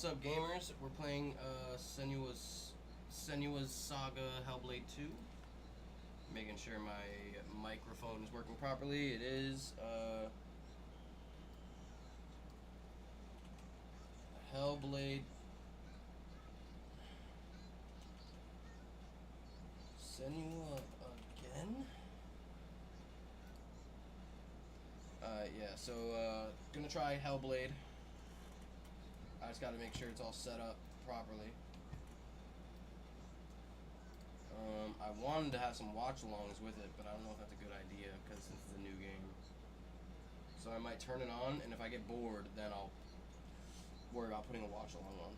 What's up, gamers? We're playing Senua's Saga Hellblade 2. Making sure my microphone is working properly. It is. Hellblade. Senua again? Yeah, so, gonna try Hellblade. I just gotta make sure it's all set up properly. I wanted to have some watch-alongs with it, but I don't know if that's a good idea, because it's the new game. So I might turn it on, and if I get bored, then I'll worry about putting a watch-along on.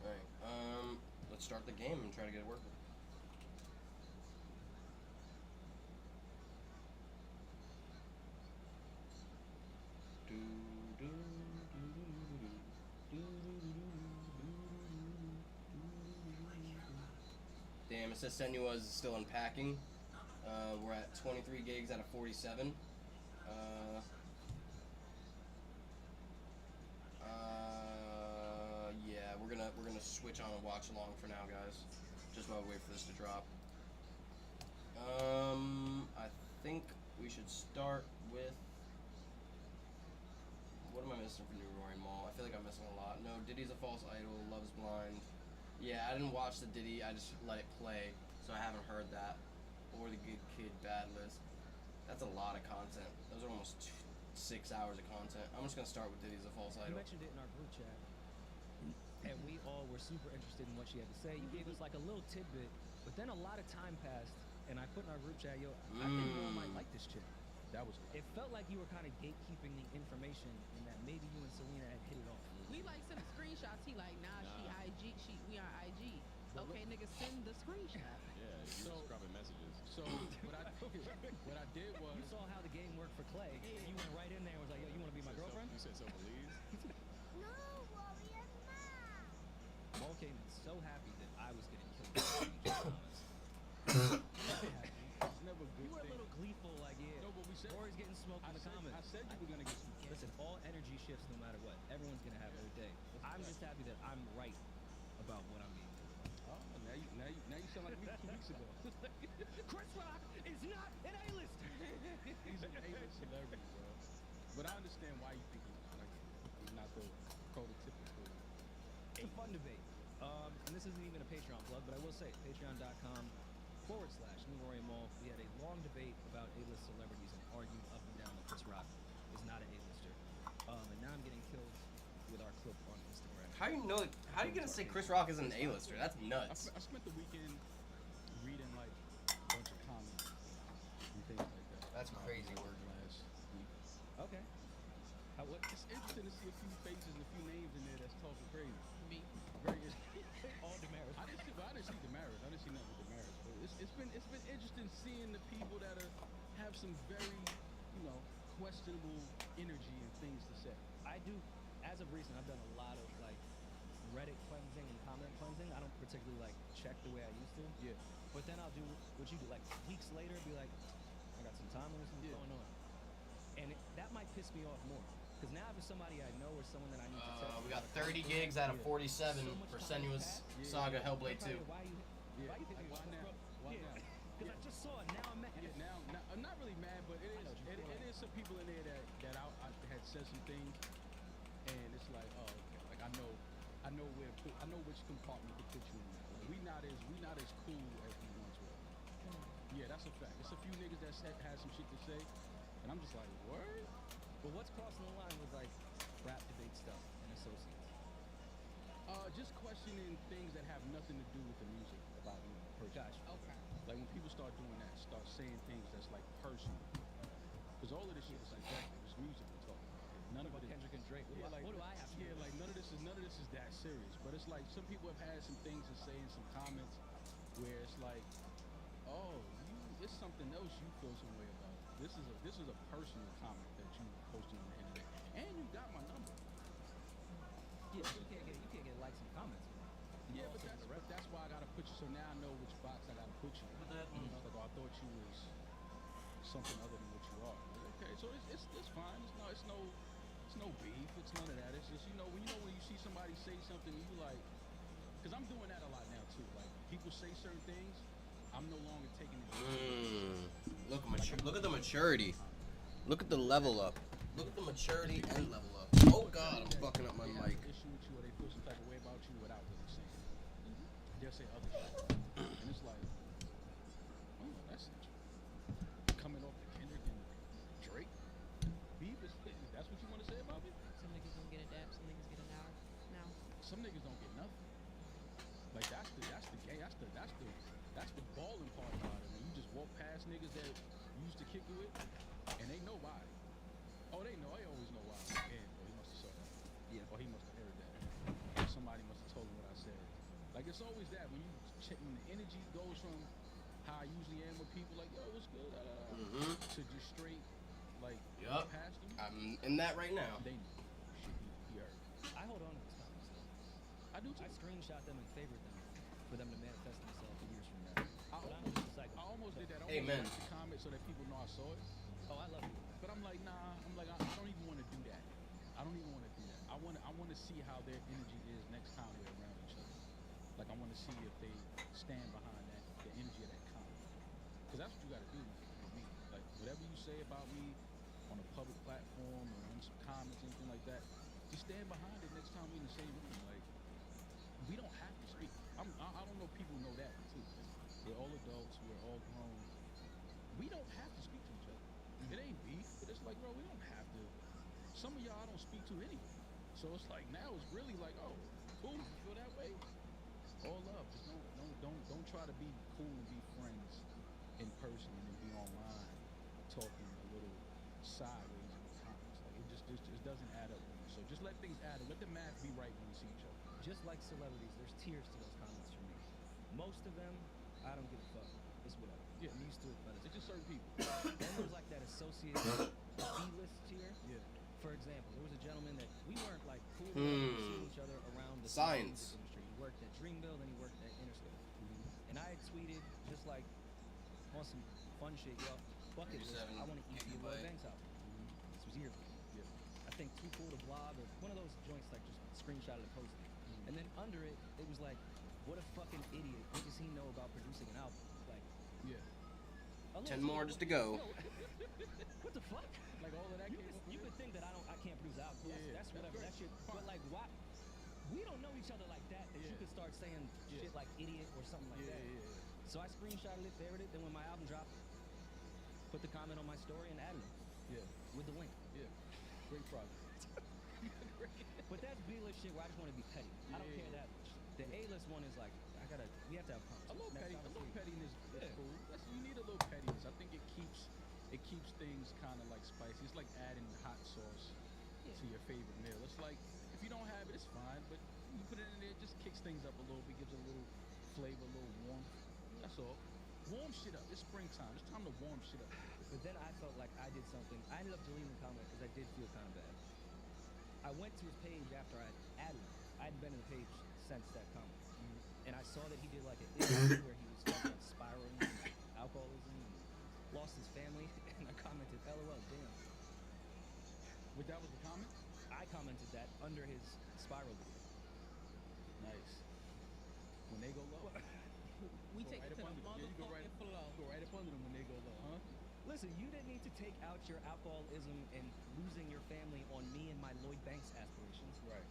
Alright, let's start the game and try to get it working. Damn, it says Senua is still unpacking. We're at 23 gigs out of 47. Yeah, we're gonna switch on and watch along for now, guys. Just while we wait for this to drop. I think we should start with. What am I missing for New Roaring Mall? I feel like I'm missing a lot. No, Diddy's a false idol. Love's blind. Yeah, I didn't watch the Diddy. I just let it play, so I haven't heard that. Or the Good Kid Bad List. That's a lot of content. Those are almost 6 hours of content. I'm just gonna start with Diddy's a false idol. You mentioned it in our group chat, and we all were super interested in what she had to say. You gave us like a little tidbit, but then a lot of time passed, and I put in our group chat, yo, I think Noah might like this chick. That was it. Felt like you were kind of gatekeeping the information, and that maybe you and Selena had hit it off. We like send screenshots. He like, nah, she IG. We on IG. But okay, nigga, send the screenshot. Yeah, you just dropping messages. So what I did was, you saw how the game worked for Clay. You went right in there and was like, yo, you want to be my girlfriend? You said so, please. No, Warrior Mom. Mo came in so happy that I was getting killed. It's never a good You were a thing. little gleeful, like, yeah. No, but we said. Or he's getting smoked in the comments. I said you were gonna get some. Listen, all energy shifts no matter what. Everyone's gonna have their day. I'm just happy that I'm right about what I'm being told. Oh, now you sound like me 2 weeks ago. Chris Rock is not an A-lister. He's an A-list celebrity, bro. But I understand why you think he's not the prototypical. It's a fun debate. And this isn't even a Patreon plug, but I will say, patreon.com/New Roaring Mall. We had a long debate about A-list celebrities and argued up and down that Chris Rock is not an A-lister. And now I'm getting killed with our clip on Instagram. How are you gonna say Chris Rock isn't an A-lister? That's nuts. I spent the weekend reading like a bunch of comments and things like that. That's crazy work. Last week. Okay. It's interesting to see a few faces and a few names in there that's talking crazy. Me. Very interesting. All Damaris. I didn't see Damaris. I didn't see nothing with Damaris. But it's been interesting seeing the people that have some very, questionable energy and things to say. I do, as of recent, I've done a lot of like Reddit cleansing and comment cleansing. I don't particularly like check the way I used to. Yeah. But then I'll do what you do, like weeks later, be like, I got some time on what's going on. And that might piss me off more. Because now if it's somebody I know or someone that I need to text. We got 30 gigs out of 47 for Senua's Saga Hellblade 2. Why you hitting me Why now? Why now? Because I just saw it, now I'm mad. Yeah, now I'm not really mad, but it is some people in there that I had said some things, and it's like, oh, okay, like I know which compartment to put you in. Like, we not as cool as we once were. Yeah, that's a fact. It's a few niggas that had some shit to say, and I'm just like, word? But what's crossing the line with like rap debate stuff and associates? Just questioning things that have nothing to do with the music about you personally. Gotcha. Okay. Like when people start doing that, start saying things that's like personal. Because all of this shit is subjective. It's music we're talking about. None of it is. Kendrick and Drake. What do I have to do? Yeah, like none of this is that serious. But it's like some people have had some things to say in some comments where it's like, oh, it's something else you feel some way about. This is a personal comment that you posted on the internet, and you got my number. Yeah, you can't get likes and comments. Yeah, but that's why I gotta put you. So now I know which box I gotta put you in. Like, oh, I thought you was something other than what you are. Like, okay, so it's fine. It's no beef. It's none of that. It's just when you see somebody say something, and you like, because I'm doing that a lot now too. Like people say certain things, I'm no longer taking it. Look at the maturity. Look at the level up. Look at the maturity and level up. Oh God, I'm fucking up my They mic. have an issue with you, or they feel some type of way about you without really saying it. They'll say other shit, and it's like, oh, that's interesting. Coming off the Kendrick and Drake beef is that's what you want to say about me? Some niggas don't get a dap, some niggas get an hour. Now, Some niggas don't get nothing. Like that's the game. That's the balling part about it. When you just walk past niggas that you used to kick it with, and they know why. Oh, they know. They always know why. Yeah, oh, he must have saw that. Yeah. Or he must have heard that. Or somebody must have told him what I said. Like it's always that when you check, when the energy goes from how I usually am with people, like yo, what's good, to just straight like Yup. past them. I'm in that right now. They know. Shit, he heard. I hold on to those comments though. I do too. I screenshot them and favorite them for them to manifest themselves years from now. I But I'm almost, just a psycho. I almost did that. I Amen. almost left the comment so that people know I saw it. Oh, I love you. But I'm like, nah. I'm like, I don't even want to do that. I don't even want to do that. I want to see how their energy is next time they're around each other. Like I want to see if they stand behind that, the energy of that comment. Because that's what you got to do with me. Like whatever you say about me on a public platform or on some comments, anything like that, just stand behind it next time we in the same room. Like we don't have to speak. I don't know if people know that too. We're all adults. We're all grown. We don't have to speak to each other. It ain't beef, but it's like, bro, we don't have to. Some of y'all I don't speak to anyway. So it's like now it's really like, oh, cool. You feel that way? All love. Just don't try to be cool and be friends in person and then be online talking a little sideways in the comments. Like it just doesn't add up. So just let things add up. Let the math be right when you see each other. Just like celebrities, there's tiers to those comments for me. Most of them, I don't give a fuck. It's whatever. Yeah. I'm used to it, but It's just certain people. then there's like that associated B-list tier. Yeah. For example, there was a gentleman that we weren't like cool enough to see each other around the Science. music industry. He worked at Dreamville, then he worked at Interscope. And I had tweeted just like on some fun shit, yo, bucket list. 37 I want to eat the Lloyd gigabyte. Banks album. This was years ago. Yeah. I think Too Cool to Blob or one of those joints like just screenshotted and posted. And then under it, it was like, what a fucking idiot. What does he know about producing an album? Like, Yeah. a little 10 too- more just to go. Yo, what the fuck? Like all of that came up. You could think that I can't produce albums. Yeah, That's yeah. whatever. That's That shit. great. But like, why? We don't know each other like that. That you Yeah. could start saying Yeah. shit like idiot or something like Yeah, that. yeah. So I screenshotted it, favorited it. Then when my album dropped, put the comment on my story and added it Yeah. with the link. Yeah. Great project. But that's B-list shit where I just want to be petty. I don't Yeah, care yeah. that much. The A-list one is like, we have to have A conversations. little Next petty, time a I little see you. pettiness is Yeah. cool. You need a little pettiness. I think it keeps things kind of like spicy. It's like adding hot sauce to your favorite meal. It's like if you don't have it, it's fine, but you put it in there, it just kicks things up a little bit, gives it a little flavor, a little warmth. That's all. Warm shit up. It's springtime. It's time to warm shit up. But then I felt like I did something. I ended up deleting the comment because I did feel kind of bad. I went to his page after I added him. I hadn't been to the page since that comment. And I saw that he did like an interview where he was talking about spiraling and alcoholism and lost his family. And I commented, LOL, damn. But that was the comment? I commented that under his spiral video. Nice. When they go low. we Go take right it to up the under them. Yeah, you go right, motherfucking flow. go right up under them when they go low, huh? Listen, you didn't need to take out your alcoholism and losing your family on me and my Lloyd Banks aspirations. Right.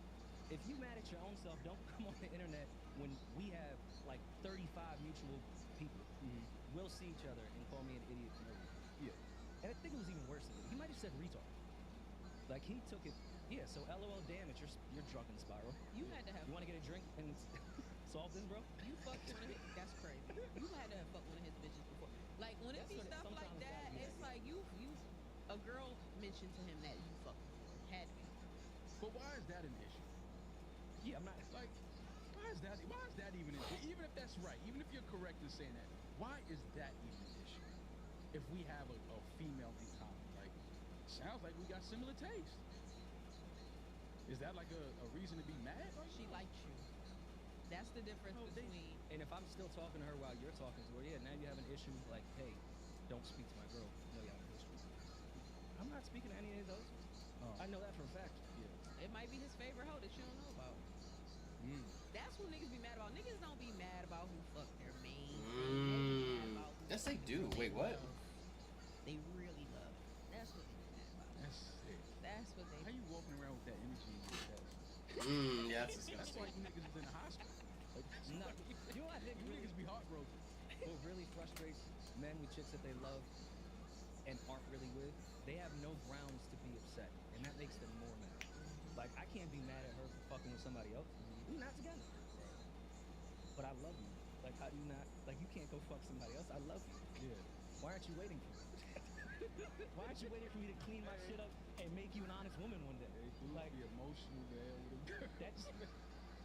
If you mad at your own self, don't come on the internet when we have like 35 mutual people. We'll see each other and call me an idiot for no reason. Yeah. And I think it was even worse than that. He might have said retard. Like he took it. Yeah. So LOL, damn it, you're drunken spiral. You had to have. You want to get a drink and solve this, bro? You fucked one of his. That's crazy. You had to have fucked one of his bitches before. Like when it That's be what it- stuff like sometimes that, gotta be it's that. like you. A girl mentioned to him that you fucked before. Had to be. But why is that an issue? Yeah, I'm not. Like, why is that even an issue? Even if that's right, even if you're correct in saying that, why is that even an issue? If we have a female in common, like, sounds like we got similar taste. Is that like a reason to be mad? She likes you. That's the difference between. And if I'm still talking to her while you're talking to her, yeah, now you have an issue. Like, hey, don't speak to my girl. No, not speaking to any of those. I know that for a fact. Yeah. It might be his favorite hoe that you don't know about. Mm. That's what niggas be mad about. Niggas don't be mad about who fucked their main. Yes, they do. Wait, what? They really love. That's what they be mad about. That's sick. That's what they. How you walking around with that energy in your chest? Yeah, that's That's disgusting. like you niggas is in the hospital. Like, that's No, like- you know what I think you really, niggas be heartbroken. what really frustrates men with chicks that they love and aren't really with? They have no grounds to be upset, and that makes them more mad. Like, I can't be mad at her for fucking with somebody else. We're not together. But I love you. Like, how do you not? Like, you can't go fuck somebody else. I love you. Yeah. Why aren't you waiting for me? Why aren't you waiting for me to clean my shit up and make you an honest woman one day? They do Like, be emotional, man, with a girl. that's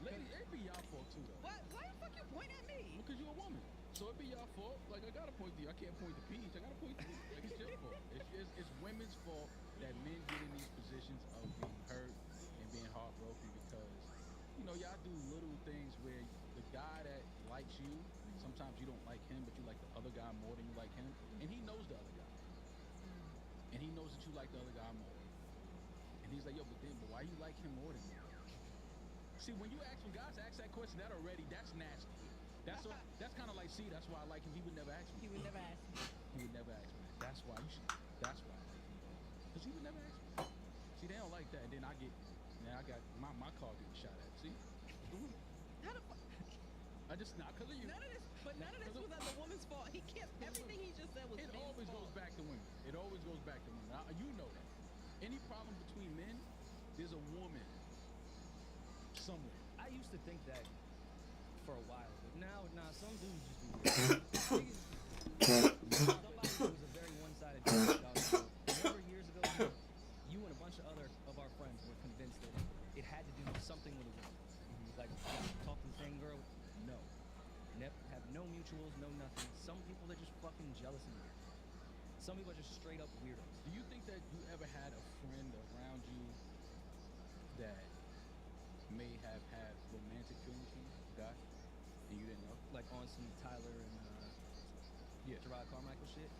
Ladies, it be y'all fault too, though. What? Why the fuck you point at me? Because you're a woman. So it be y'all fault. Like, I gotta point to you. I can't point to Peach. I gotta point to you. Like, it's your fault. It's women's fault that men get in these positions of being hurt and being heartbroken because, you know, y'all do little things where the guy that likes you, sometimes you don't like him, but you like the other guy more than you like him. And he knows the other guy. And he knows that you like the other guy more. And he's like, yo, but why you like him more than me? See, when guys ask that question, that's nasty. That's kind of like, see, that's why I like him. He would never ask me. He would never ask me. He would never ask me. That's why I like him. Because he would never ask me. See, they don't like that. And then I got my car getting shot at. See? How the fuck? I just, not because of you. None of this was at the woman's fault. He kept everything he just said was It men's always fault. goes back to women. It always goes back to women. You know that. Any problem between men, there's a woman somewhere. I used to think that for a while, but now, some dudes just be weird. Somebody who was a very one-sided dude. Remember years ago, you and a bunch of our friends were convinced that it had to do something with a woman. Like, talk to the same girl? No. Have no mutuals, no nothing. Some people are just fucking jealous and weird. Some people are just straight up weirdos. Do you think that you ever had a friend around you that may have had romantic feelings for you, guy, and you didn't know? Like on some Tyler and Gerard Carmichael shit.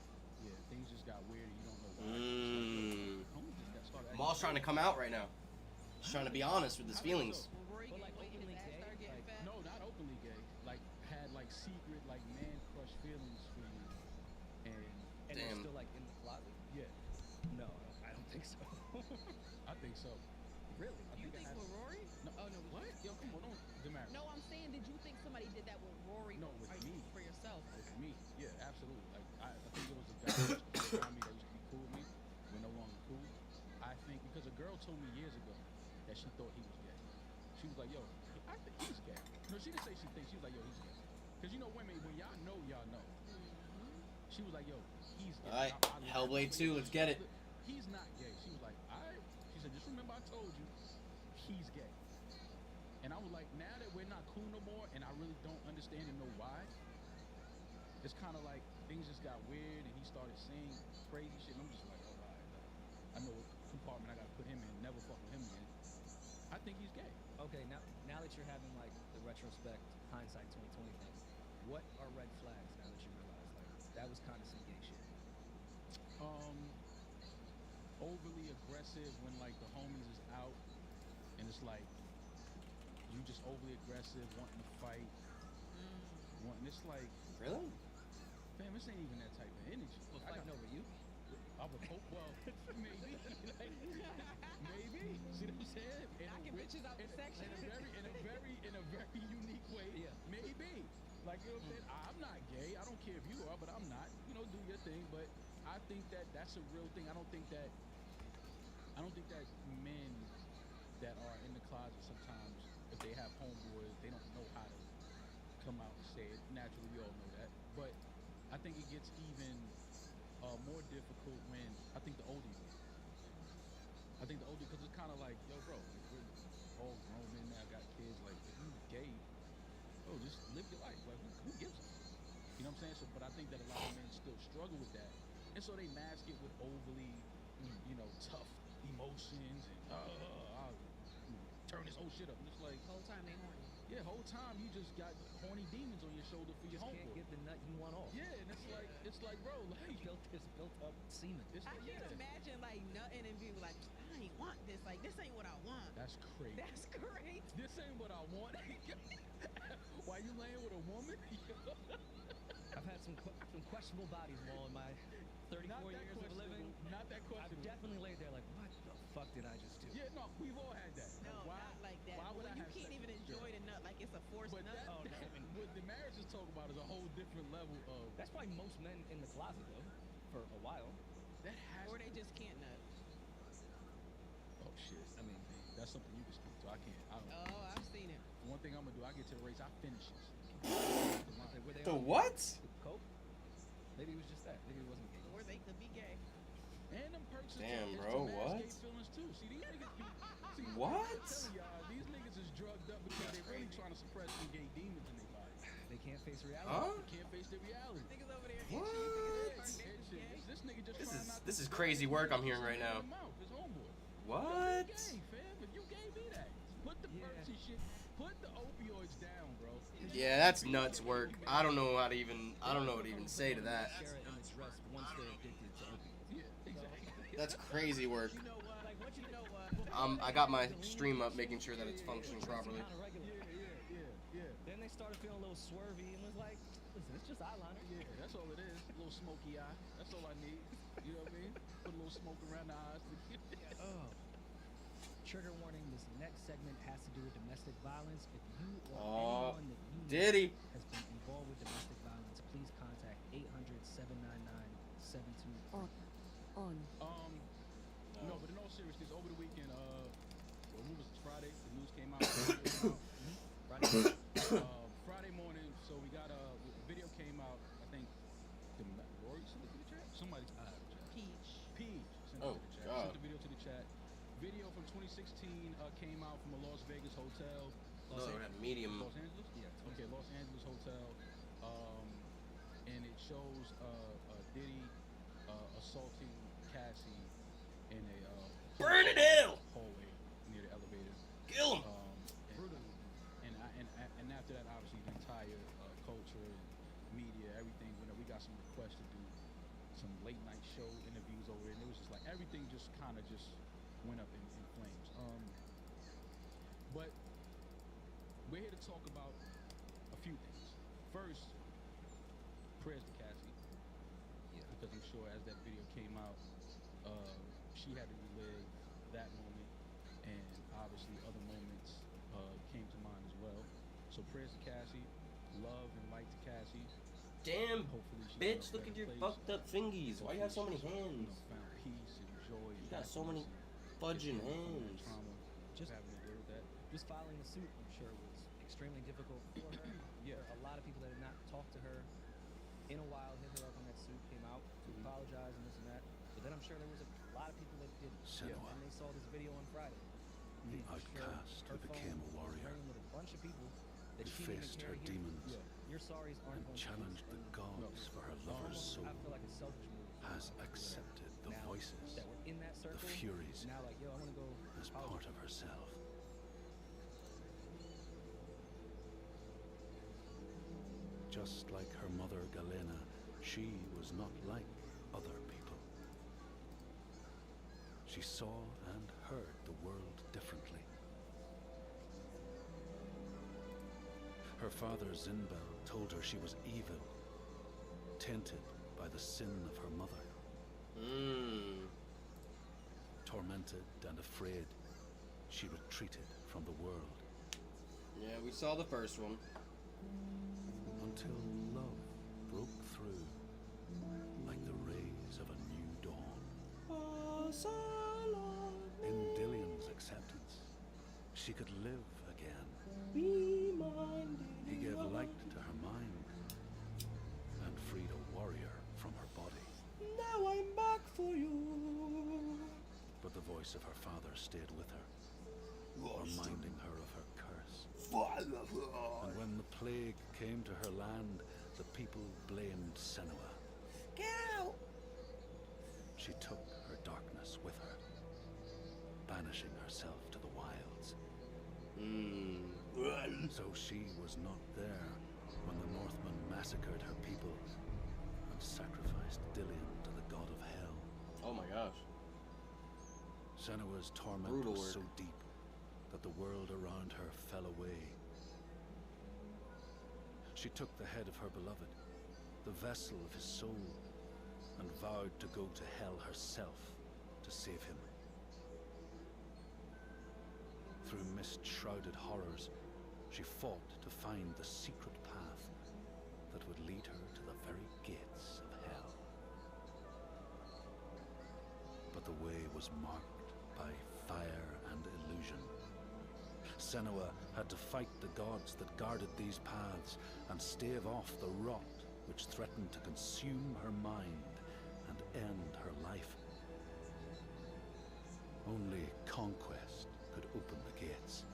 Yeah, things just got weird and you don't know why. Homie just got started acting Maul's trying to come out right now. He's trying to be honest with his feelings. Will Rory But, get like, weight and his openly ass gay? start getting Like, fat? No, not openly gay. Like, had like secret, like man crush feelings for you. And And they're Damn. still like in the closet. yeah, No, I don't think so. I think so. Really? You I think had- with Rory? No, Oh no. What? Yo, come on, don't Demar. No, I'm saying, did you think somebody did that with Rory? No, with or me. For yourself? With Okay. me, yeah, absolutely. Like, I think there was a guy that used to be around me that used to be cool with me. We're no longer cool. I think because a girl told me years ago that she thought he was gay. She was like, yo, I think he's gay. No, she didn't say she thinks. She was like, yo, he's gay. Because you know women, when y'all know, y'all know. She was like, yo, he's gay. All right, I Hellblade 2, let's get it. He's not gay. She was like, all right. She said, just remember I told you, he's gay. And I was like, now that we're not cool no more, and I really don't understand and know why, it's kind of like things just got weird, and he started saying crazy shit, and I'm just like, oh, all right, I know what compartment I gotta put him in, never fuck with him again. I think he's gay. Okay, now that you're having like the retrospect hindsight 2020 thing, what are red flags now that you realize like that was kind of some gay shit? Overly aggressive when like the homies is out, and it's like you just overly aggressive, wanting to fight, it's like, Really? fam, this ain't even that type of energy. Well, I fighting got- over you? I would hope, well, maybe. Like, maybe. See what I'm saying? Knocking bitches out the section. In a very unique way. Yeah. Maybe. Like, you know what I'm saying? I'm not gay. I don't care if you are, but I'm not. You know, do your thing. But I think that that's a real thing. I don't think that men that are in the closet sometimes, if they have homeboys, they don't know how to come out and say it. Naturally, we all know that. But I think it gets even more difficult when I think the older you get. I think the older, because it's kind of like, yo, bro, like, we're all grown men now, got kids. Like, if you gay, oh, just live your life. Like, who gives a fuck? You know what I'm saying? So, but I think that a lot of men still struggle with that, and so they mask it with overly, tough emotions and turn this whole shit up. And it's like, Whole time they horny. yeah, whole time you just got horny demons on your shoulder for your Just can't homeboy. get the nut you want off. Yeah, and it's like, bro, like, Built up semen. it's I like, can't yeah, imagine like nothing and being like, I ain't want this. Like this ain't what I want. that's crazy. That's great. This ain't what I want. Why you laying with a woman? I've had some questionable bodies, Wall, in my 34 Not that years of questionable. living. Not that I've questionable. definitely laid there like, what the fuck did I just do? Yeah, no, we've all had that. No, why, not like that. Why would When I you have can't sex even with this enjoy girl? the nut like it's a forced But nut. that, Oh, no, I mean- what the marriages talk about is a whole different level of That's why most men in the closet, though, for a while. that has. Or they just can't nut. Oh shit! I mean, That's something you can speak to. I can't. I don't. Oh, I've seen it. One thing I'm gonna do, I get to the race, I finish it. like, were they The on what? coke? Maybe it was just that. Maybe it wasn't gay. Or they could be gay. And them perks is Damn, to bro, mask what? gay feelings too. See, these niggas be. See, What? I'm telling y'all, these niggas is drugged up because they're really trying to suppress some gay demons in their body. They can't face reality. Huh? They can't face their reality. Niggas over there What? itchy. You think Yeah, it's shit. gay? This nigga just This trying is- not this to is crazy work I'm hearing right now. His mouth, his homeboy. What? If you gay, fam. If you gay, be that. Put the Yeah. perks and shit. Put the opioids down, bro. Yeah, that's nuts work. I don't know how to even. I don't know what to even say to that. Mascara in the dress once they're addicted to opiates. Yeah, exactly. That's crazy work. You know what? Like, you know what? I got my stream up, making sure that it's functioning properly. Yeah. Then they started feeling a little swervy and was like, listen, it's just eyeliner. Yeah, that's all it is. A little smoky eye. That's all I need. You know what I mean? Put a little smoke around the eyes. Oh. Trigger warning, this next segment has to do with domestic violence. If you or anyone that you know Diddy. has been involved with domestic violence, please contact 800-799-72. On. No, but in all seriousness, over the weekend, what was it, Friday? The news came out. Friday morning, so we got a video came out. I think Rory sent it to the chat. Somebody Peach. sent Oh, it to the chat. God. Sent the video to the chat. Video from 2016 came out from a Las Vegas hotel. No, we had medium. Los Angeles? Yeah, Okay, Los Angeles hotel. And it shows Diddy assaulting Cassie in a Burn it hell! hallway near the elevator. Kill him. And after that, obviously, the entire culture and media, everything, we got some requests to do some late night show interviews over there, and it was just like everything just kind of just went up in flames. But we're here to talk about a few things. First, prayers to Cassie, because I'm sure as that video came out, she had to relive that moment, and obviously other moments came to mind as well. So prayers to Cassie, love and light to Cassie. Damn, Hopefully she bitch, found a look at better your place. fucked up fingies. Why you have so many Hopefully hands? she's, found peace and joy. You and got so many happiness and fudging get through that hands. trauma, Just- having to deal with that. Just filing the suit, I'm sure, was extremely difficult for her. Yeah. There are a lot of people that have not talked to her in a while, hit her up when that suit came out to apologize and this and that. But then I'm sure there was a lot of people that didn't. Senua. And they saw this video on Friday. The I'm sure outcast her who became phone a warrior, was ringing with a bunch of people that who she didn't faced even her care here. demons Your sorries aren't and going challenged to the gods for her lover's almost, soul, I feel like a selfish move. has accepted the Now voices that were in that circle, the Furies now like, yo, I want to go as apologize. part of herself. Just like her mother Galena, she was not like other people. She saw and heard the world differently. Her father Zinbel told her she was evil, tainted by the sin of her mother. Tormented and afraid, she retreated from the world Yeah, we saw the first one. until love broke through like the rays of a new dawn. In Dillion's acceptance, she could live again. He gave light to her mind and freed a warrior from her body. Now I'm back for you. But the voice of her father stayed with her, reminding her of her curse. And when the plague came to her land, the people blamed Senua. Get out! She took her darkness with her, banishing herself to the wilds, So she was not there when the Northmen massacred her people and sacrificed Dillion to the god of hell. Oh my gosh. Senua's torment Brutal was work. so deep that the world around her fell away. She took the head of her beloved, the vessel of his soul, and vowed to go to hell herself to save him. Through mist-shrouded horrors, she fought to find the secret path that would lead her to the very gates of hell. But the way was marked by fire and illusion. Senua had to fight the gods that guarded these paths and stave off the rot which threatened to consume her mind and end her life. Only conquest could open the gates.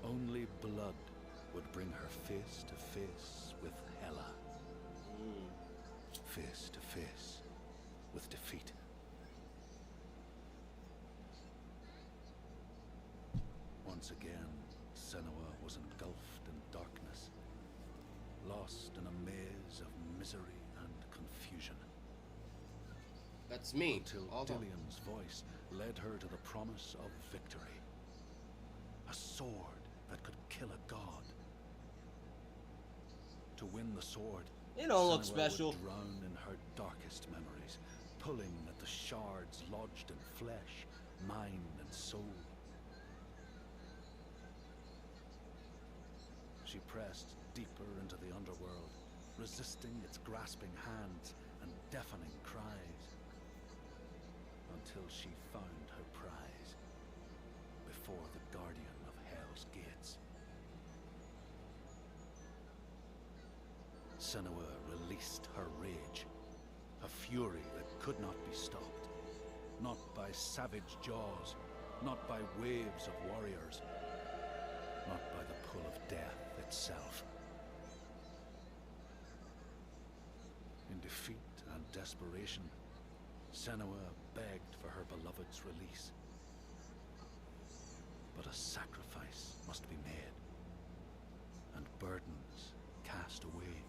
Only blood would bring her face to face with Hela. Face to face with defeat. Once again, Senua was engulfed in darkness, lost in a maze of misery and confusion. That's me. Until All done. Dillion's voice led her to the promise of victory. A sword that could kill a god. To win the sword, It don't look Senua special. would drown in her darkest memories, pulling at the shards lodged in flesh, mind, and soul. She pressed deeper into the underworld, resisting its grasping hands and deafening cries, until she found her prize before the guardian of Hell's gates. Senua released her rage, a fury that could not be stopped, not by savage jaws, not by waves of warriors, not by the pull of death itself. In defeat and desperation, Senua begged for her beloved's release. But a sacrifice must be made, and burdens cast away.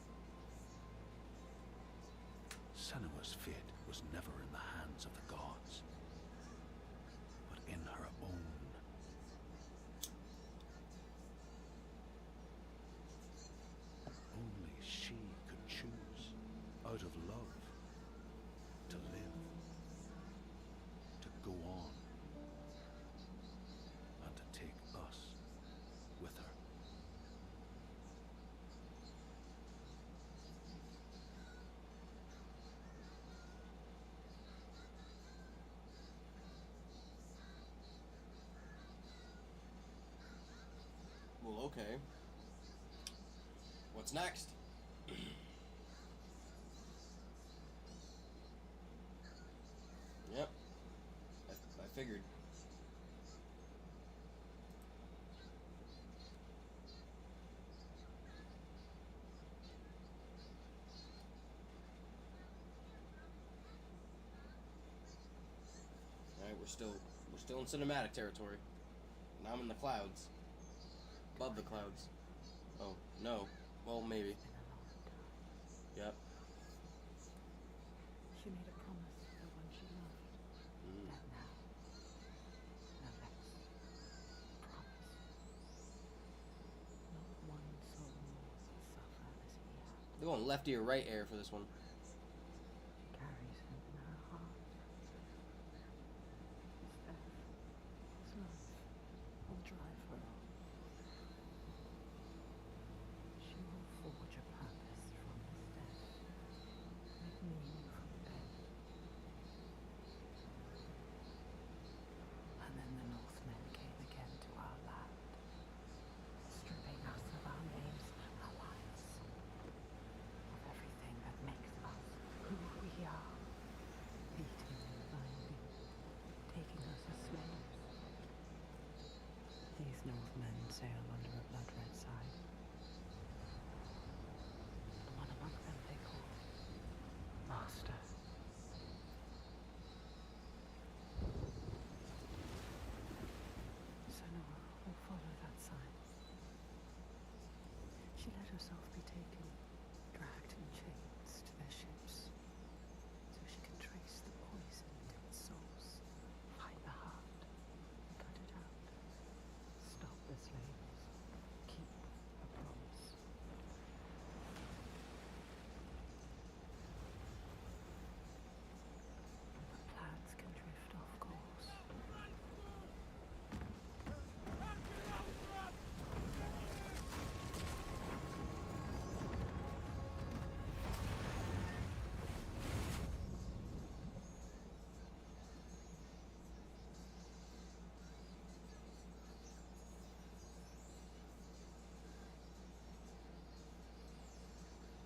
Senua's fate was never in the hands of the gods, but in her own. Only she could choose, out of love, to live, to go on, and to take us with her. Well, okay. What's next? Yep. I figured. Alright, we're still in cinematic territory. Now I'm in the clouds. Above the clouds. Oh, no. Well, maybe. Yep. She made a promise to the one she loved. That now, no less. Promise. Not one soul more will suffer as he had. They're going left ear, right ear for this one. She carries him in her heart. His death, his love, will drive her on. She will forge a purpose from his death. Make meaning from death. And then the Northmen came again to our land, stripping us of our names, our lives, of everything that makes herself be taken, dragged in chains to their ships, so she can trace the poison to its source, find the heart, cut it out, stop the slaves, keep a promise. But plans can drift off course.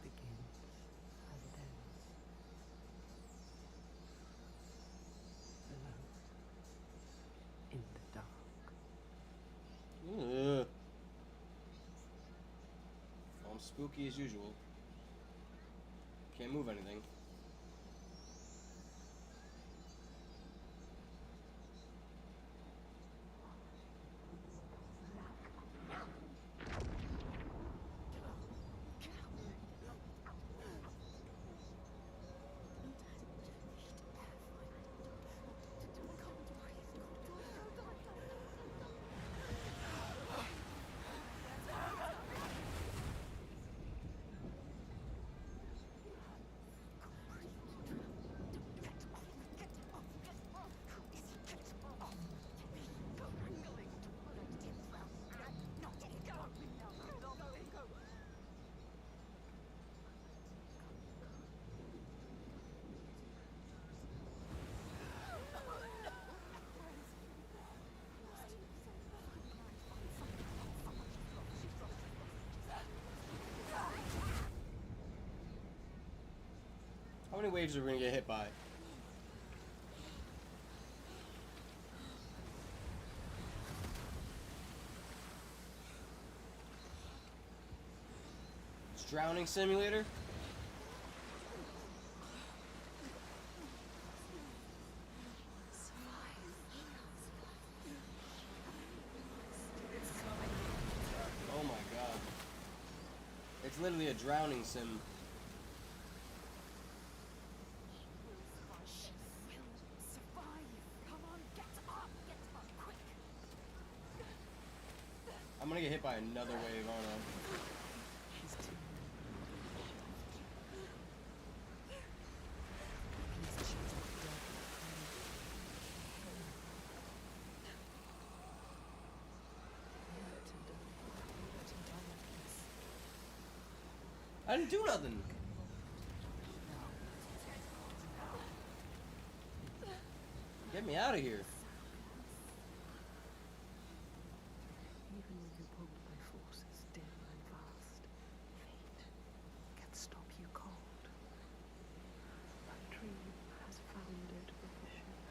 Begins and ends. Alone. In the dark. Ugh. I'm spooky as usual. Can't move anything. How many waves are we gonna get hit by? It's drowning simulator? Oh my god. It's literally a drowning sim. I'm gonna get hit by another wave, aren't I? I didn't do nothing. Get me out of here. Even when you're pulled by forces dim and vast, fate can stop you cold. A dream has foundered with the ship.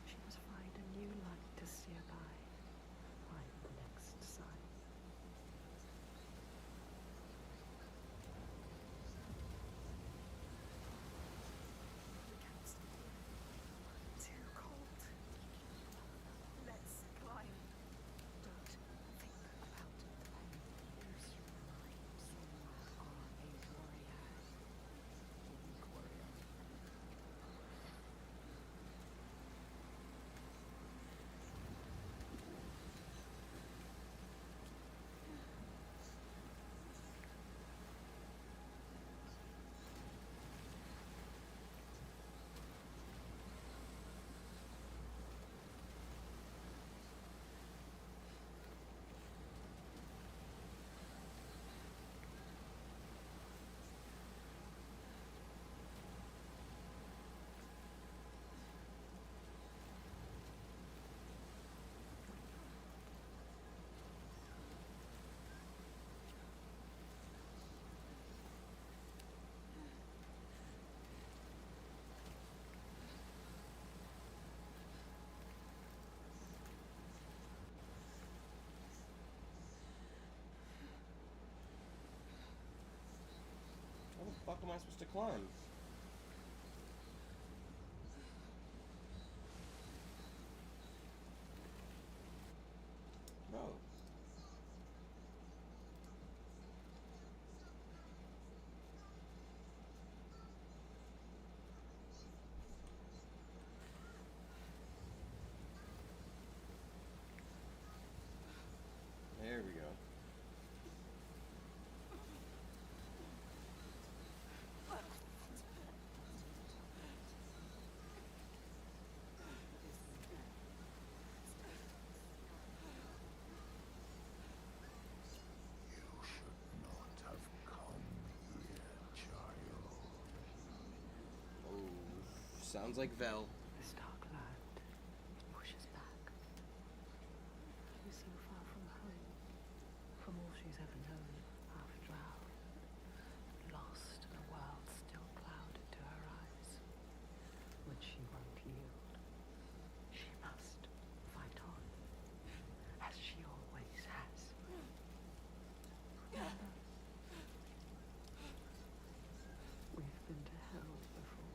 She must find a new light to steer by, find the next sign. Too cold. Let's climb. Don't think about the pain. There's somewhere are a warrior. Weak warrior. How the fuck am I supposed to climb? Bro. Sounds like Vel. This dark land pushes back. You seem far from home, from all she's ever known, half drowned, lost in a world still clouded to her eyes. When she won't yield, she must fight on, as she always has. Remember, we've been to hell before.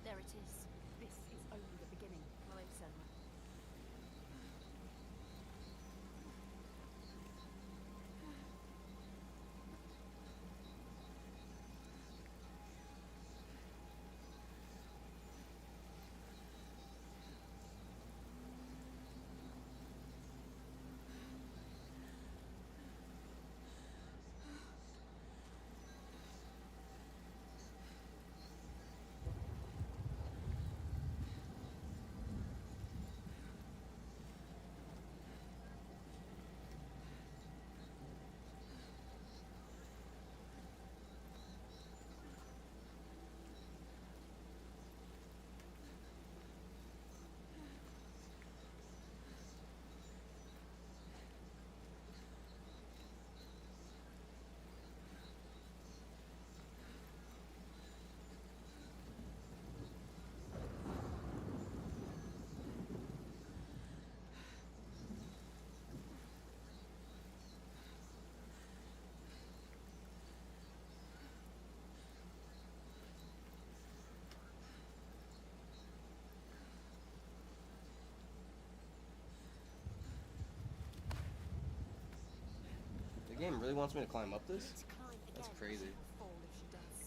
There it is. This is only the beginning. My name's Senna. The game really wants me to climb up this? Let's climb again. That's crazy. She'll fall if she does.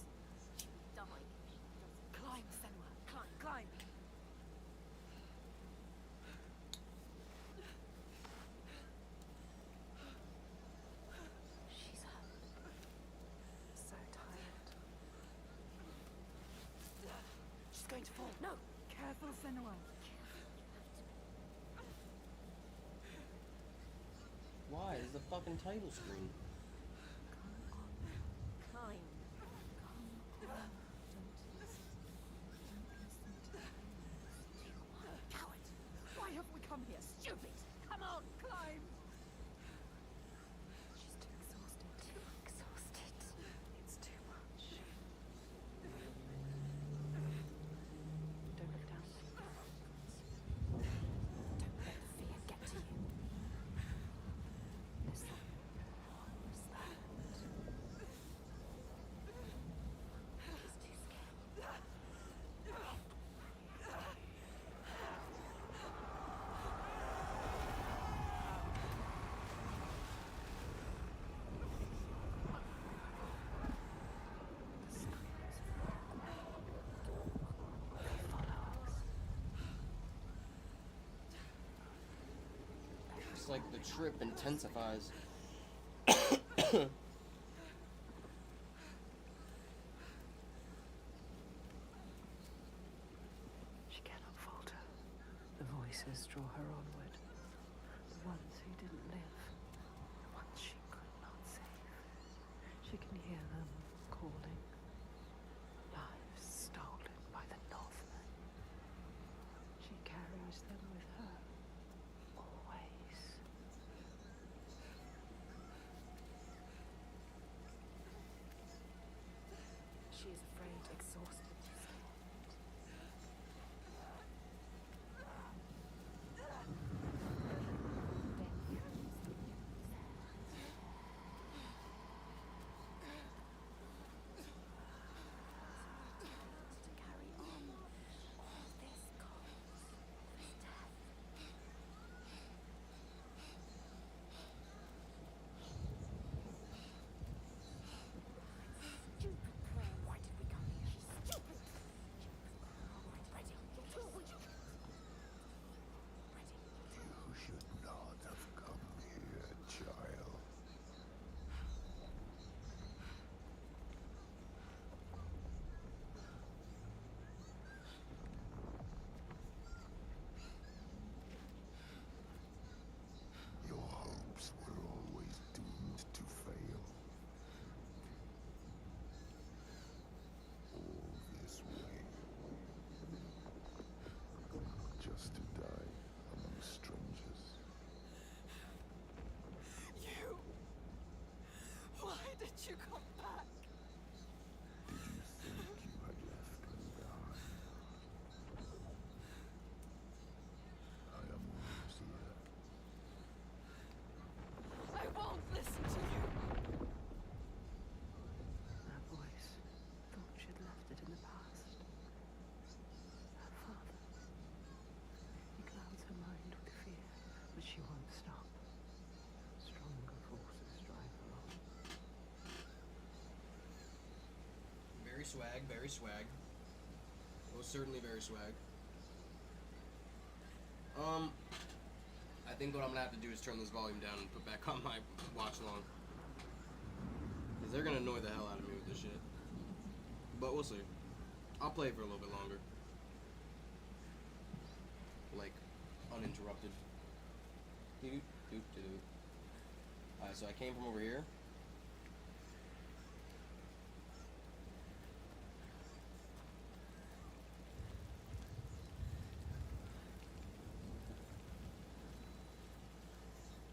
She'll die if she doesn't. Climb, Senua. Climb, climb. She's so tired. She's going to fall. No! Careful, Senua. Why is the fucking title screen? Climb. Coward! Why have we come here? Stupid! Come on, climb! She's too exhausted. Too exhausted. It's too much. Don't look down. Don't let the fear get to you. Listen. What was that? He's too scared. It's like the trip intensifies. She cannot falter. The voices draw her onward. The ones who didn't live. The ones she could not save. She can hear them calling. Lives stolen by the Northmen. She carries them with her. Always. She is afraid, exhausted, scared. Then comes the swag, very swag. Most certainly very swag. I think what I'm gonna have to do is turn this volume down and put back on my watch long. Because they're gonna annoy the hell out of me with this shit. But we'll see. I'll play for a little bit longer. Like, uninterrupted. Alright, so I came from over here.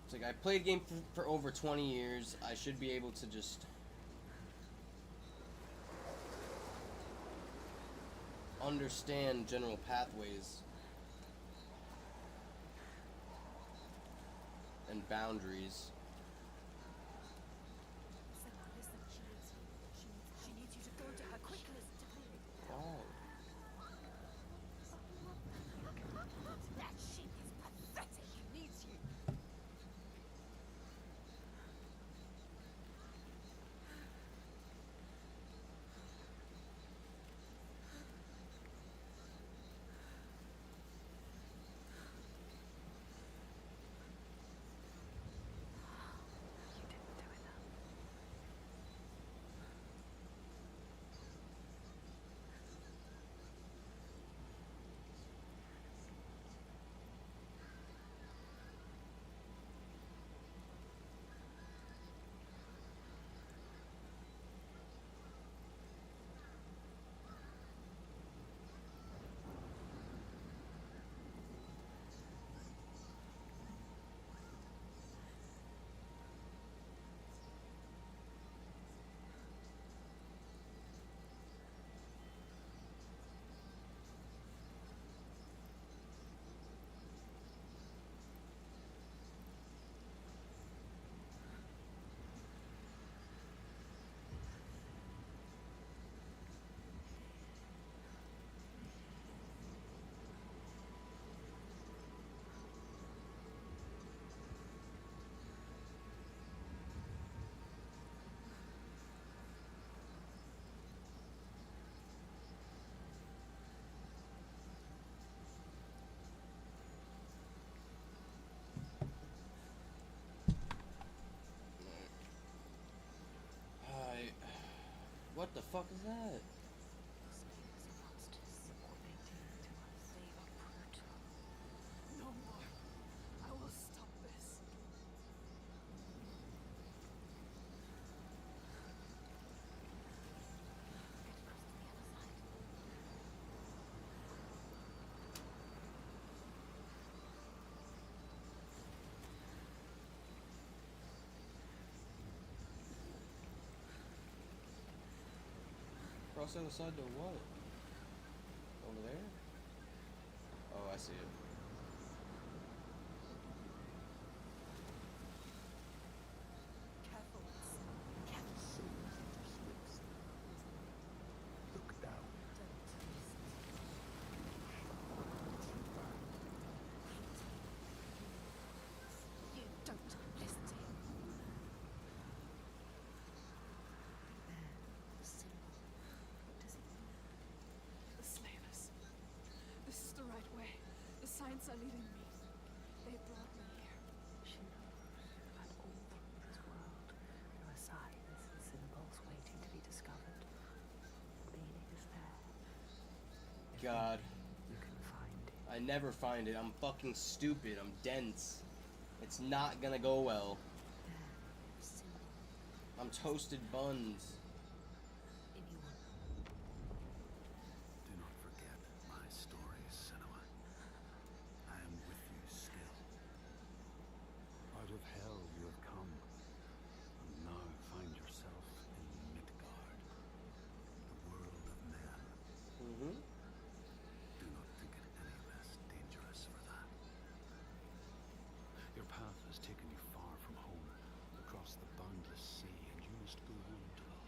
It's like I played game for over 20 years. I should be able to just understand general pathways and boundaries. Senna, listen, she needs you to go to her quickly. Oh. That shit is pathetic. She needs you. You didn't do enough. Hi. What the fuck is that? Those slavers are monsters. What they did to us. They are brutal. No more. I will stop this. Get across to the other side. Cross the other side to what? Over there? Oh, I see it. Careful. Careful. Look down. You don't listen to him. The symbol. What does it mean? The slavers. This is the right way. The signs are leading me. They brought me here. She knows. And all through this world, there are signs and symbols waiting to be discovered. The meaning is there. God. You can find it. I never find it. I'm fucking stupid. I'm dense. It's not gonna go well. The symbol. I'm toasted buns. Anyone. Do not forget my story, Senua. I am with you still. Out of hell you have come, and now find yourself in Midgard, the world of men. Mm-hmm. Do not think it any less dangerous for that. Your path has taken you far from home, across the boundless sea, and you must go on to the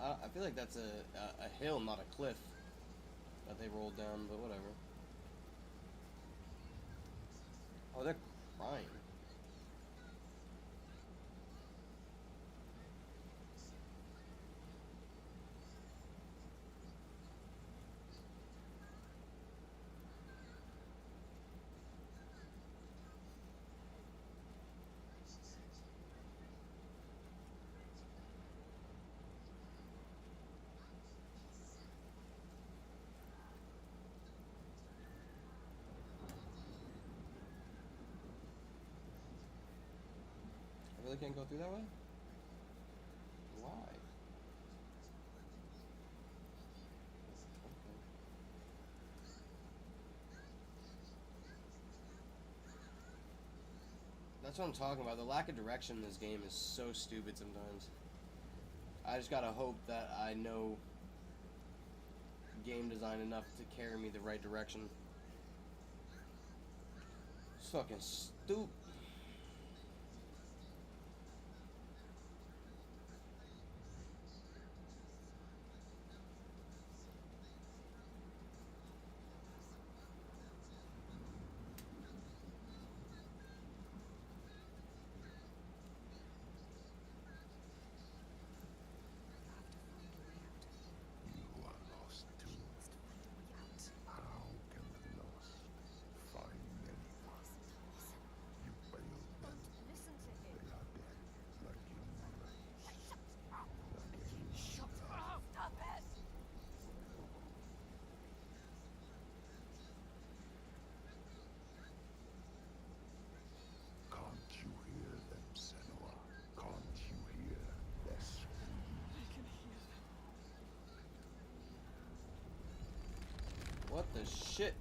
I feel like that's a hill, not a cliff that they rolled down, but whatever. Oh, they're crying. I really can't go through that way? Why? Okay. That's what I'm talking about. The lack of direction in this game is so stupid sometimes. I just gotta hope that I know game design enough to carry me the right direction. It's fucking stupid. You are lost too. How can the lost find anyone? You failed them. They are dead, like your mother. Shut up! Stop it! Can't you hear them, Senua? Can't you hear their scream? I can hear them. What the shit?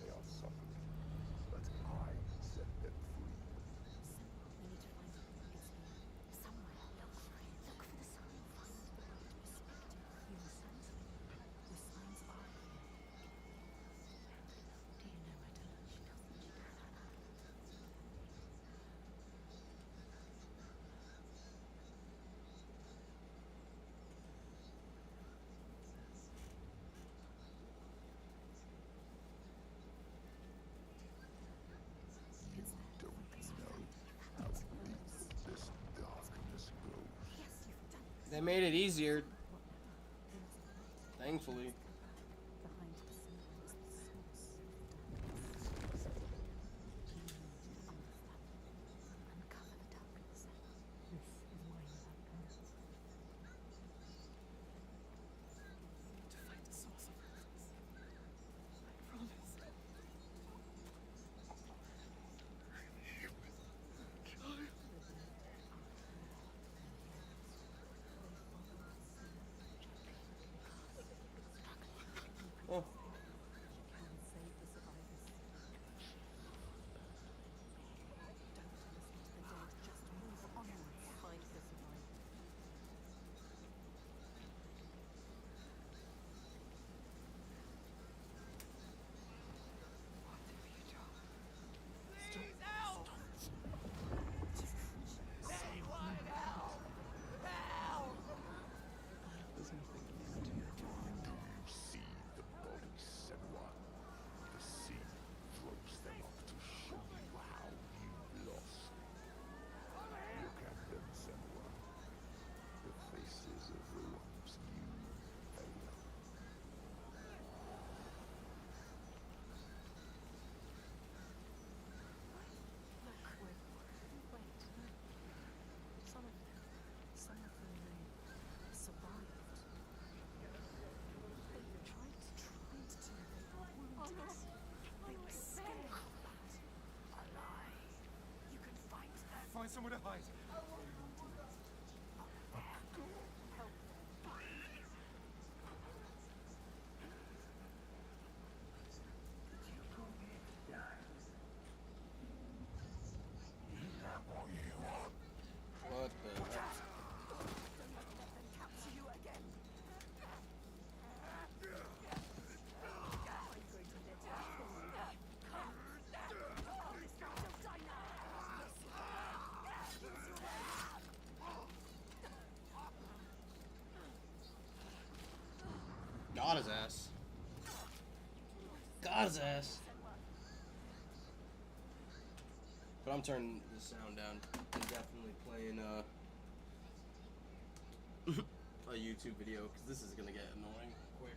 They are suffering, but I set them free. We need to find it. It's somewhere. Look for it. Look for the sign. Find the right perspective. The signs are here. Do you know where to look? She doesn't. You don't know how deep this darkness goes. Yes, you've done it. They made it easier, There is a light thankfully. behind the symbol is the source of darkness. You need to understand it. Uncover the darkness. This is why you have come. To find the source of all this. I promise. Child. Oh. Can save the survivors. Don't listen to the dead. Just move onwards. Find the survivors. What have you done? Do you see the bodies, Senua? The sea floats them up to show you how you lost. Look at them, Senua. The faces of the ones you failed. Look, wait. Some of them survived. They tried to. They were wounded. They were scared. A lie. You can find them. Find somewhere to hide. Help them. What the heck? Don't let them capture you again. I'm going to let you kill you. Come. This will die now. Got his ass. Got his ass. But I'm turning the sound down and definitely playing a YouTube video because this is gonna get annoying quick.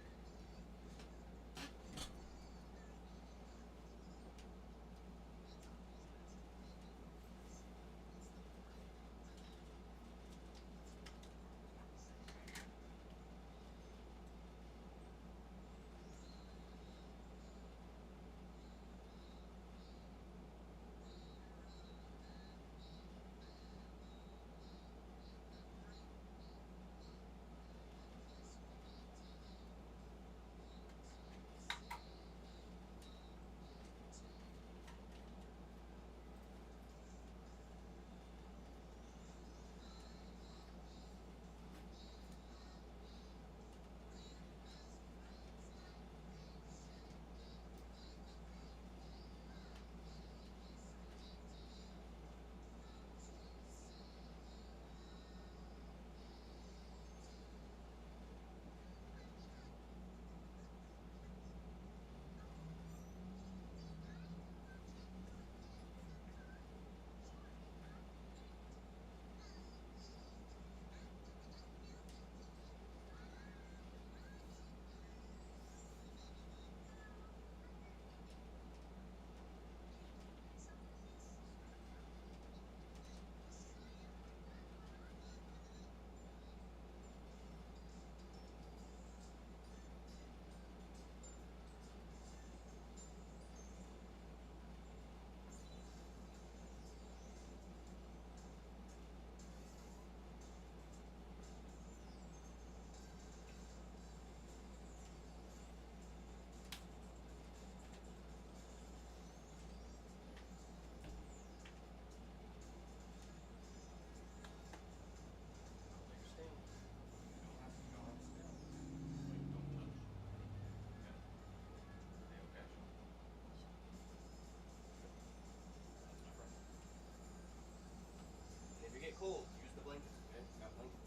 If you get cold, use the blankets, okay? Got blankets.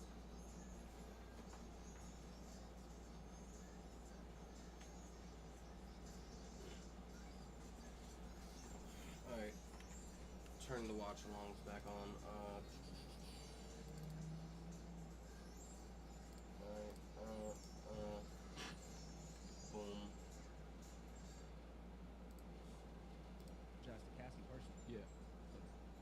Alright. Turn the watch alongs back on. Boom. Just the Cassie person. Yeah.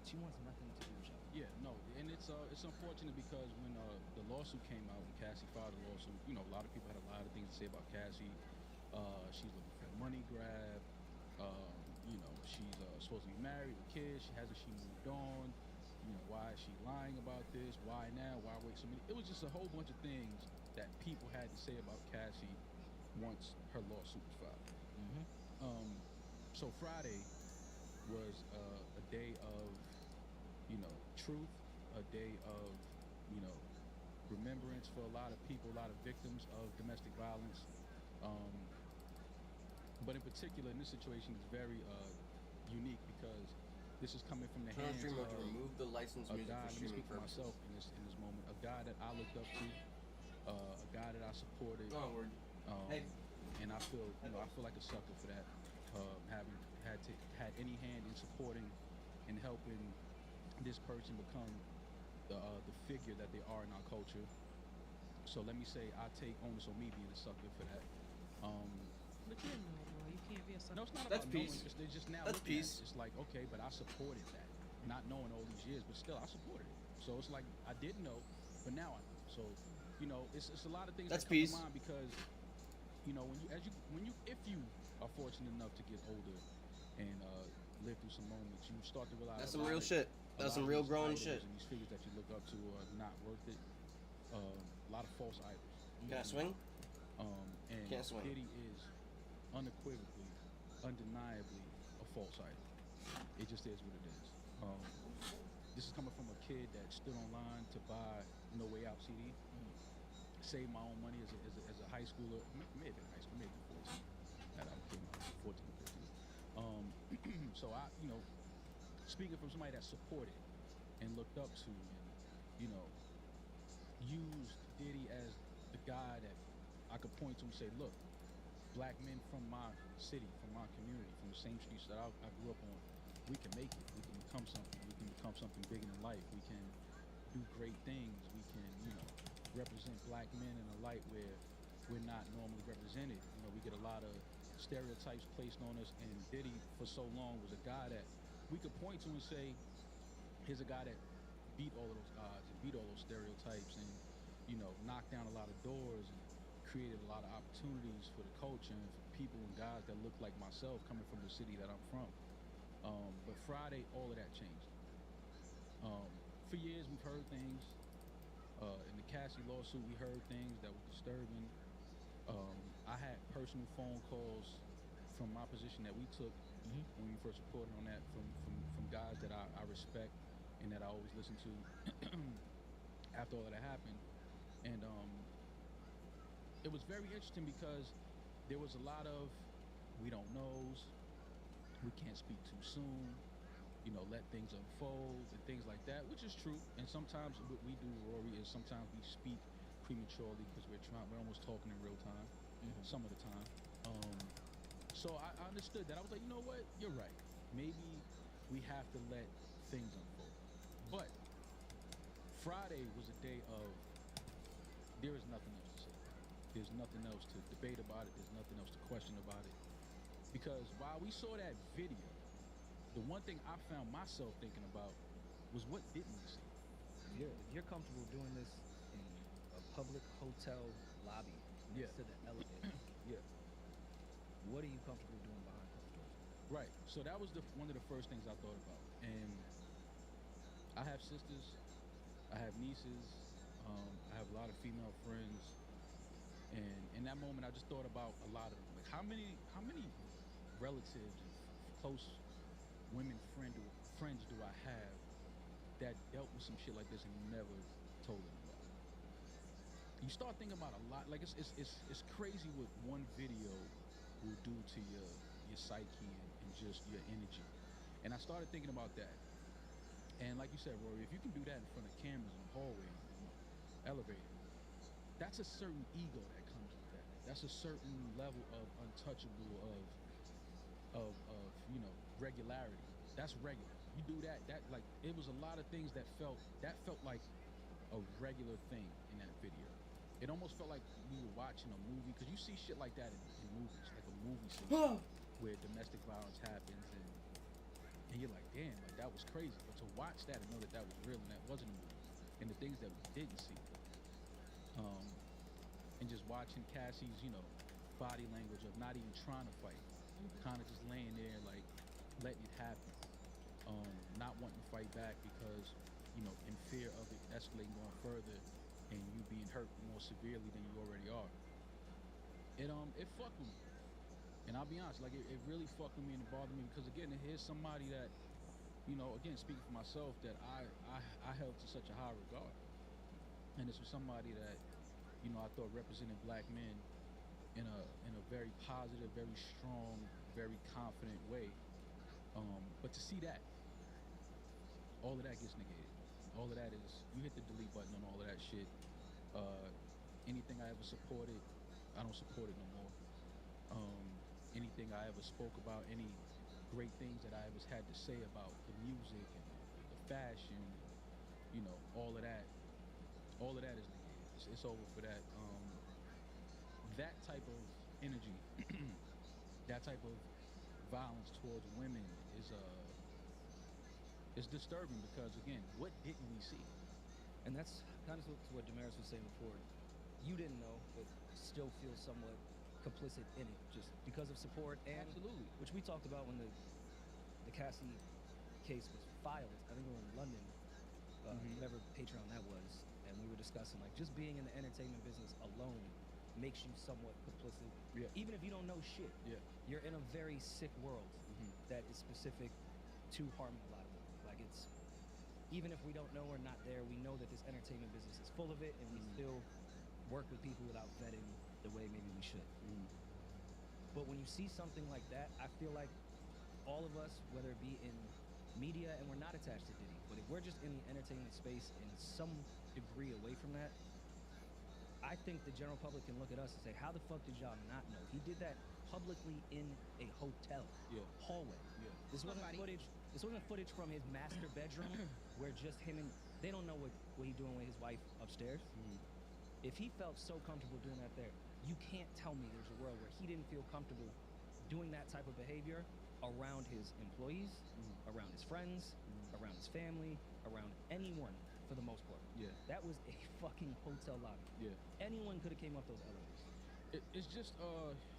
She wants nothing to do with y'all. Yeah, no, and it's unfortunate because when the lawsuit came out, when Cassie filed the lawsuit, you know, a lot of people had a lot of things to say about Cassie. She's looking for a money grab. You know, she's supposed to be married with kids. Hasn't she moved on? You know, why is she lying about this? Why now? Why wait so many? It was just a whole bunch of things that people had to say about Cassie once her lawsuit was filed. Mm-hmm. So Friday was a day of, you know, truth, a day of, you know, remembrance for a lot of people, a lot of victims of domestic violence. But in particular, in this situation, it's very unique because this is coming from the Turn on hands stream mode to of remove the licensed a music guy. for Let me streaming speak for purposes. myself in this moment. A guy that I looked up to, a guy that I supported. Onward. Hey. And I feel, you know, I feel like a sucker for that. Having had any hand in supporting and helping this person become the figure that they are in our culture. So let me say I take onus on me being a sucker for that. But you know it more. You can't be a sucker. No, it's not That's about knowing. peace. It's just now That's looking at peace. it. It's like, okay, but I supported that, not knowing all these years, but still I supported it. So it's like I didn't know, but now I know. So, you know, it's a lot of things That's that come peace. to mind because, you know, if you are fortunate enough to get older and live through some moments, you start to realize That's a some lot real of- shit. a That's lot some of real these grown idols shit. and these figures that you look up to are not worth it. A lot of false idols. Can I swing? And Can't swing. Diddy is unequivocally, undeniably a false idol. It just is what it is. This is coming from a kid that stood online to buy No Way Out CD. Saved my own money as a high schooler, maybe in high school, maybe 14. That I came out 14 or 15. So I, you know, speaking from somebody that supported and looked up to and, you know, used Diddy as the guy that I could point to and say, look, black men from my city, from my community, from the same streets that I grew up on, we can make it. We can become something. We can become something bigger than life. We can do great things. We can, represent black men in a light where we're not normally represented. We get a lot of stereotypes placed on us, and Diddy for so long was a guy that we could point to and say, here's a guy that beat all of those odds and beat all those stereotypes and, knocked down a lot of doors and created a lot of opportunities for the culture and for people and guys that look like myself coming from the city that I'm from. But Friday, all of that changed. For years, we've heard things. In the Cassie lawsuit, we heard things that were disturbing. I had personal phone calls from my position that we took when we first reported on that from guys that I respect and that I always listen to after all of that happened. And it was very interesting because there was a lot of we don't knows, we can't speak too soon, let things unfold and things like that, which is true. And sometimes what we do, Rory, is sometimes we speak prematurely because we're almost talking in real time some of the time. So I understood that. I was like, you know what? You're right. Maybe we have to let things unfold. But Friday was a day of there is nothing else to say. There's nothing else to debate about it. There's nothing else to question about it. Because while we saw that video, the one thing I found myself thinking about was what didn't we see? If you're comfortable doing this in a public hotel lobby next to the elevator, what are you comfortable doing behind closed doors? Right. So that was one of the first things I thought about. And I have sisters, I have nieces, I have a lot of female friends, and in that moment I just thought about a lot of them. Like how many relatives and close women friends do I have that dealt with some shit like this and never told them about it? You start thinking about a lot. Like it's crazy what one video will do to your psyche and just your energy. And I started thinking about that. And like you said, Rory, if you can do that in front of cameras in the hallway, elevator, that's a certain ego that comes with that. That's a certain level of untouchable of regularity. That's regular. You do that like it was a lot of things that felt like a regular thing in that video. It almost felt like we were watching a movie, because you see shit like that in movies, like a movie scene where domestic violence happens and you're like, damn, like that was crazy. But to watch that and know that was real and that wasn't a movie, and the things that we didn't see, and just watching Cassie's, body language of not even trying to fight, kind of just laying there like letting it happen, not wanting to fight back because, in fear of it escalating going further and you being hurt more severely than you already are. It fucked with me. And I'll be honest, like it really fucked with me and it bothered me because, again, here's somebody that, again, speaking for myself, that I held to such a high regard. And this was somebody that, I thought represented black men in a very positive, very strong, very confident way. But to see that, all of that gets negated. All of that is, you hit the delete button on all of that shit. Anything I ever supported, I don't support it no more. Anything I ever spoke about, any great things that I ever had to say about the music and the fashion, all of that is negated. It's over for that. That type of energy, that type of violence towards women is disturbing because, again, what didn't we see? And that's kind of what Damaris was saying before. You didn't know, but still feel somewhat complicit in it, just because of support. And Absolutely. which we talked about when the Cassie case was filed. I think we were in London, whatever Patreon that was, and we were discussing like just being in the entertainment business alone makes you somewhat complicit. Yeah. Even if you don't know shit. Yeah. You're in a very sick world that is specific to harming a lot of people. Like it's, even if we don't know or not there, we know that this entertainment business is full of it, and we still work with people without vetting the way maybe we should. But when you see something like that, I feel like all of us, whether it be in media, and we're not attached to Diddy, but if we're just in the entertainment space in some degree away from that, I think the general public can look at us and say, how the fuck did y'all not know? He did that publicly in a hotel hallway. Yeah. This wasn't footage. This wasn't footage from his master bedroom where just him and they don't know what he doing with his wife upstairs. If he felt so comfortable doing that there, you can't tell me there's a world where he didn't feel comfortable doing that type of behavior around his employees, around his friends, around his family, around anyone for the most part. Yeah. That was a fucking hotel lobby. Yeah. Anyone could have came up those elevators. It's just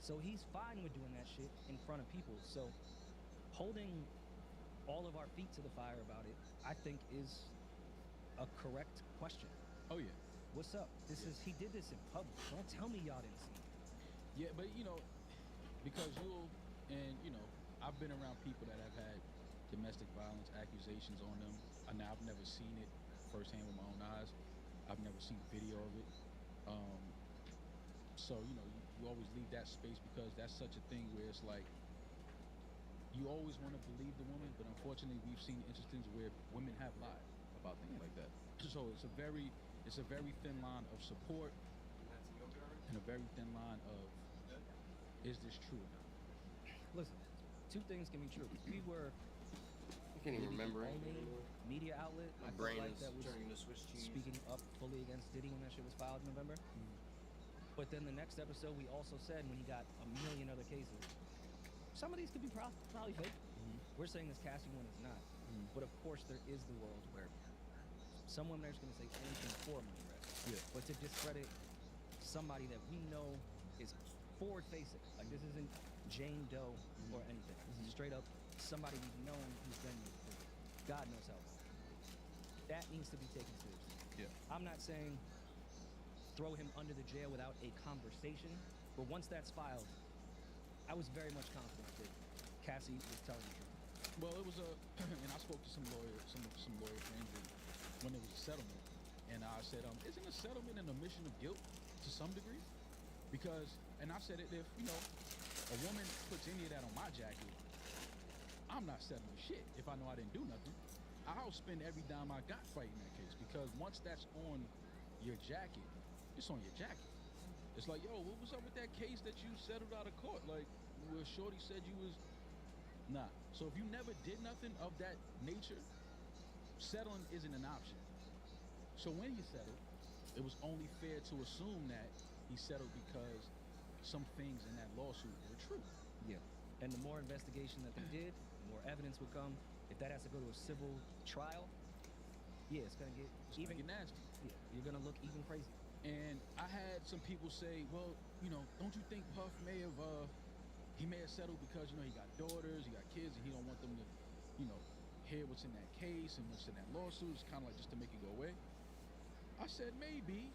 So he's fine with doing that shit in front of people. So holding all of our feet to the fire about it, I think is a correct question. oh yeah. What's up? He did this in public. Don't tell me y'all didn't see it. Yeah, but you know, because I've been around people that have had domestic violence accusations on them. And now I've never seen it firsthand with my own eyes. I've never seen video of it. So you always leave that space because that's such a thing where it's like you always want to believe the woman, but unfortunately we've seen instances where women have lied about things like that. So it's a very thin line of support and a very thin line of is this true or not? Listen, two things can be true. We were I can't even maybe remember the it. only media outlet My I felt brain like is that was turning into Swiss cheese. speaking up fully against Diddy when that shit was filed in November. But then the next episode, we also said when he got a million other cases, some of these could be probably fake. We're saying this casting one is not. But of course, there is the world where some women are just going to say anything for money, right? Yeah. But to discredit somebody that we know is forward-facing, like this isn't Jane Doe or anything. This is straight up somebody we've known who's been for God knows how long. That needs to be taken seriously. Yeah. I'm not saying throw him under the jail without a conversation, but once that's filed, I was very much confident that Cassie was telling the truth. Well, it was and I spoke to some lawyer friends when it was a settlement, and I said, isn't a settlement an admission of guilt to some degree? Because, and I said it, if a woman puts any of that on my jacket, I'm not settling shit. If I know I didn't do nothing, I'll spend every dime I got fighting that case, because once that's on your jacket, it's on your jacket. It's like, yo, what was up with that case that you settled out of court? Like, where Shorty said you was... Nah. So if you never did nothing of that nature, settling isn't an option. So when he settled, it was only fair to assume that he settled because some things in that lawsuit were true. Yeah. And the more investigation that they did, the more evidence would come. If that has to go to a civil trial, yeah, it's gonna get It's gonna get nasty. Yeah, you're gonna look even crazy. And I had some people say, well, don't you think Puff may have settled because, he got daughters, he got kids, and he don't want them to, hear what's in that case and what's in that lawsuit. It's kind of like just to make it go away. I said, maybe,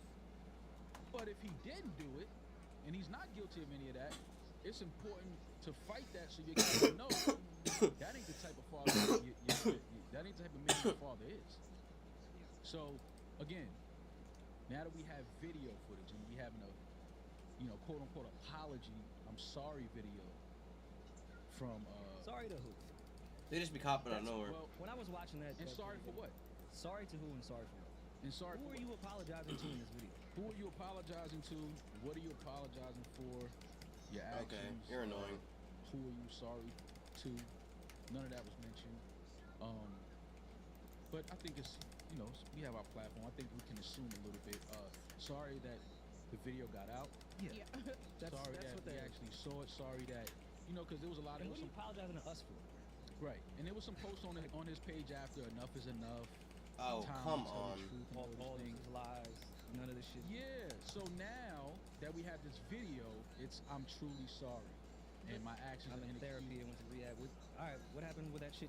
but if he didn't do it, and he's not guilty of any of that, it's important to fight that so your kids know that ain't the type of father, that ain't the type of man your father is. So, again, now that we have video footage and we having a, quote unquote apology, I'm sorry video from Sorry to who? They just be copping out of nowhere. well, When I was watching that, and that sorry for video, what? Sorry to who and sorry for what? And sorry Who for are what? you apologizing to in this video? Who are you apologizing to? What are you apologizing for? Your actions. Okay, you're annoying. Who are you sorry to? None of that was mentioned. But I think it's, we have our platform. I think we can assume a little bit. Sorry that the video got out. Yeah. Sorry that we actually saw it. Sorry that, because there was a lot of... And what are you apologizing to us for? Right. And there was some posts on his page after Enough is Enough. Oh, Time come to tell on. the truth and All these these lies, none of this shit. Yeah, so now that we have this video, it's I'm truly sorry. And my actions I'm are in therapy and went to rehab. All right, what happened with that shit?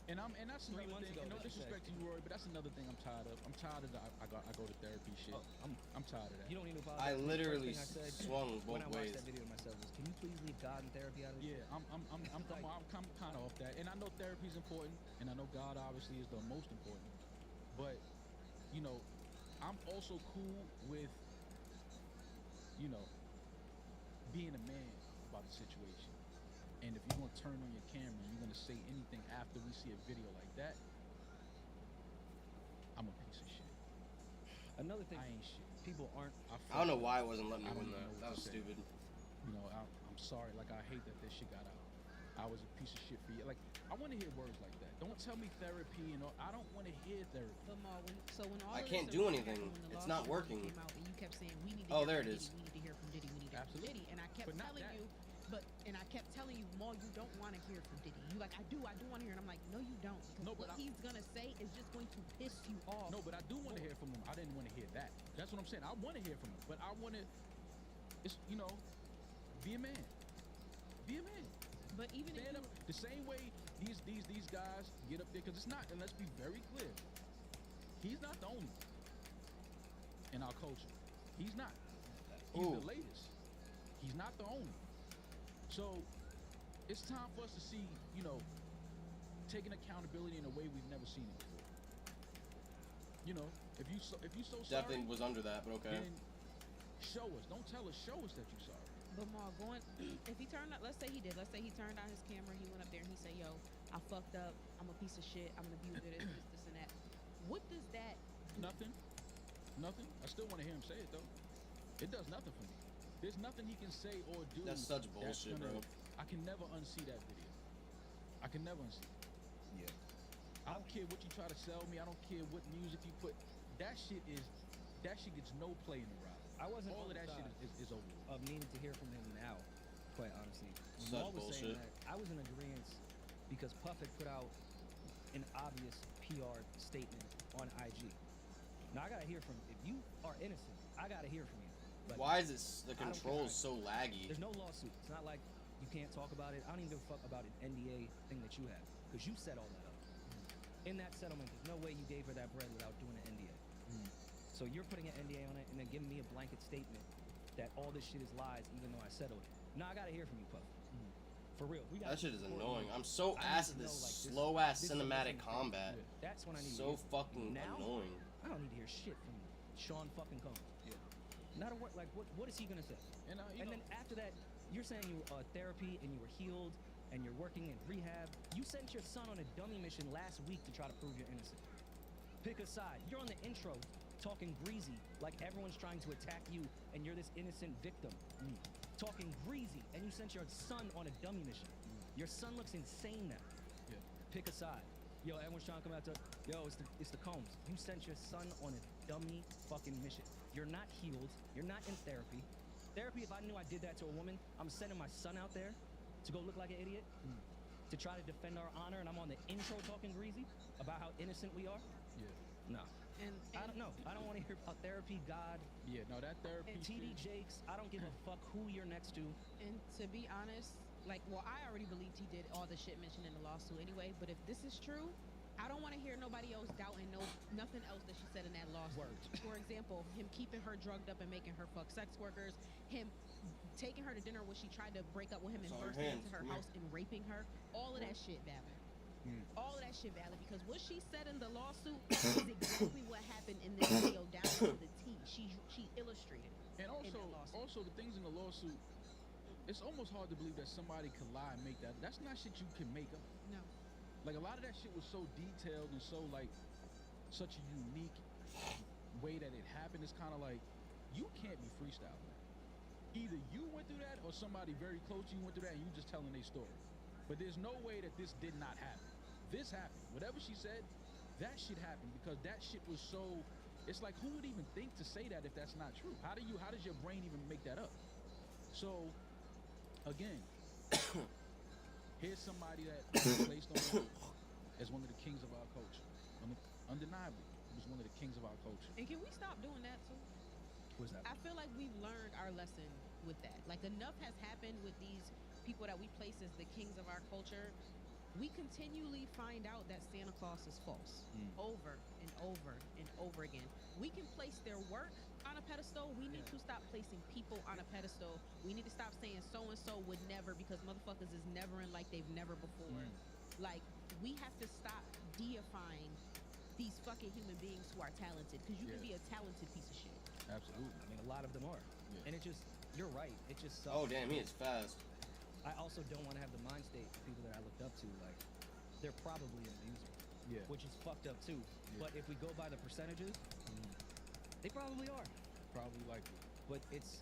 And that's 3 another months thing. ago, And no like you said. disrespect to you, Rory, but that's another thing I'm tired of. I'm tired of the I go to therapy shit. Oh, I'm tired of that. You don't need to I apologize. The literally first thing I said swung when both I watched ways. that video to myself was, can you please leave God and therapy out of this? Yeah, I'm kind of off that. And I know therapy is important, and I know God obviously is the most important. But I'm also cool with being a man about the situation. And if you're gonna turn on your camera and you're gonna say anything after we see a video like that, I'm a piece of shit. Another thing, I ain't shit. people aren't. I don't know why it wasn't letting me I don't win even that. know That what was to say. stupid. You know, I'm sorry. Like, I hate that this shit got out. I was a piece of shit for you. Like, I want to hear words like that. Don't tell me therapy and all. I don't want to hear therapy. But Ma, when all I of can't this do originally anything. happened, when the It's not lawsuit working. Came out and you kept saying we need to Oh, hear there from it is. Diddy, we need to hear from Diddy, we need to hear from Absolutely. Diddy, and I kept But not telling that. you, and I kept telling you, Ma, you don't want to hear from Diddy. You like, I do want to hear, and I'm like, no, you don't, because No, but what he's gonna say is just going to piss you off. No, but I do want to hear from him. I didn't want to hear that. That's what I'm saying. I want to hear from him, but I want to. It's be a man. Be a man. But even if Stand you, up the same way these guys get up there, because it's not. And let's be very clear. He's not the only one in our culture. He's not. He's Ooh. the latest. He's not the only. So it's time for us to see, taking accountability in a way we've never seen it before. If you so Definitely sorry, was under that, but okay. then show us. Don't tell us. Show us that you're sorry. but Ma, if he turned out, let's say he turned on his camera, he went up there and he said, yo, I fucked up, I'm a piece of shit, I'm an abuser, this and that. What does that do? Nothing. I still want to hear him say it though. It does nothing for me. There's nothing he can say or do. That's such bullshit, bro. I can never unsee that video. I can never unsee it. Yeah. I don't care what you try to sell me. I don't care what music you put. That shit gets no play in the ride. I wasn't All on of the that shit side is over with. of needing to hear from him now, quite honestly. When Such Maul was saying bullshit. that, I was in agreement because Puff had put out an obvious PR statement on IG. Now I gotta hear from if you are innocent. I gotta hear from you. Like, Why is it the I don't controls care. so laggy? There's no lawsuit. It's not like you can't talk about it. I don't even give a fuck about an NDA thing that you have because you set all that up. In that settlement, there's no way you gave her that bread without doing an NDA. So you're putting an NDA on it and then giving me a blanket statement that all this shit is lies, even though I settled it. Now I gotta hear from you, Puff. For real. We That shit is annoying. I'm I so need ass to at this know, like, this- slow ass this is cinematic the thing. combat. That's when I need So to hear. fucking Now? annoying. I don't need to hear shit from Sean fucking Combs. Yeah. Not a word. Like, what is he gonna say? And Then after that, you're saying you were therapy and you were healed and you're working in rehab. You sent your son on a dummy mission last week to try to prove you're innocent. Pick a side. You're on the intro talking greasy like everyone's trying to attack you and you're this innocent victim. Talking greasy and you sent your son on a dummy mission. Your son looks insane now. Yeah. Pick a side. Yo, everyone's trying to come out to, yo, it's the Combs. You sent your son on a dummy fucking mission. You're not healed. You're not in therapy. Therapy, if I knew I did that to a woman, I'm sending my son out there to go look like an idiot, to try to defend our honor, and I'm on the intro talking greasy about how innocent we are? Yeah. No. And I don't know. I don't want to hear about therapy, God, Yeah. No, that therapy. and TD shit- Jakes. I don't give a fuck who you're next to. And to be honest, I already believed he did all the shit mentioned in the lawsuit anyway. But if this is true, I don't want to hear nobody else doubting nothing else that she said in that lawsuit. Word. For example, him keeping her drugged up and making her fuck sex workers, him taking her to dinner when she tried to break up with him and Sorry, bursting hands. into her Come house and raping her. All of that shit valid. All of that shit valid because what she said in the lawsuit is exactly what happened in this video down to the T. She illustrated it. And in that lawsuit. also the things in the lawsuit, it's almost hard to believe that somebody could lie and make that. That's not shit you can make up. No. Like a lot of that shit was so detailed and so like such a unique way that it happened. It's kind of like you can't be freestyling that. Either you went through that or somebody very close to you went through that and you just telling their story. But there's no way that this did not happen. This happened. Whatever she said, that shit happened because that shit was so. It's like who would even think to say that if that's not true? How does your brain even make that up? So, again, here's somebody that was placed on as one of the kings of our culture. Undeniably, he was one of the kings of our culture. And can we stop doing that too? Who's that? I feel like we've learned our lesson with that. Like enough has happened with these people that we place as the kings of our culture. We continually find out that Santa Claus is false over and over and over again. We can place their work on a pedestal. We need to stop placing people on a pedestal. We need to stop saying so and so would never because motherfuckers is never in like they've never before. Like we have to stop deifying these fucking human beings who are talented because you can be a talented piece of shit. Absolutely. I mean, a lot of them are. Yeah. And it just, you're right. It just sucks. Oh damn, he is fast. I also don't want to have the mind state of people that I looked up to. Like, they're probably an abuser. Yeah. Which is fucked up too. But if we go by the percentages, they probably are. probably likely. But it's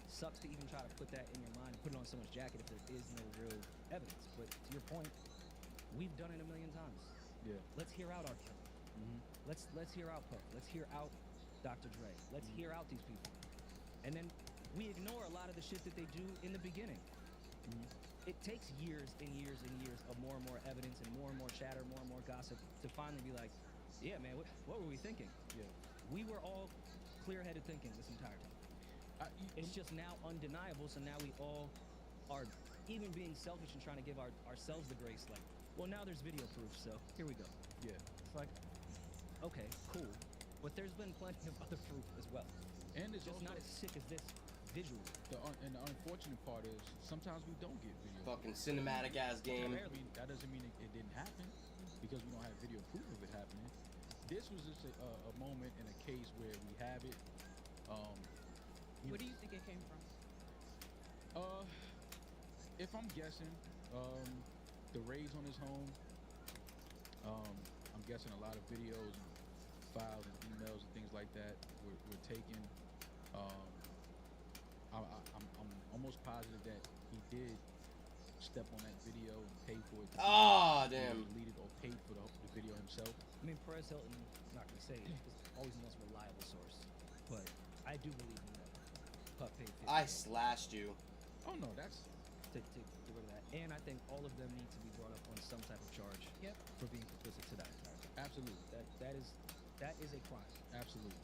sucks to even try to put that in your mind and put it on someone's jacket if there is no real evidence. But to your point, we've done it a million times. Yeah. Let's hear out our killer. Let's hear out Puff. Let's hear out Dr. Dre. Let's hear out these people. And then we ignore a lot of the shit that they do in the beginning. It takes years and years and years of more and more evidence and more chatter, more and more gossip to finally be like, yeah, man, what were we thinking? Yeah. We were all clear-headed thinking this entire time. It's just now undeniable, so now we all are even being selfish and trying to give ourselves the grace, like, well, now there's video proof, so here we go. Yeah. It's like, okay, cool. But there's been plenty of other proof as well. And it's just also not as sick as this visually. And the unfortunate part is sometimes we don't get video. Fucking cinematic ass game. That doesn't mean it didn't happen because we don't have video proof of it happening. This was just a moment in a case where we have it. Where do you think it came from? If I'm guessing, the raids on his home. I'm guessing a lot of videos and files and emails and things like that were taken. I'm almost positive that he did step on that video and pay for it. Damn. Deleted or paid for the video himself. I mean, Perez Hilton, I'm not going to say it, is always the most reliable source. But I do believe in that. Puff paid 50. I slashed you. Oh, no, that's... To get rid of that. And I think all of them need to be brought up on some type of charge for being complicit to that entire thing. Absolutely. That is a crime. Absolutely.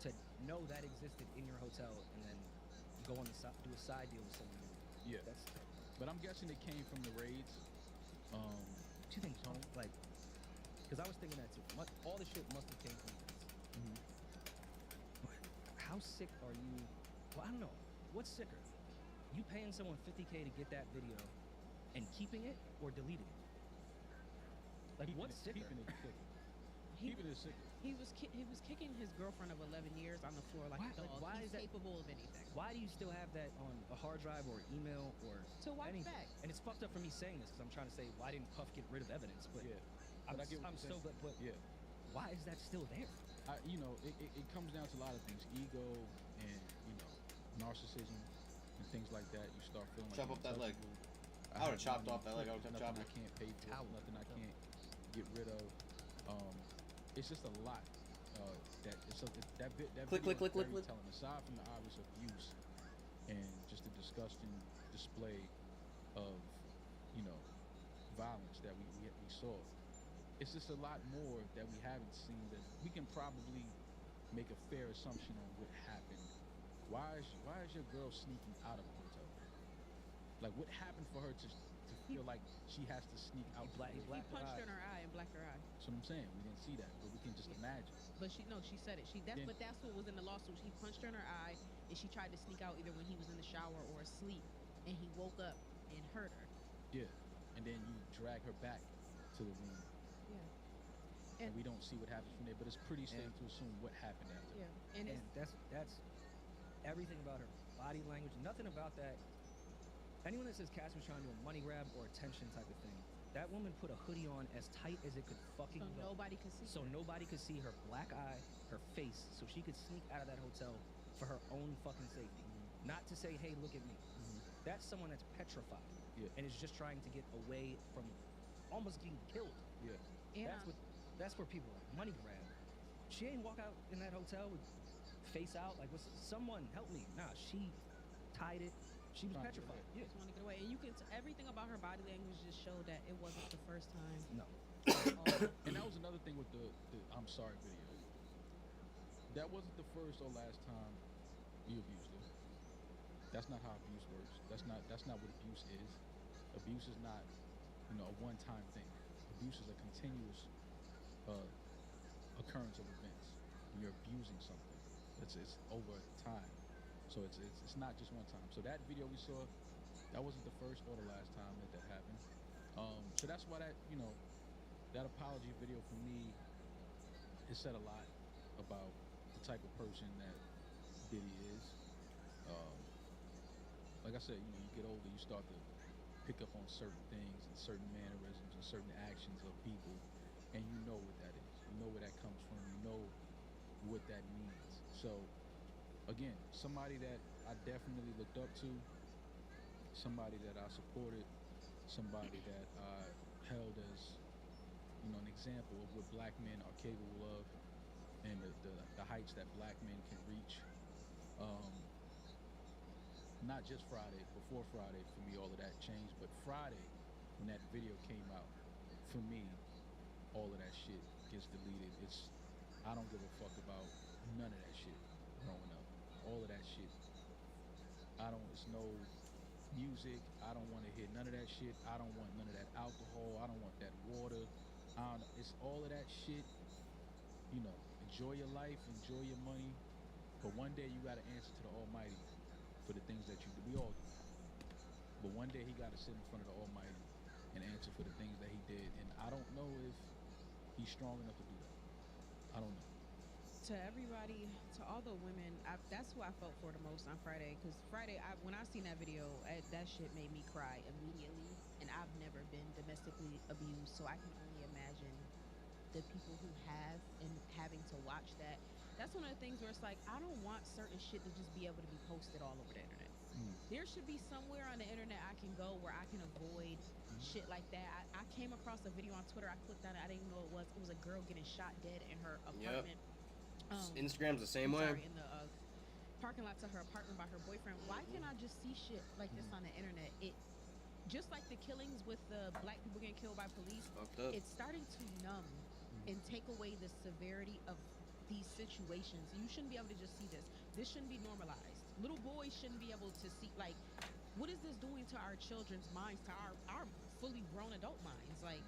To know that existed in your hotel and then go on do a side deal with someone. Yeah. But I'm guessing it came from the raids. Do you think so? Like, because I was thinking that too. All the shit must have came from raids. But how sick are you? Well, I don't know. What's sicker? You paying someone $50K to get that video and keeping it or deleting it? Like, what's sicker? Keeping it sicker. Keeping it sicker. He was kicking his girlfriend of 11 years on the floor like a dog. Why He's is that capable of anything. Why do you still have that on a hard drive or email or To watch anything? back. And it's fucked up for me saying this because I'm trying to say why didn't Puff get rid of evidence? But Yeah. I'm But I get what you're so saying. but Yeah. why is that still there? It comes down to a lot of things. Ego and, narcissism and things like that. You start feeling like Chop up that leg. untouchable. I would've have chopped money, off that leg. I there's would've nothing chopped I can't pay for. Ow. Nothing I can't get rid of. It's just a lot. That Click, video click, is click, very click. telling. Aside from the obvious abuse and just the disgusting display of, violence that we saw, it's just a lot more that we haven't seen that we can probably make a fair assumption on what happened. Why is your girl sneaking out of a hotel? Like, what happened for her to feel like she has to sneak out? He He blacked her punched her eye. in her eye and blacked her eye. That's what I'm saying. We didn't see that, but we can just imagine. But she said it. But that's what was in the lawsuit. He punched her in her eye, and she tried to sneak out either when he was in the shower or asleep, and he woke up and hurt her. Yeah. And then you drag her back to the room, Yeah. and we don't see what happens from there. But it's pretty safe to assume what happened after. Yeah. And And that's everything about her body language. Nothing about that. Anyone that says Cass was trying to do a money grab or attention type of thing, that woman put a hoodie on as tight as it could fucking so go. nobody could see. So her. nobody could see her black eye, her face, so she could sneak out of that hotel for her own fucking safety. Not to say, hey, look at me. That's someone that's petrified Yeah. and is just trying to get away from almost getting killed. Yeah. And That's where people are like, money grab. She ain't walk out in that hotel with face out like, someone help me. Nah, she tied it. She was Trying to get petrified. She just wanted to get away. And you can everything about her body language just showed that it wasn't the first time. No. And that was another thing with the I'm sorry video. That wasn't the first or last time you abused her. That's not how abuse works. That's not what abuse is. Abuse is not, a one-time thing. Abuse is a continuous occurrence of events. When you're abusing something, it's over time. So it's not just one time. So that video we saw, that wasn't the first or the last time that happened. So that's why that apology video for me, it said a lot about the type of person that Diddy is. Like I said, you get older, you start to pick up on certain things and certain mannerisms and certain actions of people, and you know what that is. You know where that comes from. You know what that means. So again, somebody that I definitely looked up to, somebody that I supported, somebody that I held as, an example of what black men are capable of, and the heights that black men can reach. Um, Not just Friday, before Friday, for me, all of that changed, but Friday, when that video came out, for me, all of that shit gets deleted. I don't give a fuck about none of that shit growing up. All of that shit. It's no music. I don't want to hear none of that shit. I don't want none of that alcohol. I don't want that water. It's all of that shit. Enjoy your life, enjoy your money, but one day you got to answer to the Almighty for the things that you do. We all do. But one day he got to sit in front of the Almighty and answer for the things that he did. And I don't know if he's strong enough to do that. I don't know. To everybody, to all the women, that's who I felt for the most on Friday. Because Friday, when I seen that video, that shit made me cry immediately. And I've never been domestically abused, so I can only imagine the people who have and having to watch that. That's one of the things where it's like, I don't want certain shit to just be able to be posted all over the internet. There should be somewhere on the internet I can go where I can avoid shit like that. I came across a video on Twitter. I clicked on it. I didn't even know what it was. It was a girl getting shot dead in her apartment. Instagram's the same way. Sorry, in the parking lot to her apartment by her boyfriend. Why can't I just see shit like this on the internet? It just like the killings with the black people getting killed by police. Fucked up. It's starting to numb and take away the severity of these situations. You shouldn't be able to just see this. This shouldn't be normalized. Little boys shouldn't be able to see, like, what is this doing to our children's minds, to our fully grown adult minds? Like,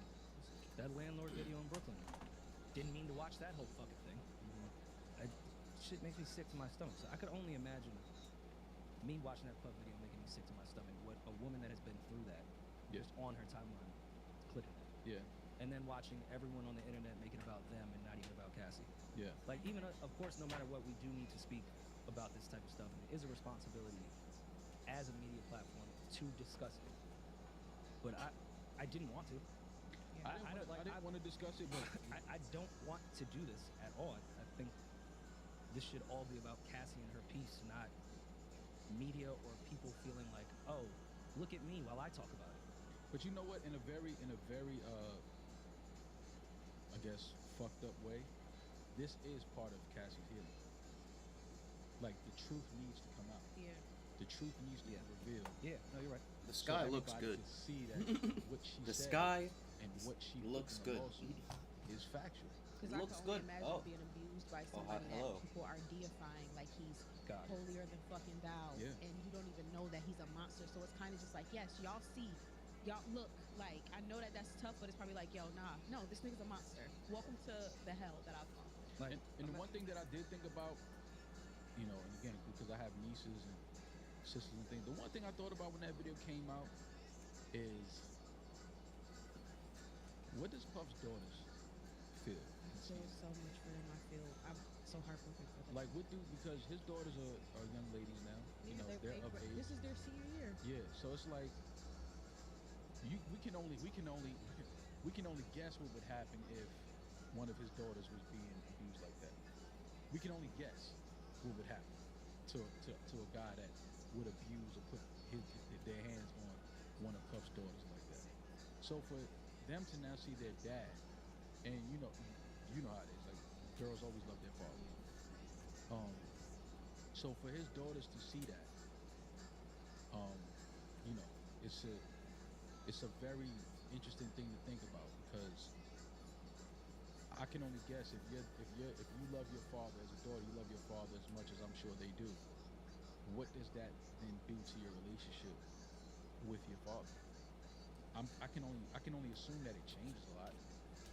that landlord video in Brooklyn. Didn't mean to watch that whole fucking thing. Shit makes me sick to my stomach. So I could only imagine me watching that pub video making me sick to my stomach. What a woman that has been through that, just on her timeline, clicking that. Yeah. And then watching everyone on the internet make it about them and not even about Cassie. Yeah. Like, even, of course, no matter what, we do need to speak about this type of stuff. And it is a responsibility as a media platform to discuss it. But I didn't want to. Yeah. I didn't want to discuss it, but I don't want to do this at all. I think this should all be about Cassie and her piece, not media or people feeling like, oh, look at me while I talk about it. But you know what? In a very I guess, fucked up way, this is part of Cassie's healing. Like, the truth needs to come out. yeah. The truth needs to be revealed. Yeah, no, you're right. The So sky looks everybody good. can see that what she The said sky and what she looks put in the good. lawsuit is factual. Because It I looks can only good. imagine Oh. being abused by Oh, somebody hello. that people are deifying, like he's God. holier than fucking thou, Yeah. and you don't even know that he's a monster. So it's kind of just like, yes, y'all see, y'all look, like, I know that that's tough, but it's probably like, yo, nah, no, this nigga's a monster. Welcome to the hell that I've gone through. Like, And the one thing that I did think about, and again, because I have nieces and sisters and things, the one thing I thought about when that video came out is, what does Puff's daughters feel? I feel so much for them. I feel I'm so heartbroken for them. Like, because his daughters are young ladies now. Yeah, They're of age. This is their senior year. Yeah, so it's like we can only guess what would happen if one of his daughters was being abused like that. We can only guess what would happen to a guy that would abuse or put their hands on one of Puff's daughters like that. So for them to now see their dad, and you know how it is. Like, girls always love their father. So for his daughters to see that, it's a very interesting thing to think about, because I can only guess, if you love your father as a daughter, you love your father as much as I'm sure they do. What does that then do to your relationship with your father? I can only assume that it changes a lot.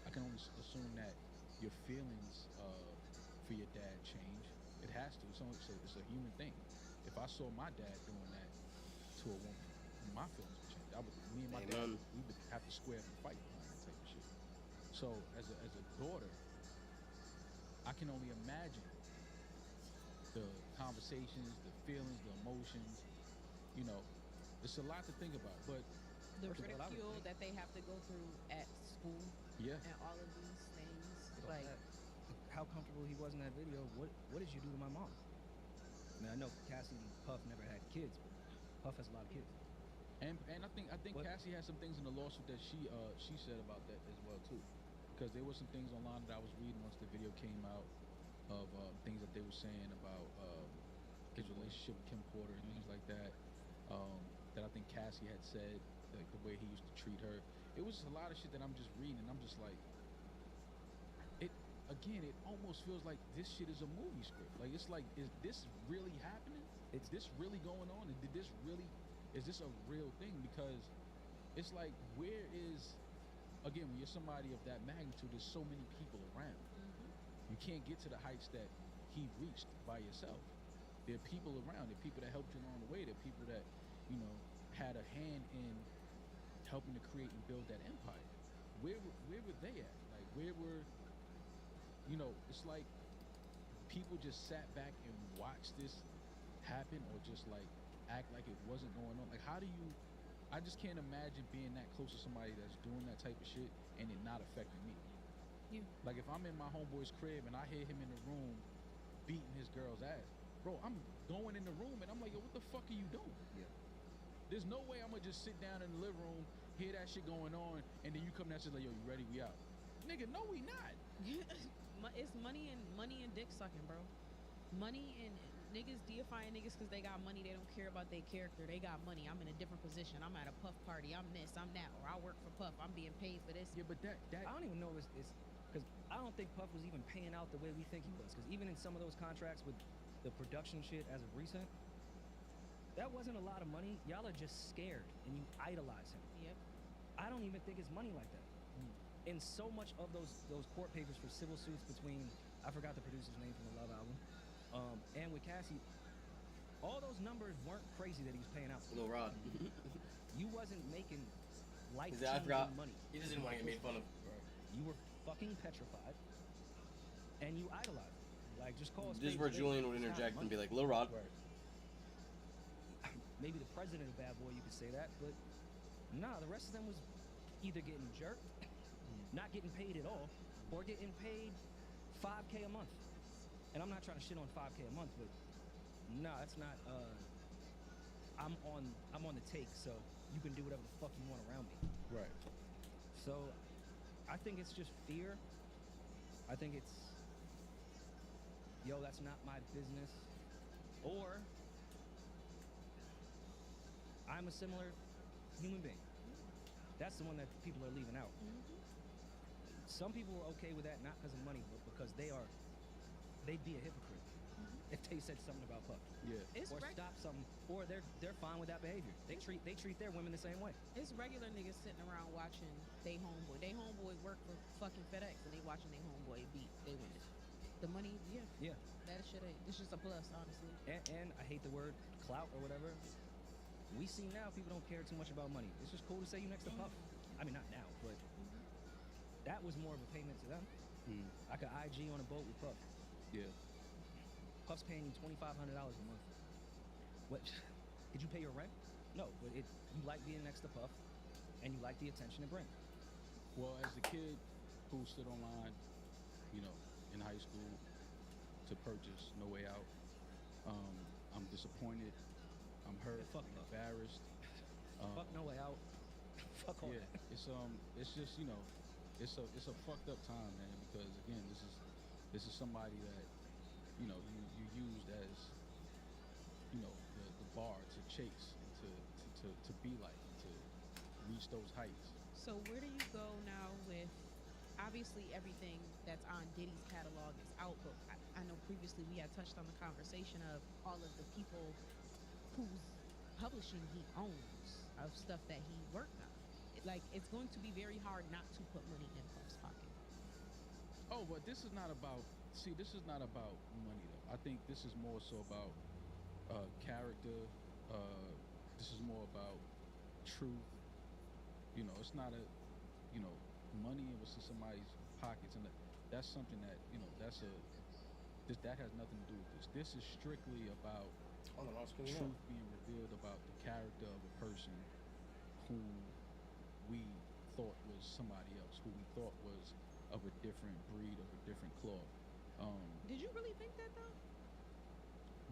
I can only assume that your feelings for your dad change. It has to. It's a human thing. If I saw my dad doing that to a woman, my feelings would change. Me and my dad, we would have to square up and fight behind that type of shit. So as a daughter, I can only imagine the conversations, the feelings, the emotions. It's a lot to think about. But The First of all, I would ridicule think- that they have to go through at school yeah, and all of these things. Like, Like, how comfortable he was in that video. What did you do to my mom? mean, I know Cassie and Puff never had kids, but Puff has a lot of kids. And I think What? Cassie had some things in the lawsuit that she said about that as well too, because there were some things online that I was reading once the video came out of things that they were saying about his relationship with Kim Porter and things like that. That I think Cassie had said, like the way he used to treat her. It was just a lot of shit that I'm just reading, and I'm just like, it again. It almost feels like this shit is a movie script. Like it's like, is this really happening? Is this really going on? And is this a real thing? Because it's like, where is, again, when you're somebody of that magnitude, there's so many people around. You can't get to the heights that he reached by yourself. There are people around. There are people that helped you along the way. There are people that, had a hand in helping to create and build that empire. Where were they at? Like, where were, it's like people just sat back and watched this happen, or just like act like it wasn't going on. Like, how do you, I just can't imagine being that close to somebody that's doing that type of shit and it not affecting me. Yeah. Like, if I'm in my homeboy's crib and I hear him in the room beating his girl's ass, bro, I'm going in the room and I'm like, yo, what the fuck are you doing? Yeah. There's no way I'm gonna just sit down in the living room, hear that shit going on, and then you come down and say like, yo, you ready? We out. Nigga, no, we not. It's money and dick sucking, bro. Money and niggas deifying niggas because they got money. They don't care about their character. They got money. I'm in a different position. I'm at a Puff party. I'm this, I'm that. Or I work for Puff. I'm being paid for this. Yeah, but that I don't even know if it's because I don't think Puff was even paying out the way we think he was. Because even in some of those contracts with the production shit as of recent, that wasn't a lot of money. Y'all are just scared and you idolize him. Yep. I don't even think it's money like that. In so much of those court papers for civil suits between, I forgot the producer's name from the Love album, and with Cassie, all those numbers weren't crazy that he was paying out. Lil Rod. You wasn't making I life-changing forgot. money. He just didn't want to get made fun of. You were fucking petrified, and you idolized him. Like, just call us. This is where Julian would interject and be like, Lil Rod. Maybe the president of Bad Boy, you could say that, but nah, the rest of them was either getting jerked, not getting paid at all, or getting paid $5K a month. And I'm not trying to shit on $5K a month, but nah, that's not. I'm on the take, so you can do whatever the fuck you want around me. right. So I think it's just fear. I think it's, yo, that's not my business. Or I'm a similar human being. That's the one that people are leaving out. Some people are okay with that, not because of money, but because they'd be a hypocrite if they said something about Puff. Yeah. It's Or stop something, or they're fine with that behavior. They treat their women the same way. It's regular niggas sitting around watching they homeboy. They homeboy work for fucking FedEx and they watching they homeboy beat they women. The money, yeah. Yeah. That shit ain't. It's just a plus, honestly. And I hate the word clout or whatever. We see now people don't care too much about money. It's just cool to say you next to Puff. I mean, not now, but that was more of a payment to them. Like an IG on a boat with Puff. Yeah. Puff's paying you $2,500 a month. What? Did you pay your rent? No, but you like being next to Puff, and you like the attention it brings. Well, as a kid who stood online, in high school to purchase No Way Out, I'm disappointed. I'm hurt. Yeah, fuck I'm Puff. embarrassed. Fuck No Way Out. Fuck all Yeah, that. it's just it's a fucked up time, man. Because again, this is somebody that you used as the bar to chase and to be like, and to reach those heights. So where do you go now with, obviously everything that's on Diddy's catalog is out, but I know previously we had touched on the conversation of all of the people whose publishing he owns, of stuff that he worked on. It's going to be very hard not to put money in Puff's pocket. Oh, but this is not about money though. I think this is more so about character. This is more about truth. It's not money in what's in somebody's pockets, and that's something that that has nothing to do with this. This is strictly about truth being revealed about the character of a person who we thought was somebody else, who we thought was of a different breed, of a different cloth. Did you really think that though?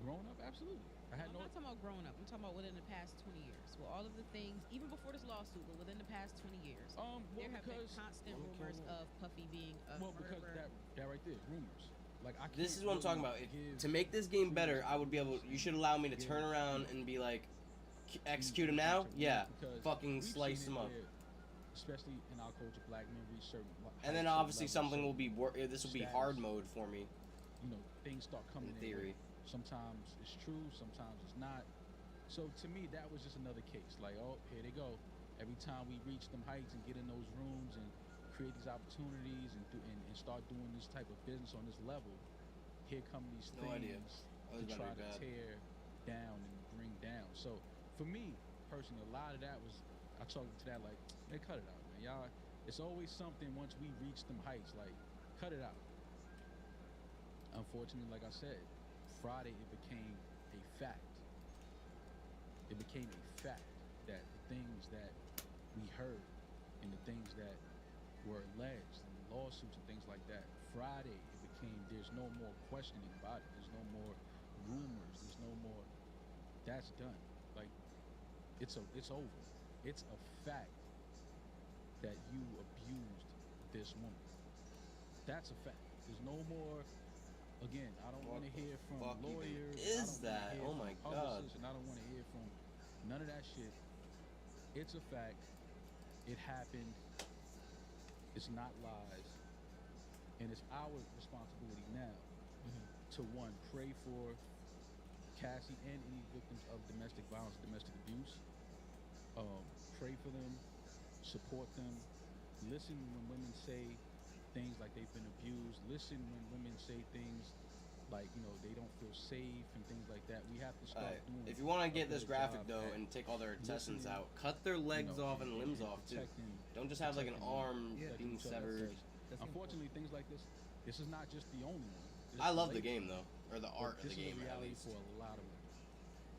Growing up, absolutely. I had I'm no. not talking about growing up. I'm talking about within the past 20 years. Well, all of the things, even before this lawsuit, but within the past 20 years, Well, there have been because constant Well, rumors of Puffy being a because murderer. that right there, rumors. Like I. This can't is what I'm talking really about. give To make this game better, credence I would be able. to You should allow me to give, turn around you know, and be like, execute him to now. rumors Yeah, because fucking we've slice seen him it up. where, especially in our culture, black men reach certain. And then heights, certain obviously levels, something will certain, be. This will be hard mode for me. You know, things start coming In their way. theory. Sometimes it's true, sometimes it's not. So to me, that was just another case. Like, oh, here they go. Every time we reach them heights and get in those rooms and create these opportunities and start doing this type of business on this level, here come these No idea. things Oh, to it's try about to to be bad. tear down and bring down. So for me personally, a lot of that was I talked to that like, man, cut it out, man. Y'all, it's always something once we reach them heights, like, cut it out. Unfortunately, like I said, Friday it became a fact. It became a fact that the things that we heard and the things that were alleged and lawsuits and things like that, Friday it became there's no more questioning about it. There's no more rumors. There's no more that's done. Like it's over. It's a fact that you abused this woman. That's a fact. There's no more. Again, I don't want to hear from fuck even lawyers. is that? Oh my God. And I don't want to hear from none of that shit. It's a fact. It happened. It's not lies. And it's our responsibility now to one, pray for Cassie and any victims of domestic violence, domestic abuse. Pray for them, support them, listen when women say things like they've been abused, listen when women say things like, you know, they don't feel safe and things like that. We have to start doing. If you want to a get this better graphic job though at and take all their intestines listening, out, cut their legs off and limbs off too. protecting- Don't just have like an protecting arm Yeah, being each other, severed. because unfortunately, things like this is not just the only one. This I is love the latest, game though, or the but art of this the game is a at reality least. for a lot of women.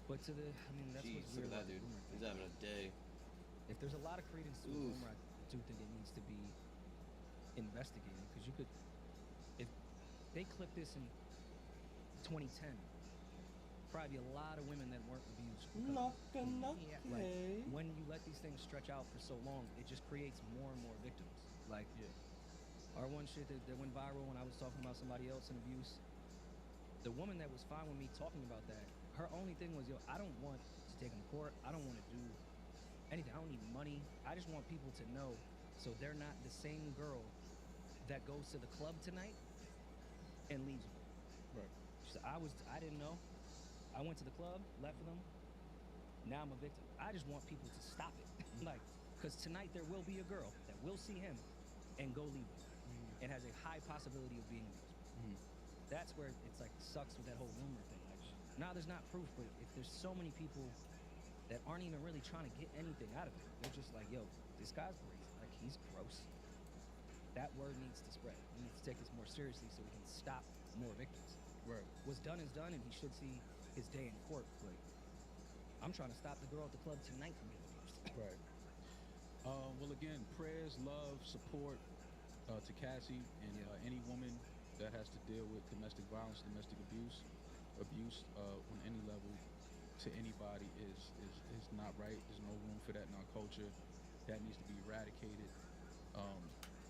But to the, I mean, that's Jeez, what's look weird at that about the dude. rumor He's thing. having a day. If there's a lot of credence to the Oof. rumor, I do think it needs to be investigated because you could, if they clip this in 2010, probably a lot of women that weren't abused. Not because gonna Yeah. like okay. when you let these things stretch out for so long, it just creates more and more victims. Like our one shit that went viral when I was talking about somebody else in abuse. The woman that was fine with me talking about that, her only thing was, yo, I don't want to take him to court. I don't want to do anything. I don't need money. I just want people to know so they're not the same girl that goes to the club tonight and leaves me. Right. She said, I didn't know. I went to the club, left with them. Now I'm a victim. I just want people to stop it. Like, because tonight there will be a girl that will see him and go leave him and has a high possibility of being abused. That's where it's like sucks with that whole rumor thing. Like, now there's not proof, but if there's so many people that aren't even really trying to get anything out of it, they're just like, yo, this guy's crazy. Like, he's gross. That word needs to spread. We need to take this more seriously so we can stop more victims. Right. What's done is done, and he should see his day in court. But I'm trying to stop the girl at the club tonight from getting abused. Right. Well, again, prayers, love, support to Cassie and any woman that has to deal with domestic violence, domestic abuse on any level to anybody is not right. There's no room for that in our culture. That needs to be eradicated.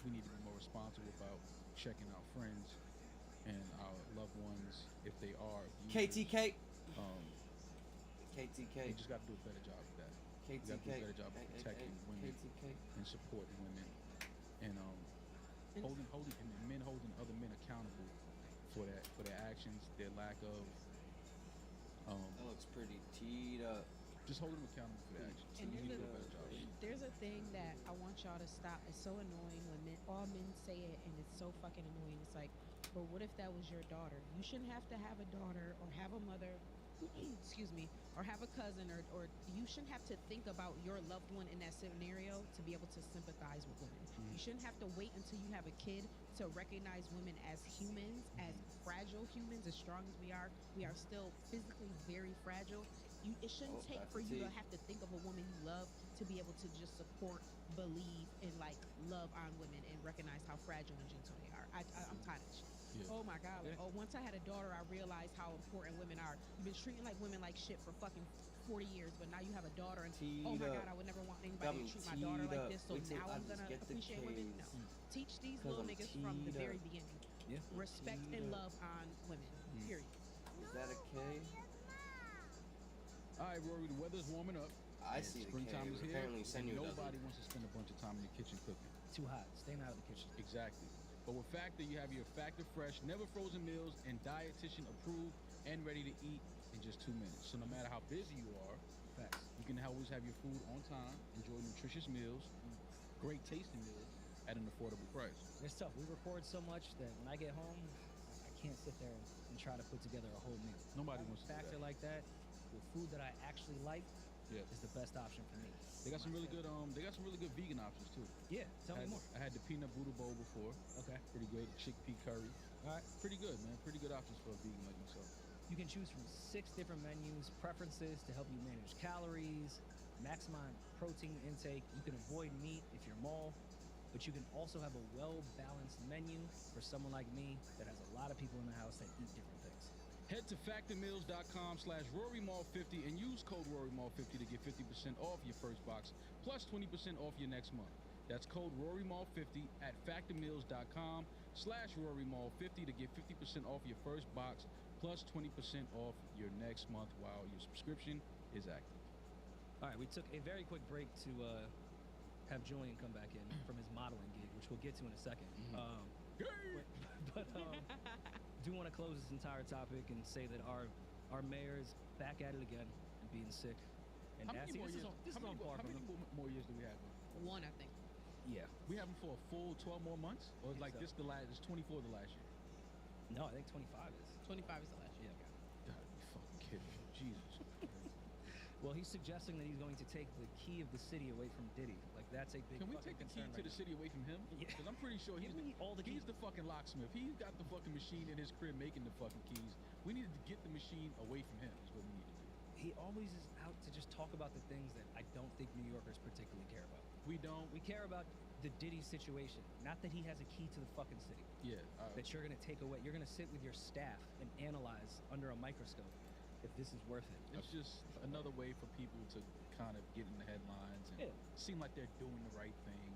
We need to be more responsible about checking our friends and our loved ones if they are abusers. KTK. We KTK. just got to do a better job of that. We got to do a KTK. better job of protecting women KTK. and supporting women and holding other men accountable for their actions, their lack of That looks pretty teed up. just holding them accountable for their actions. And We need to do a there's better job. There's a thing that I want y'all to stop. It's so annoying when all men say it, and it's so fucking annoying. It's like, but what if that was your daughter? You shouldn't have to have a daughter or have a mother, excuse me, or have a cousin, or you shouldn't have to think about your loved one in that scenario to be able to sympathize with women. You shouldn't have to wait until you have a kid to recognize women as humans, as fragile humans. As strong as we are still physically very fragile. It shouldn't take that's for a you to T. have to think of a woman you love to be able to just support, believe, and like love on women and recognize how fragile and gentle they are. I'm tired of this shit. Yeah. Oh my God. Like, Yeah. oh, once I had a daughter, I realized how important women are. You've been treating like women like shit for fucking 40 years, but now you have a daughter and oh my God, I would never want anybody to treat my daughter like this. So now I'm gonna appreciate women. No. Teach these little niggas from the very beginning. Yeah. Respect and love on women. Period. Is that a K? All right, Rory, the weather's warming up. I and see the springtime K, is but here. apparently and Senua nobody doesn't. wants to spend a bunch of time in the kitchen cooking. Too hot. Staying out of the kitchen. Exactly. But with Factor, you have your Factor Fresh, never frozen meals, and dietitian approved and ready to eat in just 2 minutes. So no matter how busy you are, Facts. you can always have your food on time, enjoy nutritious meals, great tasting meals at an affordable price. It's tough. We record so much that when I get home, I can't sit there and try to put together a whole meal. Nobody Having wants to do Factor that. like that with food that I actually like Yeah. is the best option for me. They got some really good they got some really good vegan options too. Yeah, tell me more. I had the peanut butter bowl before. Okay. Pretty good. Chickpea curry. All right. Pretty good, man. Pretty good options for a vegan like myself. You can choose from 6 different menus, preferences to help you manage calories, maximize protein intake. You can avoid meat if you're mole, but you can also have a well-balanced menu for someone like me that has a lot of people in the house that eat different things. Head to factormeals.com/RoryMall50 and use code RoryMall50 to get 50% off your first box plus 20% off your next month. That's code RoryMall50 at factormeals.com/RoryMall50 to get 50% off your first box plus 20% off your next month while your subscription is active. All right, we took a very quick break to have Julian come back in from his modeling gig, which we'll get to in a second. But do want to close this entire topic and say that our mayor is back at it again and being sick. And How many nasty. more This years? is on par How for many him. more years do we have? One, I think. Yeah. We have him for a full 12 more months, or think like so. this the last? Is 24 the last year? No, I think 25 is. 25 is the last year. Yeah. God, you fucking kidding me? Jesus. Well, he's suggesting that he's going to take the key of the city away from Diddy. Like, that's a big Can we fucking take the key concern to the right city away from him? Yeah. Because I'm pretty sure Give me all the he's keys. the fucking locksmith. He's got the fucking machine in his crib making the fucking keys. We need to get the machine away from him. Is what we need to do. He always is out to just talk about the things that I don't think New Yorkers particularly care about. We don't. We care about the Diddy situation, not that he has a key to the fucking city. Yeah. That you're gonna take away. You're gonna sit with your staff and analyze under a microscope if this is worth it. It's just another way for people to kind of get in the headlines and seem like they're doing the right thing.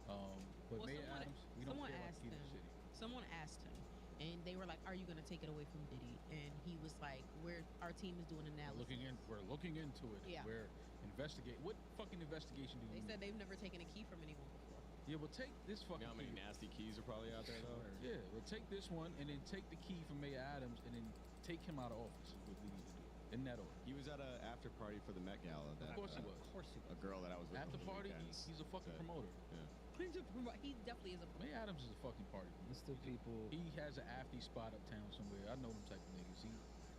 But Well, Mayor Adams, we don't care about the key to the city. Someone asked him, and they were like, "Are you gonna take it away from Diddy?" And he was like, our team is doing analysis." We're looking into it. Yeah. We're investigating. What fucking investigation do you They need? said they've never taken a key from anyone before. Yeah, well, take this You fucking know how many key. nasty keys are probably out there though? Yeah, well, take this one and then take the key from Mayor Adams and then take him out of office. Is what we need to do. In that order. He was at an after party for the Met Gala. That, Of course he was. Of course he A girl that I was with. After over the party, weekends he's a fucking said- promoter. Yeah. He definitely is a. Mayor Adams is a fucking party. Mr. People. He has an after spot uptown somewhere. I know them type of niggas. He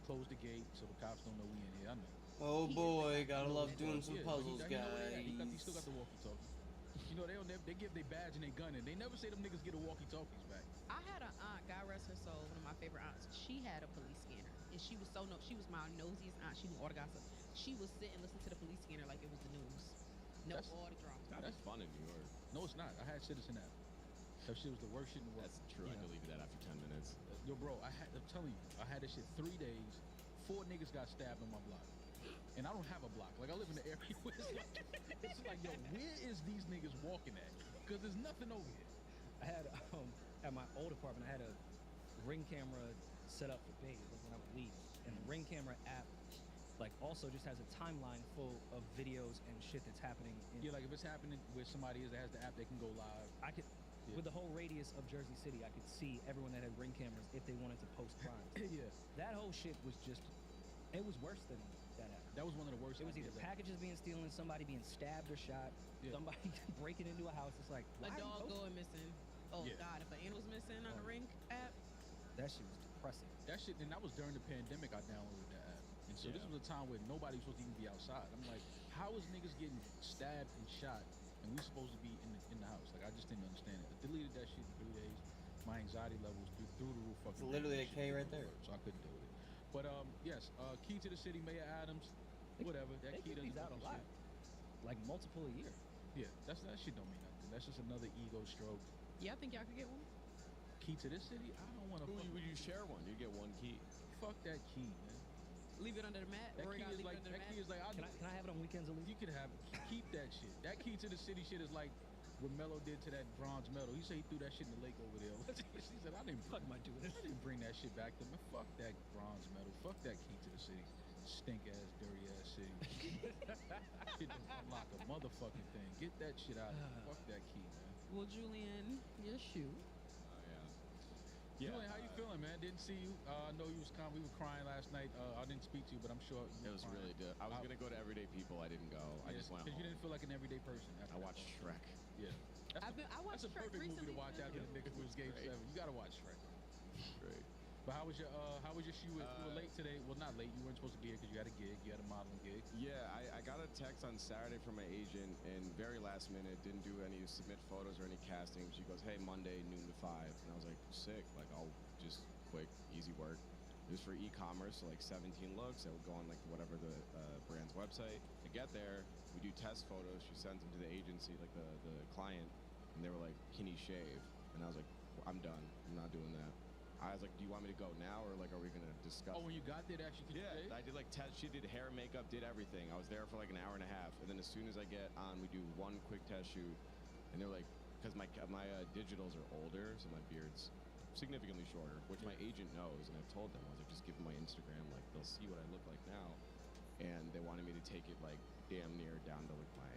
closed the gate so the cops don't know we in here. I know. Oh He is boy, the gotta guy. love doing some Yeah, puzzles, he know where they at. guys. He still got the walkie-talkie. You know, they give their badge and their gun and they never say them niggas get a walkie-talkies back. I had an aunt, God rest her soul, one of my favorite aunts. She had a police scanner, and she was she was my nosiest aunt. She knew all the gossip. She would sit and listen to the police scanner like it was the news. No, That's- all the drama. That's fun in New York. No, it's not. I had Citizen app. That shit was the worst shit in the world. That's true. I deleted that after 10 minutes. Yo, bro, I'm telling you, I had this shit 3 days. 4 niggas got stabbed on my block. And I don't have a block. Like, I live in the area where it's like, yo, where is these niggas walking at? Because there's nothing over here. I had at my old apartment, I had a Ring camera set up for babe like when I would leave, and the Ring camera app like also just has a timeline full of videos and shit that's happening. Yeah, like if it's happening where somebody is that has the app, they can go live. I could. Yeah. With the whole radius of Jersey City, I could see everyone that had Ring cameras if they wanted to post crimes. Yeah, That whole shit was just, it was worse than that app. that was one of the worst. It was either ideas ever. packages being stolen, somebody being stabbed or shot, Yeah. somebody breaking into a house. It's like, A why are you dog posting? going missing. Oh Yeah. God, if an animal's missing on the Oh. Ring app, That shit was depressing. That shit, and that was during the pandemic. I downloaded that app, and so this Yeah. was a time where nobody was supposed to even be outside. I'm like, how is niggas getting stabbed and shot, and we supposed to be in the house? Like, I just didn't understand it. I deleted that shit in 3 days. My anxiety levels through the roof. Fucking It's literally a shit K right didn't there. work, so I couldn't do it. But yes, key to the city, Mayor Adams, They- whatever. They That key give doesn't these out a do lot. shit. like multiple a year. Yeah, that shit don't mean nothing. That's just another ego stroke. Yeah, I think y'all could get one. Key to this city? I don't want to. Would you share one? You get one key. Fuck that key, man. Leave it under the mat. That Rory key gotta is leave like it under that the key mat. is like. Can I have it on weekends at least? You could have keep that shit. That key to the city shit is like what Melo did to that bronze medal. He said he threw that shit in the lake over there. He said I didn't. Fuck am I doing this? I didn't bring that shit back to me. Fuck that bronze medal. Fuck that key to the city. Stink ass, dirty ass city. Shit don't unlock a motherfucking thing. Get that shit out of here. Fuck that key, man. Well, Julian, your shoe. Yeah. Julian, how you feeling, man? Didn't see you. I know you was calm. We were crying last night. I didn't speak to you, but I'm sure you It was crying. really good. I was gonna go to Everyday People. I didn't go. I just went because home. you didn't feel like an everyday person. I watched Shrek. Yeah. I watched That's a Shrek perfect movie to recently, watch too. after the Knicks lose Game Great. 7. You gotta watch Shrek. Great. But how was your shoe? You were late today. Well, not late. You weren't supposed to be here because you had a gig. You had a modeling gig. Yeah, I got a text on Saturday from my agent, and very last minute, didn't do any submit photos or any casting. She goes, "Hey, Monday noon to 5," and I was like, "Sick! Like I'll just quick, easy work." It was for e-commerce, so like 17 looks that would go on like whatever the brand's website. I get there, we do test photos. She sends them to the agency, like the client, and they were like, "Can he shave?" And I was like, "I'm done. I'm not doing that." I was like, "Do you want me to go now, or like, are we gonna discuss?" Oh, when you got there, they actually could Yeah, shave? I did like test. She did hair, makeup, did everything. I was there for like an hour and a half, and then as soon as I get on, we do one quick test shoot, and they're like, because my digitals are older, so my beard's significantly shorter, which my agent knows, and I've told them. I was like, just give them my Instagram, like they'll see what I look like now, and they wanted me to take it like damn near down to like my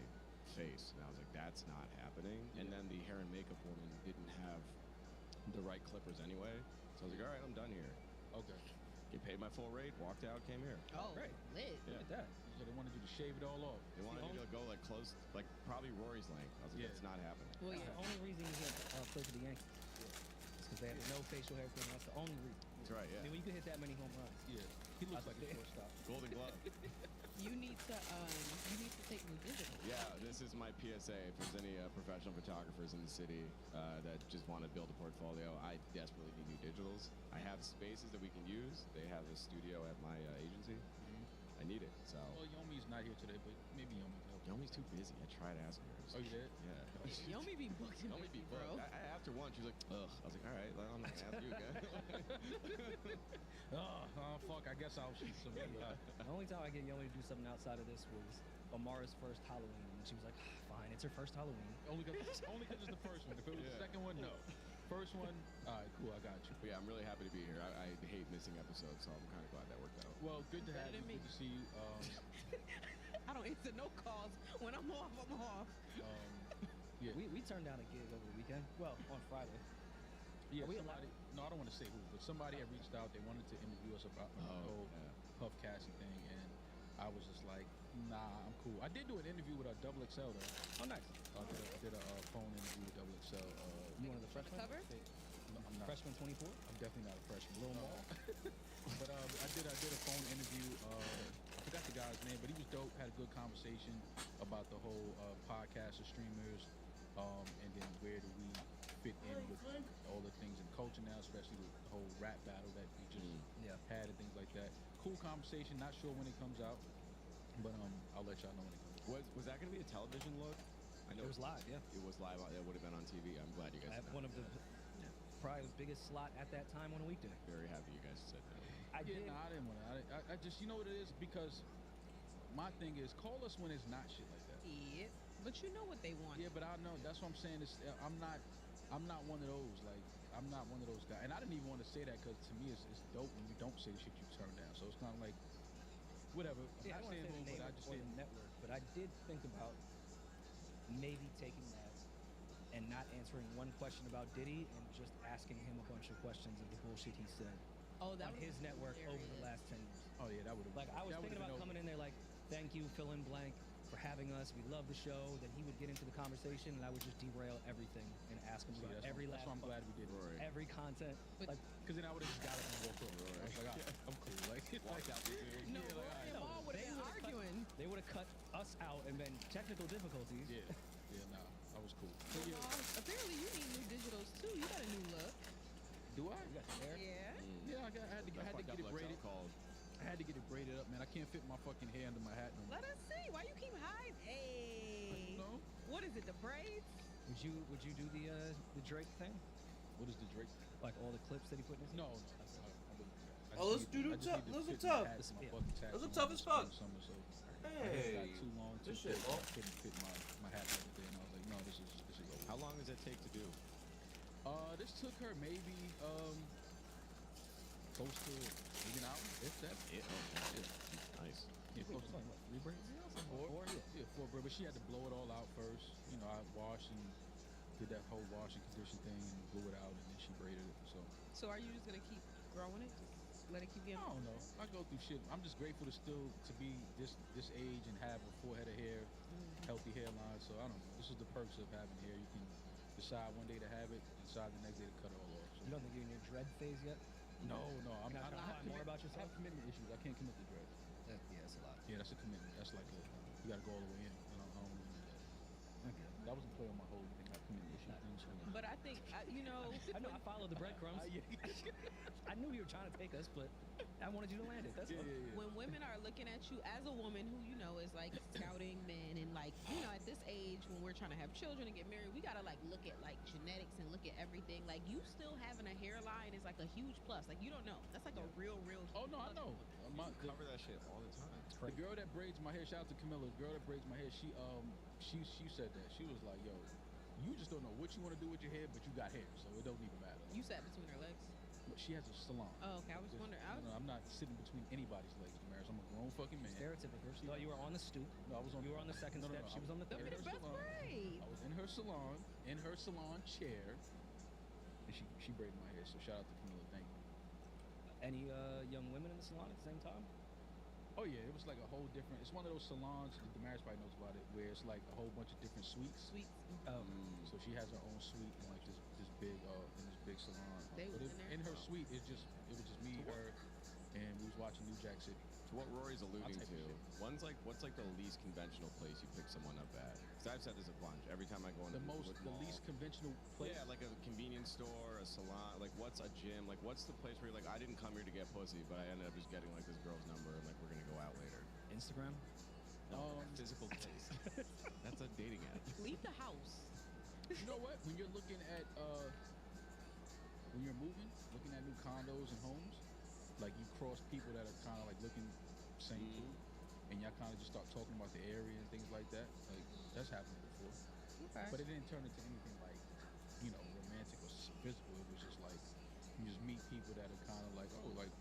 face, and I was like, that's not happening. And then the hair and makeup woman didn't have the right clippers anyway, so I was like, all right, I'm done here. Okay. Get paid my full rate, walked out, came here. Oh, Great. lit. Yeah. Look at that. So they wanted you to shave it all off. They wanted me to go like close, like probably Rory's length. I was like, Yeah. that's not happening. Well, That's yeah. the only reason he's gonna play for the Yankees. It's because they have no facial hair thing. That's the only reason. That's right, I mean, yeah. when you can hit that many home runs. Yeah. He looks like a shortstop. Golden glove. You need to take new digital. Yeah, this is my PSA. If there's any professional photographers in the city that just want to build a portfolio, I desperately need new digitals. I have spaces that we can use. They have a studio at my agency. I need it, so. Well, Yomi's not here today, but maybe Yomi can help. Yomi's too busy. I tried asking her. Oh, you did? Yeah. Yomi be booked and Yomi busy, be bro. booked. After one, she was like, ugh. I was like, all right, well, I'm not going to ask you again. Oh, fuck. I guess I'll shoot some. The only time I get Yomi to do something outside of this was Amara's first Halloween, and she was like, "Fine, it's her first Halloween." Only because it's the first one. If it was the second one, no. First one, all right, cool. I got you. But yeah, I'm really happy to be here. I hate missing episodes, so I'm kind of glad that worked out. Well, good to Better have you. than me. Good to see you. I don't answer no calls. When I'm off, I'm off. Yeah. We turned down a gig over the weekend. Well, on Friday. Yeah, Are we somebody. No, I don't want to say who, but somebody had reached out. They wanted to interview us about the whole Puff Cassie thing, and I was just like, nah, I'm cool. I did do an interview with a Double XL though. Oh, nice. I did a phone interview with Double XL. You one of the freshmen? Cover? No, I'm not. Freshman 24? I'm definitely not a freshman. Little Maul. But I did a phone interview. I forgot the guy's name, but he was dope. Had a good conversation about the whole podcast of streamers, and then where do we fit in with all the things in culture now, especially with the whole rap battle that we just had and things like that. Cool conversation. Not sure when it comes out, but I'll let y'all know when it comes out. Was that going to be a television look? I know It was live, yeah. It was live. It would have been on TV. I'm glad you guys I have said one that. of the probably the biggest slot at that time on a weekday. Very happy you guys said that. I Yeah, did. no, I didn't want to. I just, you know what it is? Because my thing is, call us when it's not shit like that. Yeah. But you know what they want. Yeah, but I know. That's what I'm saying. I'm not one of those. Like, I'm not one of those guys. And I didn't even want to say that because to me, it's dope when you don't say the shit you turn down. So it's kind of like, whatever. I'm Yeah, I not don't want to saying say who, the but name I just or didn't. the network, but I did think about maybe taking that and not answering one question about Diddy and just asking him a bunch of questions of the bullshit he said Oh, that on was his network over the hilarious. last 10 years. Oh yeah, that would have. Like, I was thinking about coming in there like, thank you, fill in blank, for having us. We love the show. Then he would get into the conversation, and I would just derail everything and ask him about every That's last why I'm glad we did it. Rory. every content. But- Like, Because then I would have just got up and walked over. I was like, I'm cool. Like, Walked out the zoo. No, Yeah, like, Rory and no, Maul would have they been would've cut- arguing. they would have cut us out and been technical difficulties. yeah, nah, I was cool. Well, Maul, apparently you need new digitals too. You got a new look. Do I? You got the hair. Yeah. Yeah, I had to get it braided. I had to get it braided up, man. I can't fit my fucking hair under my hat no more. Let us see. Why you keep hiding? Hey. braids. Would you do the Drake thing? What is the Drake? Like all the clips that he put in his No, I wouldn't do that. Oh, those do tough. Those look tough. Those look tough as fuck. Summer, so Hey, got too long. this too shit, thick, Mo. I couldn't fit my hat right there, and I was like, no, this is over. How long does that take to do? This took her maybe close to maybe an hour, if that. Oh, shit. Nice. Yeah, close to What, 3 braids? four. Yeah, 4 braids, but she had to blow it all out first. You know, I washed and did that whole wash and condition thing and blew it out, and then she braided it. So are you just gonna keep growing it? Just let it keep I getting. don't know. I go through shit. I'm just grateful to be this age and have a full head of hair, healthy hairline. So I don't know. This is the perks of having hair. You can decide one day to have it, decide the next day to cut it all off. So. You don't think you're in your dread phase yet? No. Can I find more about I have yourself? commitment issues. I can't commit to dreads. Yeah, that's a lot. Yeah, that's a commitment. That's like you got to go all the way in. I don't want to do that. Okay. That was a play on my whole thing, that commitment issue thing. So. But I think you know. I know I followed the breadcrumbs. I knew you were trying to take us, but I wanted you to land it. That's all. When women are looking at you as a woman who you know is like scouting men and like you know at this age when we're trying to have children and get married, we gotta like look at like genetics and look at everything. Like you still having a hairline is like a huge plus. Like you don't know. That's like a real. Oh no, I know. Cover that shit all the time. The girl that braids my hair, shout out to Camilla. The girl that braids my hair, she said that. She was like, yo, you just don't know what you want to do with your hair, but you got hair, so it don't even matter. You sat between her legs. But she has a salon. Oh, okay. I was wondering. I'm not sitting between anybody's legs, Damaris. I'm a grown fucking man. Stereotypical. She thought you were on the stoop. No, I was on. You were on the second No, step. She was on the Them third. be the best braids. I was in her salon chair, and she braided my hair. So shout out to Camilla. Thank you. Any young women in the salon at the same time? Oh yeah, it was like a whole different. It's one of those salons. Damaris probably knows about it, where it's like a whole bunch of different suites. Sweets. So she has her own suite in like this big salon. They But was in there? in her suite, it was just me, her, and we was watching New Jack City. To what Rory's alluding take to, the shit. what's like the least conventional place you pick someone up at? Because I've said this a bunch. Every time I go into The least conventional place. Yeah, like a convenience store, a salon. Like, what's a gym? Like, what's the place where you're like, I didn't come here to get pussy, but I ended up just getting like this girl's number, and like we're gonna go out later. Instagram? No, physical place. That's a dating app. Leave the house. You know what? When you're looking at when you're looking at new condos and homes, like you cross people that are kind of like looking same too, and y'all kind of just start talking about the area and things like that. Like that's happened before, Okay. but it didn't turn into anything like romantic or physical. It was just like you just meet people that are kind of like, oh, like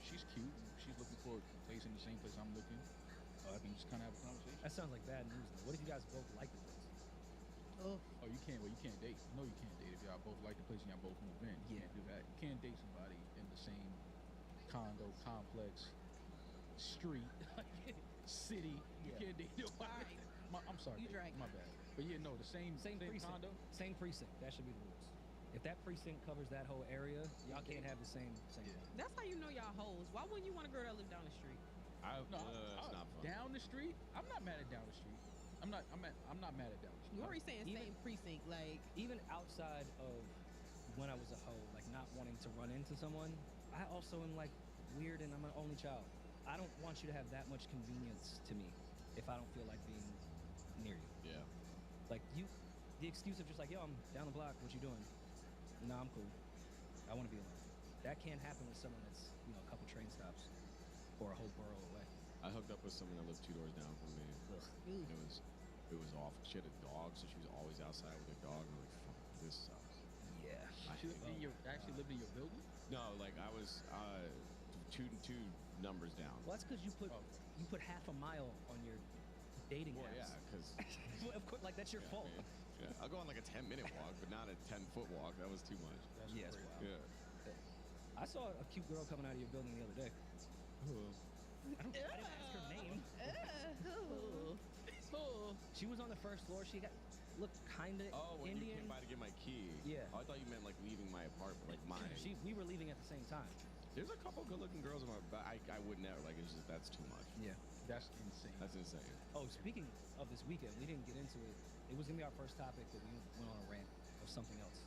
she's cute, and she's looking for a place in the same place I'm looking. I can just kind of have a conversation. That sounds like bad news, though. What if you guys both like the place? Oh. Oh, you can't. Well, you can't date. No, you can't date if y'all both like the place and y'all both move in. You can't do that. You can't date somebody in the same condo complex, street, city. You Yeah. can't date nobody. I'm sorry. You babe. dragging. My bad. But yeah, no, the same precinct. condo. Same precinct. That should be the rules. If that precinct covers that whole area, y'all can't have the same. That's how you know y'all hoes. Why wouldn't you want a girl that live down the street? That's not fun. Down the street. I'm not mad at down the street. I'm not mad at down the street. You already saying Even- same precinct, like Even outside of when I was a hoe, like not wanting to run into someone, I also am like weird and I'm an only child. I don't want you to have that much convenience to me if I don't feel like being near you. Yeah. Like the excuse of just like, yo, I'm down the block, what you doing? Nah, I'm cool. I want to be alone. That can't happen with someone that's, a couple train stops or a whole borough away. I hooked up with someone that lived 2 doors down from me. Ooh. It was awful. She had a dog, so she was always outside with her dog. I'm like, fuck, this sucks. Yeah. She actually lived in your building? No, like I was two numbers down. Well, that's because you put half a mile on your dating Well, apps. yeah, because Well, of course, like that's your fault. Yeah, I'll go on like a 10-minute walk, but not a 10-foot walk. That was too much. Yes. crazy. Wow. Yeah. I saw a cute girl coming out of your building the other day. I didn't ask her name. She was on the first floor. She looked kind of Oh, when you Indian. came by to get my key. Yeah. Oh, I thought you meant like leaving my apartment, like mine. We were leaving at the same time. There's a couple good-looking girls in my. But I would never. Like it's just that's too much. Yeah. That's insane. That's insane. Oh, speaking of this weekend, we didn't get into it. It was gonna be our first topic, but we went on a rant of something else.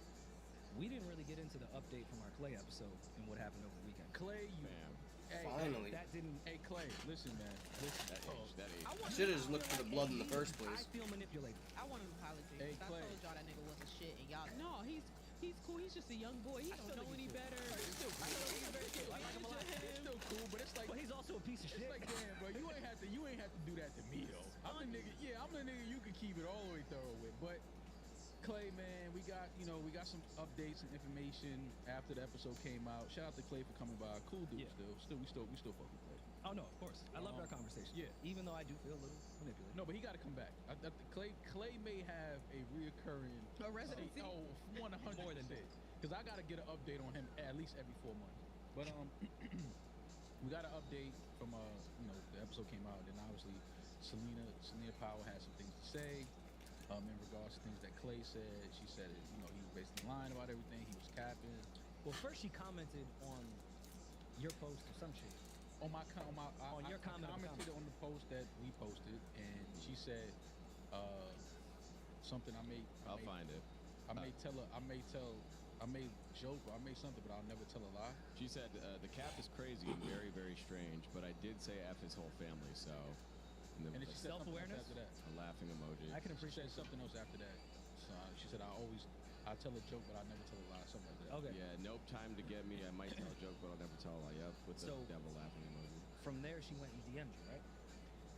We didn't really get into the update from our Clay episode and what happened over the weekend. Clay, you Bam. Finally. That didn't. Hey Clay, listen, man. Listen. That age. I want Should have just looked for the blood in the first I place. feel manipulated. I want an apology. Hey, 'Cause Clay. I told y'all that nigga wasn't shit, and y'all. No, he's cool. He's just a young boy. He don't know any better. It's still cool. It's still cool, but it's like But he's also a piece of it's shit. like damn, bro. You ain't have to do that to me though. I'm the nigga. Yeah, I'm the nigga you can keep it all the way thorough with. But Clay, man, we got some updates and information after the episode came out. Shout out to Clay for coming by. Cool dude. Yeah. We still fuck with Clay. Oh no, of course. I loved our conversation. yeah. Even though I do feel a little manipulated. No, but he got to come back. Clay may have a reoccurring A residency? Oh, 100%. More than that. Because I got to get an update on him at least every 4 months. But we got an update from the episode came out, and obviously Selena Powell had some things to say in regards to things that Clay said. She said he was basically lying about everything. He was capping. Well, first she commented on your post or some shit. On your comment I of the commented comment. on the post that we posted, and she said something. I'll find it. I may joke or I may something, but I'll never tell a lie. She said the cap is crazy and very, very strange, but I did say F his whole family, so. And then she said something else Self-awareness? after that. A laughing emoji. I can She appreciate said something else after that. So she said I tell a joke, but I never tell a lie. Something like that. Okay. Yeah, nope, time to get me. I might tell a joke, but I'll never tell a lie. Yep, with the So- devil laughing emoji. From there, she went and DM'd you, right?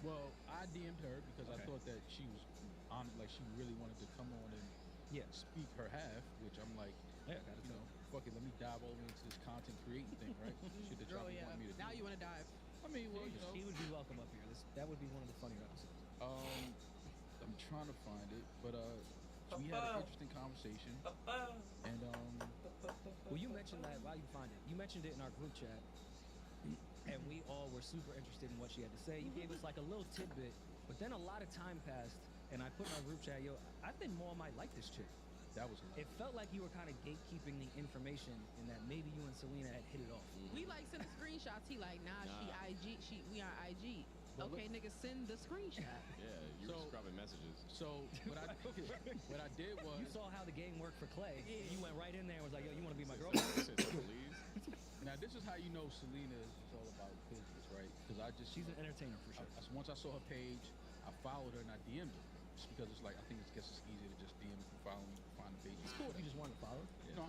Well, I DM'd her because I Okay. thought that she was on, like she really wanted to come on and Yeah. speak her half, which I'm like, Yeah, got it. fuck it, let me dive over into this content creating thing, right? Shit that y'all Girl, yeah. want me to do. Now you want to dive. I mean, well, She would be welcome up here. That would be one of the funnier episodes. I'm trying to find it, but we had an interesting conversation, and Well, you mentioned that while you find it. You mentioned it in our group chat, and we all were super interested in what she had to say. You gave us like a little tidbit, but then a lot of time passed, and I put in our group chat, yo, I think Maul might like this chick. that was It felt like you were kind of gatekeeping the information, and that maybe you and Selena had hit it off. We like send the screenshots. He like, nah, Nah. we on IG. Well, Okay, nigga, send the screenshot. Yeah, you were So- scrubbing messages. so. What I did was You saw how the game worked for Clay. Yeah. You went right in there and was like, yo, you want to be my girl? Said, please. now this is how you know Selena is all about business, right? Because She's an entertainer for sure. Once I saw her page, I followed her and I DM'd her. Just because it's like I think it's easier to just DM and follow me, find the page. It's cool if you just wanted to follow. No,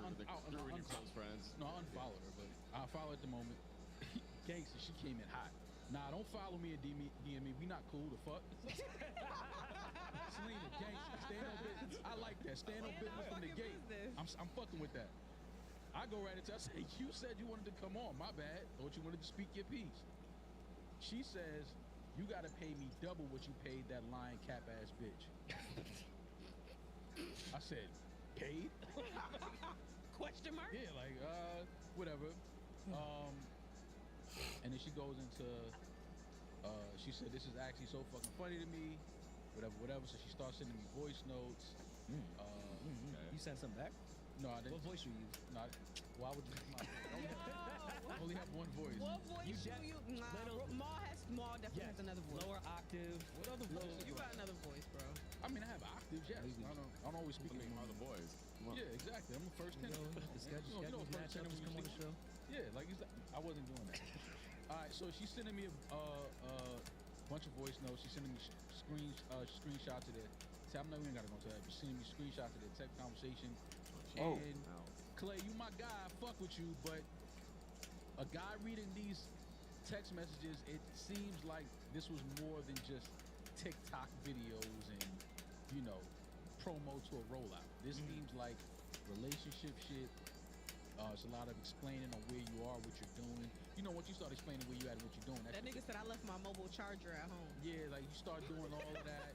Through your close friends. No, I unfollowed her, but I followed at the moment. Gangster, she came in hot. Nah, don't follow me and DM me. We not cool. The fuck. Selena, gangster, stand on business. I like that. Stand on business from the gate. I'm fucking with that. I go right into. I say, you said you wanted to come on. My bad. Thought you wanted to speak your piece. She says, you got to pay me double what you paid that lying cap ass bitch. I said, paid? Question mark? Yeah, like, whatever. And then she goes into, she said, this is actually so fucking funny to me, whatever. So she starts sending me voice notes. You sent some back? No, I didn't. What voice you use? Not, why would you use my I only have one voice. What voice You you def- use? little- Maul definitely has another voice. Lower octave. What other voice? You got another voice, bro. I mean, I have octaves, yes. I don't always speak I mean, in are the boys. Come on. Yeah, exactly. I'm a first tenor. The schedule first match up, tenor just when come you on the speak. show. Yeah, like I wasn't doing that. All right, so she's sending me a bunch of voice notes. She's sending me screenshots of it. See, I'm not even gotta go to that, but she's sending me screenshots of the text conversation. Oh. And Clay, you my guy, I fuck with you, but a guy reading these text messages, it seems like this was more than just TikTok videos and, promo to a rollout. This seems like relationship shit. It's a lot of explaining on where you are, what you're doing. Once you start explaining where you at and what you're doing, That nigga said I left my mobile charger at home. yeah, like you start doing all of that.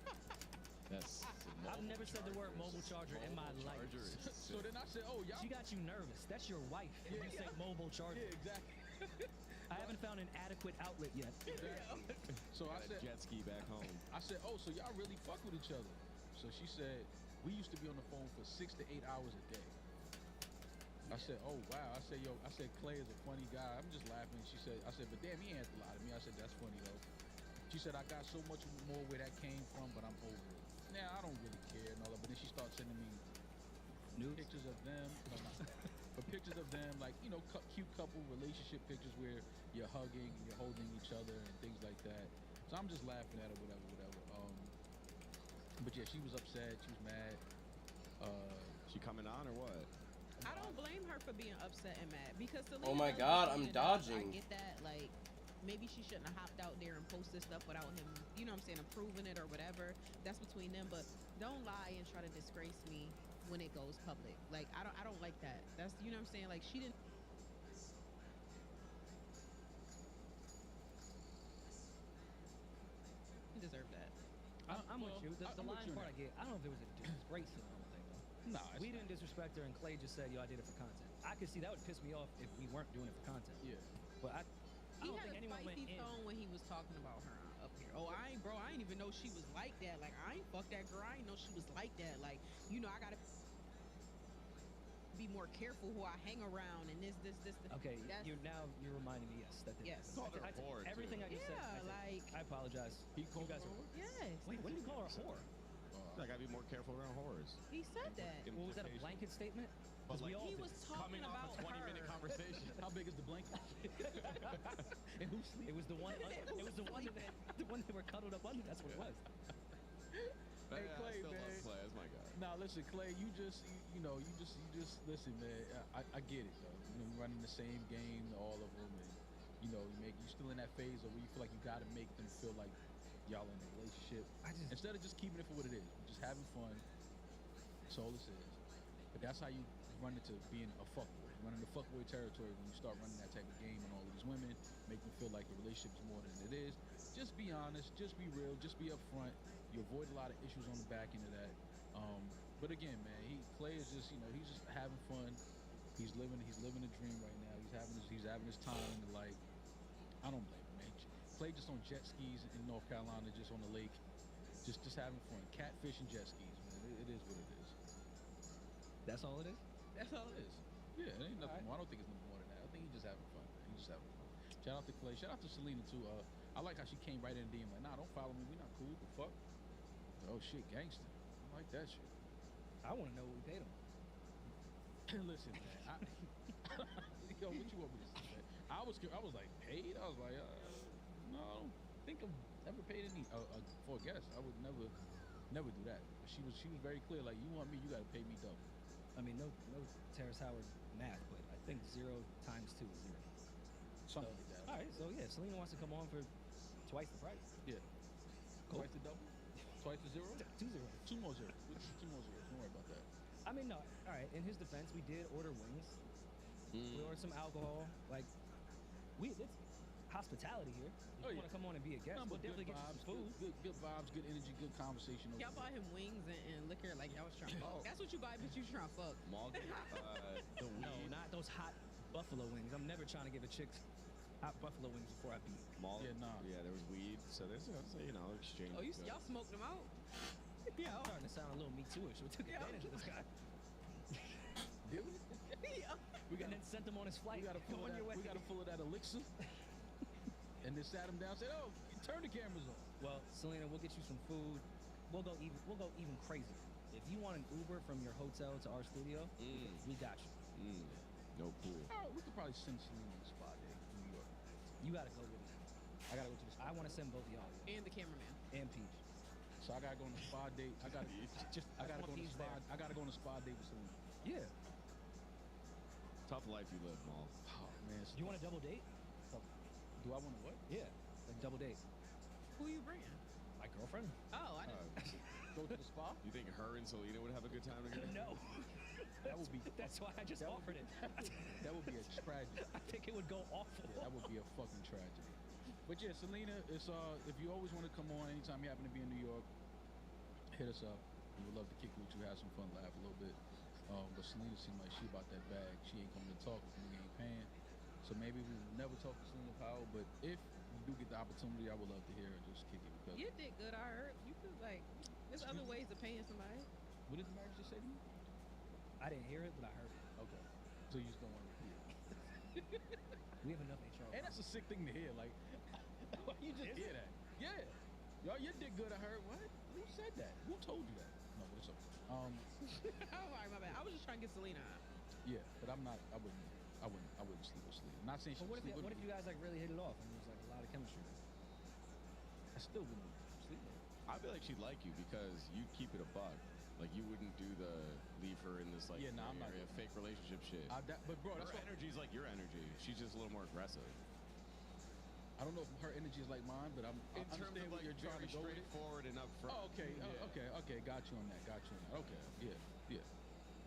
That's. I've never said the word mobile charger in my life. Charger is So then I said, oh, y'all. She got you nervous. That's your wife. If you say mobile charger. Yeah, exactly. I haven't found an adequate outlet yet. So I got a said, jet ski back home. I said, oh, so y'all really fuck with each other. So she said, we used to be on the phone for 6 to 8 hours a day. I said, oh, wow. I said, Clay is a funny guy. I'm just laughing. I said, but damn, he ain't to lie to me. I said, that's funny, though. She said, I got so much more where that came from, but I'm over it. Now, I don't really care and all that. But then she starts sending me Nudes? pictures of them. No, But pictures of them, like, you know, cute couple relationship pictures where you're hugging and you're holding each other and things like that. So I'm just laughing at it, whatever. But yeah, she was upset. She was mad. She coming on or what? I don't blame her for being upset and mad because Selena Oh my does God, what I'm Selena does. dodging. I get that. Like, maybe she shouldn't have hopped out there and posted stuff without him, you know what I'm saying, approving it or whatever. That's between them. But don't lie and try to disgrace me when it goes public. Like, I don't like that. That's, you know what I'm saying? Like, she didn't deserve that. I'm with you. The I'm with line you on part I that. get. I don't know if there was a disgrace in the whole thing though. Nah, We didn't disrespect her, and Clay just said, "Yo, I did it for content." I could see that would piss me off if we weren't doing it for content. Yeah. But I He don't had think a anyone went spicy in. tone when he was talking about her up here. Oh, I ain't even know she was like that. Like, I ain't fuck that girl. I ain't know she was like that. Like, you know, I gotta be more careful who I hang around and this. Okay, That's- you're reminding me. Yes, that did. Yes. Called her a whore, too. Everything I just said. Yeah, like, I apologize. He You called guys her are. a whore? yes. Wait, when did you call her a whore? I gotta be more careful around whores. He said that. Well, was that a blanket statement? But, Because we like, all He did. was talking about her. 20-minute conversation. How big is the blanket? And who's sleeping? It was the one. It was the one that the one they were cuddled up under. That's what it was. But Hey, yeah, Clay, I still man. love Clay. That's my guy. Nah, listen, Clay, you just listen, man. I get it, though. You know, you're running the same game to all of them, and you know, you still in that phase of where you feel like you got to make them feel like y'all in a relationship instead of just keeping it for what it is, just having fun. That's all this is. But that's how you run into being a fuckboy. You run into fuckboy territory when you start running that type of game on all of these women, make them feel like the relationship is more than it is. Just be honest, just be real, just be upfront. You avoid a lot of issues on the back end of that. But again, man, Clay is just, you know, he's just having fun. He's living a dream right now. He's having his time in the light. I don't blame him, man. Clay just on jet skis in North Carolina, just on the lake, just having fun. Catfish and jet skis, man. It is what it is. That's all it is. That's all it is. Yeah, it ain't nothing Alright. more. I don't think it's nothing more than that. I think he's just having fun, man. He's just having fun. Shout out to Clay. Shout out to Selena too. I like how she came right in and DM like, nah, don't follow me. We not cool. The fuck? Oh shit, gangster. I like that shit. I want to know what we paid him. Listen, man. Yo, what you want me to say, man? I was like paid. I was like, no, I don't think I've ever paid any for a guest. I would never do that. But she was very clear. Like, you want me, you got to pay me double. I mean, no Terrace Howard math, but I think 0 times 2 is 0. Something like that. All right, so yeah, Selena wants to come on for twice the price. Yeah. Cool. Twice the double? Twice the zero? 2 zeros. Two more zeros. Two more zeros. Don't worry about that. I mean, no. All right. In his defense, we did order wings. We ordered some alcohol. Like, it's hospitality here. If Oh, you yeah. want to come on and be a guest, Nothing we'll but definitely good get you vibes, some food. Good vibes, good energy, good conversation. over Y'all there. bought him wings and liquor like y'all was trying to fuck. That's what you buy, but you trying to fuck. Mall, the weed. No, not those hot buffalo wings. I'm never trying to give a chick hot buffalo wings before I beat. Mall. Yeah, nah. Yeah, there was weed. So there's, you know, exchange. Oh, of y'all goods. smoked them out? Yeah. Starting to sound a little Me Too-ish. We took Yeah. advantage of this guy Did we? We got and then sent him on his flight. we got a full on of your way. that. We got a full of that elixir. And then sat him down. Said, "Oh, turn the cameras on." Well, Selena, we'll get you some food. We'll go even crazy. If you want an Uber from your hotel to our studio, we got you. No pool. Oh, we could probably send Selena on a spa day in New York. You gotta go with me. I gotta go to the spa. I want to send both of y'all And the cameraman. and Peach. So I gotta go on a spa date. I gotta go on a Peach spa. there. I gotta go on a spa date with Selena. Yeah. Tough life you live, Maul. Oh man. Do you want a double date? Do I want to what? Yeah, like double date. Who you bringing? My girlfriend? Oh, I didn't. Go to the spa? You think her and Selena would have a good time together? No. That would be. That's why I just that would offered it. That would be a tragedy. I think it would go awful. Yeah, that would be a fucking tragedy. But yeah, Selena, it's if you always want to come on, anytime you happen to be in New York, hit us up. We would love to kick it with you, have some fun, laugh a little bit. But Selena seemed like she about that bag. She ain't coming to talk if we ain't paying. So maybe we will never talk to Selena Powell. But if you do get the opportunity, I would love to hear her just kick it because. You did good, I heard. You could, like, there's other ways of paying somebody. What did the marriage just say to me? I didn't hear it, but I heard it. Okay. So you just don't want to hear it. We have enough HR. And that's a sick thing to hear. Like, why you just Is hear it? that? Yeah. Y'all, you did good. I heard. What? Who said that? Who told you that? No, but it's okay. Oh, all right, my bad. I was just trying to get Selena out. Yeah, but I'm not. I wouldn't sleep with Sleep. Not saying she But would sleep with what if me. you guys like really hit it off and there's like a lot of chemistry there? I still wouldn't sleep with her. I feel like she'd like you because you keep it a buck. Like you wouldn't do the leave her in this like Yeah, nah, I'm not area, doing fake relationship shit. But bro, Her that's what, energy's like your energy. She's just a little more aggressive. I don't know if her energy is like mine, but I In terms understand of what like you're trying to go with it. straightforward and upfront. Oh, okay, Yeah. okay. Got you on that. Okay, yeah.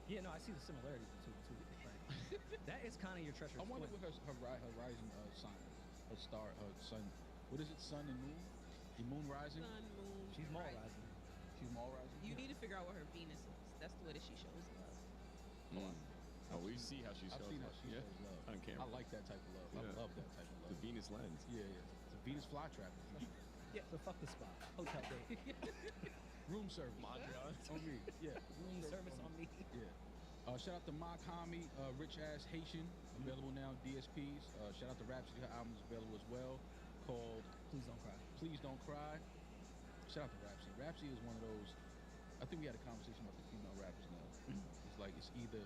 Yeah, no, I see the similarities between the two. Like, that is kind of your treacherous I wonder twin. what her rising sign, her star, her sun. What is it? Sun and moon. The moon rising. Sun, moon. She's more right. rising. She's all rising. You need to figure out what her Venus is. That's the way that she shows love. Oh, we see how she I've shows seen how love. she Yeah. shows love. On camera. I like that type of love. Yeah. I love that type of The love. Venus lens. Yeah. It's a Venus flytrap. Yeah, so fuck the spa. Hotel day. Room service. Mondrian. On me. Yeah. Room service on me. Yeah. Shout out to Ma Kami, Rich Ass Haitian, available now on DSPs. Shout out to Rhapsody, her album is available as well, called Please don't cry. Please Don't Cry. Shout out to Rhapsody. Rhapsody is one of those, I think we had a conversation about the female rappers now. It's like, it's either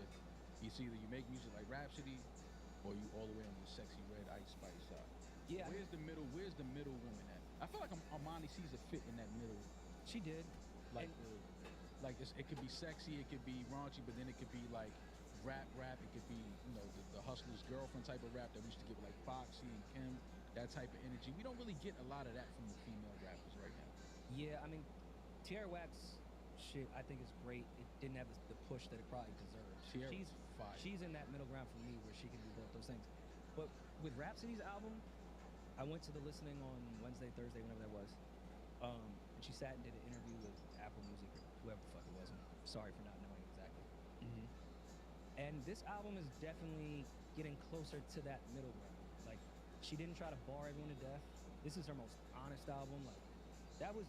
you make music like Rhapsody, or you all the way on the sexy red Ice Spice side. Yeah, Where's the middle woman at? I feel like Armani sees a fit in that middle. she did. Like, And- it could be sexy, it could be raunchy, but then it could be like rap. It could be, the hustler's girlfriend type of rap that we used to get with like Foxy and Kim, that type of energy. We don't really get a lot of that from the female rappers right now. Yeah, I mean, Tierra Wax shit I think is great. It didn't have the push that it probably deserved. Tierra's fire. She's in that middle ground for me where she can do both those things. But with Rhapsody's album, I went to the listening on Wednesday, Thursday, whenever that was. And she sat and did an interview with Apple Music or whoever the fuck it was. I'm sorry for not knowing exactly. And this album is definitely getting closer to that middle ground. Like, she didn't try to bar everyone to death. This is her most honest album. Like, that was,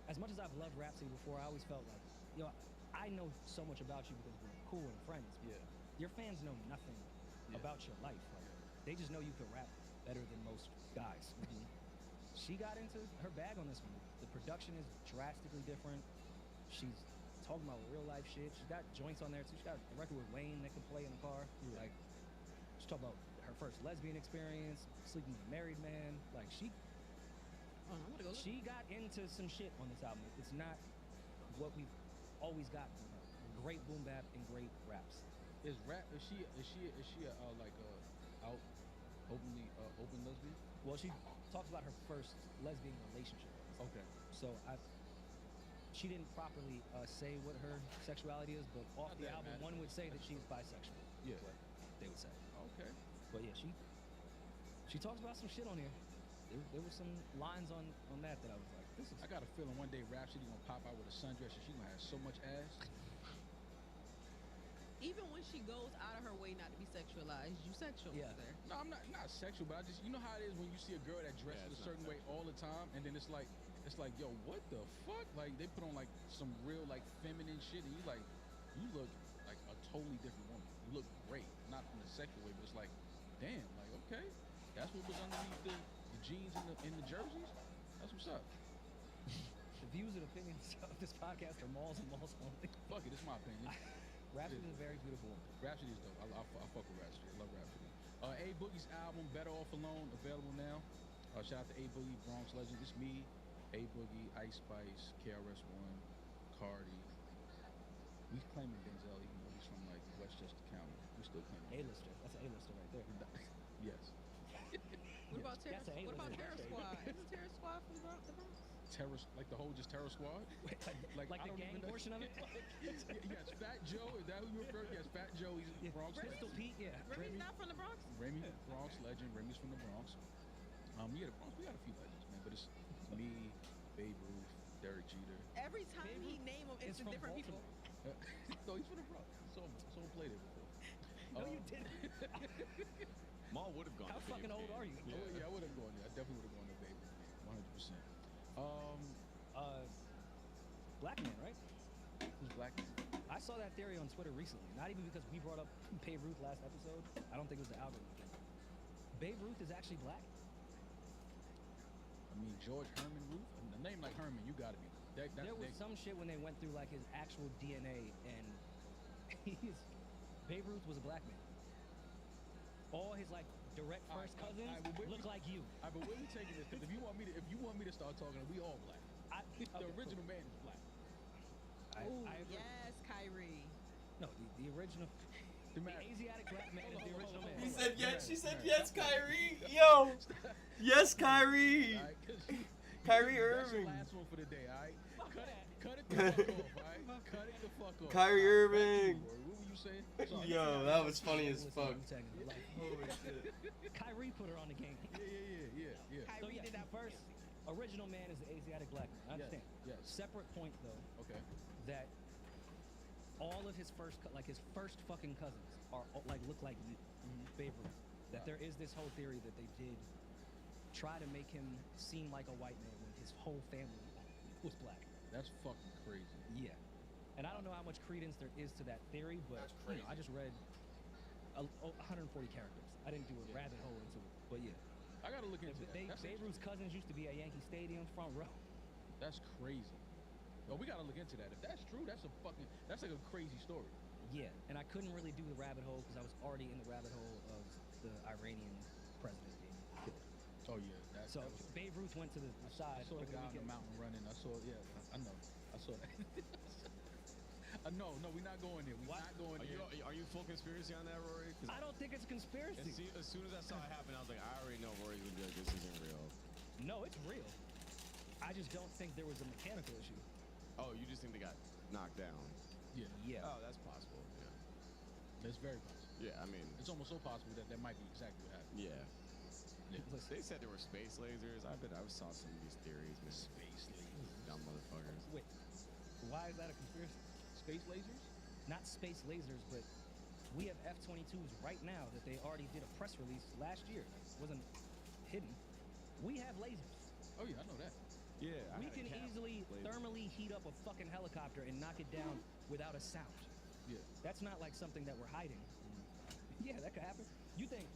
as much as I've loved Rhapsody before, I always felt like, I know so much about you because we're cool and friends. Yeah. Your fans know nothing about your life. Like, they just know you can rap better than most guys. She got into her bag on this one. The production is drastically different. She's talking about real life shit. She's got joints on there too. She got a record with Wayne that can play in the car. Yeah. Like, she's talking about her first lesbian experience, sleeping with a married man. Like, Oh, I'm gonna go look. she got into some shit on this album. It's not what we've always gotten from her. Great boom bap and great raps. Is she a out open lesbian? Well, she talks about her first lesbian relationship. Okay. So she didn't properly say what her sexuality is, but off Not the that album, matters. one would say that she's bisexual. Yeah. Is what they would say. Okay. But yeah, she talks about some shit on here. There were some lines on that I was like, this is. I got a feeling one day Rhapsody gonna pop out with a sundress and she gonna have so much ass. Even when she goes out of her way not to be sexualized, you sexual Yeah. there. No, I'm not sexual, but I just, you know how it is when you see a girl that dresses Yeah, it's a certain not way all the time, and then it's like, yo, what the fuck? Like, they put on like some real like feminine shit, and you look like a totally different woman. You look great, not in a sexual way, but it's like, damn, like okay, that's what was underneath the jeans and the jerseys. That's what's up. The views and opinions of this podcast are malls and malls only. Fuck it, it's my opinion. Rhapsody is a very beautiful woman. Rhapsody is dope. I fuck with Rhapsody. I love Rhapsody. A Boogie's album, Better Off Alone, available now. Shout out to A Boogie, Bronx Legend. It's me, A Boogie, Ice Spice, KRS-One, Cardi. We claiming Denzel even though he's from like Westchester County. We still claiming A-lister. That's an A-lister right there. Yes. What about Terror? That's an What about A-lister. Terror Squad? Isn't Terror Squad from the Bronx? Terror, like the whole just Terror Squad? Like I the don't gang even know- portion of it? Yes, Fat Joe. Is that who you refer to? Yes, Fat Joe. He's Yeah. Bronx. Pistol Pete, yeah. Remy's not from the Bronx. Remy, Bronx legend. Remy's from the Bronx. Yeah, the Bronx. We got a few legends, man. But it's me, Babe Ruth, Derek Jeter. Every time Babe he Ruth name them, it's is to from different people. No, he's from the Bronx. Someone played it before. No, you didn't. Maul would have gone. How to fucking Babe's old game. are you? Oh, yeah, I would have gone there. I definitely would have gone to Babe Ruth. 100%. Black man, right? Who's black? I saw that theory on Twitter recently. Not even because we brought up Babe Ruth last episode. I don't think it was the algorithm thing. Babe Ruth is actually black. I mean, George Herman Ruth. A name like Herman, you gotta be. There was some shit when they went through like his actual DNA, and he's Babe Ruth was a black man. All his like direct All right, first cousins all right, but where look we- like you. All right, but where we taking this? Because if you want me to start talking, we all black. Okay, The original man is black. Ooh, I agree. yes, Kyrie. No, the original. The The man. Asiatic black man is the original man. He said yes. She said Alright. yes, Kyrie. Yo, yes, Kyrie. All right, 'cause Kyrie that's your Irving. last one for the day. All right, cut it the fuck off. All right, cut it the fuck off. Kyrie All right, back to you, Irving. Rory. What were you saying? Sorry. Yo, that was funny as Listen, fuck. Wu-Tang in my life. Holy shit. Kyrie put her on the game. Yeah. So Kyrie yeah, did the not first original man is the Asiatic black man. I understand. Yes. Separate point though Okay. that all of his his first fucking cousins are like look like you, Babe Ruth. That there is this whole theory that they did try to make him seem like a white man when his whole family was black. That's fucking crazy. Yeah. And I don't know how much credence there is to that theory, but That's you know, I crazy. just read 140 characters. I didn't do a Yeah. rabbit hole into it, but yeah. I gotta look into that. That's Babe Ruth's cousins used to be at Yankee Stadium front row. That's crazy. Oh, we gotta look into that. If that's true, that's like a crazy story. Yeah, and I couldn't really do the rabbit hole because I was already in the rabbit hole of the Iranian president being killed. Oh yeah. So Babe Ruth went to the I side. saw over the guy on the weekend. mountain running. I saw. Yeah, I know. I saw that. No, we're not going there. We're What? not going there. Are you full conspiracy on that, Rory? 'Cause I don't think it's a conspiracy. as soon as I saw it happen, I was like, I already know Rory's gonna be like, this isn't real. No, it's real. I just don't think there was a mechanical issue. Oh, you just think they got knocked down? Yeah, Yeah. Oh, that's possible. Yeah. that's very possible. Yeah, I mean, It's almost so possible that might be exactly what happened. yeah. Listen, They said there were space lasers. I saw some of these theories, man. Space lasers. Dumb motherfuckers. wait, why is that a conspiracy? Space lasers? Not space lasers, but we have F-22s right now that they already did a press release last year. It wasn't hidden. We have lasers. Oh yeah, I know that. Yeah, I We had a can cap easily laser. thermally heat up a fucking helicopter and knock it down without a sound. Yeah. That's not like something that we're hiding. Yeah, that could happen. You think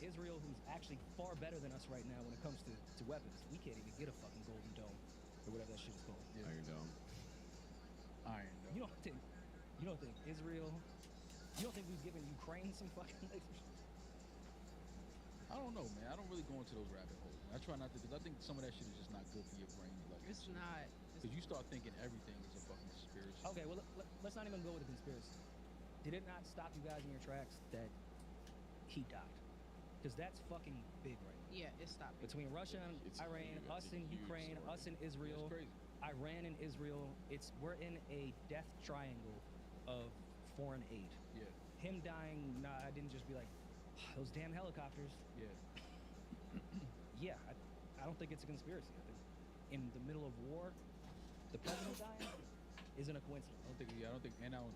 Israel, who's actually far better than us right now when it comes to weapons, we can't even get a fucking Golden Dome or whatever that shit is called. Yeah. Iron Dome. Iron Dome. You don't think Israel? You don't think we've given Ukraine some fucking lasers? I don't know, man. I don't really go into those rabbit holes. I try not to, because I think some of that shit is just not good for your brain. Like, It's not. Because you start thinking everything is a fucking conspiracy. Okay, well let's not even go with the conspiracy. Did it not stop you guys in your tracks that he died? Because that's fucking big right now. Yeah, it stopped. Between Russia and It's Iran, huge. us It's a in huge Ukraine, story. us in That's Israel, crazy. Iran and Israel, we're in a death triangle of foreign aid. Yeah. Him dying, I didn't just be like, those damn helicopters. Yeah. Yeah, I don't think it's a conspiracy. I think in the middle of war, the president dying isn't a coincidence. I don't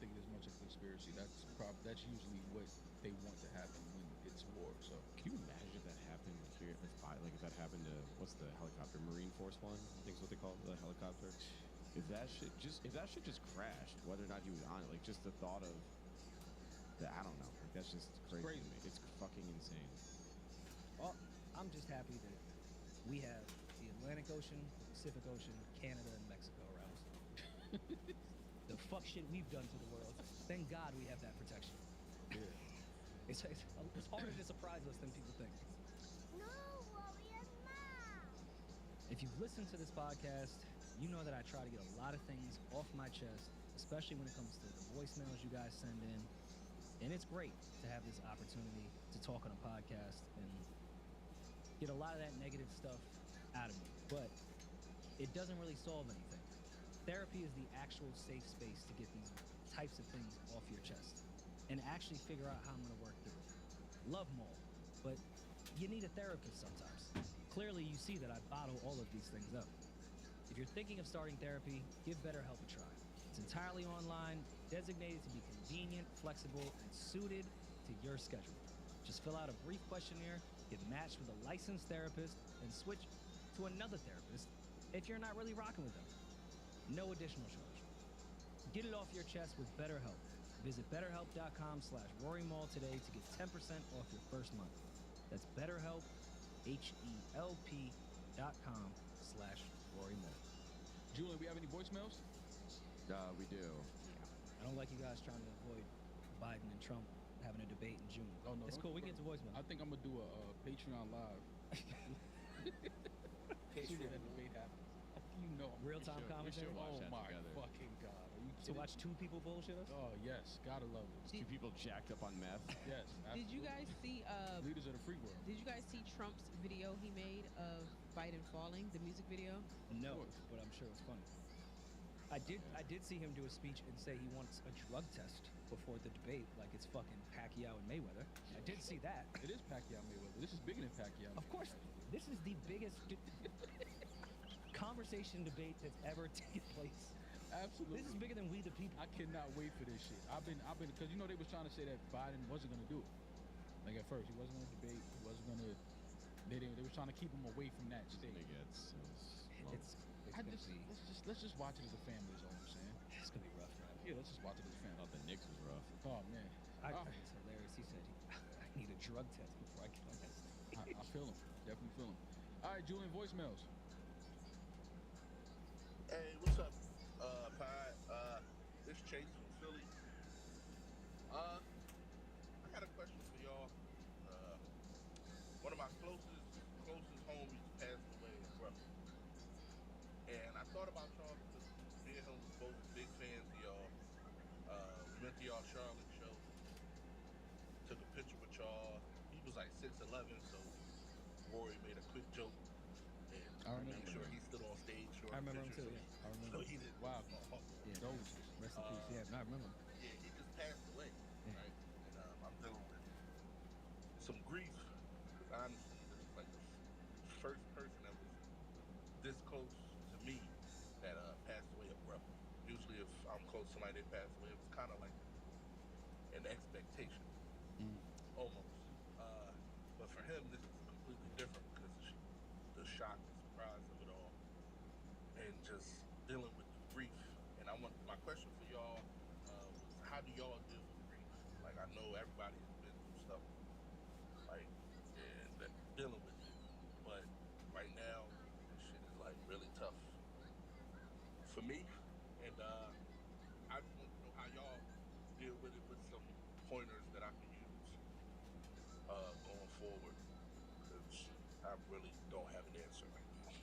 think there's much of a conspiracy. That's usually what they want to happen when it's war. So Can you imagine if that happened here? If that happened to what's the helicopter? Marine Force One, I think is what they call the helicopter. If that shit just crashed, whether or not he was on it, like just the thought of that, I don't know. Like that's just crazy. crazy. To me. It's fucking insane. Well, I'm just happy that we have the Atlantic Ocean, the Pacific Ocean, Canada, and Mexico around us. The fuck shit we've done to the world. Thank God we have that protection. yeah. It's harder to surprise us than people think. No, Warrior Mom! If you've listened to this podcast, you know that I try to get a lot of things off my chest, especially when it comes to the voicemails you guys send in. And it's great to have this opportunity to talk on a podcast and get a lot of that negative stuff out of me. But it doesn't really solve anything. Therapy is the actual safe space to get these types of things off your chest and actually figure out how I'm going to work through it. Love them all, but you need a therapist sometimes. Clearly, you see that I bottle all of these things up. If you're thinking of starting therapy, give BetterHelp a try. It's entirely online, designated to be convenient, flexible, and suited to your schedule. Just fill out a brief questionnaire, get matched with a licensed therapist, and switch to another therapist if you're not really rocking with them. No additional charge. Get it off your chest with BetterHelp. Visit betterhelp.com/RoryMall today to get 10% off your first month. That's BetterHelp, HELP.com/RoryMall. Julian, we have any voicemails? We do. I don't like you guys trying to avoid Biden and Trump having a debate in June. Oh no, It's don't cool. We worry. get to voicemail. I think I'm gonna do a Patreon live. See when that debate happens. You know, Real-time we commentary. should watch oh that my together. fucking god! Are you To kidding? watch two people bullshit us? Oh yes, gotta love it. Two people jacked up on meth. Yes. Did you absolutely. guys see Leaders of the free world? did you guys see Trump's video he made of Biden falling, the music video? No, course. but I'm sure it's funny. I did see him do a speech and say he wants a drug test before the debate, like it's fucking Pacquiao and Mayweather. I did see that. It is Pacquiao Mayweather. This is bigger than Pacquiao. Of course, this is the biggest conversation debate that's ever taken place. Absolutely. This is bigger than We the People. I cannot wait for this shit. I've been, because they was trying to say that Biden wasn't gonna do it. Like at first, he wasn't gonna debate. He wasn't gonna. They were trying to keep him away from that stage. It's Let's just watch it as a family. Is all I'm saying. It's gonna be rough, man. Yeah, let's just watch it as a I family. thought the Knicks was rough. Oh man, I think it's hilarious. He said, I need a drug test before I get on that stage. I feel him. Definitely feel him. All right, Julian, voicemails. Hey, what's up, Pod? This Chase from Philly. I got a question for y'all. One of my closest homies passed away abruptly. And I thought about y'all because me and him was both big fans of y'all. We went to y'all Charlotte show. Took a picture with y'all. He was like 6'11", so Rory made a quick joke. And I remember made sure that. he stood on stage. I remember him too, So yeah. I remember. So he didn't. Wow. Yeah. Those. Rest in peace. Yeah, no, I remember him. Yeah, he just passed away, Yeah. right? And I'm dealing with some grief. Because honestly, this is like the first person that was this close to me that passed away abruptly. Usually, if I'm close to somebody that passed away, it was kind of like an expectation, almost. But for him, this is completely different because the shock and surprise of it all, and just dealing with the grief. And my question for y'all was, how do y'all deal with grief? Like, I know everybody has been through stuff, like, and dealing with it. But right now, this shit is like really tough for me. And I just want to know how y'all deal with it, with some pointers that I can use going forward. Because I really don't have an answer right now.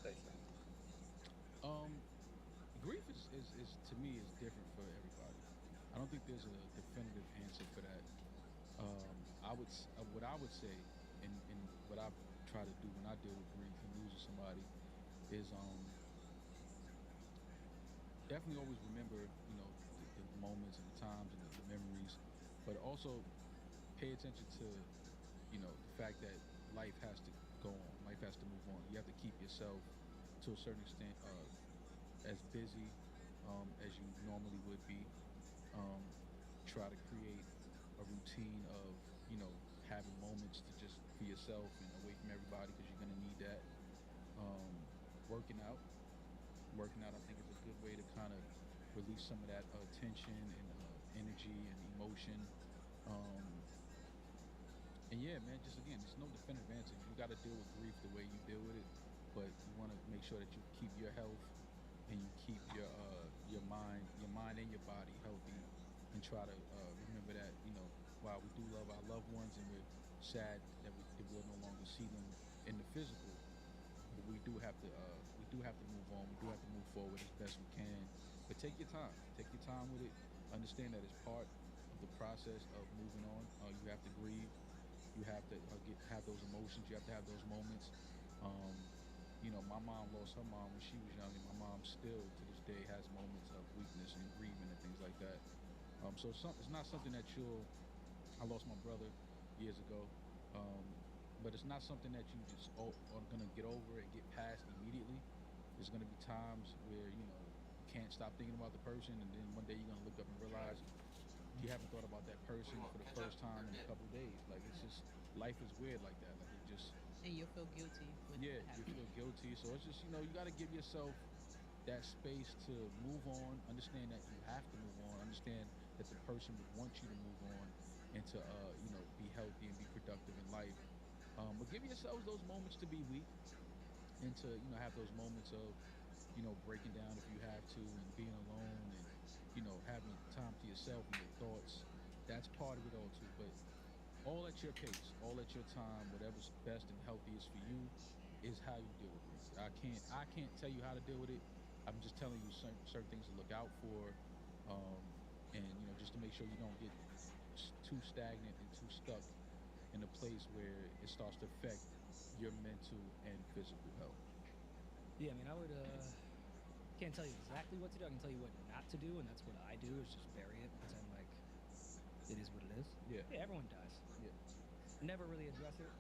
Thanks, man. Grief is to me is different for everybody. I don't think there's a definitive answer for that. What I would say, and what I try to do when I deal with grief and losing somebody, is definitely always remember, the moments and the times and the memories, but also pay attention to, the fact that life has to go on, life has to move on. You have to keep yourself to a certain extent as busy as you normally would be. Try to create a routine of, having moments to just for yourself and away from everybody, because you're gonna need that. Working out, I think is a good way to kind of release some of that tension and energy and emotion. And yeah, man, just again, there's no definitive answer. You got to deal with grief the way you deal with it, but you want to make sure that you keep your health and you keep your mind and your body healthy, and try to remember that, while we do love our loved ones and we're sad that we'll no longer see them in the physical, but we do have to move on. We do have to move forward as best we can. But take your time with it. Understand that it's part of the process of moving on. You have to grieve. You have to have those emotions. You have to have those moments. My mom lost her mom when she was young, and my mom still to this day has moments of weakness and grieving and things like that. So it's not something that I lost my brother years ago, but it's not something that you just are gonna get over and get past immediately. There's gonna be times where you can't stop thinking about the person, and then one day you're gonna look up and realize you haven't thought about that person for the first time in a couple of days. Like, it's just, life is weird like that. Like, it just, And you'll feel guilty when yeah, it you happens. feel guilty. So it's just, you got to give yourself that space to move on. Understand that you have to move on. Understand that the person would want you to move on and to, be healthy and be productive in life. But give yourselves those moments to be weak and to, have those moments of, breaking down if you have to, and being alone, and, having time to yourself and your thoughts. That's part of it all too. But all at your pace, all at your time, whatever's best and healthiest for you is how you deal with grief. I can't tell you how to deal with it. I'm just telling you certain things to look out for, and just to make sure you don't get too stagnant and too stuck in a place where it starts to affect your mental and physical health. Yeah, I mean, I would, can't tell you exactly what to do. I can tell you what not to do, and that's what I do, is just bury it, pretend like it is what it is. Yeah. Yeah, everyone dies. Yeah. Never really address it.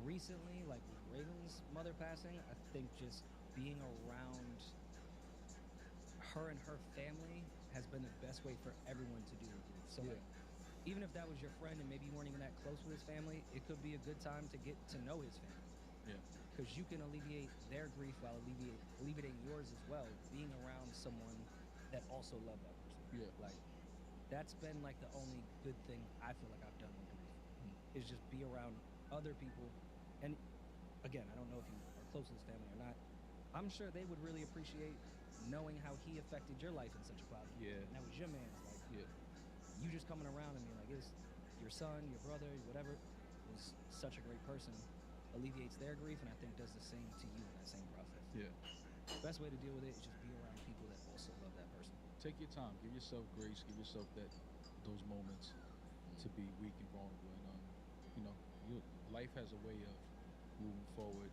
Recently, like with Raven's mother passing, I think just being around her and her family has been the best way for everyone to deal with it. So Yeah. like, even if that was your friend and maybe you weren't even that close with his family, it could be a good time to get to know his family. Yeah. Because you can alleviate their grief while alleviating yours as well, being around someone that also loved that person. Yeah. Like, that's been like the only good thing I feel like I've done with grief, is just be around other people. And again, I don't know if you are close to his family or not. I'm sure they would really appreciate knowing how he affected your life in such a positive way. Yeah. And that was your man's life. Yeah. You just coming around and being like, it's your son, your brother, whatever, was such a great person, alleviates their grief, and I think does the same to you in that same process. Yeah. Best way to deal with it is just be around people that also love that person. Take your time. Give yourself grace. Give yourself those moments to be weak and vulnerable. And life has a way of moving forward.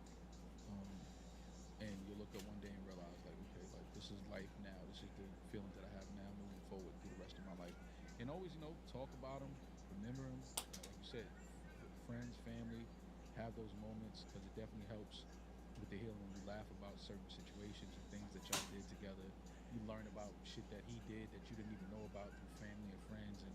And you'll look up one day and realize, like, okay, like this is life now. This is the feeling that I have now, moving forward through the rest of my life. And always, talk about them, remember them. Like you said, friends, family, have those moments, because it definitely helps with the healing. When you laugh about certain situations and things that y'all did together, you learn about shit that he did that you didn't even know about through family and friends. And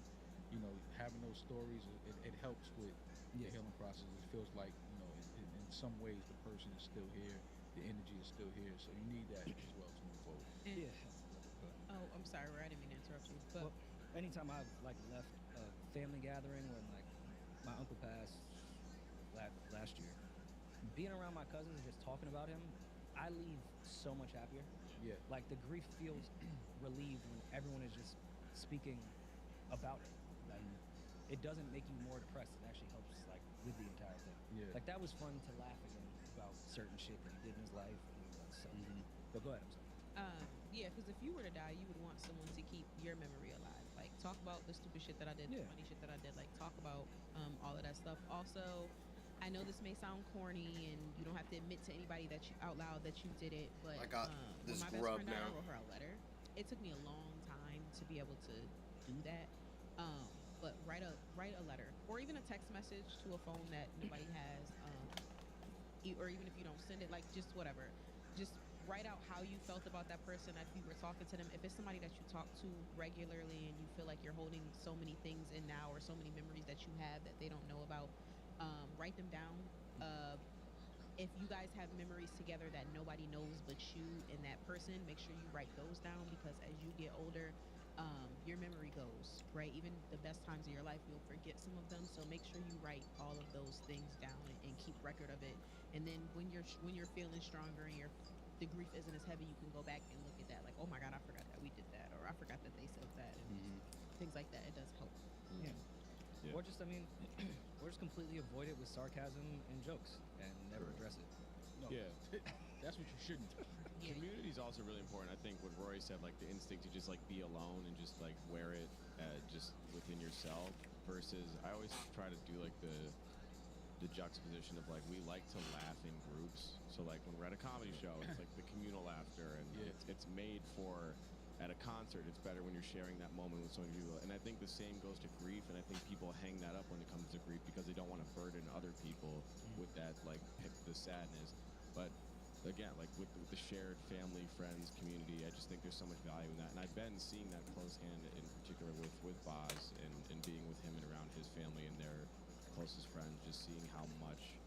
having those stories, it helps with the healing process. It feels like in some ways the person is still here, the energy is still here, so you need that as well to move forward. Yeah. Oh, I'm sorry, I didn't mean to interrupt you. But Well, anytime I've like left a family gathering when like my uncle passed last year, being around my cousins and just talking about him, I leave so much happier. Yeah. Like the grief feels relieved when everyone is just speaking about it. Like it doesn't make you more depressed. It actually helps like with the entire thing. Yeah. Like that was fun to laugh again about certain shit that he did in his life. So, but go ahead. I'm sorry. yeah, because if you were to die, you would want someone to keep your memory alive. Like talk about the stupid shit that I did, the funny shit that I did. Like talk about all of that stuff. Also, I know this may sound corny, and you don't have to admit to anybody that you out loud that you did it. But I got when this my best grub friend died, now. I wrote her a letter. It took me a long time to be able to do that. But write a letter, or even a text message to a phone that nobody has, or even if you don't send it, like just whatever. Just write out how you felt about that person if you were talking to them. If it's somebody that you talk to regularly and you feel like you're holding so many things in now, or so many memories that you have that they don't know about, write them down. If you guys have memories together that nobody knows but you and that person, make sure you write those down, because as you get older, your memory goes, right? Even the best times of your life, you'll forget some of them. So make sure you write all of those things down and keep record of it. And then when you're feeling stronger and the grief isn't as heavy, you can go back and look at that, like, oh my God, I forgot that we did that, or I forgot that they said that, and things like that. It does help. Yeah. Or just, or just completely avoid it with sarcasm and jokes and never address it. No. Yeah. That's what you shouldn't do. Community is also really important. I think what Rory said, like the instinct to just like be alone and just like wear it just within yourself, versus I always try to do like the juxtaposition of like, we like to laugh in groups. So like when we're at a comedy show, it's like the communal laughter, and it's made for. At a concert, it's better when you're sharing that moment with so many people. And I think the same goes to grief, and I think people hang that up when it comes to grief because they don't want to burden other people with that, like, the sadness. But again, like with the shared family, friends, community, I just think there's so much value in that. And I've been seeing that close hand in particular with Boz, and being with him and around his family and their closest friends, just seeing how much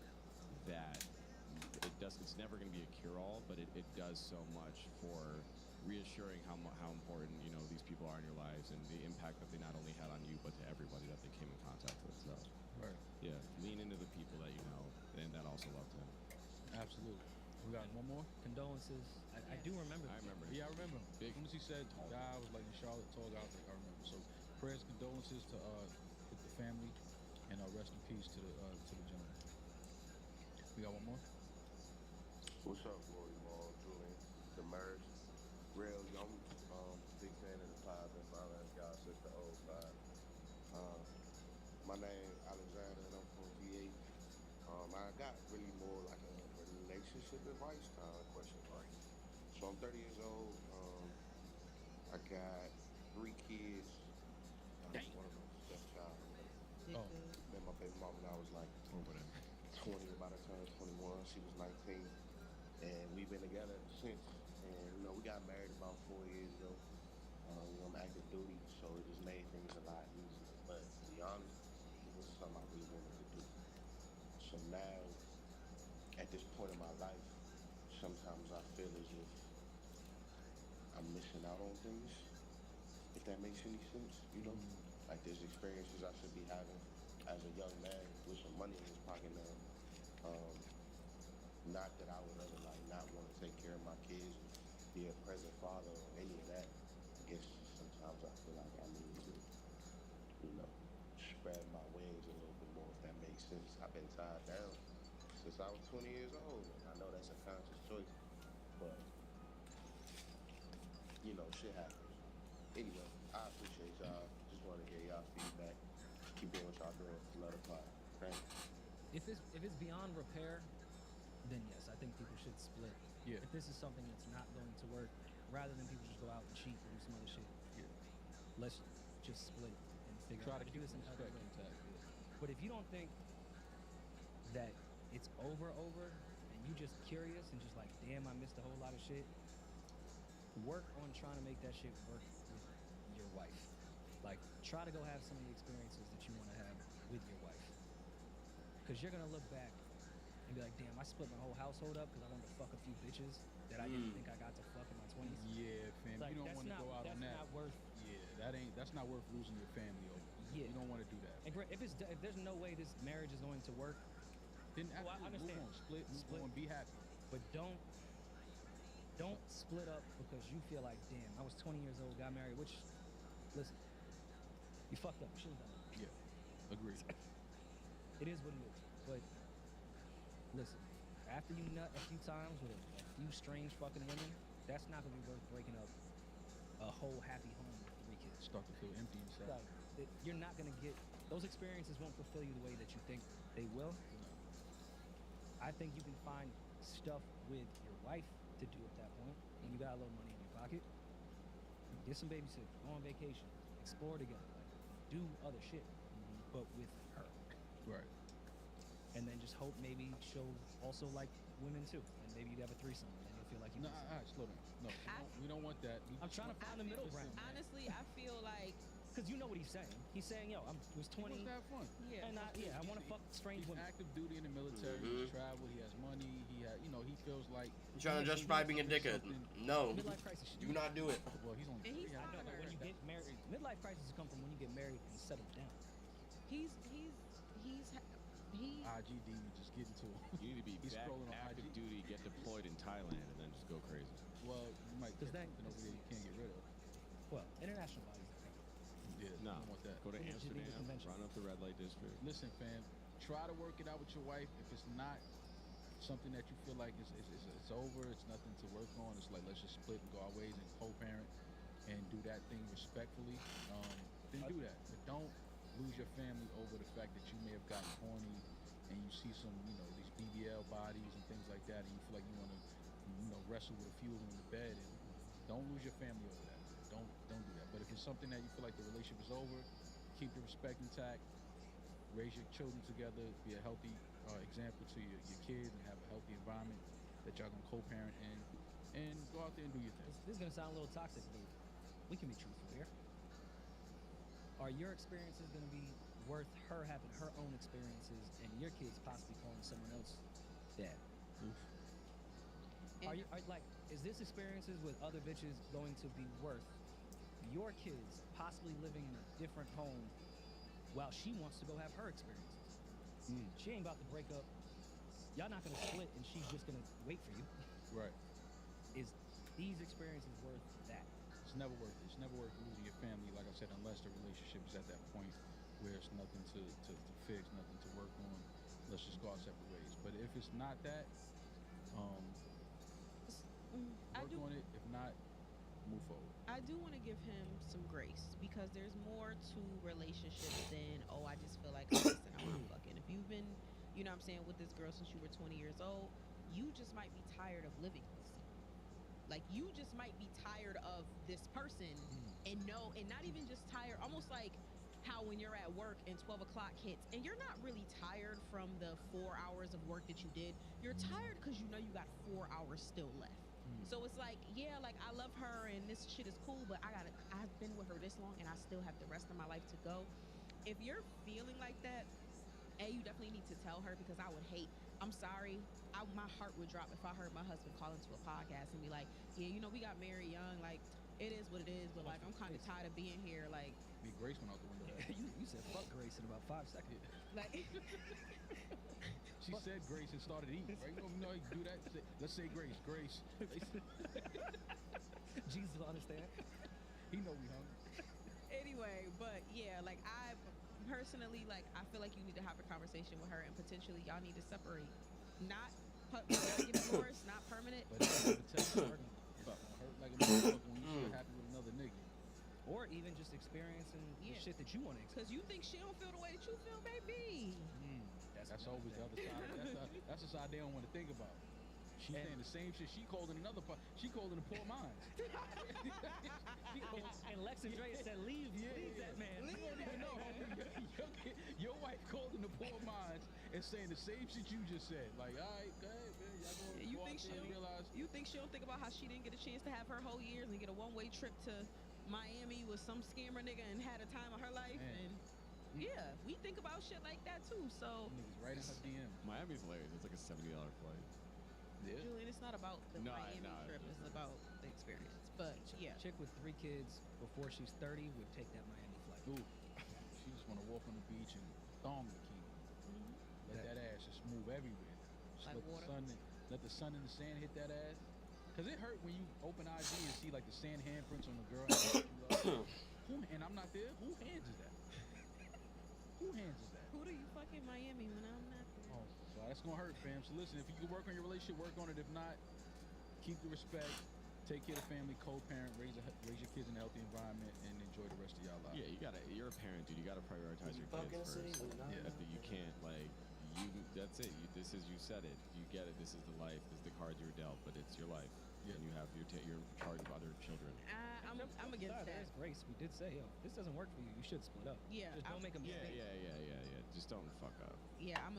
that it's never going to be a cure-all, but it does so much for reassuring how important these people are in your lives, and the impact that they not only had on you but to everybody that they came in contact with. So lean into the people that you know and that also love them. Absolutely. We got one more. Condolences. I do remember. I remember. Yeah, I remember. Big. As soon as he said guy was like in Charlotte, tall guy, I was like, I remember. So prayers, condolences to the family, and rest in peace to the gentleman. We got one more. What's up, Rory Ball, Julian, the merge, real young, big fan of the pod, been following y'all since the old pod. My name Alexander, and I'm from V8. I got really more like a relationship advice question mark. So I'm 30 years old. I got 3 kids. One of them stepchild. Oh. Met my baby mom when I was like 20, about to turn 21. She was 19. And we've been together since. And, you know, we got married about 4 years ago. I'm active duty, so it just made things a lot easier. But to be honest, it was something I really wanted to do. So now, at this point in my life, sometimes I feel as if I'm missing out on things, if that makes any sense, you know? Like there's experiences I should be having as a young man with some money in his pocket now. Not that I would ever like not want to take care of my kids, be a present father or any of that. I guess sometimes I feel like I need to, you know, spread my wings a little bit more, if that makes sense. I've been tied down since I was 20 years old. I know that's a conscious choice, but you know, shit happens. Anyway, I appreciate y'all. Just want to hear y'all feedback. Keep doing what y'all doing. Love the pod. Thanks. If it's beyond repair, then yes, I think people should split. Yeah. If this is something that's not going to work, rather than people just go out and cheat or do some other shit, Yeah. let's just split and figure Try out to how keep do this in respect other ways. intact. Yeah. But if you don't think that it's over, and you just curious and just like, damn, I missed a whole lot of shit, work on trying to make that shit work with your wife. Like, try to go have some of the experiences that you want to have with your wife. Because you're going to look back and be like, damn, I split my whole household up because I wanted to fuck a few bitches that I didn't think I got to fuck in my 20s. Yeah, fam. Like, you don't want to go out on that. That's not worth. Yeah, that's not worth losing your family over. Yeah. You don't want to do that. And if there's no way this marriage is going to work, Then I absolutely understand. move on, split, move on, be happy. but don't split up because you feel like, damn, I was 20 years old, got married, which, listen, you fucked up. You shouldn't have done that. Yeah, agreed. It is what it is. But listen, after you nut a few times with a few strange fucking women, that's not gonna be worth breaking up a whole happy home with 3 kids. Start to feel empty inside. Like, you're not gonna get those experiences won't fulfill you the way that you think they will. I think you can find stuff with your wife to do at that point when you got a little money in your pocket. Get some babysitters, go on vacation, explore together, like do other shit, but with her. Right. And then just hope maybe she'll also like women too, and maybe you'd have a threesome, and then you'll feel like you. No, all right, slow down. No, we don't want that. I'm trying to find the middle ground. Honestly, I feel like Because you know what he's saying. He's saying, yo, I was 20. He wants to have fun. yeah. And I want to fuck strange He's women. active duty in the military. He's traveled. He has money. He feels like. You trying to justify being a dickhead? No. Midlife crisis. Do not do it. Well, he's only. And he's I know, but when you get married, midlife crisis come from when you get married and settle down. he IGD, you just get into it. You need to be He's back scrolling on active IG. duty, get deployed in Thailand, and then just go crazy. Well, you might get 'Cause that- something over there you can't get rid of. Well, international bodies. Yeah, No, you don't want that. go to Women should be in the Amsterdam, convention. run up the red light district. Listen, fam, try to work it out with your wife. If it's not something that you feel like it's over, it's nothing to work on, it's like let's just split and go our ways and co-parent and do that thing respectfully, then do that. But don't lose your family over the fact that you may have gotten horny and you see some, these BBL bodies and things like that, and you feel like you want to, wrestle with a few of them in the bed, and don't lose your family over that. Don't do that. But if it's something that you feel like the relationship is over, keep the respect intact, raise your children together, be a healthy example to your kids, and have a healthy environment that y'all gonna co-parent in, and go out there and do your thing. This is gonna sound a little toxic, but we can be truthful here. Are your experiences gonna be worth her having her own experiences and your kids possibly calling someone else dad? Is this experiences with other bitches going to be worth your kids possibly living in a different home while she wants to go have her experiences? She ain't about to break up y'all not gonna split and she's just gonna wait for you. Right. Is these experiences worth that? It's never worth it. It's never worth losing your family, like I said, unless the relationship is at that point where it's nothing to fix, nothing to work on. Let's just go our separate ways. But if it's not that, work on it. If not, move forward. I do want to give him some grace because there's more to relationships than, oh, I just feel like I'm missing out on fucking. If you've been, you know what I'm saying, with this girl since you were 20 years old, you just might be tired of living this. Like, you just might be tired of this person and not even just tired, almost like how when you're at work and 12 o'clock hits and you're not really tired from the 4 hours of work that you did. You're tired because you know you got 4 hours still left. So it's like, yeah, like I love her and this shit is cool, but I've been with her this long and I still have the rest of my life to go. If you're feeling like that, you definitely need to tell her because I would hate, I'm sorry, my heart would drop if I heard my husband call into a podcast and be like, yeah, you know, we got married young, like, it is what it is, but like, I'm kind of tired of being here, like. Me, Grace went out the window. you said fuck Grace in about 5 seconds. Like. She said Grace and started eating, right? You know how you do that? Let's say Grace. Jesus will understand. He know we hungry. Anyway, but yeah, like I personally, like I feel like you need to have a conversation with her and potentially y'all need to separate. Not get divorced, not permanent. But it's hurt like a motherfucker when you feel happy with another nigga. Or even just experiencing the shit that you want to experience. Because you think she don't feel the way that you feel, baby. That's always the other side. That's the side they don't want to think about. She's saying the same shit. She cold in another part. She cold in the poor minds. And Lex and Dre said, leave that man. Leave you don't even know. Your wife cold in the poor minds and saying the same shit you just said. Like, all right, go ahead, man. Y'all go out there and realize. You think she don't think about how she didn't get a chance to have her whole years and get a one-way trip to Miami with some scammer nigga and had a time of her life? Man. And yeah, we think about shit like that too. So niggas right in her DM. Miami's hilarious. It's like a $70 flight. Yeah. Julian, it's not about the Miami trip. It's about the experience. But yeah, chick with 3 kids before she's 30 would take that Miami flight. Ooh, she just want to walk on the beach and thong the king. Let that ass just move everywhere. Just like let the sun and the sand hit that ass. Cause it hurt when you open IG and see like the sand handprints on the girl. And I'm not there. Who hands is that? Who hands is that? Who do you fuck in Miami when I'm not there? Oh, so that's gonna hurt, fam. So listen, if you can work on your relationship, work on it. If not, keep the respect. Take care of the family, co-parent, raise your kids in a healthy environment, and enjoy the rest of y'all lives. Yeah, you're a parent, dude. You gotta prioritize your kids first. Yeah, you can't that's it. This is, you said it. You get it. This is the life. This is the cards you were dealt, but it's your life. Yeah. And you have you're in charge of other children. I'm against that. There's Grace. We did say, yo, this doesn't work for you. You should split up. Yeah. Just don't make a mistake. Yeah. Just don't fuck up. Yeah, I'm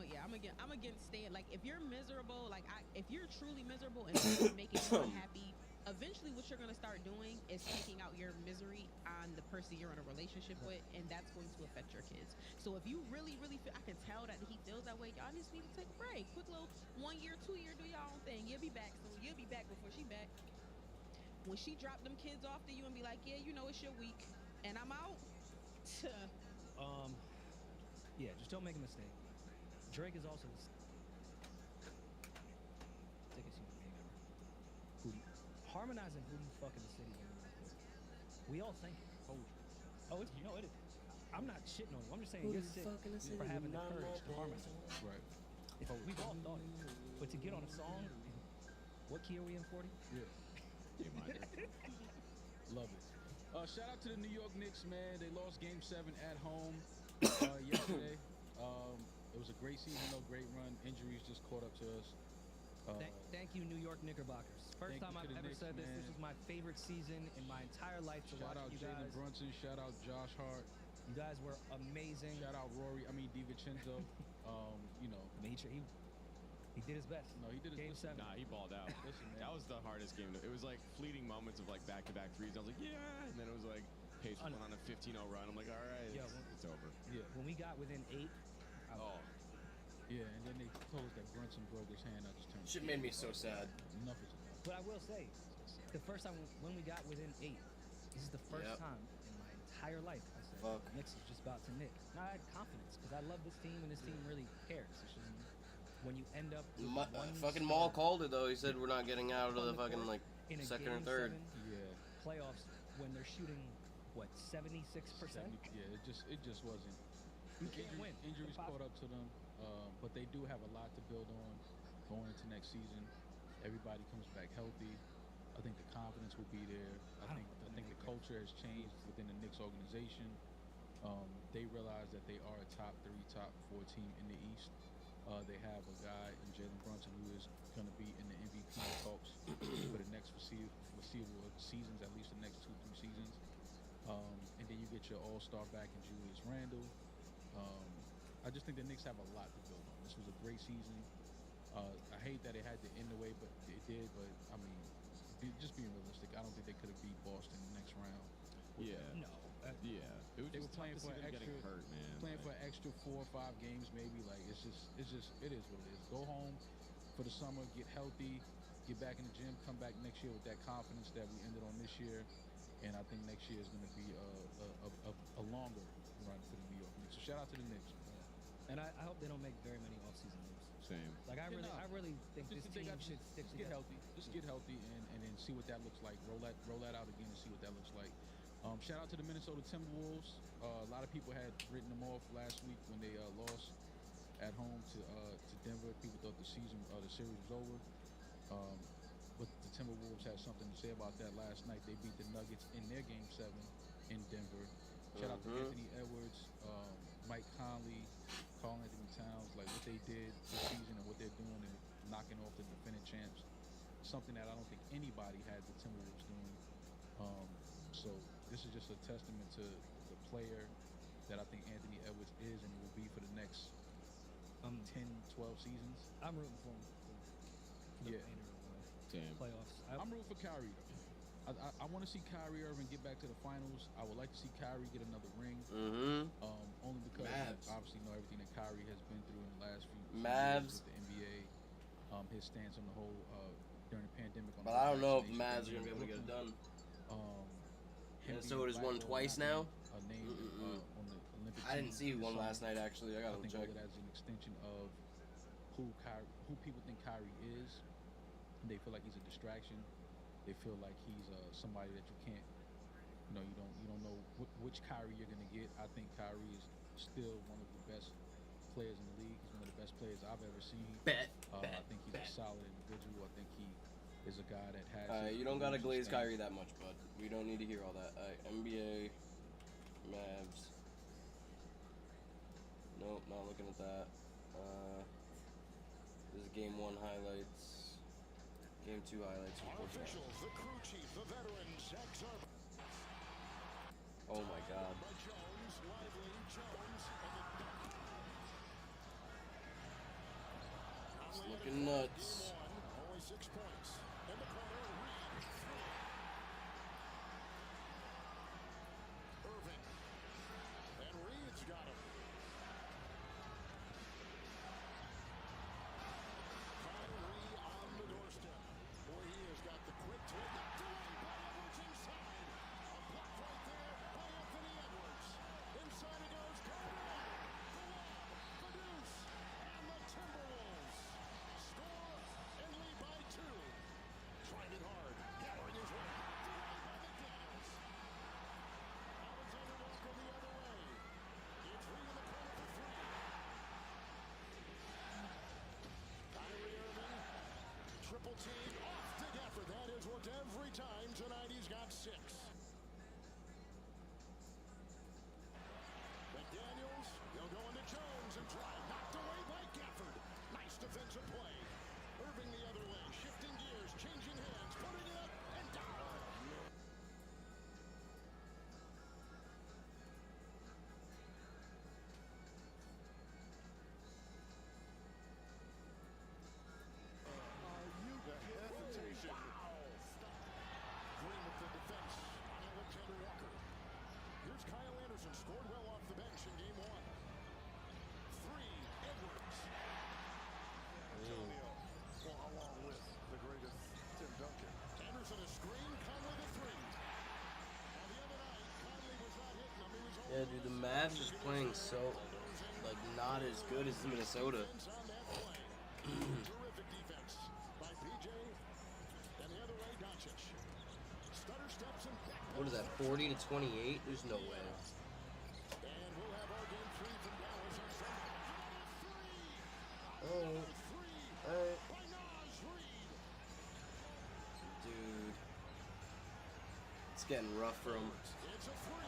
against staying. Like, if you're miserable, like if you're truly miserable and it's making you unhappy, eventually what you're gonna start doing is taking out your misery on the person you're in a relationship with, and that's going to affect your kids. So if you really, really feel, I can tell that he feels that way, y'all just need to take a break. Quick little 1 year, 2 year, do your own thing. You'll be back soon. You'll be back before she back. When she drop them kids off to you and be like, yeah, you know, it's your week, and I'm out. Yeah, just don't make a mistake. Drake is also the sickest human being ever. Harmonizing who you fuck in the city. We all think it. Oh, it's, you know it. I'm not shitting on you. I'm just saying you're sick for having the courage to harmonize. Right. We've all thought it. But to get on a song, what key are we in, 40? Yeah. Love it. Shout out to the New York Knicks, man. They lost Game 7 at home yesterday. It was a great season, though, great run. Injuries just caught up to us. Thank you, New York Knickerbockers. First time I've ever said this. This was my favorite season in my entire life to watch you guys. Shout out Jalen Brunson. Shout out Josh Hart. You guys were amazing. Shout out DiVincenzo. You know. He did his best. No, he did his best. Game 7. Nah, he balled out. Listen, man. That was the hardest game. It was like fleeting moments of like back-to-back threes. I was like, yeah. And then it was like, Pace went on a 15-0 run. I'm like, all right, it's over. Yeah. When we got within 8. Yeah, and then they told us that Brunson broke his hand. I just turned. Shit made me so sad. Enough is enough. But I will say, the first time when we got within 8, this is the first time in my entire life I said, Knicks is just about to nick. And I had confidence because I love this team and this team really cares. It's just, when you end up with one Fucking star Maul called it though. He said we're not getting out of on the the fucking court like in a second or game third. 7 Yeah. playoffs when they're shooting what 76%. Yeah, it just wasn't. You can't win. Injuries Impossible. caught up to them, but they do have a lot to build on going into next season. Everybody comes back healthy. I think the confidence will be there. I think the culture has changed within the Knicks organization. They realize that they are a top 3, top 4 team in the East. They have a guy in Jalen Brunson who is going to be in the MVP talks for the next foreseeable seasons, at least the next 2-3 seasons. And then you get your all-star back in Julius Randle. I just think the Knicks have a lot to build on. This was a great season. I hate that it had to end the way, but it did. But I mean, just being realistic, I don't think they could have beat Boston in the next round. Yeah. No. Yeah. It was They just were playing tough to for see them extra, getting hurt, man. playing for Like, an extra 4 or 5 games, maybe. Like it is what it is. Go home for the summer, get healthy, get back in the gym, come back next year with that confidence that we ended on this year. And I think next year is going to be a longer run for the New York Knicks. So shout out to the Knicks. And I hope they don't make very many offseason moves. same. Like I really think this team should stick Just get together. healthy. Just get healthy and then see what that looks like. Roll that out again and see what that looks like. Shout out to the Minnesota Timberwolves. A lot of people had written them off last week when they lost at home to Denver. People thought the series was over. But the Timberwolves had something to say about that last night. They beat the Nuggets in their Game 7 in Denver. Shout out to Anthony Edwards, Mike Conley, Karl Anthony Towns, like what they did this season and what they're doing and knocking off the defending champs. Something that I don't think anybody had the Timberwolves doing. So this is just a testament to the player that I think Anthony Edwards is and will be for the next 10, 12 seasons. I'm rooting for him for the Yeah. remainder of Same. the playoffs. I'm rooting for Kyrie though. I want to see Kyrie Irving get back to the finals. I would like to see Kyrie get another ring. Only because I obviously know everything that Kyrie has been through in the last few years with the NBA. His stance on the whole during the pandemic. But I don't know if Mavs are gonna be able to get it done. Minnesota's won twice now. On the Olympic I didn't see team one this last summer. night actually. I gotta think check. of it as an extension of who people think Kyrie is. They feel like he's a distraction. They feel like he's somebody that you can't, you don't know which Kyrie you're gonna get. I think Kyrie is still one of the best players in the league. He's one of the best players I've ever seen. I think he's a solid individual. I think he is a guy that has. You don't gotta glaze Kyrie that much, bud. We don't need to hear all that. NBA, Mavs. Nope, not looking at that. This is Game 1 highlights. Game 2 highlights. Our officials, the crew chief, the veteran, Zach Zarb. Oh my God. By Jones, Lively, Jones, It's looking nuts. Game 1, only 6 points. In the corner, Reed, 3. Irving. And Reed's got him. Kyrie on the doorstep. Boy, he has got the quick to it. Knocked away by Edwards inside. A block right there by Anthony Edwards. Inside it goes Kyrie. The lob, the deuce, and the Timberwolves score and lead by 2. Driving hard, gathering his way. Knocked away by the Daniels. Alexander Walker the other way. It's Reed in the corner for 3. Kyrie Irving, triple team off to Gafford. That has worked every time tonight. He's got 6. McDaniels, they'll go into Jones and drive. Knocked away by Gafford. Nice defensive play. Irving the other way, shifting gears, changing hands, putting it up and down. The hesitation. Green with the defense on Alexander Walker. Here's Kyle Anderson, scored well off the bench in game 1. 3, Edwards. Antonio, along with the greatest Tim Duncan. Anderson a screen, Conley the 3. Now the other night, Conley was not hitting him. He was Yeah, dude, the Mavs is playing so, like, not as good as Minnesota. on that play. What is that, 40 to 28? There's no way. And we'll have our game 3 from Dallas on Sunday. Alright. Alright. Dude. It's getting rough for him. It's a three.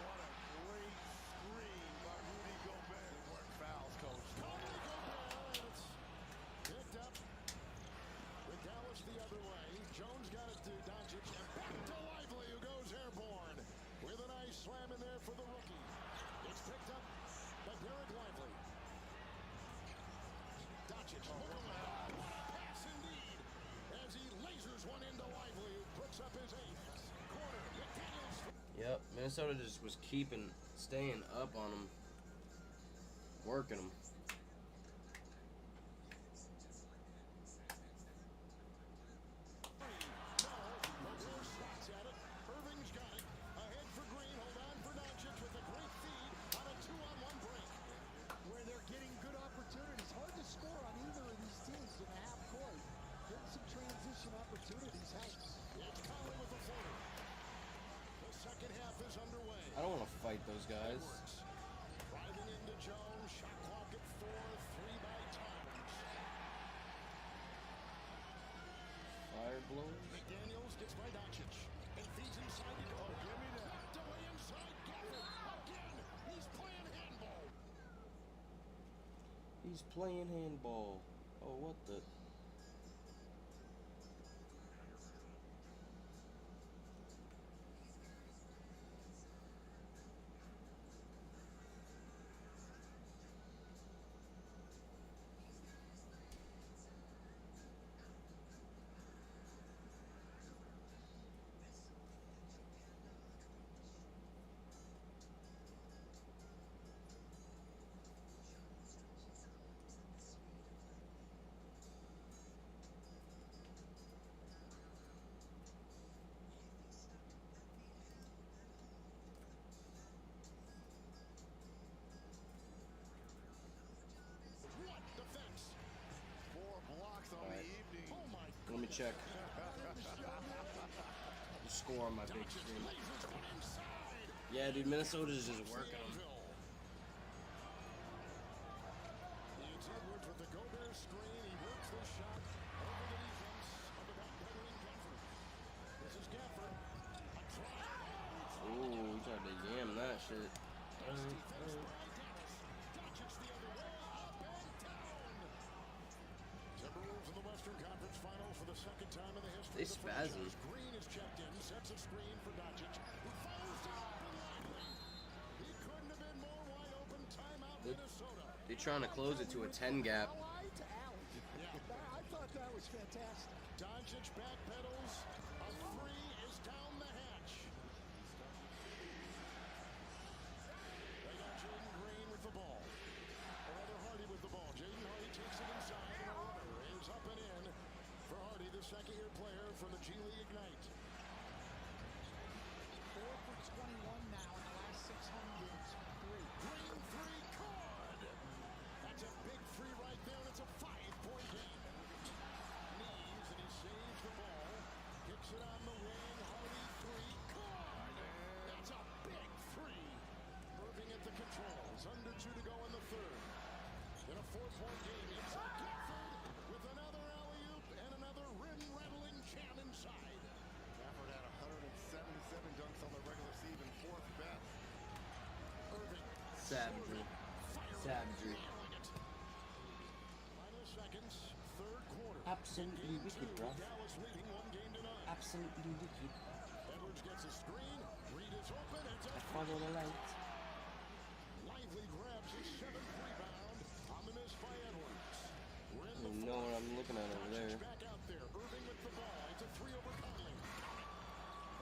What a great screen by Rudy Gobert. They weren't fouls, coach. Rudy Gobert, and it's picked up. With Dallas the other way. Jones got it to Doncic, and back to Lively, who goes airborne. With a nice slam in there for the rookie. It's picked up by Derek Lively. Doncic, look around. Pass indeed. As he lasers one into Lively, who puts up his eighth. Corner, McDaniels. Yep, Minnesota just was staying up on him. Working him. I don't want to fight those guys. Driving into Jones, shot clock at 4, 3 by Towns. Fire blows. McDaniels gets by Doncic and feeds inside to go. Oh, give me that. Delay inside, Gafford. Again, he's playing handball. He's playing handball. Oh, what the? Let me check the score on my big screen. Yeah, dude, Minnesota's just working them. It's Edwards with the Gobert screen. He works the shot over the defense of the backpedaling Gafford. This is Gafford. A try. Ooh, he tried to yam that shit. They spazzing. Green is checked in, sets a screen for Doncic, who fires it up and Lively. He couldn't have been more wide open. Timeout, Minnesota. They're trying to close it to a 10 gap. I thought that was fantastic. Doncic backpedals. A three is down the hatch. They got Jaden Green with the ball. Or rather, Hardy with the ball. Jaden Hardy takes it inside, and a runner is up and in for Hardy, the second-year player from the G League Ignite. 4 for 21 now in the last 6 home games. Green three, good. That's a big free right there, and it's a 5-point game. Knees, and he saves the ball. Kicks it on the wing. Hardy three, good. That's a big three. Irving at the controls. Under 2 to go in the third. In a 4-point game, it's a Gafford with another alley-oop and another rim-rattling jam inside. Gafford had 177 dunks on the regular season, 4th best. Irving. Savagery. Savagery. Final seconds, third quarter. Absolutely wicked, bro. Dallas leading 1 game to none. Absolutely wicked. Edwards gets a screen. Reed is open. It's I follow the light. Lively grabs his 7th rebound on the miss by Edwards. We're in I don't know what I'm looking at over there. back out there. Irving with the ball. It's a 3 over Conley.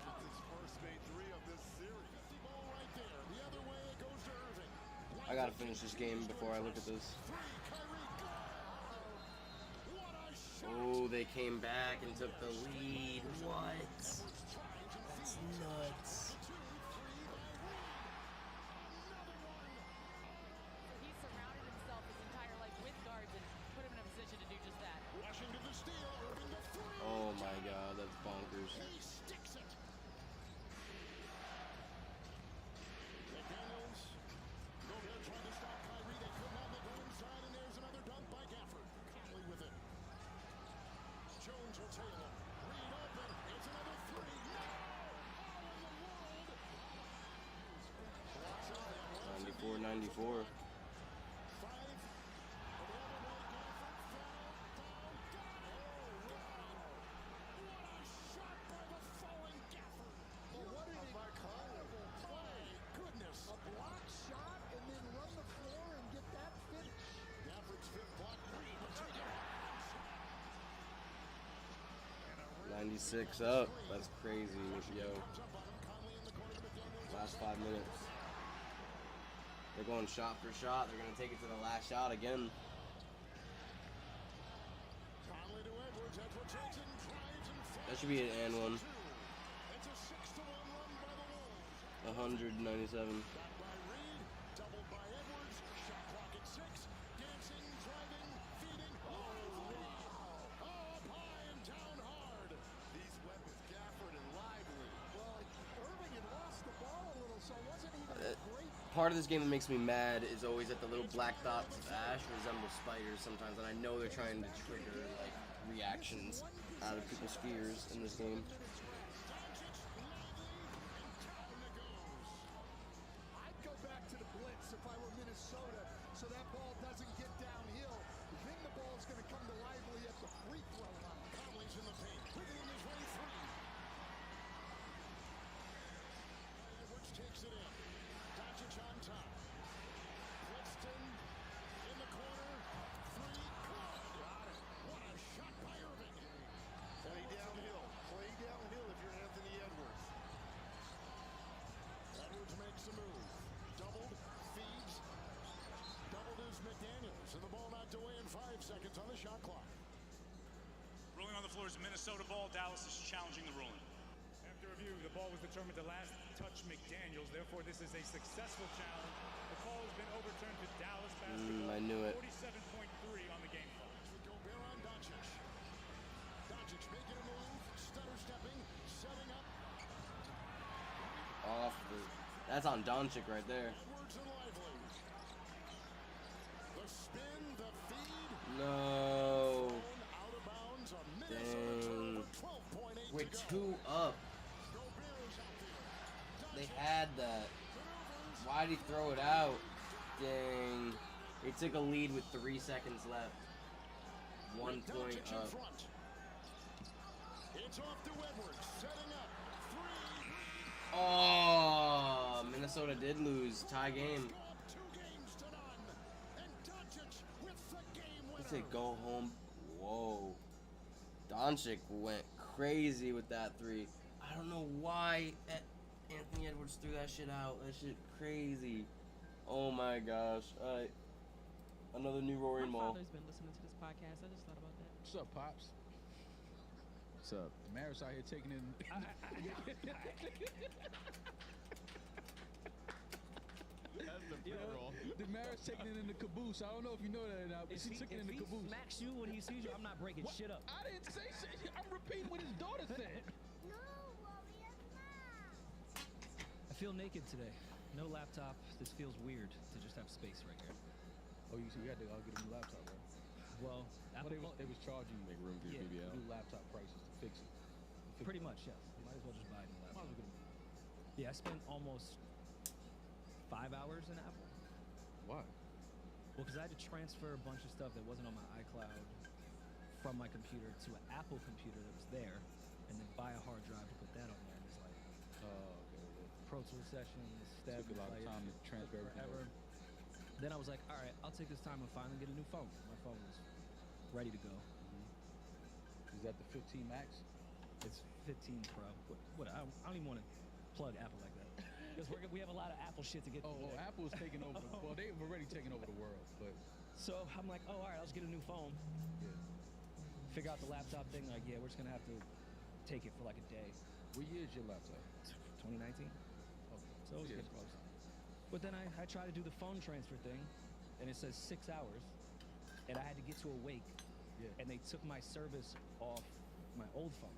That's his first made 3 of this series. 50 ball right there. The other way it goes to Irving. I gotta finish this game before I look at this. Oh, they came back and took the lead. What? That's nuts. He surrounded himself his entire life with guards and put him in a position to do just that. Washington the steal. Irving the 3. Oh my god, that's bonkers. He sticks it. 94. Shot and then run the floor and get that finish. Gafford's fifth block. Reed will take it. 96 up. That's crazy, yo. Last 5 minutes. They're going shot for shot. They're going to take it to the last shot again. That should be an and one. 197. Part of this game that makes me mad is always that the little black dots of ash resemble spiders sometimes, and I know they're trying to trigger like reactions out of people's fears in this game. I'd go back to the blitz if I were Minnesota, so that ball doesn't get downhill. Then the ball's going to come to Lively at the free throw line. Conley's in the paint. Wiggling his way free. Edwards takes it in. Doncic on top. Clifton in the corner. Three. Good. Got it. What a shot by Irving. Play downhill. Play downhill if you're Anthony Edwards. Edwards makes a move. Doubled. Feeds. Doubled is McDaniels. And the ball knocked away in 5 seconds on the shot clock. Ruling on the floor is a Minnesota ball. Dallas is challenging the ruling. After review, the ball was determined to last touch McDaniels. Therefore, this is a successful challenge. The call has been overturned to Dallas basketball. I knew it. 47.3 on the game clock. Gobert on Doncic. Doncic making a move. Stutter stepping. Setting up. Off the. That's on Doncic right there. Edwards and Lively. The spin, the feed. No. Out of bounds. A Minnesota Dang. turnover. 12.8 We're to go. 2 up. They had that. Why'd he throw it out? Dang. They took a lead with 3 seconds left. 1 point up. It's off to Edwards. Setting up. Three. Oh, Minnesota did lose. Tie game. 2 games to none. And Doncic with the game winner. Let's say go home. Whoa. Doncic went crazy with that 3. I don't know why Anthony Edwards threw that shit out. That shit crazy. Oh my gosh. Alright. Another new Rory My Mall. father's been listening to this podcast. I just thought about that. What's up, Pops? What's up? Damaris out here taking in. That's the pre-roll. Damaris taking it in the caboose. I don't know if you know that or not, but she took it in the caboose. If he smacks you when he sees you, I'm not breaking shit up. I didn't say shit. I'm repeating what his daughter said. I feel naked today. No laptop. This feels weird to just have space right here. Oh, you see, you had to go get a new laptop, right? Well, they was charging you Make room for your BBL. new laptop prices to fix it. Pretty much, yes. You might as well just buy a new laptop. Yeah, I spent almost 5 hours in Apple. Why? Well, because I had to transfer a bunch of stuff that wasn't on my iCloud from my computer to an Apple computer that was there, and then buy a hard drive to put that on there. And it's like Pro Tool sessions, step, Took a lot of time to transfer everything forever. Then I was like, all right, I'll take this time and finally get a new phone. My phone was ready to go. Is that the 15 Max? It's 15 Pro. What I don't even want to plug Apple like that. Because we have a lot of Apple shit to get through. Oh, Apple's taking over. Well, they've already taken over the world, but. So I'm like, oh, all right, I'll just get a new phone. Yeah. Figure out the laptop thing. Like, yeah, we're just gonna have to take it for like a day. What year is your laptop? 2019. Okay. So it was getting close. But then I tried to do the phone transfer thing, and it says 6 hours, and I had to get to Awake, and they took my service off my old phone.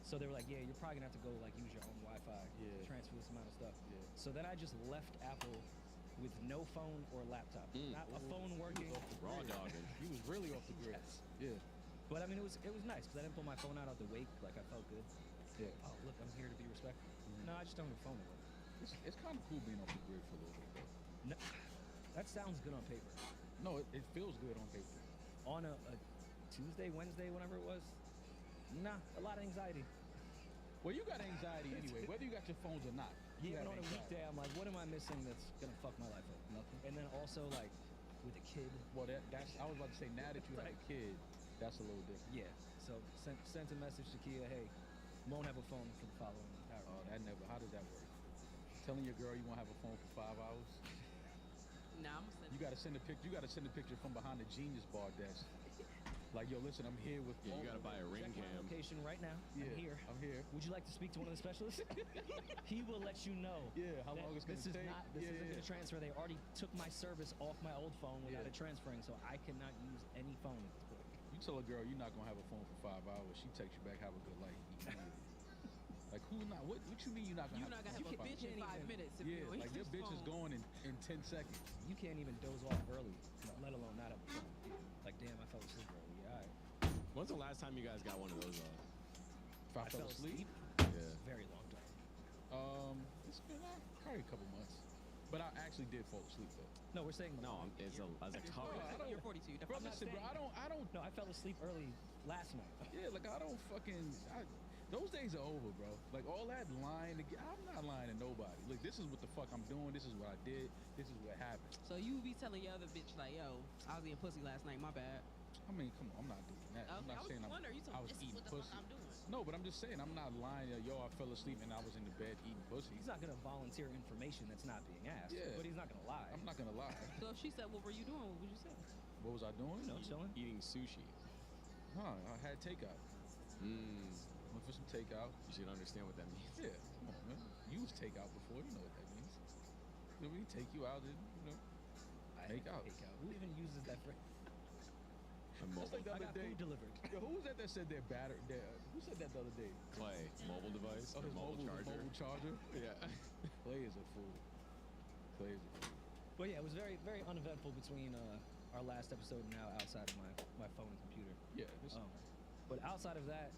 So they were like, yeah, you're probably gonna have to go like use your own Wi-Fi to transfer this amount of stuff. Yeah. So then I just left Apple with no phone or laptop. Not a phone working. Raw dogging. You was really off the grid. Yes. Yeah. But I mean, it was nice because I didn't pull my phone out of the wake. Like I felt good. Yeah. Oh, look, I'm here to be respectful. No, I just don't have a phone anymore. It's kind of cool being off the grid for a little bit, though. No, That sounds good on paper. No, it feels good on paper. On a Tuesday, Wednesday, whenever it was, nah, a lot of anxiety. Well, you got anxiety anyway, whether you got your phones or not. You Even have on a anxiety. weekday, I'm like, what am I missing that's gonna fuck my life up? Nothing. And then also like with a kid. Well, that's I was about to say, now that you have a kid, that's a little different. Yeah. So sent a message to Kia, hey, won't have a phone for the following hour. Oh, that never. How does that work? Telling your girl you won't have a phone for 5 hours? Nah, I'm gonna send You gotta send a picture. You gotta send a picture from behind the Genius Bar desk. Like, yo, listen, I'm here with. Yeah, you gotta buy a ring Check my cam. location right now. Yeah, I'm here. I'm here. Would you like to speak to one of the specialists? He will let you know. Yeah, how that long it's gonna this take. Is not, this Yeah, isn't yeah. gonna transfer. They already took my service off my old phone without Yeah. it transferring, so I cannot use any phone at this point. You tell a girl you're not gonna have a phone for 5 hours. She texts you back, have a good life. Immediately. Like, who not? What you mean you're not gonna? You're not gonna have have a bitch in 5 minutes. If Yeah, you don't like use your bitch is phone. going in 10 seconds. You can't even doze off early, let alone not have a phone. Like, damn, I fell asleep early. Yeah, all right. When's the last time you guys got one of those off? If I fell asleep, Yeah. Very long time. it's been probably a couple months. But I actually did fall asleep though. No, we're saying No, it's a couple. You're 42. Bro, listen, bro, I don't. No, I fell asleep early last night. Yeah, like I don't fucking. Those days are over, bro. Like all that lying. I'm not lying to nobody. Look, this is what the fuck I'm doing. This is what I did. This is what happened. So you be telling your other bitch like, yo, I was eating pussy last night. My bad. I mean, come on, I'm not doing that. I'm not saying I was eating pussy. No, but I'm just saying I'm not lying. Yo, I fell asleep and I was in the bed eating pussy. He's not gonna volunteer information that's not being asked. Yeah. But he's not gonna lie. I'm not gonna lie. So if she said, what were you doing? What would you say? What was I doing? No, chilling. Eating sushi. Huh, I had takeout. Went for some takeout. You should understand what that means. Yeah, come on, man. You was takeout before. You know what that means. You know, we take you out and, make out. Takeout. Who even uses that phrase? That's like the I other got day. food delivered. Yo, who was that said their battery? Who said that the other day? Clay, mobile device, Oh, or his mobile charger. Mobile charger. Yeah. Clay is a fool. Clay is a fool. But yeah, it was very, very uneventful between our last episode and now outside of my phone and computer. Yeah. But outside of that,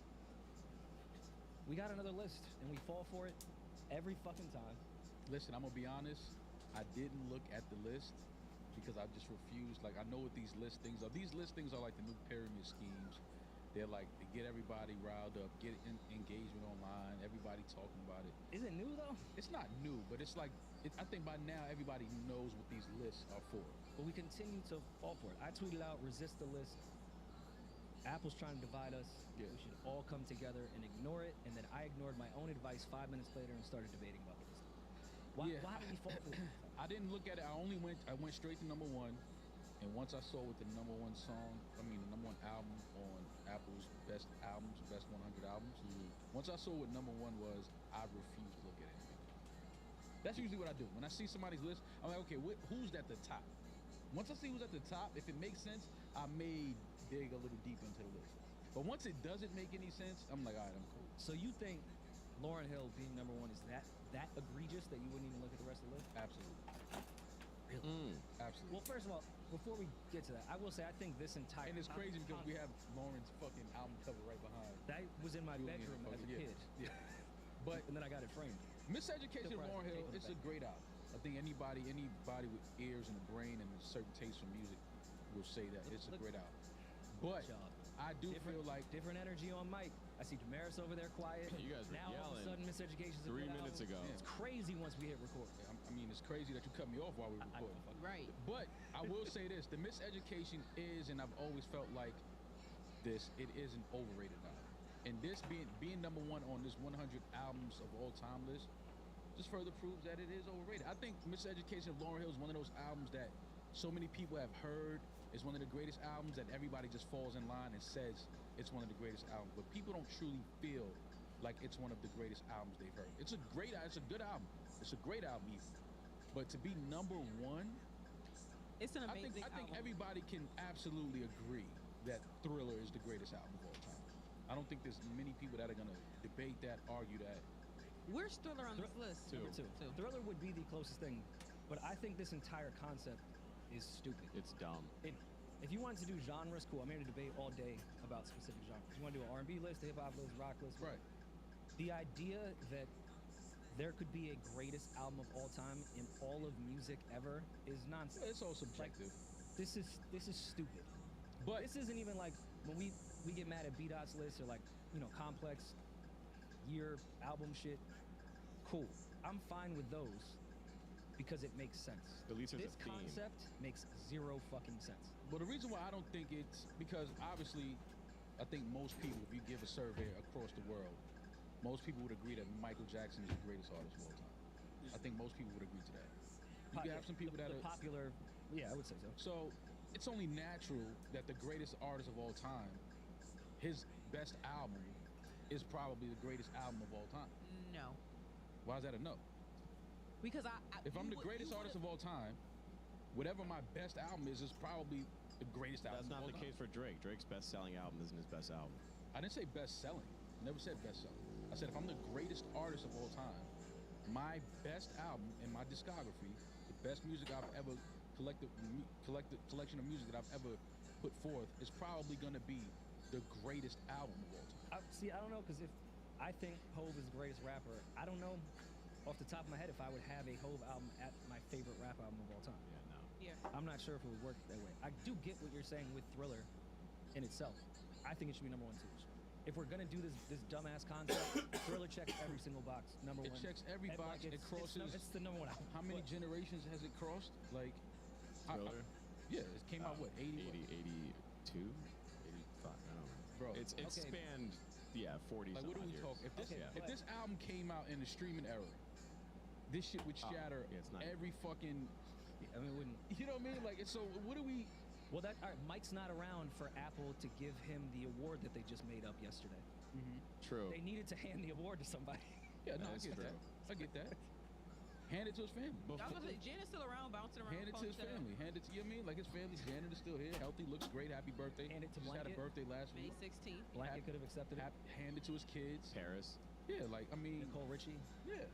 we got another list and we fall for it every fucking time. Listen, I'm gonna be honest. I didn't look at the list because I just refused. Like, I know what these listings are. These listings are like the new pyramid schemes. They're like to get everybody riled up, get engagement online, everybody talking about it. Is it new though? It's not new, but it's like I think by now everybody knows what these lists are for. But we continue to fall for it. I tweeted out, resist the list. Apple's trying to divide us. Yeah. We should all come together and ignore it. And then I ignored my own advice 5 minutes later and started debating about the list. Why did we fall for it? I didn't look at it. I went straight to number one. And once I saw what the number one the number one album on Apple's best 100 albums. Once I saw what number one was, I refused to look at anything. That's usually what I do. When I see somebody's list, I'm like, okay, who's at the top? Once I see who's at the top, if it makes sense, I may dig a little deep into the list. But once it doesn't make any sense, I'm like, all right, I'm cool. So you think Lauryn Hill being number one is that egregious that you wouldn't even look at the rest of the list? Absolutely. Really? Absolutely. Well, first of all, before we get to that, I will say I think this entire And it's crazy because we have Lauren's fucking album cover right behind. That was in my Julian bedroom as a fucking- kid. Yeah. But and then I got it framed. Miseducation of Surprised Lauryn Hill, taking it it's a back. great album. I think anybody with ears and a brain and a certain taste for music will say that it's a great album. But I do feel like different energy on mic. I see Damaris over there quiet. You guys were now all of a yelling sudden Miseducation's a 3 good minutes album. ago. It's crazy once we hit record. I mean, it's crazy that you cut me off while we were recording. Right. But I will say this: the Miseducation is, and I've always felt like this, it is an overrated album. And this being number one on this 100 albums of all time list just further proves that it is overrated. I think Miseducation of Lauryn Hill is one of those albums that so many people have heard. It's one of the greatest albums that everybody just falls in line and says it's one of the greatest albums. But people don't truly feel like it's one of the greatest albums they've heard. It's a good album. It's a great album even. But to be number one, it's an amazing I think album. everybody can absolutely agree that Thriller is the greatest album of all time. I don't think there's many people that are going to debate that, argue that. Where's Thriller on this list? Number two. Thriller would be the closest thing, but I think this entire concept is stupid. It's dumb. If you wanted to do genres, cool. I'm here to debate all day about specific genres. You want to do an R&B list, a hip hop list, rock list, right? The idea that there could be a greatest album of all time in all of music ever is nonsense. It's all subjective. This is stupid. But this isn't even like when we get mad at B-Dot's list or like, you know, complex year album shit. Cool. I'm fine with those because it makes sense. At least there's this a theme. concept makes zero fucking sense. Well, the reason why I don't think it's because obviously, I think most people, if you give a survey across the world, most people would agree that Michael Jackson is the greatest artist of all time. I think most people would agree to that. You can have some people that the are popular. Yeah, I would say so. So it's only natural that the greatest artist of all time, his best album, is probably the greatest album of all time. No. Why is that a no? Because if I'm the greatest artist of all time, whatever my best album is probably the greatest album. That's not of all the time. case for Drake. Drake's best-selling album isn't his best album. I didn't say best-selling. I never said best-selling. I said if I'm the greatest artist of all time, my best album in my discography, the best music I've ever collected collection of music that I've ever put forth, is probably going to be the greatest album of all time. I don't know, because if I think Hove is the greatest rapper, I don't know off the top of my head if I would have a Hove album at my favorite rap album of all time. Yeah, no. Yeah. I'm not sure if it would work that way. I do get what you're saying with Thriller in itself. I think it should be number 1 too. If we're gonna do this dumbass concept, Thriller checks every single box. Number 1. It checks every box. Like it crosses. It's the number 1 album. How many generations has it crossed? Like, Thriller? Yeah, it came out what, 80? 82? 85, I don't know. Bro, It's okay. spanned, 40 Like, what are we years. talking? Yeah. If this album came out in the streaming era, this shit would shatter it's not every fucking. I mean, it wouldn't. You know what I mean? Like, so what do we? Well, all right, Mike's not around for Apple to give him the award that they just made up yesterday. True. They needed to hand the award to somebody. Yeah, no, I That's get true. that. I get that. Hand it to his family. I was gonna say, Janet's still around, bouncing around. Hand it to his family. Hand it to, you know what I mean? Like, his family, Janet is still here, healthy, looks great, happy birthday. Hand it to Just had a Blanket. birthday last May week. 16th. Blanket could have accepted it. Hand it to his kids. Paris. Yeah, like, I mean. Nicole Richie. Yeah.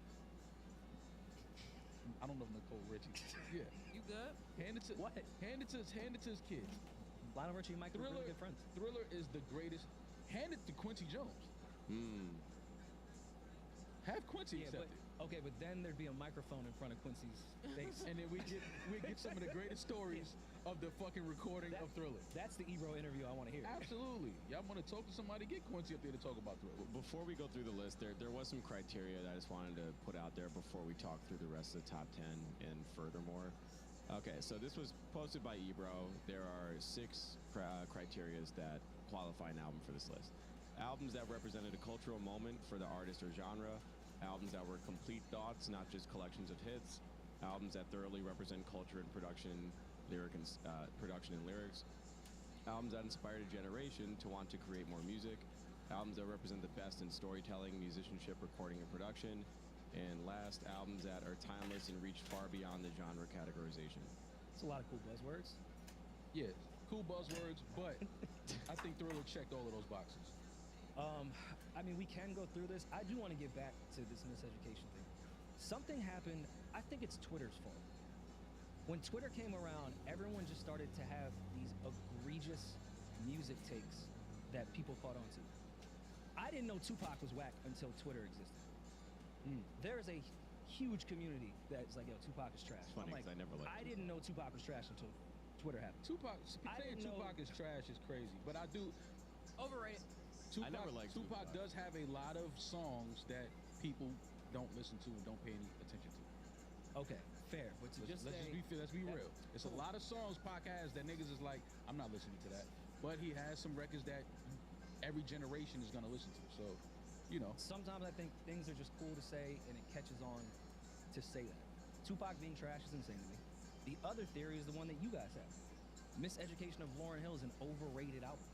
I don't know Nicole Richie. Yeah. You good? Hand it to What? Hand it to his kids. Lionel Richie and Mike were really good friends. Thriller is the greatest. Hand it to Quincy Jones. Have Quincy accept it. Okay, but then there'd be a microphone in front of Quincy's face. And then we get some of the greatest stories of the fucking recording of Thriller. That's the Ebro interview I want to hear. Absolutely. Y'all want to talk to somebody? Get Quincy up there to talk about Thriller. Before we go through the list, there was some criteria that I just wanted to put out there before we talk through the rest of the top 10 and furthermore. Okay, so this was posted by Ebro. There are 6 criterias that qualify an album for this list. Albums that represented a cultural moment for the artist or genre. Albums that were complete thoughts, not just collections of hits. Albums that thoroughly represent culture and production and lyrics. Albums that inspired a generation to want to create more music. Albums that represent the best in storytelling, musicianship, recording, and production. And last, albums that are timeless and reach far beyond the genre categorization. It's a lot of cool buzzwords. Yeah, cool buzzwords, but I think Thriller checked all of those boxes. I mean, we can go through this. I do want to get back to this miseducation thing. Something happened. I think it's Twitter's fault. When Twitter came around, everyone just started to have these egregious music takes that people caught on to. I didn't know Tupac was whack until Twitter existed. There's a huge community that's like, yo, Tupac is trash. It's funny I'm like, 'cause I never liked I didn't know Tupac was trash until Twitter happened. Saying Tupac is trash is crazy, but I do. Overrated. Tupac, I never liked Tupac does have a lot of songs that people don't listen to and don't pay any attention to. Okay, fair. But to Let's just be real. It's a lot of songs Pac has that niggas is like, I'm not listening to that. But he has some records that every generation is gonna listen to. So, you know. Sometimes I think things are just cool to say and it catches on to say that. Tupac being trash is insane to me. The other theory is the one that you guys have. Miseducation of Lauryn Hill is an overrated album.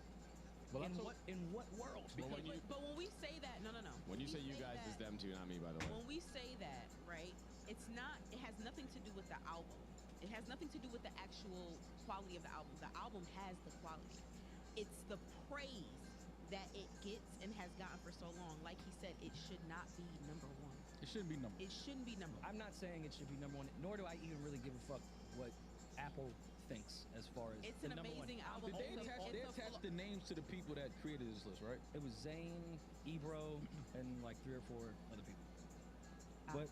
Well, in what world? But when we say that, no. When you say you guys, it's them too, not me, by the way. When we say that, right, it has nothing to do with the album. It has nothing to do with the actual quality of the album. The album has the quality. It's the praise that it gets and has gotten for so long. Like he said, it should not be number 1. It shouldn't be number 1. It shouldn't be number 1. I'm not saying it should be number 1, nor do I even really give a fuck what Apple thinks as far as it's the an number amazing 1. album. They attached the names to the people that created this list, right? It was Zayn, Ebro, and like 3 or 4 other people. But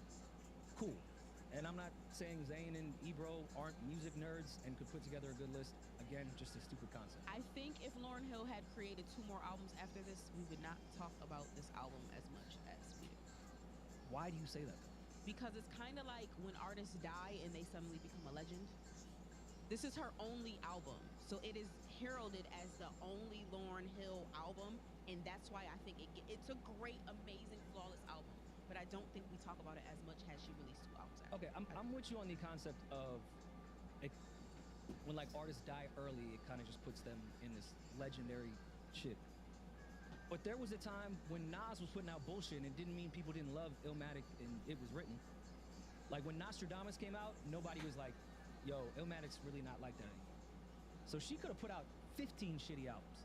I'm not saying Zayn and Ebro aren't music nerds and could put together a good list. Again, just a stupid concept. I think if Lauryn Hill had created 2 more albums after this, we would not talk about this album as much as we do. Why do you say that? Because it's kind of like when artists die and they suddenly become a legend. This is her only album, so it is heralded as the only Lauryn Hill album, and that's why I think it's a great, amazing, flawless album. But I don't think we talk about it as much as she released 2 albums after. Okay, I'm with you on the concept of when like artists die early, it kind of just puts them in this legendary shit. But there was a time when Nas was putting out bullshit, and it didn't mean people didn't love Illmatic and It Was Written. Like when Nostradamus came out, nobody was like, yo, Illmatic's really not like that anymore. So she could have put out 15 shitty albums.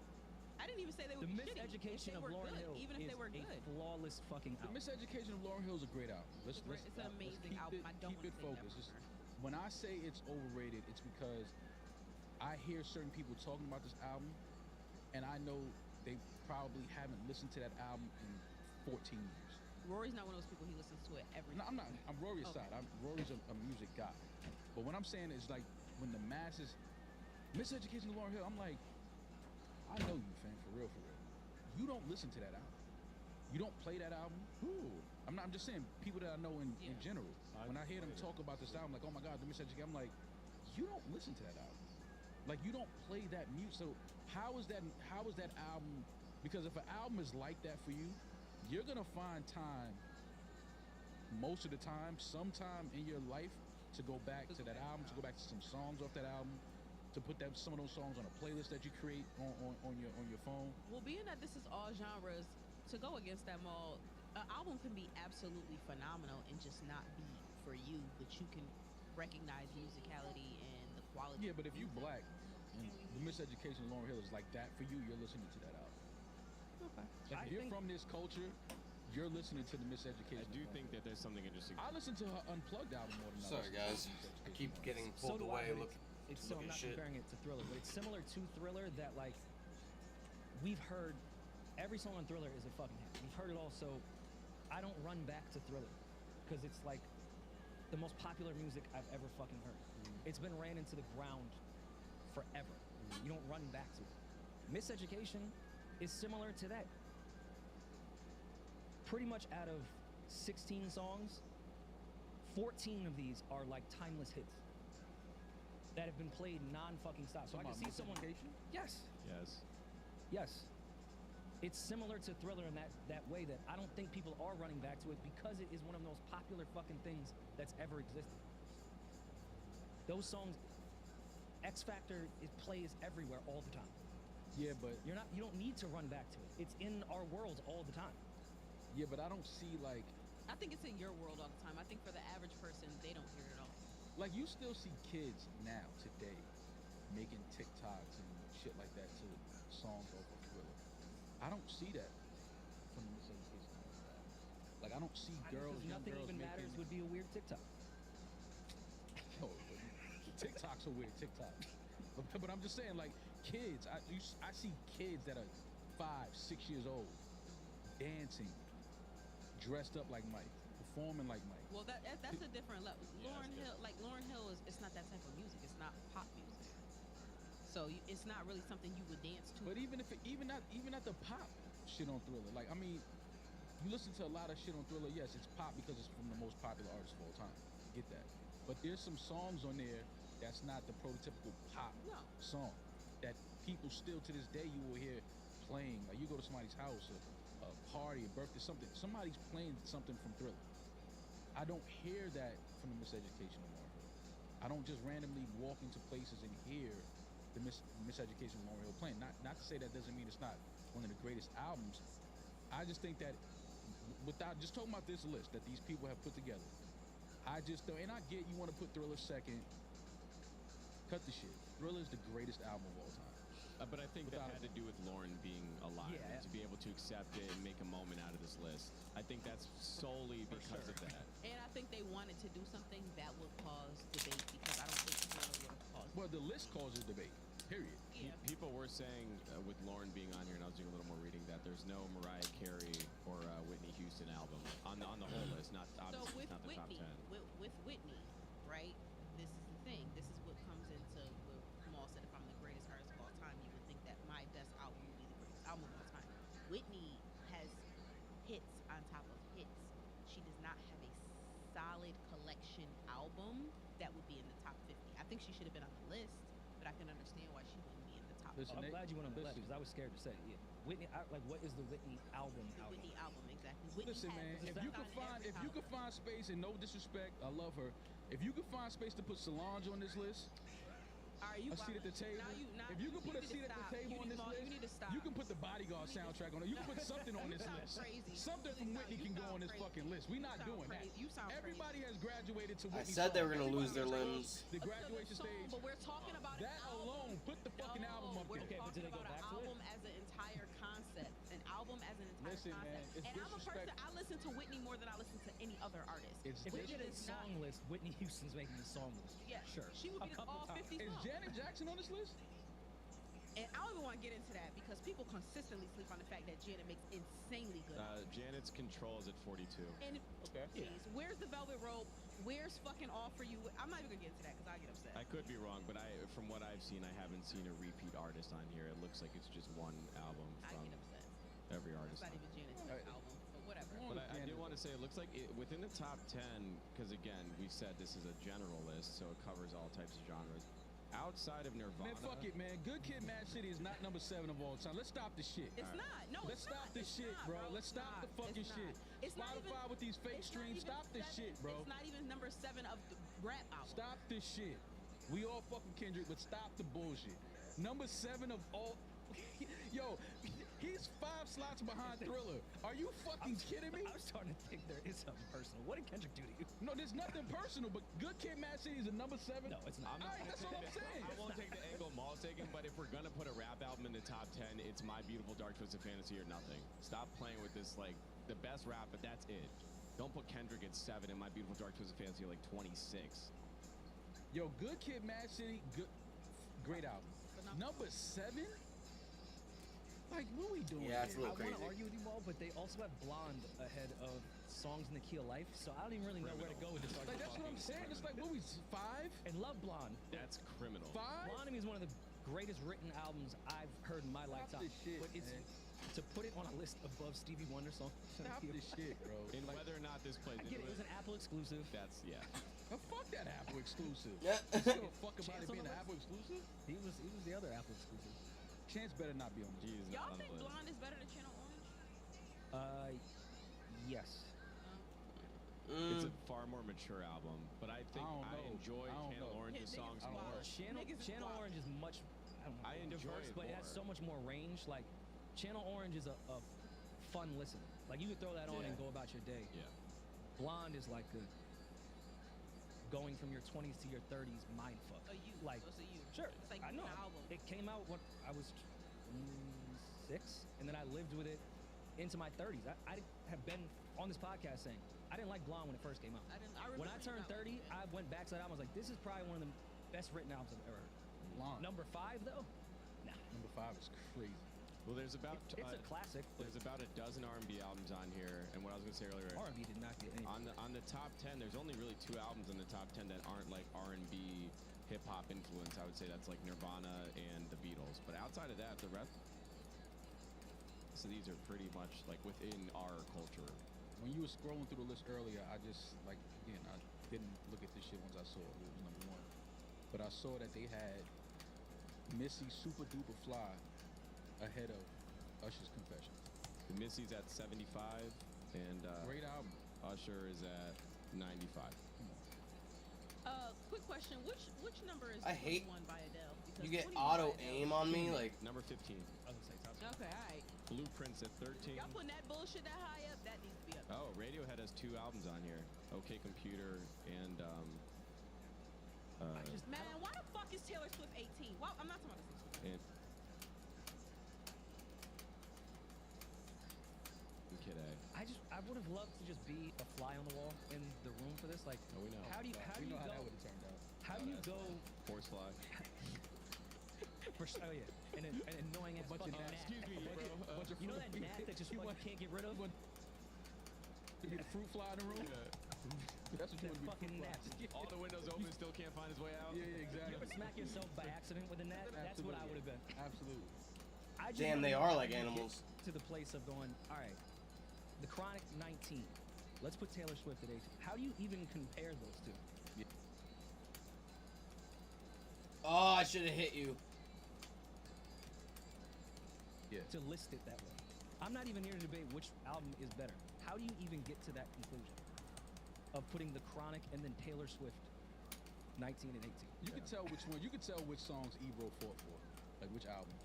I didn't even say they would The be shitty. Miseducation If they of were Lauryn good, Hill even if is they were a good. flawless fucking The album. Miseducation of Lauryn Hill is a great album. It's an amazing album. I don't keep it want to take that focused. from her. When I say it's overrated, it's because I hear certain people talking about this album, and I know they probably haven't listened to that album in 14 years. Rory's not one of those people. He listens to it every No, I'm not. I'm Rory's Okay. side. Rory's a music guy. But what I'm saying is like when the masses, Miseducation of Lauryn Hill, I'm like, I know you, fam, for real, for real. You don't listen to that album. You don't play that album. Ooh. I'm just saying people that I know in general. When I hear them talk about this album, like, oh my God, the Miseducation, I'm like, you don't listen to that album. Like you don't play that music. So how is that album? Because if an album is like that for you, you're gonna find time most of the time, sometime in your life, to go back to that album, to go back to some songs off that album, to put some of those songs on a playlist that you create on your phone. Well, being that this is all genres, to go against them all, an album can be absolutely phenomenal and just not be for you, but you can recognize musicality and the quality. Yeah, but if you black and the Miseducation of Lauryn Hill is like that for you, you're listening to that album. Okay. If you're from this culture, you're listening to the Miseducation. I do think that there's something interesting. I listen to her Unplugged album more than I Sorry, listen to guys. Miseducation I keep more. getting So pulled do away. I, but Look, so I'm not shit. comparing it to Thriller, but it's similar to Thriller that like we've heard every song on Thriller is a fucking hit. We've heard it all, so I don't run back to Thriller because it's like the most popular music I've ever fucking heard. It's been ran into the ground forever. You don't run back to it. Miseducation is similar to that. Pretty much out of 16 songs, 14 of these are like timeless hits that have been played non-fucking stop. So I can see someone. Yes. Yes. Yes. It's similar to Thriller in that way that I don't think people are running back to it because it is one of the most popular fucking things that's ever existed. Those songs, X Factor, plays everywhere all the time. Yeah, but you don't need to run back to it. It's in our world all the time. Yeah, but I don't see like I think it's in your world all the time. I think for the average person, they don't hear it at all. like you still see kids now today making TikToks and shit like that to songs off of Thriller. I don't see that from the Miseducation. Like I don't see girls, young Nothing girls Even making. Matters would be a weird TikTok. No, but the TikToks are weird TikToks. But I'm just saying, like kids, I see kids that are 5, 6 years old dancing, dressed up like Mike, performing like Mike. Well, that's a different level. Lauryn Hill is it's not that type of music. It's not pop music. So it's not really something you would dance to. But even not the pop shit on Thriller. Like I mean, you listen to a lot of shit on Thriller. Yes, it's pop because it's from the most popular artist of all time. Get that. But there's some songs on there that's not the prototypical pop song that people still to this day you will hear playing. Like you go to somebody's house, a party, a birthday, somebody's playing something from Thriller. I don't hear that from the Miseducation of Lauryn Hill. I don't just randomly walk into places and hear the Miseducation of Lauryn Hill playing. Not to say that doesn't mean it's not one of the greatest albums. I just think that without just talking about this list that these people have put together, I just don't. And I get you want to put Thriller second. Cut the shit. Thriller is the greatest album of all time. But I think that had to do with Lauren being alive and to be able to accept it and make a moment out of this list. I think that's solely because of that. And I think they wanted to do something that would cause debate because I don't think Thriller would have caused. Well, the list causes debate. Period. Yeah. People were saying with Lauren being on here, and I was doing a little more reading, that there's no Mariah Carey or Whitney Houston album on the whole list. Not obviously So with not the Whitney, top 10. with Whitney, generation album that would be in the top 50. I think she should have been on the list, but I can understand why she wouldn't be in the top. I'm glad you went on the list because I was scared to say it. Yeah. Whitney, what is the Whitney album? Whitney album, exactly. Whitney Listen, man, if you could find space, and no disrespect, I love her. If you could find space to put Solange on this list, a seat at the table. If you could put a seat at the table on this list, you can put the Bodyguard soundtrack on it. You can put something on this list. Something from Whitney can go on this fucking list. We're not doing that. Everybody has graduated to Whitney. I said they were gonna lose their limbs. The graduation stage. But we're talking about that alone. Put the fucking album up there. We're talking about an album as an entire concept. An album as an entire concept. Man, it's and I'm a person. I listen to Whitney more than I listen to any other artist. If we did a song list, Whitney Houston's making the song list. Yeah, sure. She would be all 50 songs. Is Janet Jackson on this list? And I don't even want to get into that because people consistently sleep on the fact that Janet makes insanely good. Janet's Control is at 42. And where's the Velvet Rope? Where's fucking All For You? I'm not even gonna get into that because I get upset. I could be wrong, but from what I've seen, I haven't seen a repeat artist on here. It looks like it's just one album from every artist. It's not even Janet's album, but whatever. But I do want to say, it looks like within the top 10, because again, we said this is a general list, so it covers all types of genres. Outside of Nirvana. Man, fuck it, man. Good Kid, Mad City is not number 7 of all time. Let's stop this shit. It's not. No, let's stop this shit, bro. Let's stop the fucking shit. Spotify with these fake streams. Stop this shit, bro. It's not even number 7 of the rap album. Stop this shit. We all fuck with Kendrick, but stop the bullshit. Number 7 of all. Yo, he's 5 slots behind Thriller. Are you fucking kidding me? I'm starting to think there is something personal. What did Kendrick do to you? No, there's nothing personal, but Good Kid, Mad City is a number 7. No, it's not. That's what I'm saying. I won't take the angle Maul's taking, but if we're gonna put a rap album in the top 10, it's My Beautiful Dark Twisted Fantasy or nothing. Stop playing with this, like, the best rap, but that's it. Don't put Kendrick at 7 and My Beautiful Dark Twisted Fantasy at, like, 26. Yo, Good Kid, Mad City, great album. Number 7? Like, what are we doing? Yeah, it's a little crazy. I want to argue with you all, but they also have Blonde ahead of Songs in the Key of Life, so I don't even really know where to go with this argument. Like, that's what I'm saying. It's like, what we 5? And Love Blonde. That's criminal. 5? Blonde to me is one of the greatest written albums I've heard in my lifetime. Shit, but it's to put it on a list above Stevie Wonder songs. Stop this shit, bro. And whether or not this plays I get it was an Apple exclusive. That's Oh, fuck that Apple exclusive. Yeah. You give a fuck about it being an Apple exclusive? He was the other Apple exclusive. Chance better not be on this. Y'all think Blonde is better than Channel Orange? Yes. It's a far more mature album, but I think I enjoy Channel Orange's songs more. Channel Orange is much I enjoy diverse, it but it has so much more range. Like Channel Orange is a fun listen. Like you could throw that on and go about your day. Yeah. Blonde is like going from your 20s to your 30s mind fuck. Like so it's a you. Sure. It's like I know. an album. It came out when I was 6, and then I lived with it into my 30s. I have been on this podcast saying I didn't like Blonde when it first came out. When I turned 30, I went back to that album. I was like, this is probably one of the best written albums I've ever heard. Blonde. Number 5 though? Nah. Number 5 is crazy. Well, there's about it's a classic. There's about a dozen R&B albums on here, and what I was gonna say earlier, R&B did not get anything. On the top 10. There's only really 2 albums in the top 10 that aren't like R&B, hip hop influence. I would say that's like Nirvana and the Beatles. But outside of that, the rest. So these are pretty much like within our culture. When you were scrolling through the list earlier, I just I didn't look at this shit once I saw it was number 1, but I saw that they had Missy Super Duper Fly ahead of Usher's Confession. Missy's at 75, and great album. Usher is at 95. Quick question: which number is I hate 21 by Adele? Because you get 21 auto by Adele- aim on me, like number 15. Okay, all right. Blueprints at 13. Y'all putting that bullshit that high up? That needs to be up. Oh, Radiohead has 2 albums on here. OK Computer and Man, why the fuck is Taylor Swift 18? Why, I'm not talking about this. and Kid A. I would have loved to just be a fly on the wall in the room for this. Like, we know. How do you How that would have turned out. How do you go? Horsefly. Oh yeah, and an annoying ass fucking gnat. Excuse me, bro. You know that gnat that just fucking can't get rid of? To be the fruit fly in the room. That's what you That would be. fucking gnat. All the windows open, still can't find his way out. Yeah, You exactly. ever smack yourself by accident with a gnat? That's what I would have been. Absolutely. I just damn, they wanna are like get animals. To the place of going, all right, the Chronic 19 Let's put Taylor Swift at 18. How do you even compare those two? Yeah. Oh, I should have hit you. Yeah. To list it that way. I'm not even here to debate which album is better. How do you even get to that conclusion of putting The Chronic and then Taylor Swift 19 and 18? You can tell which one. You can tell which songs Ebro fought for, like which albums.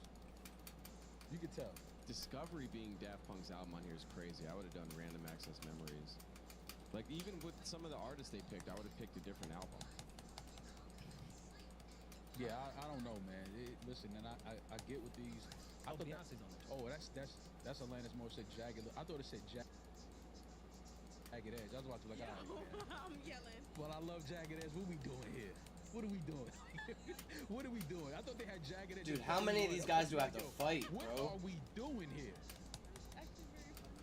You can tell. Discovery being Daft Punk's album on here is crazy. I would have done Random Access Memories. Like, even with some of the artists they picked, I would have picked a different album. Yeah, I don't know, man. Listen, and I get with these. I thought Beyonce's on there. Oh, that's Alanis Morissette Jagged. I thought it said Jagged Edge. I was about to be like, all right, man. I'm yelling. Well, I love Jagged Edge. What we doing here? What are we doing? What are we doing? I thought they had Jagged Edge. Dude, how many of these guys do I have to fight, What bro? are we doing here? Actually very funny.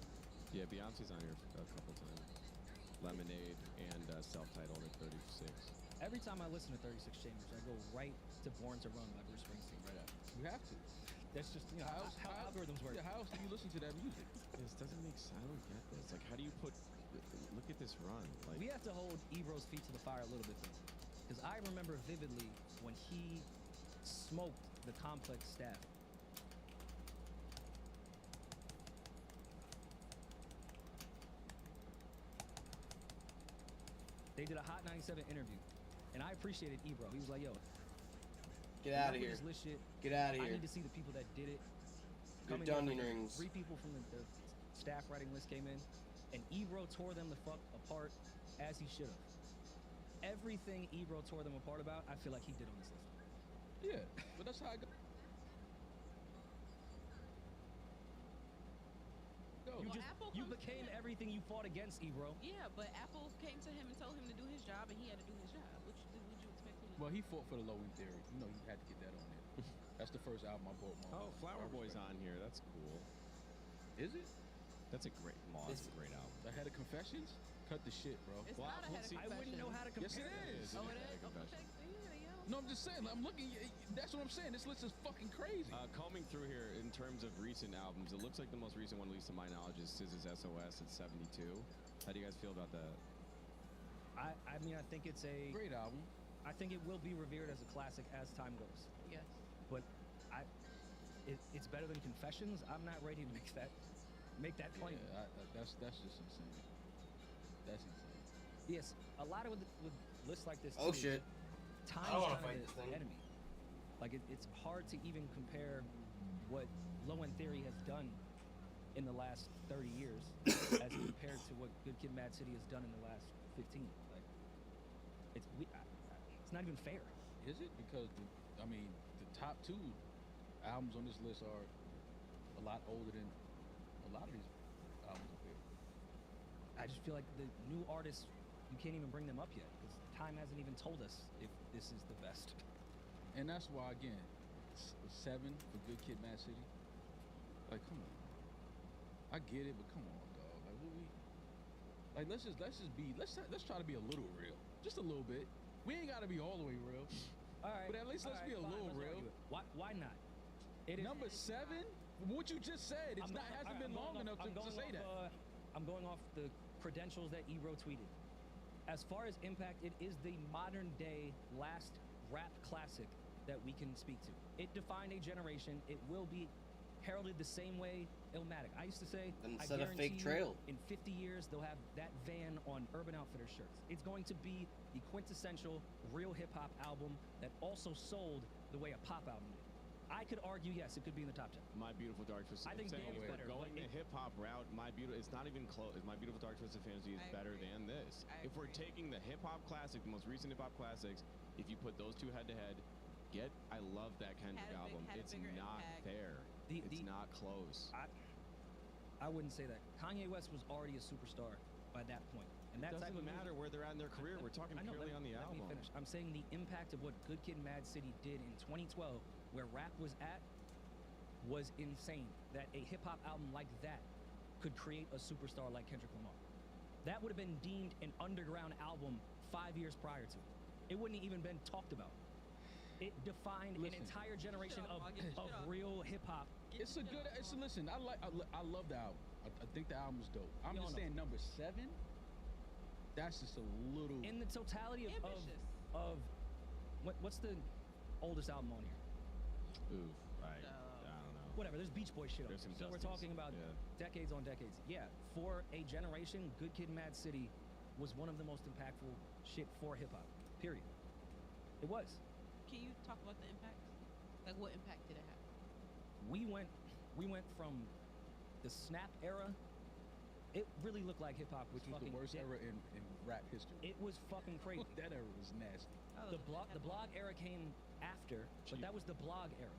Yeah, Beyonce's on here a couple times. Lemonade and self-titled at 36. Every time I listen to 36 Chambers, I go right to Born to Run by Bruce Springsteen right after. You have to. That's just, you know, how algorithms work. Yeah, how else do you listen to that music? This doesn't make sense. I don't get this. Like, how do you put... Look at this run. Like, We have to hold Ebro's feet to the fire a little bit, though. Because I remember vividly when he smoked the Complex staff. They did a Hot 97 interview, and I appreciated Ebro. He was like, yo, Get out of with here. this list shit, Get out of I here. need to see the people that did it. Your Coming in, Dunning rings. 3 people from the staff writing list came in, and Ebro tore them the fuck apart as he should have. Everything Ebro tore them apart about, I feel like he did on this list. Yeah, but that's how I go. You became everything you fought against, Ebro. Yeah, but Apple came to him and told him to do his job, and he had to do his job. Which would you expect him to do? Well, he fought for the Low End Theory. You know, he had to get that on there. That's the first album I bought. oh, Flower Boy's on here. That's cool. Is it? That's a great... That's a great album. Ahead of Confessions? Cut the shit, bro. It's not Ahead of I wouldn't know how to compare. Yes, it is. Oh, it is? Confessions. No, I'm just saying. I'm looking. That's what I'm saying. This list is fucking crazy. Combing through here in terms of recent albums, it looks like the most recent one, at least to my knowledge, is SZA's SOS at 72. How do you guys feel about that? I mean, I think it's a great album. I think it will be revered as a classic as time goes. Yes. But it's better than Confessions. I'm not ready to make that claim. Yeah, that's just insane. That's insane. Yes, a lot of with lists like this. Oh too, shit. Time I don't is wanna kind fight of this the thing. enemy. Like it's hard to even compare what Low End Theory has done in the last 30 years as compared to what Good Kid, Mad City has done in the last 15. Like it's not even fair. Is it? Because the top 2 albums on this list are a lot older than a lot of these albums up here. I just feel like the new artists, you can't even bring them up yet because time hasn't even told us if this is the best. And that's why, again, 7 for Good Kid, Mad City. Like, come on. I get it, but come on, dog. Like, what we? Like, let's try to be a little real, just a little bit. We ain't gotta be all the way real. All right. But at least let's be a little real. Why not? Number 7. What you just said, hasn't been long enough to say that. I'm going off the credentials that Ebro tweeted. As far as impact, it is the modern day last rap classic that we can speak to. It defined a generation. It will be heralded the same way Illmatic. I used to say, Then I set a guarantee fake trail. in 50 years, they'll have that van on Urban Outfitters shirts. It's going to be the quintessential real hip-hop album that also sold the way a pop album did. I could argue, yes, it could be in the top 10. My Beautiful Dark Twisted I think Fantasy. Dave's better, Going but the hip hop route, it's not even close. My Beautiful Dark Twisted Fantasy is better than this. If we're taking the hip hop classic, the most recent hip hop classics, if you put those two head to head, I love that Kendrick album. It's not fair. It's not close. I wouldn't say that. Kanye West was already a superstar by that point. And It that type doesn't of matter where they're at in their career. We're talking purely on the Let album. me finish. I'm saying the impact of what Good Kid, Mad City did in 2012, where rap was at, was insane. That a hip-hop album like that could create a superstar like Kendrick Lamar. That would have been deemed an underground album 5 years prior to it. It wouldn't have even been talked about. It defined an entire generation of real hip-hop. It's a good. Listen. I love the album. I think the album's dope. I'm just saying number 7. That's just a little. In the totality of what's the oldest album on here? Ooh, I don't know. Whatever. There's Beach Boy shit on There's here. some So we're dusties, talking about yeah. decades on decades. Yeah, for a generation, Good Kid, Mad City was one of the most impactful shit for hip hop. Period. It was. Can you talk about the impact? Like, what impact did it have? We went from the snap era. It really looked like hip hop was Which was fucking the worst dead. era in rap history. It was fucking crazy. That era was nasty. The blog era came after, but that was the blog era.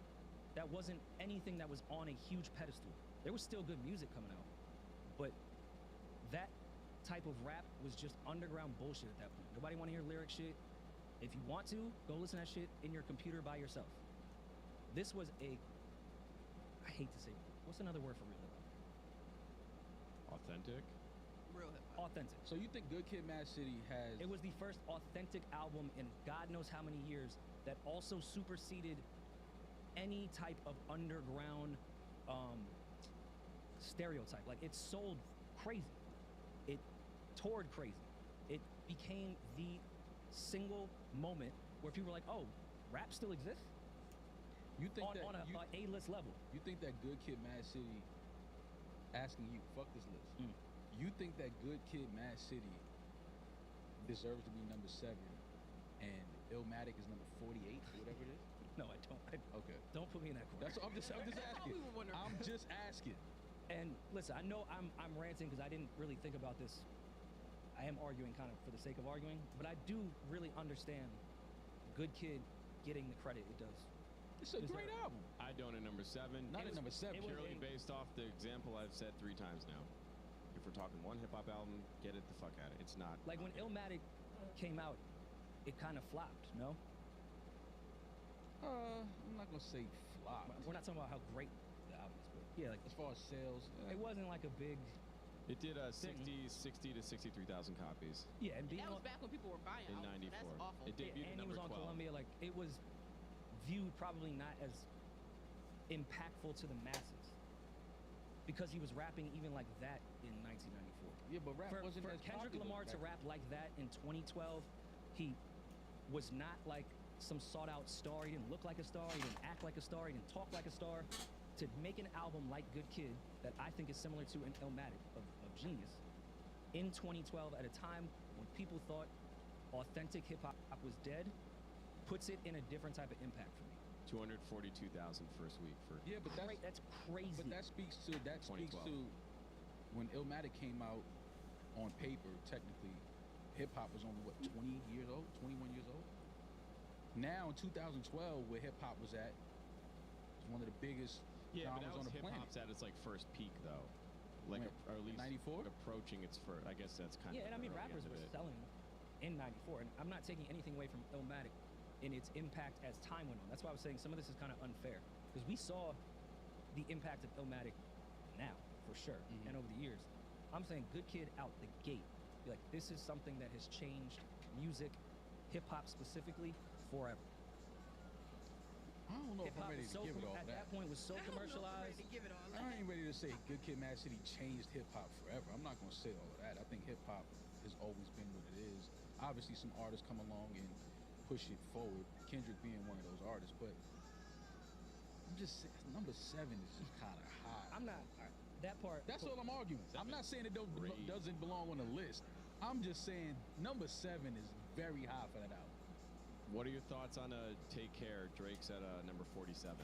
That wasn't anything that was on a huge pedestal. There was still good music coming out, but that type of rap was just underground bullshit at that point. Nobody want to hear lyric shit. If you want to, go listen to that shit in your computer by yourself. This was I hate to say it, what's another word for real hip hop? Authentic? Real hip hop. Authentic. So you think Good Kid, Mad City has? It was the first authentic album in God knows how many years that also superseded any type of underground stereotype. Like, it sold crazy. It toured crazy. It became the single moment where people were like, oh, rap still exists? You think on a A-list level. You think that Good Kid, Mad City, asking you, fuck this list. You think that Good Kid, Mad City deserves to be number 7 and Illmatic is number 48 or whatever it is? No, I don't. Okay. Don't put me in that corner. I'm just asking. I'm just asking. And listen, I know I'm ranting because I didn't really think about this. I am arguing kind of for the sake of arguing, but I do really understand Good Kid getting the credit it does. It's a great album. I don't at number 7. Not at number 7. Purely based off the example I've said 3 times now. If we're talking one hip hop album, get it the fuck out of it. It's not. Like when Illmatic came out, it kind of flopped, no? I'm not gonna say flop. We're not talking about how great the album is, but yeah, like as far as sales, it wasn't like a big. It did 60 to 63,000 copies. Yeah, and being that was back when people were buying in albums. '94. That's awful. It debuted and at he was number on 12. Columbia. Like, it was viewed probably not as impactful to the masses because he was rapping even like that in 1994. Yeah, but rap wasn't for as Kendrick popular Lamar to back rap like that in 2012. He was not like some sought-out star. He didn't look like a star. He didn't act like a star. He didn't talk like a star. To make an album like Good Kid that I think is similar to an Illmatic of Genius in 2012 at a time when people thought authentic hip-hop was dead, puts it in a different type of impact for me. 242,000 first week for. Yeah, but that's crazy. But that speaks to when Illmatic came out on paper. Technically, hip hop was only what 20 years old, 21 years old. Now in 2012, where hip hop was at, it's one of the biggest genres on the planet. Hip hop's at its like first peak though, like or at least 94 approaching its first. I guess that's kind of. Yeah, and I mean rappers were selling in 94, and I'm not taking anything away from Illmatic in its impact as time went on. That's why I was saying some of this is kind of unfair because we saw the impact of Illmatic now for sure, and over the years. I'm saying Good Kid out the gate. Like, this is something that has changed music, hip hop specifically, forever. I don't know if I'm ready to give it all at that. That point was so commercialized. I ain't ready to say Good Kid, Mad City changed hip hop forever. I'm not gonna say all of that. I think hip hop has always been what it is. Obviously, some artists come along and push it forward. Kendrick being one of those artists, but I'm just saying, number 7 is just kind of high. I'm not that part. That's all I'm arguing. I'm not saying it doesn't belong on the list. I'm just saying number 7 is very high for that album. What are your thoughts on Take Care? Drake's at number 47.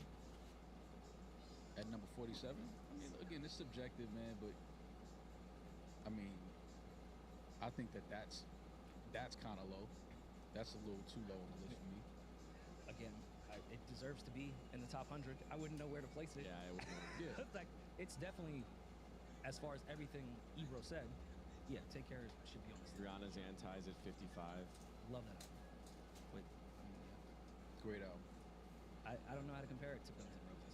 At number 47? I mean, again, it's subjective, man, but I mean, I think that's kind of low. That's a little too low on the list for me. Again, it deserves to be in the top 100. I wouldn't know where to place it. Yeah, I wouldn't know. Yeah. Like, it's definitely, as far as everything Ebro said, yeah, Take Care should be on this list. Rihanna's Anti's at 55. Love that album. But, great album. I don't know how to compare it to Guns N' Roses.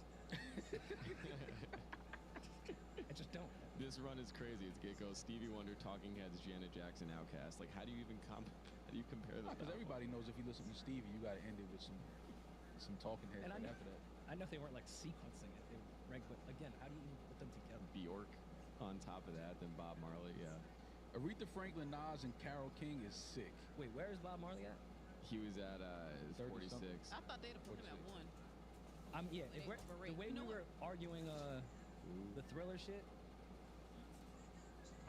I just don't. This run is crazy. It goes Stevie Wonder, Talking Heads, Janet Jackson, Outkast. Like, how do you even how do you compare them? Because everybody knows if you listen to Stevie, you got to end it with some Talking Heads And right after that. I know they weren't like sequencing it. They were ranked, but again, how do you even put them together? Bjork on top of that, then Bob Marley. Yeah. Aretha Franklin, Nas, and Carole King is sick. Wait, where is Bob Marley at? He was at 46. I thought they'd have put him at 1. Yeah, They if we're, overrate- the way you know we what? were arguing the Thriller shit,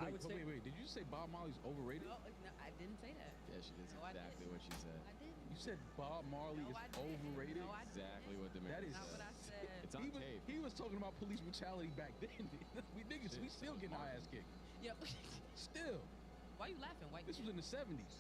I would say. Wait, did you say Bob Marley's overrated? No, I didn't say that. Yeah, she did No, I exactly didn't. what she said. I didn't. You said Bob Marley No, is I didn't. overrated? No, I Exactly what the That man is Not what I said. It's on tape. He was talking about police brutality back then. we niggas, we still getting our ass kicked. Yep. Still. Why you laughing, white This was in the 70s.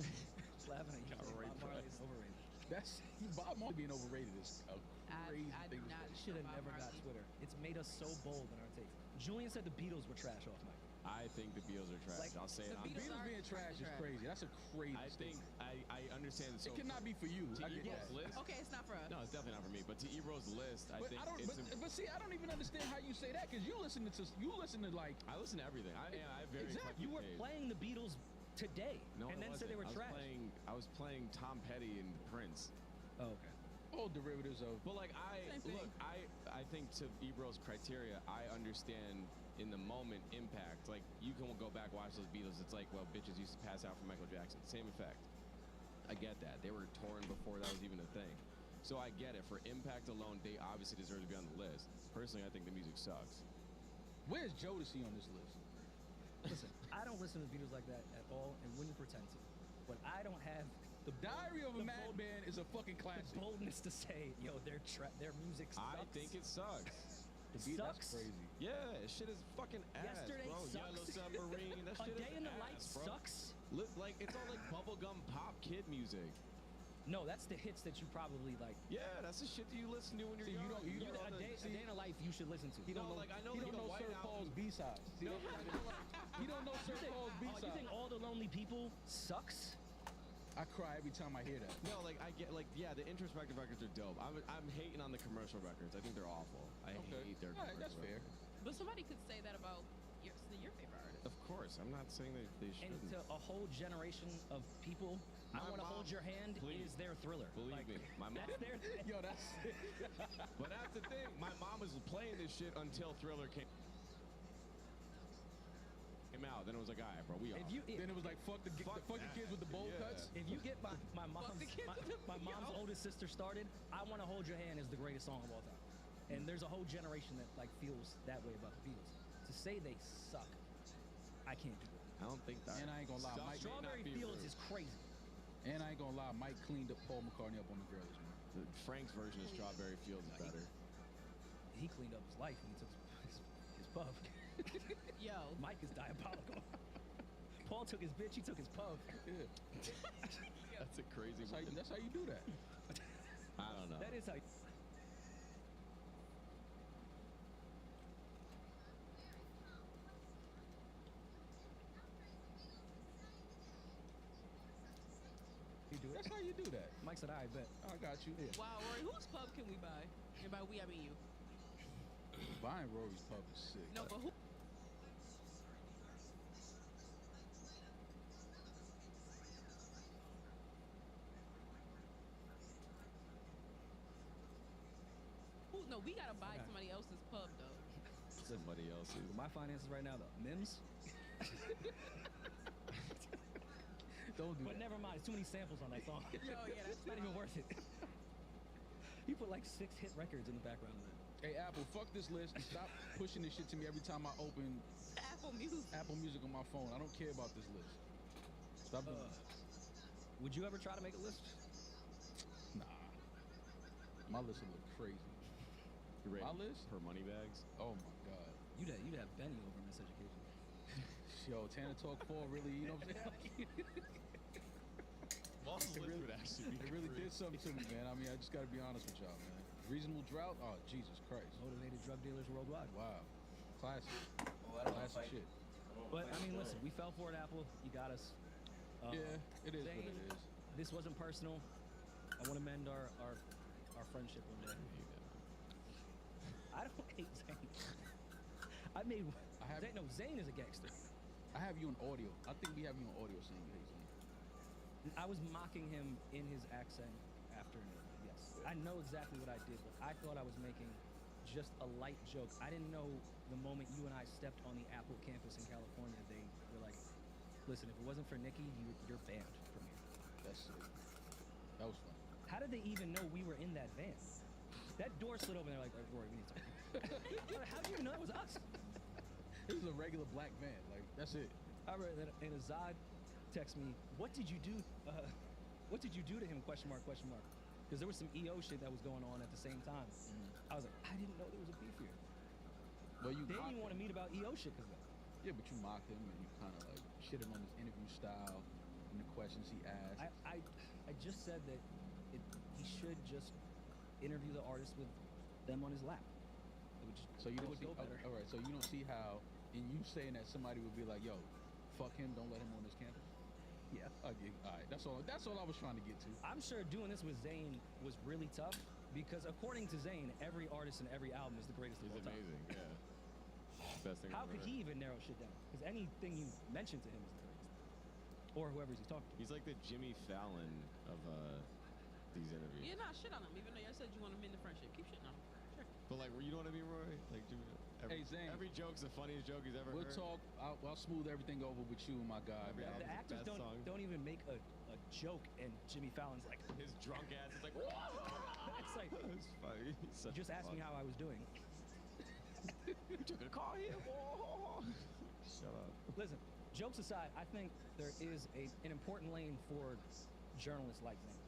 Just laughing at you. Got saying raped Bob Marley twice. is overrated. That's Bob Marley being overrated is a crazy I thing. do not Should have Bob never got Marley. Twitter. It's made us so bold in our takes. Julian said the Beatles were trash off mic. I think the Beatles are trash. Like, I'll say it the on Beatles Beatles are being trash is trash. crazy. That's a crazy I think statement. I understand the It cannot be for you. To I get Ebro's that. list. Okay, it's not for us. No, it's definitely not for me. But to Ebro's list, I But think I don't. it's. But see, I don't even understand how you say that because you listen to like. I listen to everything. I have very Exactly. You were eclectic taste. playing the Beatles today, No, and I then said they were wasn't. trash. I was playing Tom Petty and Prince. Oh, okay. All derivatives of. But like Same thing. look, I think to Ebro's criteria, I understand in the moment impact. Like you can go back watch those Beatles. It's like, well, bitches used to pass out for Michael Jackson. Same effect. I get that. They were torn before that was even a thing. So I get it. For impact alone, they obviously deserve to be on the list. Personally, I think the music sucks. Where's Jodeci on this list? Listen, I don't listen to the Beatles like that at all, and wouldn't pretend to. But I don't have The Diary of a the Madman is a fucking classic. the boldness to say, yo, their music sucks. I think it sucks. That's sucks. crazy. Yeah, shit is fucking ass, Yesterday bro. sucks. Yellow Submarine, that A shit Day is in the ass, Life bro. sucks. Like it's all like bubblegum pop kid music. No, that's the hits that you probably like. Yeah, that's the shit that you listen to when you're See, you young. don't- you You, don't- a day in a life you should listen to. He don't No, know. like, I know he like don't the know White Sir Album. Paul's B-sides. See, he don't know Sir Paul's You B-sides. think All the Lonely People sucks? I cry every time I hear that. No, like I get like the introspective records are dope. I'm hating on the commercial records. I think they're awful. I hate their. All right, that's commercial fair. records. But somebody could say that about your favorite artist. Of course, I'm not saying that they And shouldn't. to a whole generation of people, I My Want to mom, Hold Your Hand please, is their Thriller. Believe Like, me, my mom. That's their. Yo, that's. But that's the thing. My mom was playing this shit until Thriller came out. Then it was like, all right, bro, we are. Then it was like fuck the kids with the bowl Yeah. cuts. If you get my mom's my mom's oldest sister started, I Want to Hold Your Hand is the greatest song of all time. And there's a whole generation that like feels that way about the Beatles. To say they suck, I can't do it. I don't think that. And I ain't gonna lie, Stuff Mike. may not Strawberry be Fields rude. is crazy. And I ain't gonna lie, Mike cleaned up Paul McCartney up on the Girlies, man. Frank's version of Strawberry Fields is better. He cleaned up his life when he took his puff. Yo. Mike is diabolical. Paul took his bitch, he took his puff. Yeah. That's a crazy. That's how you do that. I don't know. That is how. You do it. That's how you do that. Mike said, I bet. I got you. Yeah. Wow, Rory, whose pub can we buy? And by we, I mean you. Buying Rory's pub is sick. No, but who? No, we gotta buy Okay. somebody else's pub though. Somebody else's. My finances right now, though. Mims. Don't do But that. never mind. It's too many samples on that song. Yo, yeah, that's It's not even worth it. You put like 6 hit records in the background of it. Hey, Apple, fuck this list and stop pushing this shit to me every time I open Apple Music. Apple Music on my phone. I don't care about this list. Stop doing that. Would you ever try to make a list? Nah. My list will look crazy. You My rate list? per money bags. Oh my god. You'd have Benny over Miseducation. Yo, Tana Talk 4 really, you know what I'm saying? It really did something to me, man. I mean, I just gotta be honest with y'all, man. Reasonable Drought? Oh, Jesus Christ. Motivated drug dealers worldwide. Wow. Classic. Oh, I don't know if Classic shit. But I mean, listen, we fell for it, Apple. You got us. Yeah, it is what Zane, it is. This wasn't personal. I want to mend our friendship one day. I don't hate Zane. Zane is a gangster. I have you on audio. I think we have you on audio saying you hate Zane. I was mocking him in his accent after. Yes, I know exactly what I did, but I thought I was making just a light joke. I didn't know the moment you and I stepped on the Apple campus in California, they were like, listen, if it wasn't for Nikki, you're banned from here. That's sick. That was fun. How did they even know we were in that van? That door slid open, they're like, Rory, we need to talk. How did you even know it was us? It was a regular black van. Like, that's it. I read that, and Azad texted me, what did you do? What did you do to him? Question mark, question mark. Because there was some EO shit that was going on at the same time. I was like, I didn't know there was a beef here. Well, They didn't even want to meet about EO shit because of that. Yeah, but you mocked him and you kind of like shit him on his interview style and the questions he asked. I just said that he should just interview the artist with them on his lap. So you don't see, go better. all right, so you don't see how, in you saying that, somebody would be like, yo, fuck him, don't let him on this campus? Yeah. All right, that's all I was trying to get to. I'm sure doing this with Zayn was really tough because according to Zayn, every artist and every album is the greatest of all time. It's amazing, yeah. Best thing How I've could ever he even narrow shit down? Because anything you mention to him is the greatest. Or whoever he's talking to. He's like the Jimmy Fallon of these interviews. You're not shit on him, even though you said you want to mend the friendship. Keep shitting on him. Sure. But like, you know what I mean, Roy? Like, Jimmy, Hey, Zayn. every joke's the funniest joke he's ever We'll heard. talk. I'll smooth everything over with you and my guy. Every The album's actors best song. don't even make a joke, and Jimmy Fallon's like, His drunk ass is like, it's like, it's funny. He's such just a ask me how I was doing. You took a car here. Shut up. Listen, jokes aside, I think there is an important lane for journalists like Zayn.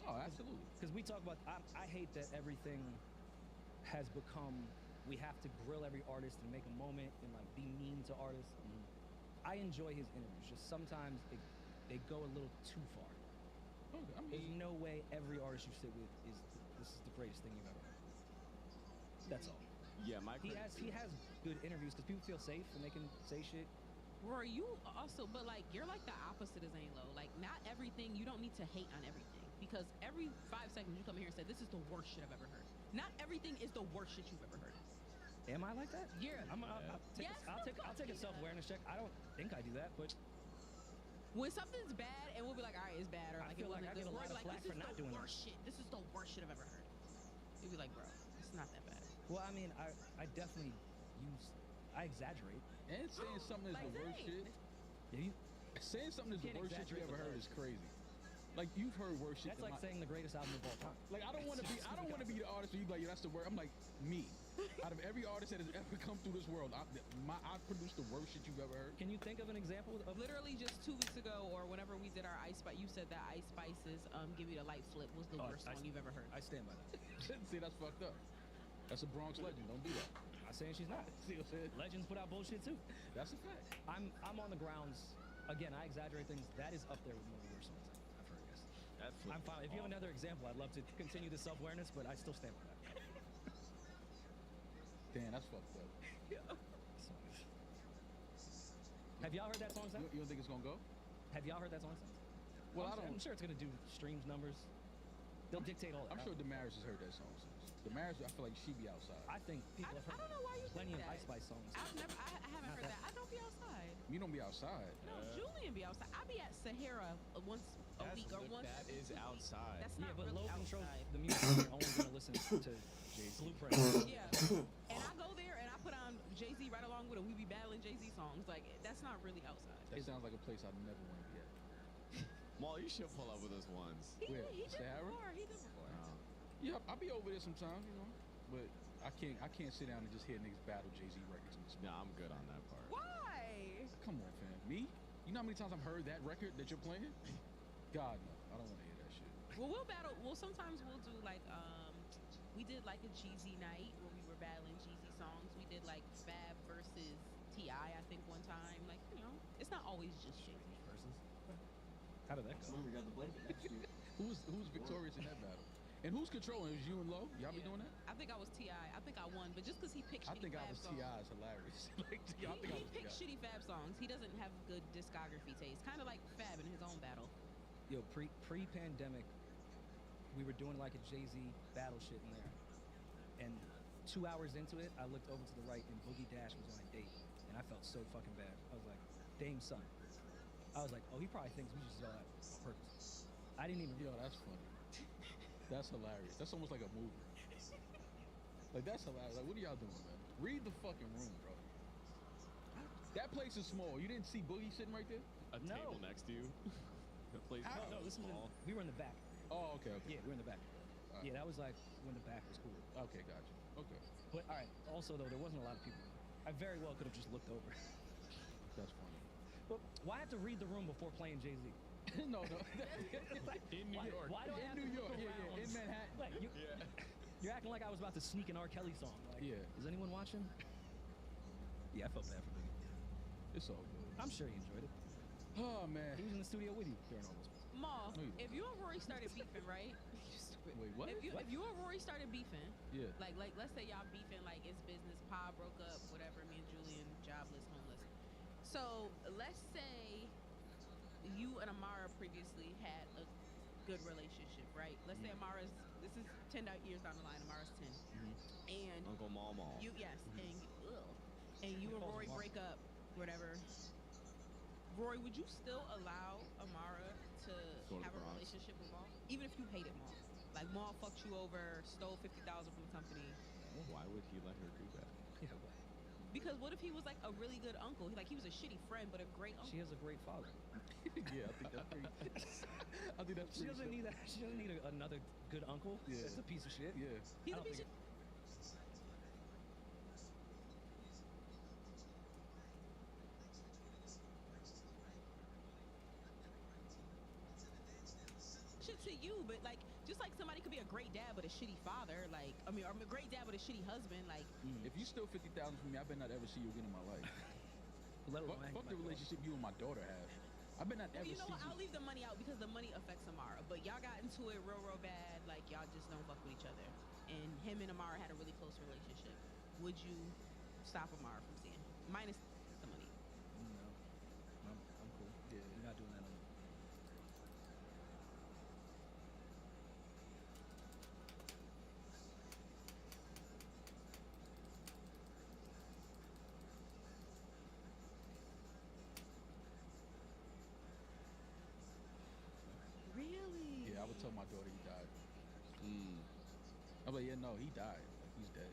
Oh, absolutely. Because we talk about, I hate that everything has become, we have to grill every artist and make a moment and like be mean to artists. I enjoy his interviews, just sometimes they go a little too far. Okay, I mean, There's no way every artist you sit with this is the greatest thing you've ever heard. That's all. Yeah, He has good interviews because people feel safe and they can say shit. Rory, you also, but like, you're like the opposite of Zayn Lowe. Like, not everything, you don't need to hate on everything. Because every 5 seconds you come in here and say, this is the worst shit I've ever heard. Not everything is the worst shit you've ever heard. Am I like that? Yeah. I'll take a self-awareness check. I don't think I do that, but when something's bad, and we'll be like, all right, it's bad, or I like feel it like wasn't I get a lot good. of flack for not doing that. Shit. This is the worst shit I've ever heard. You'd be like, bro, it's not that bad. Well, I mean, I definitely I exaggerate. And saying something is like the worst Zayn. shit. Saying something is the worst shit you ever heard is crazy. Like, you've heard worse shit. That's like saying the greatest album of all time. Like, I don't want to be the artist where you be like, yeah, that's the worst. I'm like, me. Out of every artist that has ever come through this world, I produced the worst shit you've ever heard. Can you think of an example of? Literally just 2 weeks ago, or whenever we did our Ice Spice, you said that Ice Spice's "Give Me the Light Flip" was the worst song you've ever heard. I stand by that. See, that's fucked up. That's a Bronx legend. Don't do that. I'm saying she's not. See what I'm saying? Legends put out bullshit too. That's a fact. I'm on the grounds. Again, I exaggerate things. That is up there with one of the worst songs I've heard. Yes. I'm fine. If you have another example, I'd love to continue the self-awareness, but I still stand by that. Damn, that's fucked up. Have y'all heard that song since? You don't think it's gonna go? Have y'all heard that song since? Well, I'm sure it's gonna do streams numbers. They'll dictate all that. I'm sure Damaris has heard that song since. Damaris, I feel like she be outside. I think people have heard. I don't know why you plenty think of that. Ice Spice songs. I haven't heard that. I don't be outside. You don't be outside. No, Julian be outside. I be at Sahara once a week or once. That is outside. That's Yeah, not but really low outside. control. The music you're only gonna listen to Blueprint. Yeah, and I go there and I put on Jay-Z right along with him. We be battling Jay-Z songs. Like, that's not really outside. That sounds like a place I'd never want to be at. Maul, you should pull up with us once. He Where? did Sahara? before. He did before. Yeah, I'll be over there sometimes, you know. But I can't sit down and just hear niggas battle Jay-Z records in this. Nah, I'm good on that part. Why? Come on, fam. Me? You know how many times I've heard that record that you're playing? God, no. I don't want to hear that shit. Well, we'll battle. Well, sometimes we'll do like we did like a Jeezy night where we were battling Jeezy songs. We did like Fab versus T.I. I think one time. Like, you know, it's not always just Jay-Z versus. How did that go? We got the blanket next to you. Who's victorious in that battle? And who's controlling? It was you and Low? Y'all be doing that? I think I was T.I. I think I won, but just because he picked I shitty think I Fab was songs. T.I. is hilarious. Like, He picked shitty Fab songs. He doesn't have good discography taste. Kind of like Fab in his own battle. Yo, pre-pandemic, we were doing like a Jay-Z battle shit in there. And 2 hours into it, I looked over to the right and Boogie Dash was on a date. And I felt so fucking bad. I was like, Dame son. I was like, oh, he probably thinks we just yell at on purpose. I didn't even. Yo, that's funny. That's hilarious. That's almost like a movie. Like, that's hilarious. Like, what are y'all doing, man? Read the fucking room, bro. That place is small. You didn't see Boogie sitting right there? A table next to you. The place is No, this was small. we were in the back. Oh, okay. Yeah, we were in the back. Yeah, that was like when the back was cool. Okay, gotcha. Okay. But all right. Also, though, there wasn't a lot of people. I very well could have just looked over. That's funny. But why have to read the room before playing Jay-Z? No. Like, In New York. Why do I have to look around? In Manhattan. Like, you're acting like I was about to sneak an R. Kelly song. Like, is anyone watching? Yeah, I felt bad for Biggie. It's all good. I'm sure he enjoyed it. Oh, man. He was in the studio with you during all this. Ma, if you and Rory started beefing, right? You stupid. Wait, what? If you and Rory started beefing, Yeah. like let's say y'all beefing, like it's business, Pa broke up, whatever, me and Julian, jobless, homeless. So let's say you and Amara previously had a good relationship, right? Let's say Amara's, this is 10 years down the line, Amara's 10. And Uncle Mama. you, yes, and you and Rory break up, whatever. Rory, would you still allow Amara to have a relationship with Maul? Even if you hated Maul? Like Maul fucked you over, stole $50,000 from the company. Why would he let her do that? Because what if he was like a really good uncle? Like he was a shitty friend, but a great uncle. She has a great father. Yeah, I think that's pretty. I think that's She pretty doesn't need that. She doesn't need another good uncle. Yeah. That's a piece of shit. Yeah. He's a piece of. Shit to you, but like just like somebody could be a great dad but a shitty father, like I mean, or a great dad but a shitty husband, like. If you steal $50,000 from me, I better not ever see you again in my life. Fuck the relationship you and my daughter have. I better not ever You know see what? you. I'll leave the money out because the money affects Amara. But y'all got into it real bad. Like y'all just don't fuck with each other. And him and Amara had a really close relationship. Would you stop Amara from seeing him? Minus the money. No, I'm cool. Yeah, you're not doing that on me. Really? Yeah, I would tell my daughter he died. I'm like, yeah, no, he died. Like, he's dead.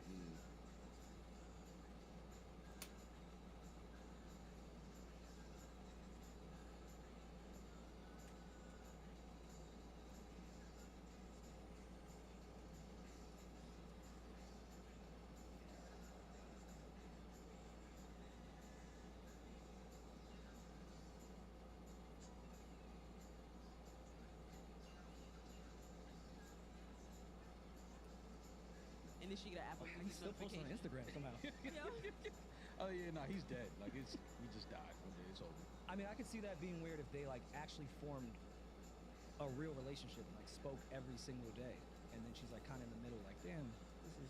And then she get an Apple He's still posting on Instagram somehow. Oh yeah, no, he's dead. Like he just died one day. It's over. I mean, I could see that being weird if they like actually formed a real relationship and like spoke every single day, and then she's like kind of in the middle, like, damn, this is.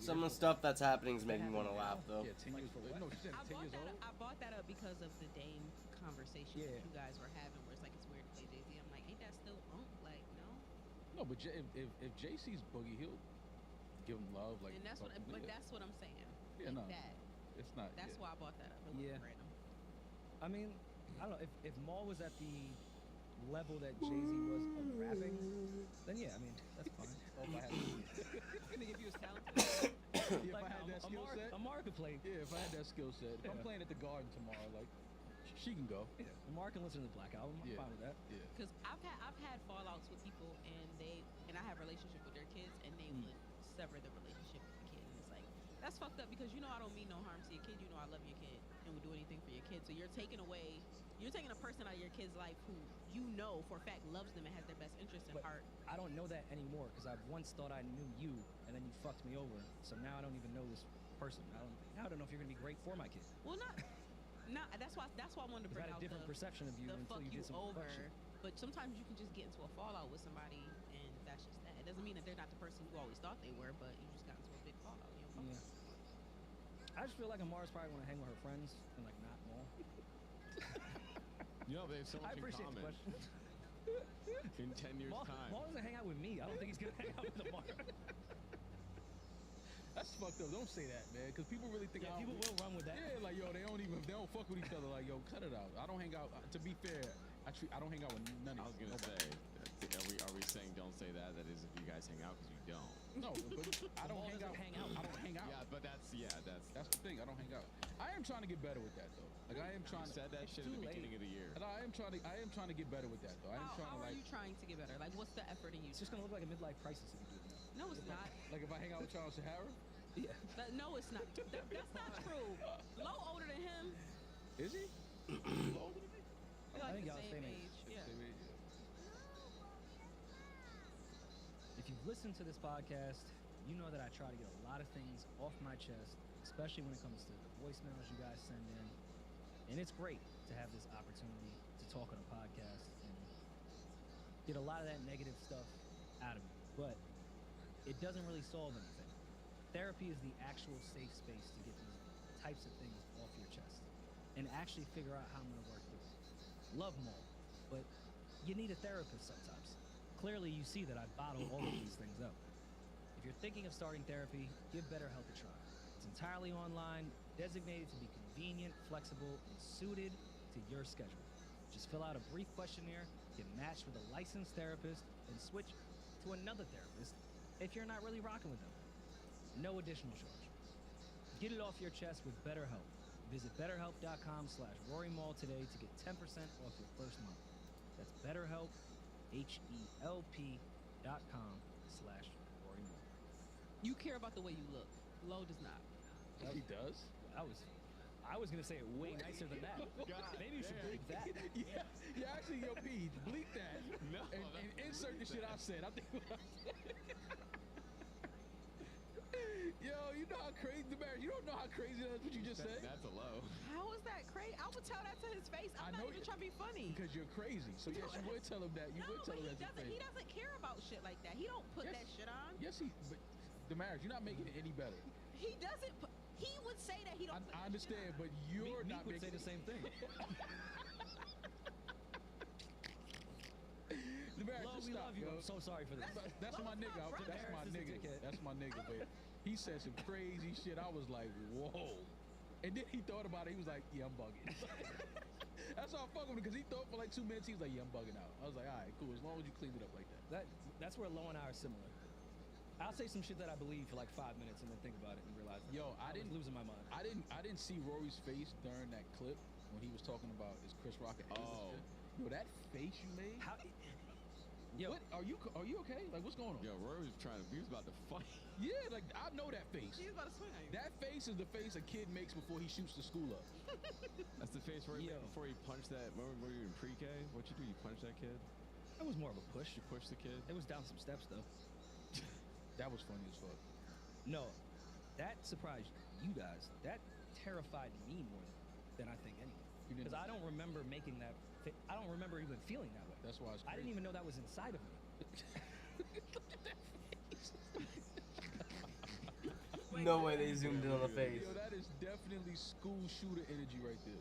Some of the stuff that's happening is making me want to laugh, though. Yeah, 10 years old. No, she's 10 years old. I bought that up because of the Dame conversation Yeah. that you guys were having, where it's like it's weird to play Jay-Z. I'm like, ain't that still Like, no. No, but if JC's Boogie, he'll give him love. Like, And that's what, fucking- but yeah. that's what I'm saying. Yeah, no, That. it's not. That's yeah. why I bought that up. It Yeah. wasn't random. I mean, I don't know if Maul was at the level that Jay-Z was of rapping, then yeah, I mean that's fine. Oh, if I had, Nigga, if you was talented. if Like, I had that skill set, Amara could play. yeah, if I had that skill set, if I'm playing at the Garden tomorrow, like, she can go. Yeah, Amara can listen to the Black Album. I'm Yeah. fine with that. Yeah. Because I've had fallouts with people and I have relationship with their kids and they would sever the relationship with the kid, and it's like that's fucked up because you know I don't mean no harm to your kid. You know I love your kid and would do anything for your kid. So you're taking a person out of your kid's life who you know for a fact loves them and has their best interest in But heart. I don't know that anymore because I once thought I knew you, and then you fucked me over. So now I don't even know this person. I don't know if you're gonna be great for my kid. Well, not. That's why I wanted to bring I had out a different perception of you the until fuck you you did some over. fuck shit. But sometimes you can just get into a fallout with somebody, and that's just that. It doesn't mean that they're not the person you always thought they were, but you just got into a big fallout. You know, Yeah. I just feel like Amara's probably want to hang with her friends and like not Maul. You know, they have so much I in appreciate the common. question. In 10 years' time. Maul doesn't hang out with me. I don't think he's gonna hang out with Amara. That's fucked up. Don't say that, man, because people really think. Yeah, people will run with that. Yeah, like yo, they don't fuck with each other. Like yo, cut it out. I don't hang out. To be fair, I don't hang out with none of. I was gonna say. Are we saying don't say that? That is if you guys hang out because you don't. No, but I don't hang out. I don't hang out. Yeah, but that's the thing. I don't hang out. I am trying to get better with that though. Like I am trying. You said that shit at the beginning of the year. And I am trying to get better with that though. How are you trying to get better? Like, what's the effort in you? It's just gonna look like a midlife crisis if you do that. No, it's not. Like if I hang out with Charles Sahara. Yeah. No, it's not. That's not true. Low older than him. Is he? Older than me? You're like I think the y'all same same age. Yeah. If you've listened to this podcast, you know that I try to get a lot of things off my chest, especially when it comes to the voicemails you guys send in. And it's great to have this opportunity to talk on a podcast and get a lot of that negative stuff out of me. But it doesn't really solve anything. Therapy is the actual safe space to get these types of things off your chest and actually figure out how I'm going to work through it. Love them all, but you need a therapist sometimes. Clearly, you see that I bottle all of these things up. If you're thinking of starting therapy, give BetterHelp a try. It's entirely online, designated to be convenient, flexible, and suited to your schedule. Just fill out a brief questionnaire, get matched with a licensed therapist, and switch to another therapist if you're not really rocking with them. No additional charge. Get it off your chest with BetterHelp. Visit betterhelp.com/RoryMall today to get 10% off your first month. That's BetterHelp, HELP.com/RoryMall. You care about the way you look. Low does not. He does? I was gonna say it way nicer than that. God, maybe you should bleep that. Yeah, actually, yo, P, bleep that. No, and insert the shit I said. I think what I said. Yo, you know how crazy the marriage. You don't know how crazy that's what you just said. That's a low. How is that crazy? I would tell that to his face. I'm not even trying to be funny. Because you're crazy. So yes, you would tell him that. You would tell him that. He doesn't care about shit like that. He don't put that shit on. Yes, but the marriage, you're not making it any better. He doesn't. He would say that he don't. I understand, but you're not would making say the same thing. The marriage, Love, just we stop, love you. yo. I'm so sorry for this. That's my nigga. That's my nigga. That's my nigga, babe. He said some crazy shit. I was like, whoa. And then he thought about it. He was like, yeah, I'm bugging. That's how I fuck with him, because he thought for like 2 minutes. He was like, yeah, I'm bugging out. I was like, all right, cool. As long as you clean it up like that. That's where Lo and I are similar. I'll say some shit that I believe for like 5 minutes and then think about it and realize that I was losing my mind. I didn't see Rory's face during that clip when he was talking about his Chris Rock and yo, that face you made. Yo, what are you okay? Like, what's going on? Yo, Rory was he was about to fight. Yeah, like I know that face. He's about to swing on you. That face is the face a kid makes before he shoots the school up. That's the face where before he punched that. Remember you were in pre-K? What'd you do? You punched that kid? It was more of a push. You pushed the kid? It was down some steps though. That was funny as fuck. No, that surprised you guys. That terrified me more than I think anyone. Because I don't remember making that. I don't remember even feeling that way. That's why it's crazy. I didn't even know that was inside of me. Look at that face. No way they zoomed in on the face. Yo, that is definitely school shooter energy right there.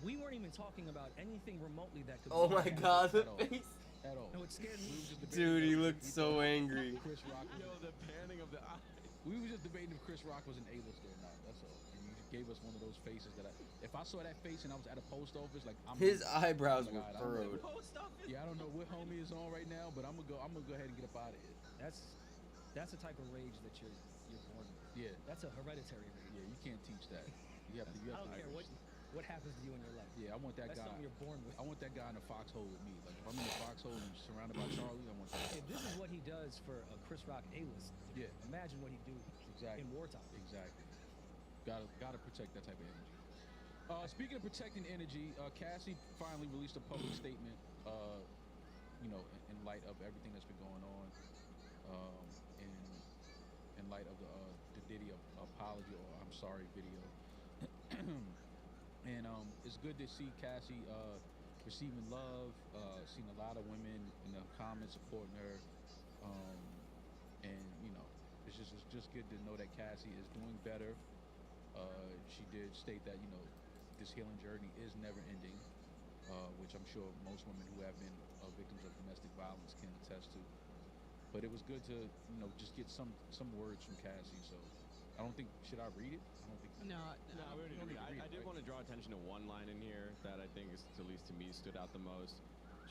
We weren't even talking about anything remotely that could. Oh my God, the face. At all. No, it scared me. Dude, he looked so angry. Chris Rock. Yo, the panning of the eye. We were just debating if Chris Rock was an A-lister or not. That's all. And you gave us one of those faces that if I saw that face and I was at a post office, like his eyebrows were furrowed. Post office. Yeah, I don't know what homie is on right now, but I'm gonna go ahead and get up out of here. That's the type of rage that you're born with. Yeah. That's a hereditary rage. Yeah, you can't teach that. You have to. I don't care what happens to you in your life. Yeah, I want that That's guy. something you're born with. I want that guy in a foxhole with me. Like if I'm in a foxhole and surrounded by Charlie, I want that. If this is what he does for a Chris Rock A-list, imagine what he'd do in wartime. Exactly. Gotta protect that type of energy. Speaking of protecting energy, Cassie finally released a public statement. In light of everything that's been going on, in light of the Diddy apology or I'm sorry video. And it's good to see Cassie receiving love. Seen a lot of women in the comments supporting her, and it's just good to know that Cassie is doing better. She did state that this healing journey is never ending, which I'm sure most women who have been victims of domestic violence can attest to. But it was good to just get some words from Cassie. So I don't think should I read it? I don't think. No, I did want to draw attention to one line in here that I think is, at least to me, stood out the most.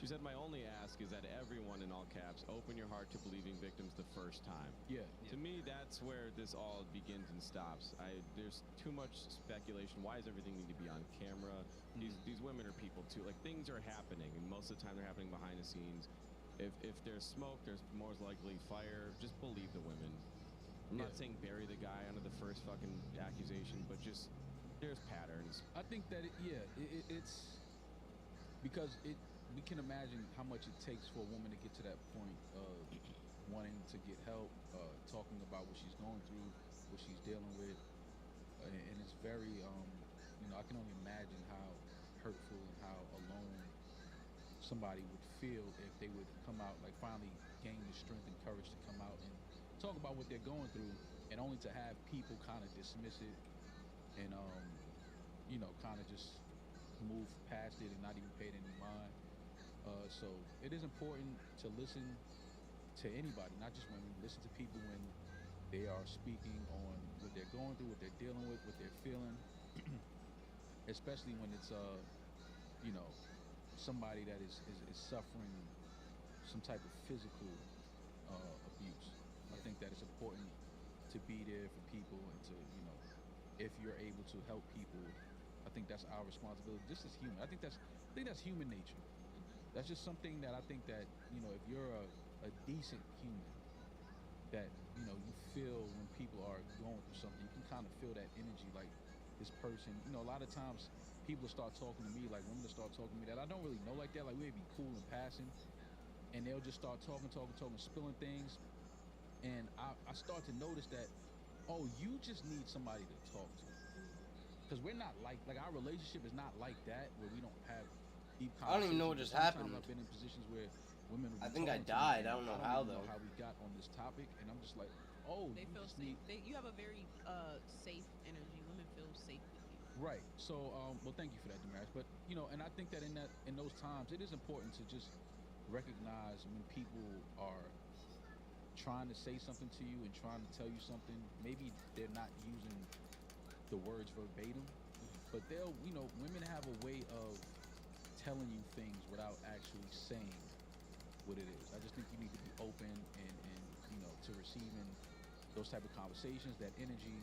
She said, my only ask is that everyone, in all caps, open your heart to believing victims the first time. Yeah. To me, that's where this all begins and stops. There's too much speculation. Why does everything need to be on camera? These women are people too. Like, things are happening, and most of the time they're happening behind the scenes. If there's smoke, there's most likely fire. Just believe the women. I'm not saying bury the guy under the first fucking accusation, but just there's patterns. I think that it's because we can imagine how much it takes for a woman to get to that point of wanting to get help, talking about what she's going through, what she's dealing with, and it's very, I can only imagine how hurtful and how alone somebody would feel if they would come out, like finally gain the strength and courage to come out and talk about what they're going through, and only to have people kind of dismiss it and, kind of just move past it and not even pay it any mind. So it is important to listen to anybody, not just women. Listen to people when they are speaking on what they're going through, what they're dealing with, what they're feeling, especially when it's, somebody that is suffering some type of physical abuse. I think that it's important to be there for people and to, if you're able to help people, I think that's our responsibility, just as human. I think that's human nature. That's just something that I think that, if you're a decent human, that, you feel when people are going through something, you can kind of feel that energy, like this person, a lot of times people start talking to me, like women start talking to me that I don't really know like that, like we'd be cool and passing, and they'll just start talking, spilling things, and I start to notice that, oh, you just need somebody to talk to. Because we're not like our relationship is not like that, where we don't have deep conversations. I don't even know what just happened. I've been in positions where women will be I think I talking to me, died. and I don't know I how, don't even though. know how we got on this topic, and I'm just like, oh, They feel safe. You have a very safe energy. Women feel safe with you. Right. So, well, thank you for that, Damaris. But and I think that in those times, it is important to just recognize when people are trying to say something to you and trying to tell you something. Maybe they're not using the words verbatim, but they'll, women have a way of telling you things without actually saying what it is. I just think you need to be open and to receiving those type of conversations, that energy.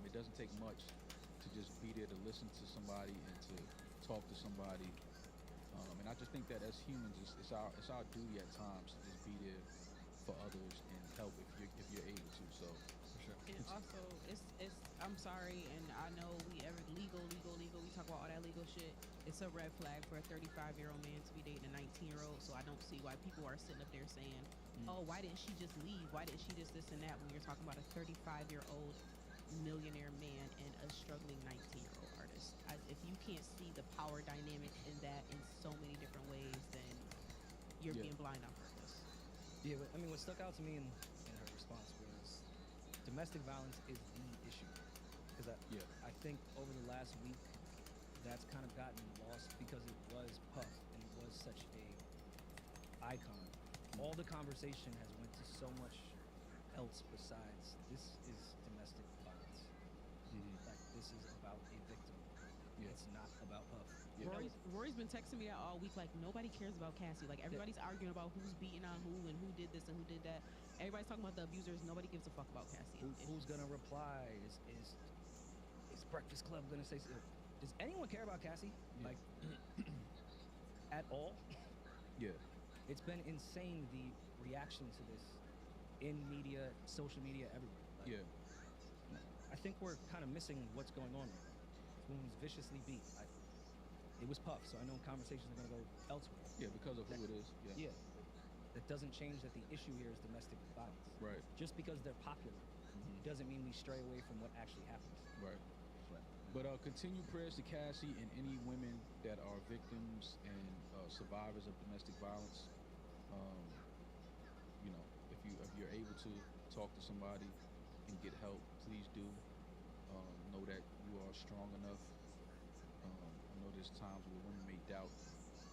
It doesn't take much to just be there to listen to somebody and to talk to somebody. And I just think that as humans, it's our duty at times to just be there for others and help if you're able to. So for sure. And also, it's I'm sorry, and I know we legal. We talk about all that legal shit. It's a red flag for a 35-year-old man to be dating a 19-year-old. So I don't see why people are sitting up there saying, "Oh, why didn't she just leave? Why didn't she just this and that?" When you're talking about a 35-year-old millionaire man and a struggling 19-year-old artist. If you can't see the power dynamic in that in so many different ways, then you're being blind on purpose. Yeah, but I mean, what stuck out to me in her response was domestic violence is the issue. Because I think over the last week, that's kind of gotten lost because it was Puff and it was such a icon. All the conversation has went to so much else besides this is domestic violence. Like, this is about a victim. It's not about Puff. Rory's been texting me that all week, like, nobody cares about Cassie. Like, everybody's arguing about who's beating on who and who did this and who did that. Everybody's talking about the abusers. Nobody gives a fuck about Cassie. Who's gonna reply? Is Breakfast Club gonna say? Does anyone care about Cassie? Like, at all? Yeah. It's been insane, the reaction to this in media, social media, everywhere. Like, I think we're kind of missing what's going on right now. This woman's viciously beat. It was Puff, so I know conversations are going to go elsewhere. Yeah, because of who it is. Yeah. That doesn't change that the issue here is domestic violence. Right. Just because they're popular doesn't mean we stray away from what actually happens. Right. But continue prayers to Cassie and any women that are victims and survivors of domestic violence. If you're able to talk to somebody and get help, please do. Know that you are strong enough. I know there's times where women may doubt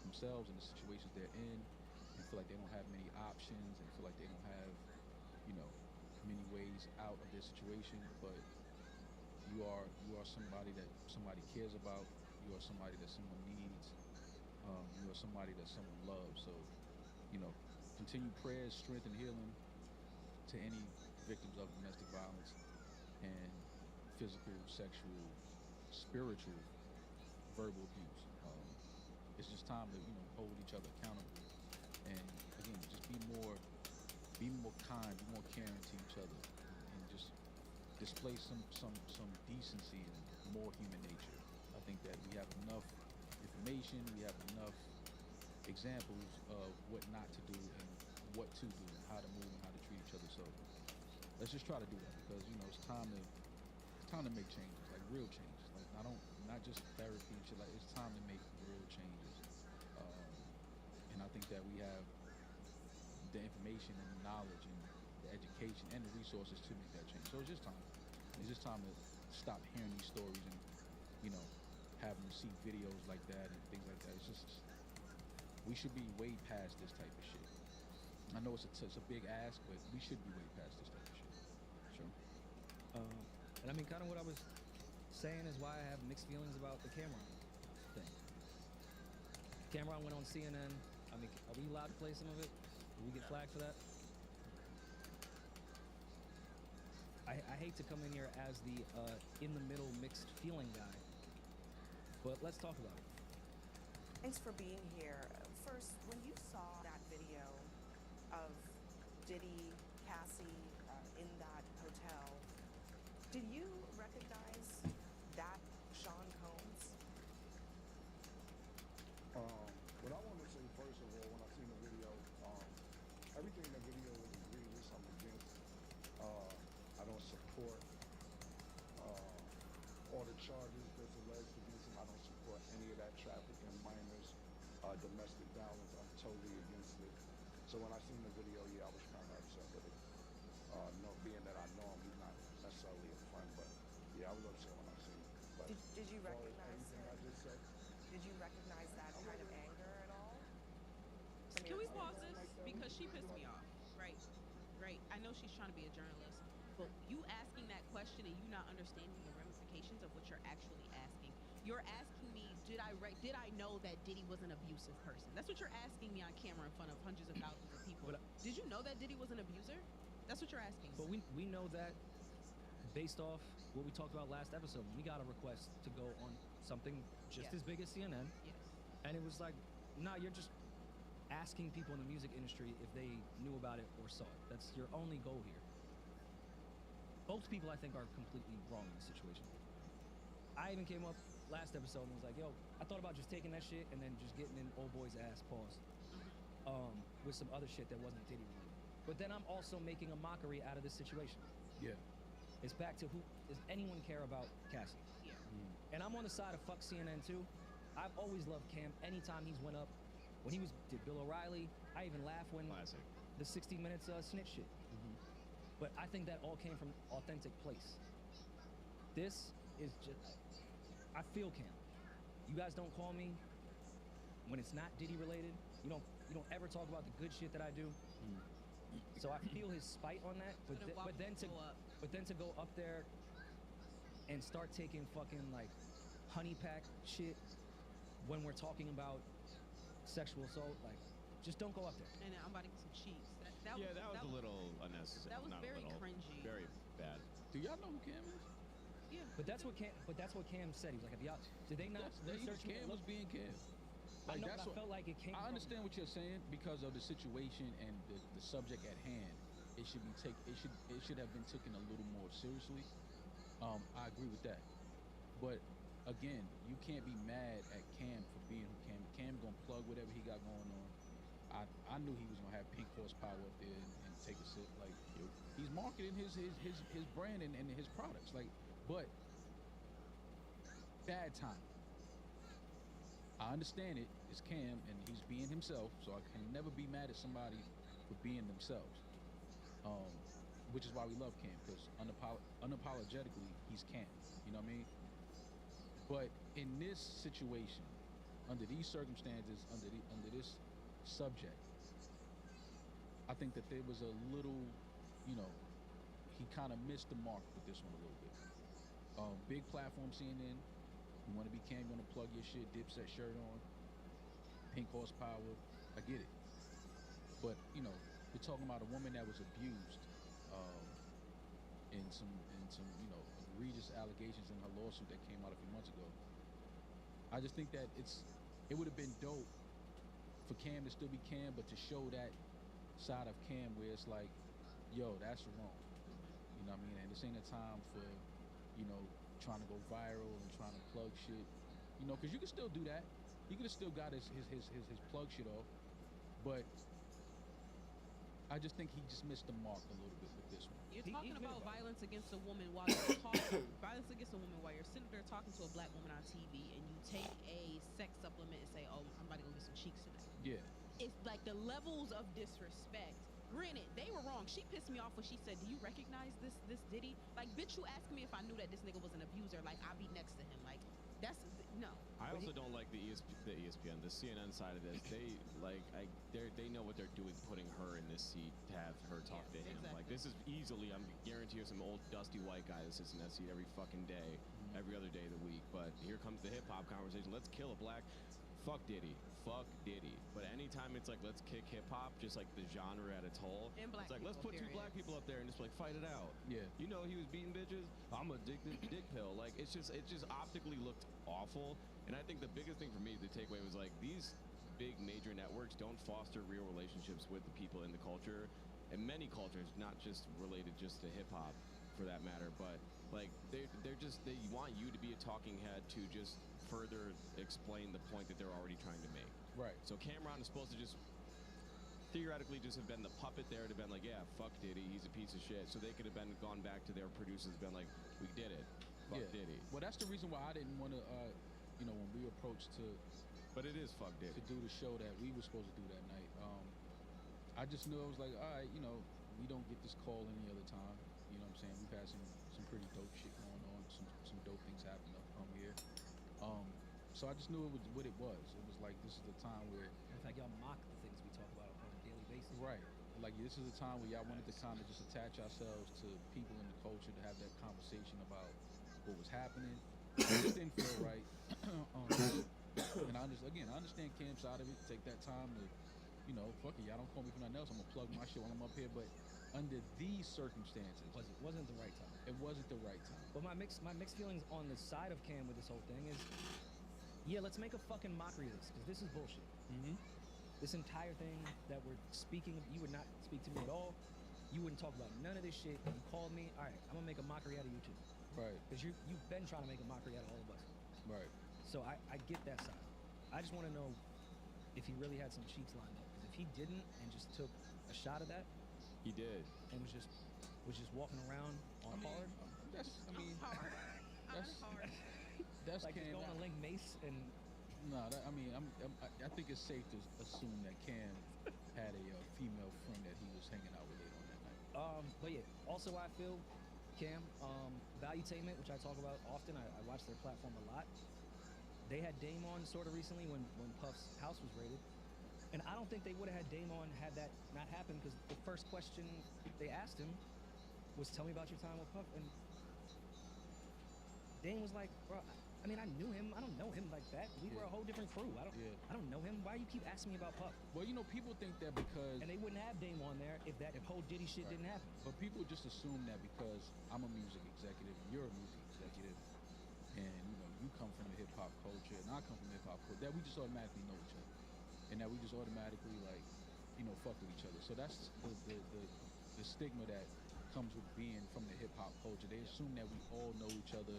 themselves and the situations they're in and feel like they don't have many options and feel like they don't have, many ways out of their situation, but you are somebody that somebody cares about. You are somebody that someone needs. somebody that someone loves. So, continue prayers, strength, and healing to any victims of domestic violence and physical, sexual, spiritual, verbal abuse. It's just time to hold each other accountable, and again, just be more kind, be more caring to each other, and just display some decency and more human nature. I think that we have enough information, we have enough examples of what not to do and what to do, and how to move and how to treat each other. So let's just try to do that, because it's time to make changes, like real changes, like not just therapy and shit. Like, it's time to make real changes, and I think that we have the information and the knowledge and the education and the resources to make that change. So it's just time. It's just time to stop hearing these stories and having to see videos like that and things like that. It's just, we should be way past this type of shit. I know it's a big ask, but we should be way past this type of shit. Sure. And I mean, kind of what I was saying is why I have mixed feelings about the Cameron thing. Cameron went on CNN. I mean, are we allowed to play some of it? Will we get flagged for that? I hate to come in here as the in-the-middle mixed feeling guy, but let's talk about it. Thanks for being here. First, when you saw that video of Diddy, Cassie in that hotel, did you recognize that Sean Combs? What I want to say first of all, when I seen the video, everything in the video was egregious. I'm against. I don't support all the charges that's alleged against him. I don't support any of that trafficking, minors, domestic violence. I'm totally against it. So when I seen the video, yeah, I was kind of upset with it. Being that I know him, he's not necessarily a friend, but yeah, I was upset when I seen it. But Did you recognize everything I just said? Did you recognize that kind of anger at all? Can we pause this? Because she pissed me off, right? Right. I know she's trying to be a journalist, but you asking that question and you not understanding the ramifications of what you're actually asking. You're asking me, did I know that Diddy was an abusive person? That's what you're asking me on camera in front of hundreds of thousands of people. Did you know that Diddy was an abuser? That's what you're asking. But we know that based off what we talked about last episode. We got a request to go on something just as big as CNN. Yes. And it was like, nah, you're just asking people in the music industry if they knew about it or saw it. That's your only goal here. Both people, I think, are completely wrong in this situation. I even came up last episode and was like, yo, I thought about just taking that shit and then just getting in old boy's ass, pause, with some other shit that wasn't Diddy related. But then I'm also making a mockery out of this situation. Yeah. It's back to does anyone care about Cassie? Yeah. And I'm on the side of fuck CNN too. I've always loved Cam. Anytime he's went up, when he did Bill O'Reilly, I even laugh when the 60 Minutes snitch shit. But I think that all came from authentic place. This is just, I feel Cam. You guys don't call me when it's not Diddy related. You don't ever talk about the good shit that I do. So I feel his spite on that. But then to go up there and start taking fucking like honey pack shit when we're talking about sexual assault, like, just don't go up there. And I'm about to get some cheeks. That was a little unnecessary. That was Not very a little, cringy. Very bad. Do y'all know who Cam is? Yeah. But that's what Cam said. He was like, if y'all, did they not research Cam was being Cam. I know, but I felt like it came I understand what you're saying because of the situation and the subject at hand. It should be it should have been taken a little more seriously. I agree with that. But again, you can't be mad at Cam for being who Cam. Cam gonna plug whatever he got going on. I knew he was gonna have pink horsepower up there and take a sip. Like, he's marketing his brand and his products. Like, but bad time. I understand it. It's Cam and he's being himself, so I can never be mad at somebody for being themselves. Which is why we love Cam, because unapologetically he's Cam. You know what I mean? But in this situation, under these circumstances, under this subject, I think that there was a little, he kind of missed the mark with this one a little bit. Big platform CNN. You want to be Cam, you want to plug your shit, Dipset shirt on. pink horsepower. I get it. But, you know, you're talking about a woman that was abused in some, you know, egregious allegations in her lawsuit that came out a few months ago. I just think that it would have been dope for Cam to still be Cam, but to show that side of Cam where it's like, yo, that's wrong. You know what I mean? And this ain't a time for, you know, trying to go viral and trying to plug shit. You know, because you can still do that. He could have still got his plug shit off. But I just think he just missed the mark a little bit with this one. You're talking about violence against a woman while you're talking. Violence against a woman while you're sitting there talking to a black woman on TV, and you take a sex supplement and say, "Oh, I'm about to go get some cheeks tonight." Yeah. It's like the levels of disrespect. Granted, they were wrong. She pissed me off when she said, "Do you recognize this Diddy?" Like, bitch, you asked me if I knew that this nigga was an abuser. Like, I'd be next to him. Like, that's no. I also don't like the ESPN, the CNN side of this. They know what they're doing, putting her in this seat to have her talk to him. Exactly. Like, this is easily, I'm guarantee you, some old dusty white guy that sits in that seat every fucking day, every other day of the week. But here comes the hip hop conversation. Let's kill a black. Fuck Diddy. Fuck Diddy. But anytime it's like, let's kick hip hop, just like the genre at its whole. And black it's like, let's put people, two black people up there and just like fight it out. Yeah. You know, he was beating bitches. I'm addicted to dick pill. Like, it just optically looked awful. And I think the biggest thing for me, the takeaway was like, these big major networks don't foster real relationships with the people in the culture. And many cultures, not just related just to hip hop for that matter, but like they want you to be a talking head to just further explain the point that they're already trying to make. Right. So Cameron is supposed to just theoretically just have been the puppet there to been like, yeah, fuck Diddy, he's a piece of shit. So they could have been gone back to their producers, been like, we did it, fuck Diddy. Well, that's the reason why I didn't want to, you know, when we approached but it is fuck Diddy to do the show that we were supposed to do that night. I just knew I was like, all right, you know, we don't get this call any other time. You know what I'm saying? We've had some pretty dope shit going on, some dope things happening up here. So I just knew it was what it was. It was like, this is the time where, In fact, y'all mock the things we talk about on a daily basis. right, like this is the time where y'all wanted to kind of just attach ourselves to people in the culture to have that conversation about what was happening. It just didn't feel right. And I understand Cam's side of it. Take that time to, you know, fuck it, y'all don't call me for nothing else. I'm gonna plug my shit while I'm up here. But under these circumstances, wasn't the right time. It wasn't the right time. But my mixed feelings on the side of Cam with this whole thing is, yeah, let's make a fucking mockery of this, because this is bullshit. Mm-hmm. This entire thing that we're speaking of, you would not speak to me at all. You wouldn't talk about none of this shit. You called me, all right, I'm gonna make a mockery out of you too. Right. Because you've been trying to make a mockery out of all of us. Right. So I get that side. I just want to know if he really had some cheeks lined up. Because if he didn't and just took a shot of that, he did, and was just walking around on hard. That's hard. That's like he's going to link Mace and. No, I think it's safe to assume that Cam had a female friend that he was hanging out with later on that night. But yeah, also I feel Cam, Valuetainment, which I talk about often. I watch their platform a lot. They had Dame on sort of recently when Puff's house was raided. And I don't think they would have had Dame on had that not happened, because the first question they asked him was, tell me about your time with Puff. And Dame was like, bro, I mean, I knew him. I don't know him like that. We were a whole different crew. I don't know him. Why do you keep asking me about Puff? Well, you know, people think that because... And they wouldn't have Dame on there if that whole Diddy shit didn't happen. But people just assume that because I'm a music executive and you're a music executive, and, you know, you come from the hip-hop culture and I come from the hip-hop culture, that we just automatically know each other. And that we just automatically, like, you know, fuck with each other. So that's the stigma that comes with being from the hip-hop culture. They assume that we all know each other.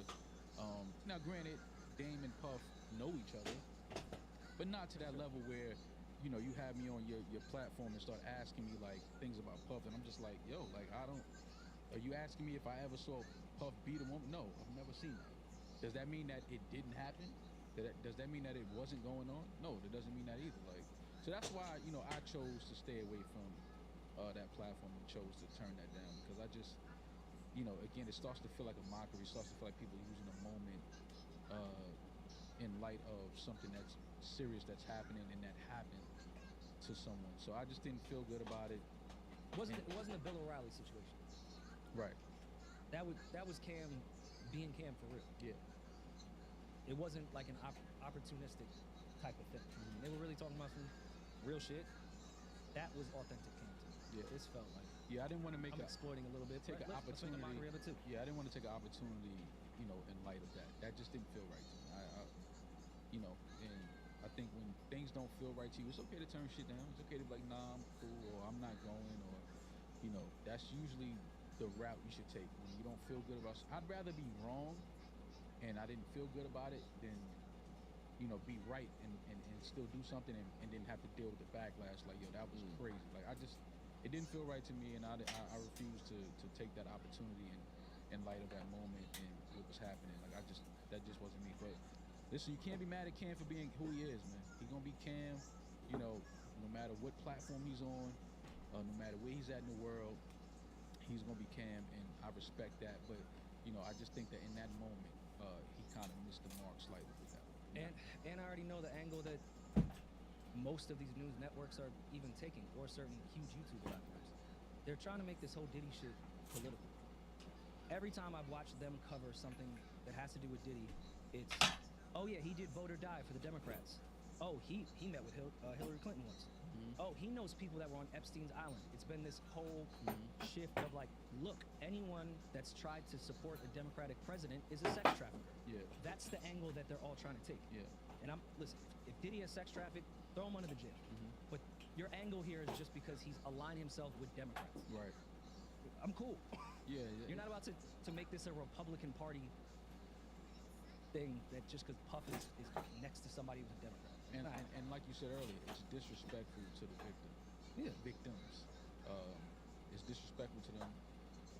Now, granted, Dame and Puff know each other, but not to that level where, you know, you have me on your platform and start asking me, like, things about Puff, and I'm just like, yo, like, are you asking me if I ever saw Puff beat a woman? No, I've never seen that. Does that mean that it didn't happen? Does that mean that it wasn't going on? No, that doesn't mean that either. Like, so that's why, you know, I chose to stay away from that platform and chose to turn that down, because I just, you know, again, it starts to feel like a mockery. It starts to feel like people using a moment in light of something that's serious that's happening and that happened to someone. So I just didn't feel good about it. It wasn't a Bill O'Reilly situation. Right. That was Cam being Cam for real. Yeah. It wasn't like an opportunistic type of thing. They were really talking about some real shit. That was authentic cam to me. Yeah. This felt like Yeah, I didn't want to make I'm exploiting a little bit. take an Let's make a opportunity. mockery of it too. Yeah, I didn't want to take an opportunity, you know, in light of that. That just didn't feel right to me. You know, and I think when things don't feel right to you, it's okay to turn shit down. It's okay to be like, nah, I'm cool, or I'm not going, or, you know, that's usually the route you should take when you don't feel good about. I'd rather be wrong, and I didn't feel good about it, than, you know, be right and still do something and then have to deal with the backlash. Like, yo, that was crazy. Like, it didn't feel right to me, and I refused to take that opportunity in light of that moment and what was happening. Like, that just wasn't me. But listen, you can't be mad at Cam for being who he is, man. He's gonna be Cam, you know, no matter what platform he's on, no matter where he's at in the world, he's gonna be Cam, and I respect that. But, you know, I just think that in that moment, he kind of missed the mark slightly with that. And I already know the angle that most of these news networks are even taking, or certain huge YouTube platforms. They're trying to make this whole Diddy shit political. Every time I've watched them cover something that has to do with Diddy, it's, oh yeah, he did vote or die for the Democrats. Oh, he met with Hillary Clinton once. Oh, he knows people that were on Epstein's island. It's been this whole shift of like, look, anyone that's tried to support a Democratic president is a sex trafficker. Yeah. That's the angle that they're all trying to take. Yeah. And listen, if Diddy has sex trafficked, throw him under the jail. But your angle here is just because he's aligned himself with Democrats. Right. I'm cool. Yeah. You're not about to make this a Republican Party thing that just because Puff is next to somebody who's a Democrat. And like you said earlier, it's disrespectful to the victim. Yeah. Victims. It's disrespectful to them.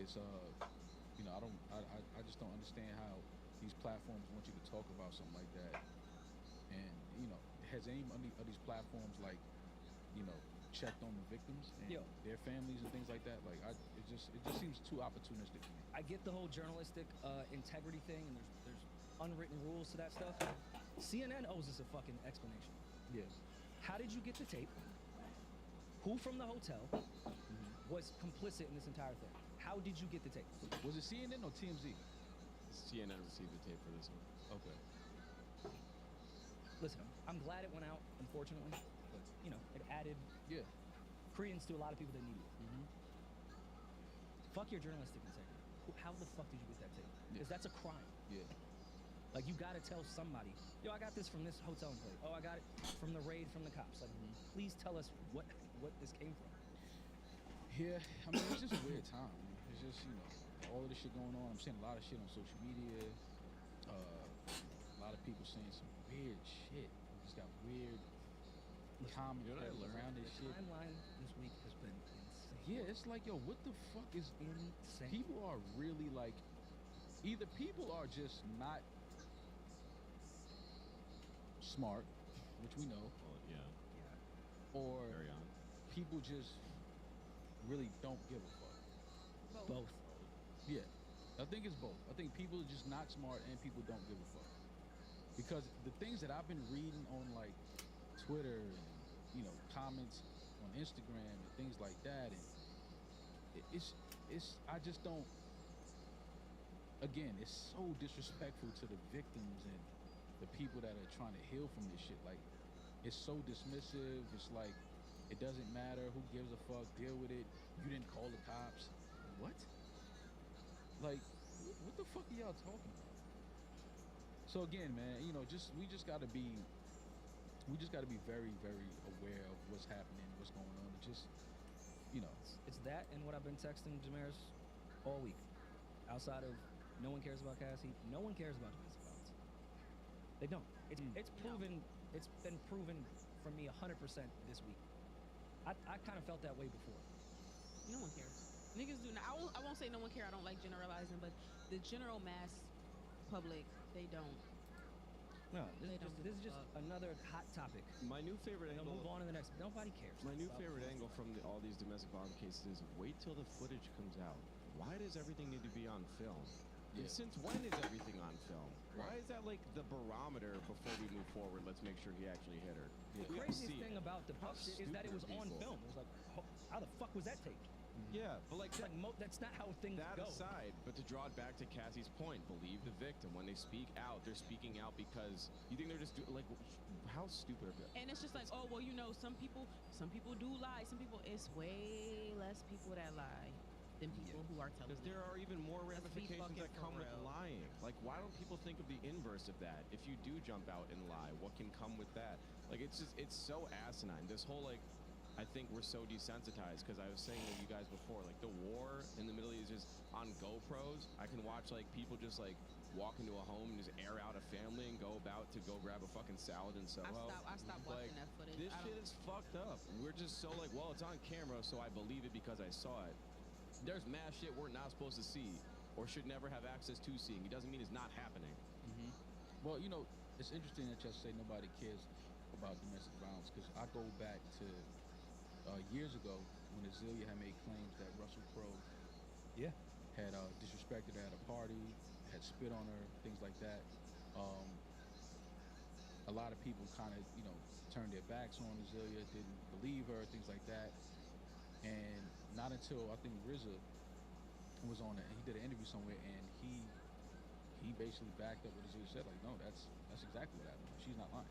It's you know, I just don't understand how these platforms want you to talk about something like that. And, you know, has any of these platforms, like, you know, checked on the victims and their families and things like that? Like, it just seems too opportunistic to me. I get the whole journalistic integrity thing, and there's unwritten rules to that stuff. CNN owes us a fucking explanation. Yes. How did you get the tape? Who from the hotel was complicit in this entire thing? How did you get the tape? Was it CNN or TMZ? CNN received the tape for this one. Okay. Listen, I'm glad it went out, unfortunately, but, you know, it added credence to a lot of people that needed it. Fuck your journalistic integrity. How the fuck did you get that tape? Because that's a crime. Yeah. Like, you gotta tell somebody, yo, I got this from this hotel employee. Oh, I got it from the raid from the cops. Like, please tell us what this came from. Yeah, I mean, it's just a weird time. It's just, you know, all of this shit going on. I'm seeing a lot of shit on social media. A lot of people saying some weird shit. We just got weird comments around this shit. The timeline this week has been insane. Yeah, it's like, yo, what the fuck is insane? People are really like, either people are just not smart, which we know. Well, yeah. Or Carry on. people just really don't give a fuck. Both. Yeah, I think it's both. I think people are just not smart and people don't give a fuck. Because the things that I've been reading on like Twitter and, you know, comments on Instagram and things like that, and it's I just don't. Again, it's so disrespectful to the victims and the people that are trying to heal from this shit. Like, it's so dismissive. It's like, it doesn't matter. Who gives a fuck? Deal with it. You didn't call the cops. What? Like, what the fuck are y'all talking about? So again, man, you know, we just gotta be very, very aware of what's happening, what's going on. And just, you know, it's that and what I've been texting Jamaris all week. Outside of no one cares about Cassie, no one cares about domestic violence. They don't. It's proven. It's been proven for me 100% this week. I kind of felt that way before. No one cares. Niggas do not. I won't say no one care. I don't like generalizing, but the general mass public, they don't. No, this is just another hot topic. My new favorite angle. Move on to the next. Nobody cares. My new favorite angle from all these domestic violence cases is wait till the footage comes out. Why does everything need to be on film? Yeah. And since when is everything on film? Why is that like the barometer before we move forward? Let's make sure he actually hit her. The craziest thing about the Puff shit is that it was on film. It was like, how the fuck was that taped? Yeah, but like that's not how things that go. aside, but to draw it back to Cassie's point, believe the victim. When they speak out, they're speaking out because you think they're just like, how stupid are they? And it's just like, oh well, you know, some people do lie. Some people, it's way less people that lie than people who are telling. Because there are even more Let's be ramifications that fucking come for with real. lying. Like, why don't people think of the inverse of that? If you do jump out and lie, what can come with that? Like, it's so asinine. This whole, like, I think we're so desensitized, because I was saying to you guys before, like, the war in the Middle East is on GoPros. I can watch, like, people just, like, walk into a home and just air out a family and go about to go grab a fucking salad in Soho. I stopped watching that footage. This shit is fucked up. We're just so like, well, it's on camera, so I believe it because I saw it. There's mass shit we're not supposed to see or should never have access to seeing. It doesn't mean it's not happening. Well, you know, it's interesting that y'all say nobody cares about domestic violence, because I go back to years ago when Azealia had made claims that Russell Crowe had disrespected her at a party, had spit on her, things like that. A lot of people kind of, you know, turned their backs on Azealia, didn't believe her, things like that. And not until I think RZA was on it, he did an interview somewhere, and he basically backed up what Azealia said, like, no, that's exactly what happened. She's not lying.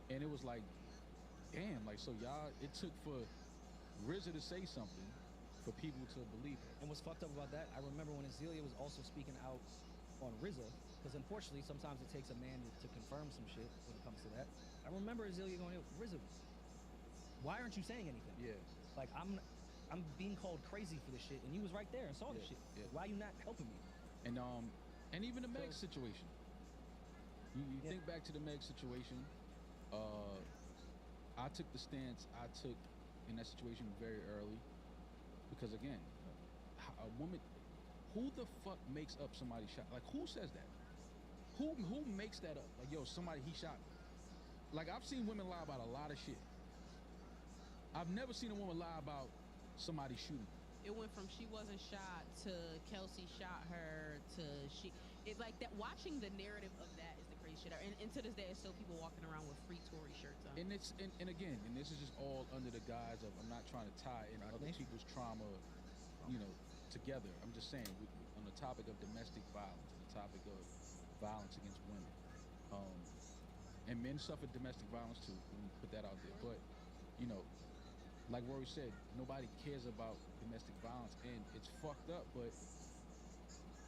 And it was like, damn, like, so y'all, it took for RZA to say something for people to believe her. And what's fucked up about that, I remember when Azealia was also speaking out on RZA, because unfortunately sometimes it takes a man to confirm some shit when it comes to that. I remember Azealia going, RZA, why aren't you saying anything? Yeah. Like, I'm being called crazy for this shit, and you was right there and saw this shit. Yeah. Why are you not helping me? And even the Meg situation. You think back to the Meg situation. I took the stance I took in that situation very early, because again, a woman, who the fuck makes up somebody shot? Like, who says that? Who makes that up? Like, yo, somebody, he shot me. Like, I've seen women lie about a lot of shit. I've never seen a woman lie about somebody shooting. It went from she wasn't shot to Kelsey shot her to she. It's like that. Watching the narrative of that is the crazy shit. And to this day, there's still people walking around with free Tory shirts on. And it's and again, and this is just all under the guise of, I'm not trying to tie in other people's trauma, you know, together. I'm just saying, on the topic of domestic violence, the topic of violence against women, and men suffer domestic violence too. Let me put that out there. But you know, like Rory said, nobody cares about domestic violence, and it's fucked up. But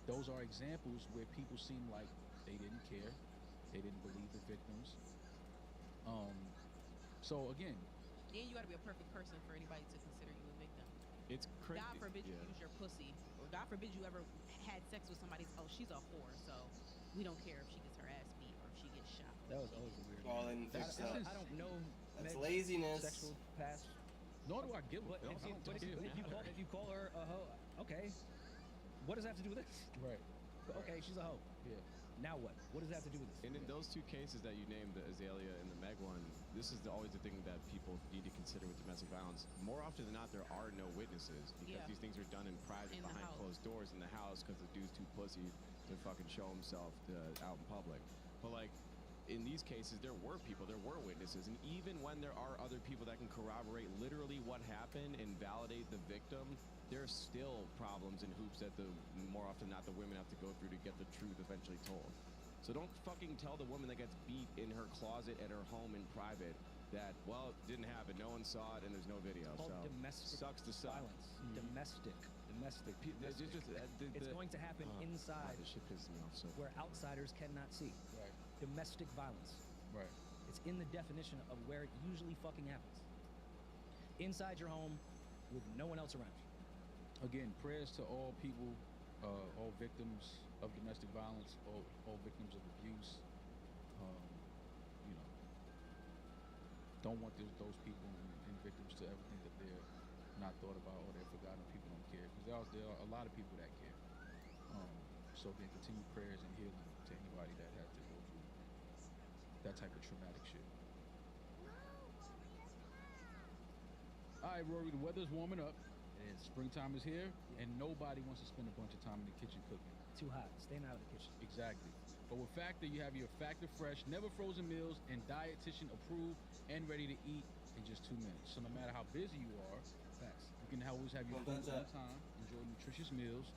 those are examples where people seem like they didn't care, they didn't believe the victims. So again, and you got to be a perfect person for anybody to consider you a victim. It's crazy. God forbid you use your pussy, or God forbid you ever had sex with somebody. Oh, she's a whore, so we don't care if she gets her ass beat or if she gets shot. That was always a weird. Well, then I don't know. That's Meg's laziness. Sexual past. Nor do I give a But fuck. if you call her a hoe, okay. What does that have to do with this? Right. Okay, she's a hoe. Yeah. Now what? What does that have to do with this? And in those two cases that you named, the Azalea and the Meg one, this is always the thing that people need to consider with domestic violence. More often than not, there are no witnesses, because these things are done in private, In the behind house. closed doors in the house, because the dude's too pussy to fucking show himself out in public. But like, in these cases, there were people, there were witnesses, and even when there are other people that can corroborate literally what happened and validate the victim, there's still problems and hoops that more often than not, the women have to go through to get the truth eventually told. So don't fucking tell the woman that gets beat in her closet at her home in private that, well, it didn't happen, no one saw it, and there's no video. It's called so domestic sucks to suck. violence. Domestic. It's going to happen inside, this shit pisses me off so where outsiders cannot see. Right. Domestic violence. Right. It's in the definition of where it usually fucking happens. Inside your home with no one else around you. Again, prayers to all people, all victims of domestic violence, all victims of abuse. You know, don't want those people and victims to ever think that they're not thought about or they're forgotten. People don't care, because there are a lot of people that care. So again, continue prayers and healing to anybody that had to go through that type of traumatic shit. All right, Rory, the weather's warming up. And springtime is here, and nobody wants to spend a bunch of time in the kitchen cooking. Too hot. Staying out of the kitchen. Exactly. But with Factor, you have your Factor Fresh, never frozen meals, and dietitian approved and ready to eat in just 2 minutes. So no matter how busy you are, you can always have your food on time, enjoy nutritious meals,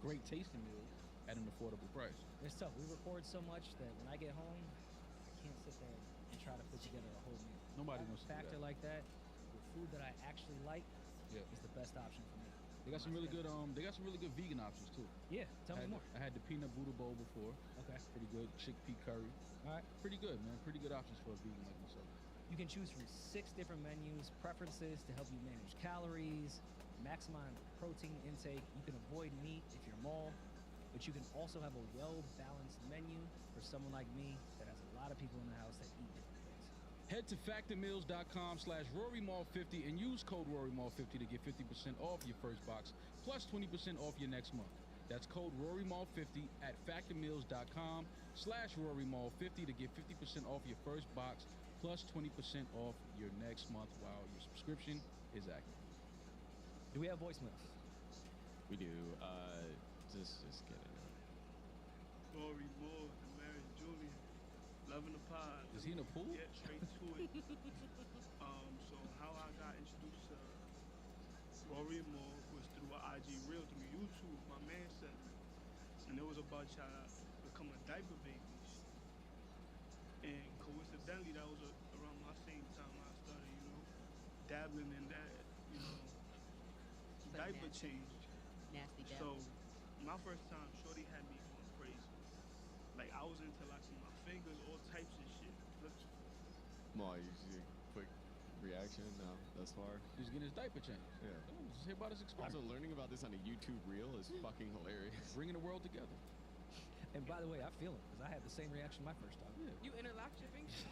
great tasting meals at an affordable price. It's tough. We record so much that when I get home, I can't sit there and try to put together a whole meal. Nobody Having wants to a do factor that. like that with food that I actually like Yeah. is the best option for me. They got some really good they got some really good vegan options too. Yeah, tell me more. I had the peanut butter bowl before. Okay. Pretty good. Chickpea curry. All right. Pretty good, man. Pretty good options for a vegan like myself. You can choose from 6 different menus, preferences to help you manage calories, maximize protein intake. You can avoid meat if you're mall, but you can also have a well-balanced menu for someone like me that has a lot of people in the house that eat different things. Head to factormeals.com/RoryMall50 and use code RoryMall50 to get 50% off your first box plus 20% off your next month. That's code RoryMall50 at factormeals.com/RoryMall50 to get 50% off your first box plus 20% off your next month while your subscription is active. Do we have voicemails? We do. Just get it. Rory Moore and Mary Julian, loving the pod. Is he in the pool? Get straight to it. So how I got introduced to Rory Moore was through an IG reel through YouTube. My man sent me, and it was about y'all becoming diaper babies. And coincidentally, that was around my same time I started, dabbling in that, diaper change. Nasty So, dabble. My first time, Shorty had me going crazy. Like, I was into locking my fingers, all types of shit. Well, you see a quick reaction thus far. He's getting his diaper changed. Yeah. Just hear about his experience. Also, learning about this on a YouTube reel is fucking hilarious. Bringing the world together. And by the way, I feel it because I had the same reaction my first time. Yeah. You interlocked your fingers?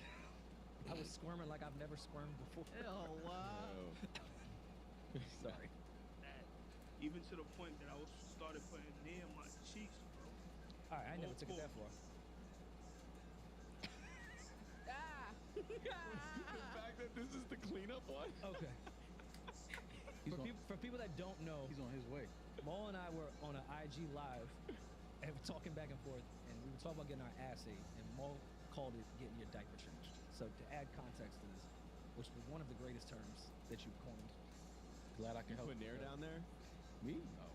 I was squirming like I've never squirmed before. Oh, wow. Sorry. That, even to the point that I started putting near my cheeks, bro. All right, I never took it that far. The fact that this is the cleanup one? Okay. For people that don't know, he's on his way. Maul and I were on an IG live and we're talking back and forth, and we were talking about getting our ass ate, and Maul called it getting your diaper changed. So to add context to this, which was one of the greatest terms that you've coined. Glad I can help. Put Nair down there? Me? No.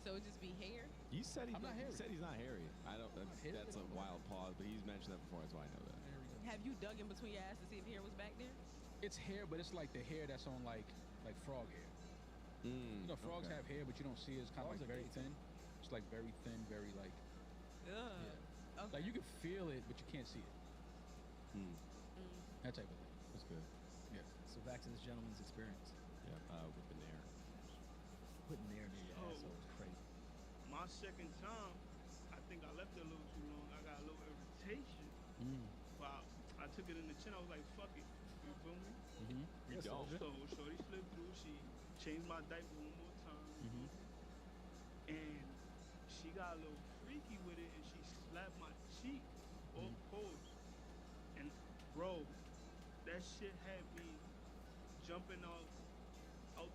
So it just be hair? You said I'm not hairy. He said he's not hairy. I don't. That's a wild pause, but he's mentioned that before. That's why I know that. Have you dug in between your ass to see if hair was back there? It's hair, but it's like the hair that's on like frog hair. Frogs okay. have hair, but you don't see it. It's kind of Frogs like are very gay, thin. It's like very thin, very like. Ugh. Okay. Like you can feel it, but you can't see it. That type of thing. That's good. Yeah. So back to this gentleman's experience. Yeah, with the Nair. Putting Nair near your asshole is crazy. My second time, I think I left it a little too long. I got a little irritation. Wow. I took it in the chin. I was like, fuck it. You feel me? You don't. So Shorty slipped through. She changed my diaper one more time. And she got a little freaky with it, and she slapped my cheek off pose. And bro, that shit had me jumping out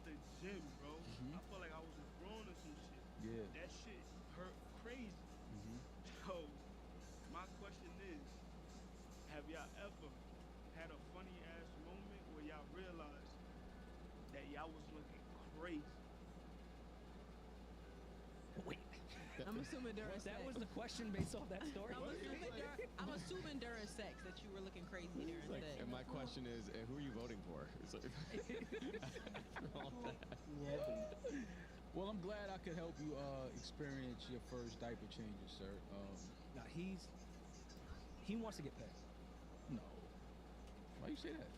the gym, bro. I felt like I was grown or some shit. Yeah. That shit hurt crazy. So my question is, have y'all ever had a funny ass moment where y'all realized that y'all was looking crazy? Wait. I'm assuming during sex. That was the question based off that story? I'm assuming during sex that you were looking crazy during sex. And my question is, who are you voting for? It's like, all that. Well, I'm glad I could help you experience your first diaper changes, sir. Now he wants to get paid. No. Why you say that?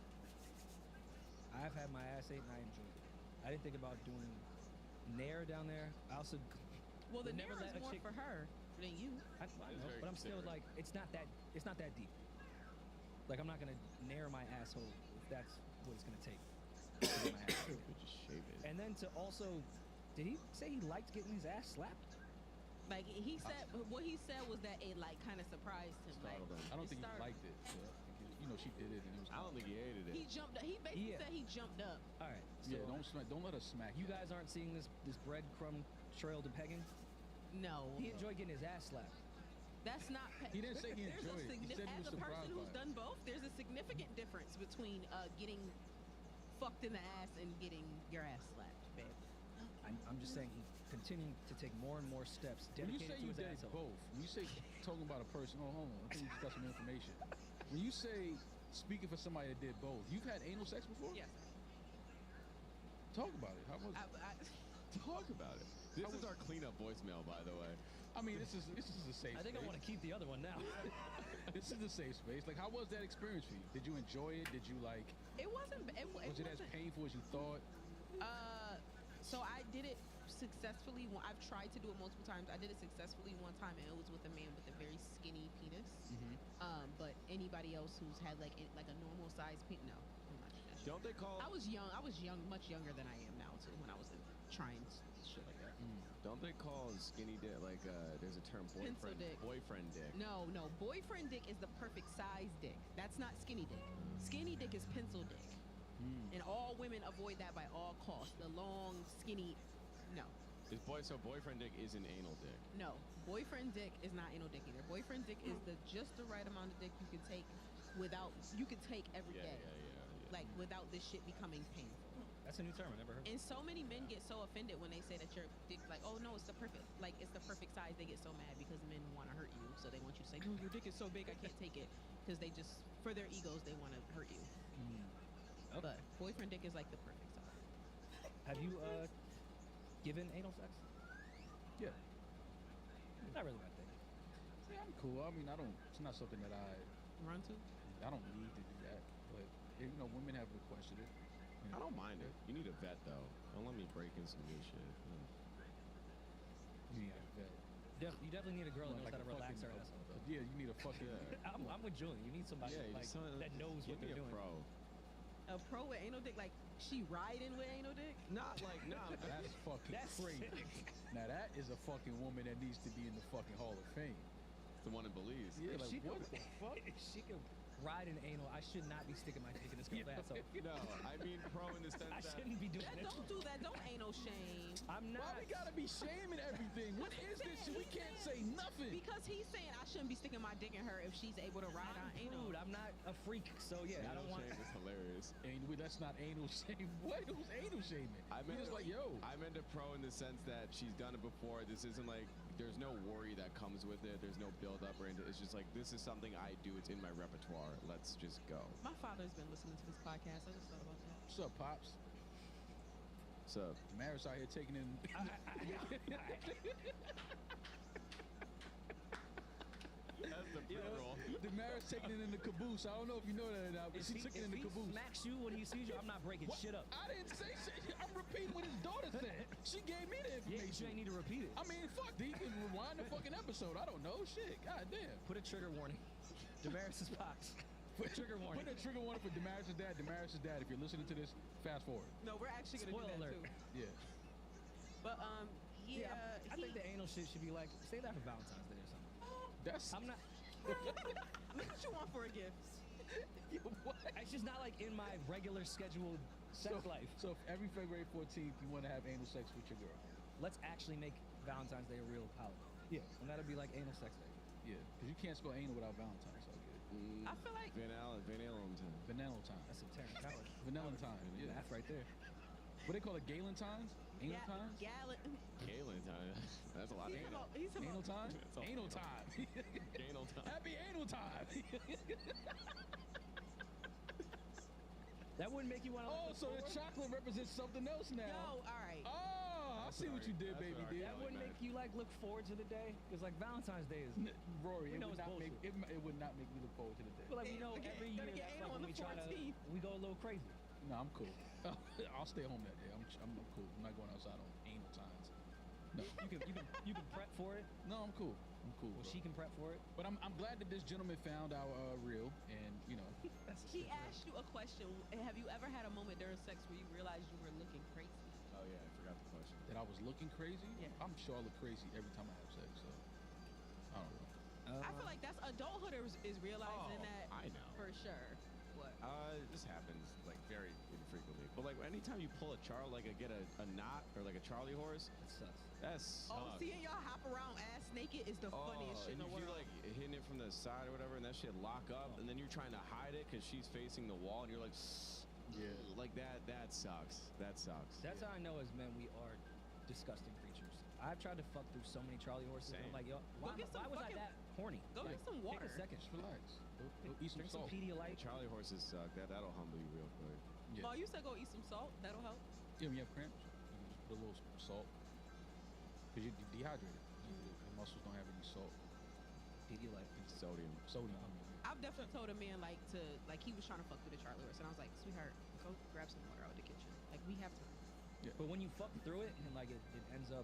I've had my ass ate and I enjoyed it. I didn't think about doing Nair down there. I also Well, the would Nair is more for her than you. I know, but I'm still like, it's not that deep. Like I'm not gonna Nair my asshole if that's what it's gonna take. To get my ass ate. Just shave it. And then to also, did he say he liked getting his ass slapped? Like he said, what he said was that it like kind of surprised him. Like, I don't think he liked it. So, she did it, and it was. I don't think he hated it. He jumped up. He basically said he jumped up. All right. So don't let us smack you. Guys aren't seeing this breadcrumb trail to pegging? No. He enjoyed getting his ass slapped. That's not. He didn't say he enjoyed it. He said he was as a person surprised who's by it. done both, there's a significant difference between getting fucked in the ass and getting your ass slapped, babe. I'm just saying, he's continuing to take more and more steps When you dedicated say to you his did asshole. both, when you say talking about a person, oh, hold on, I think you just got some information. When you say speaking for somebody that did both, you've had anal sex before? Yes, sir. Talk about it. How was it? Talk about it. This is our cleanup voicemail, by the way. I mean, this is a safe I think space. I want to keep the other one now. This is a safe space. Like, how was that experience for you? Did you enjoy it? Did you like? It wasn't. Was it as painful as you thought? So I did it successfully. I've tried to do it multiple times. I did it successfully one time, and it was with a man with a very skinny penis. But anybody else who's had like a normal size penis, no. I'm not doing that shit. Don't they call? I was young. Much younger than I am now too. When I was trying shit like that. Don't they call skinny dick like there's a term Pencil dick. boyfriend dick? No. Boyfriend dick is the perfect size dick. That's not skinny dick. Skinny dick is pencil dick. And all women avoid that by all costs. The long, skinny, no. So boyfriend dick is an anal dick. No, boyfriend dick is not anal dick either. Boyfriend dick is just the right amount of dick you can take every day. Like without this shit becoming painful. That's a new term. I never heard. And so many men get so offended when they say that your dick, like, oh no, it's the perfect size. They get so mad because men want to hurt you, so they want you to say, no, your dick is so big, I can't take it, because they just, for their egos, they want to hurt you. Okay. But boyfriend dick is like the perfect size. Have you given anal sex? Yeah. Not really my thing. Yeah, I'm cool. I mean, it's not something that I run to. I don't need to do that, but women have requested it. I don't mind it. You need a vet though. Don't let me break in some new shit. You need a vet. You definitely need a girl that knows Like how to relax her asshole. Yeah, you need a fucking. I'm with Julian. You need somebody that knows what they're doing. A pro with anal dick, like she riding with anal dick? Not like, nah. That's fucking crazy. Now that is a fucking woman that needs to be in the fucking Hall of Fame. The one in Belize. Yeah, like what the fuck? If she could ride an anal, I should not be sticking my dick in this girl's asshole. No, I mean pro in the sense I that shouldn't be doing that. Don't do that. Don't anal shame. I'm not. Why we gotta be shaming everything? What is this shit? We can't say nothing. Because he's saying I shouldn't be sticking my dick in her if she's able to ride on anal. Dude, I'm not a freak, so yeah, I don't want. Shame is hilarious. That's not anal shame. What? Who's anal shaming? I meant just like, yo. I meant a pro in the sense that she's done it before. This isn't like there's no worry that comes with it. There's no build up or anything. It's just like this is something I do. It's in my repertoire. Let's just go. My father's been listening to this podcast. I just thought about that. What's up, pops? What's up? Damaris out here taking in. That's the pre-roll. Damaris taking it in the caboose. I don't know if you know that or not, but she took it in the caboose. Smacks you when he sees you, I'm not breaking shit up. I didn't say shit. I'm repeating what his daughter said. She gave me the information. Yeah, you ain't need to repeat it. I mean, fuck. He can rewind the fucking episode. I don't know. Shit. God damn. Put a trigger warning. Damaris's pops. Put a trigger warning. Put a trigger warning for Damaris's dad. Damaris's dad. If you're listening to this, fast forward. No, we're actually gonna Spoiler do that alert. too. Yeah. But I think the anal shit should be like, say that for Valentine's Day or something. That's. I'm not. Look what you want for a gift. What? It's just not like in my regular scheduled sex life. So if every February 14th you want to have anal sex with your girl, let's actually make Valentine's Day a real holiday. Yeah, and that'll be like anal sex day. Yeah, because you can't spell anal without Valentine's. So good. I feel like Vanilla time. That's some Terrence Howard. Vanilla time. Yeah, that's right there. What they call it? Galentines? Anal times? Galen time. That's a lot of anal. Anal time? Anal time. Anal time. Happy anal time. That wouldn't make you want to. Oh, so the chocolate represents something else now. No, all right. Oh, I see what you did, baby. That wouldn't make you like look forward to the day, because like Valentine's Day is. Rory, it would not make it would not make me look forward to the day. But like every year that's like when we go a little crazy. No, I'm cool. I'll stay home that day. I'm cool. I'm not going outside on anal times. No, you can prep for it. No, I'm cool. I'm cool. Well, bro. she can prep for it. But I'm glad that this gentleman found our reel, and you know. He asked you a question. Have you ever had a moment during sex where you realized you were looking crazy? Oh yeah, I forgot the question. That I was looking crazy? Yeah. I'm sure I look crazy every time I have sex. So I don't know. I feel like that's adulthood is realizing that. I know. For sure. What? This happens like very infrequently. But like anytime you pull a get a knot or like a Charlie horse, it sucks. That sucks. Oh, seeing y'all hop around ass naked is the funniest shit in the and world. you're like hitting it from the side or whatever, and that shit lock up, and then you're trying to hide it because she's facing the wall, and you're like, Like that sucks. That sucks. That's how I know as men we are disgusting creatures. I've tried to fuck through so many Charlie horses. And I'm like, yo, why was I that horny? Go get some water. Take a second. Just relax. Go eat some Drink salt. some Pedialyte. Charlie horses suck. That'll humble you real quick. Yeah. Ma, you said go eat some salt. That'll help. Yeah, when you have cramps, you can just put a little salt. Because you're dehydrated. Your muscles don't have any salt. Pedialyte. Sodium. I've definitely told a man he was trying to fuck through the Charlie horse, and I was like, sweetheart, go grab some water out of the kitchen. Like, we have time. Yeah. But when you fuck through it and like it ends up,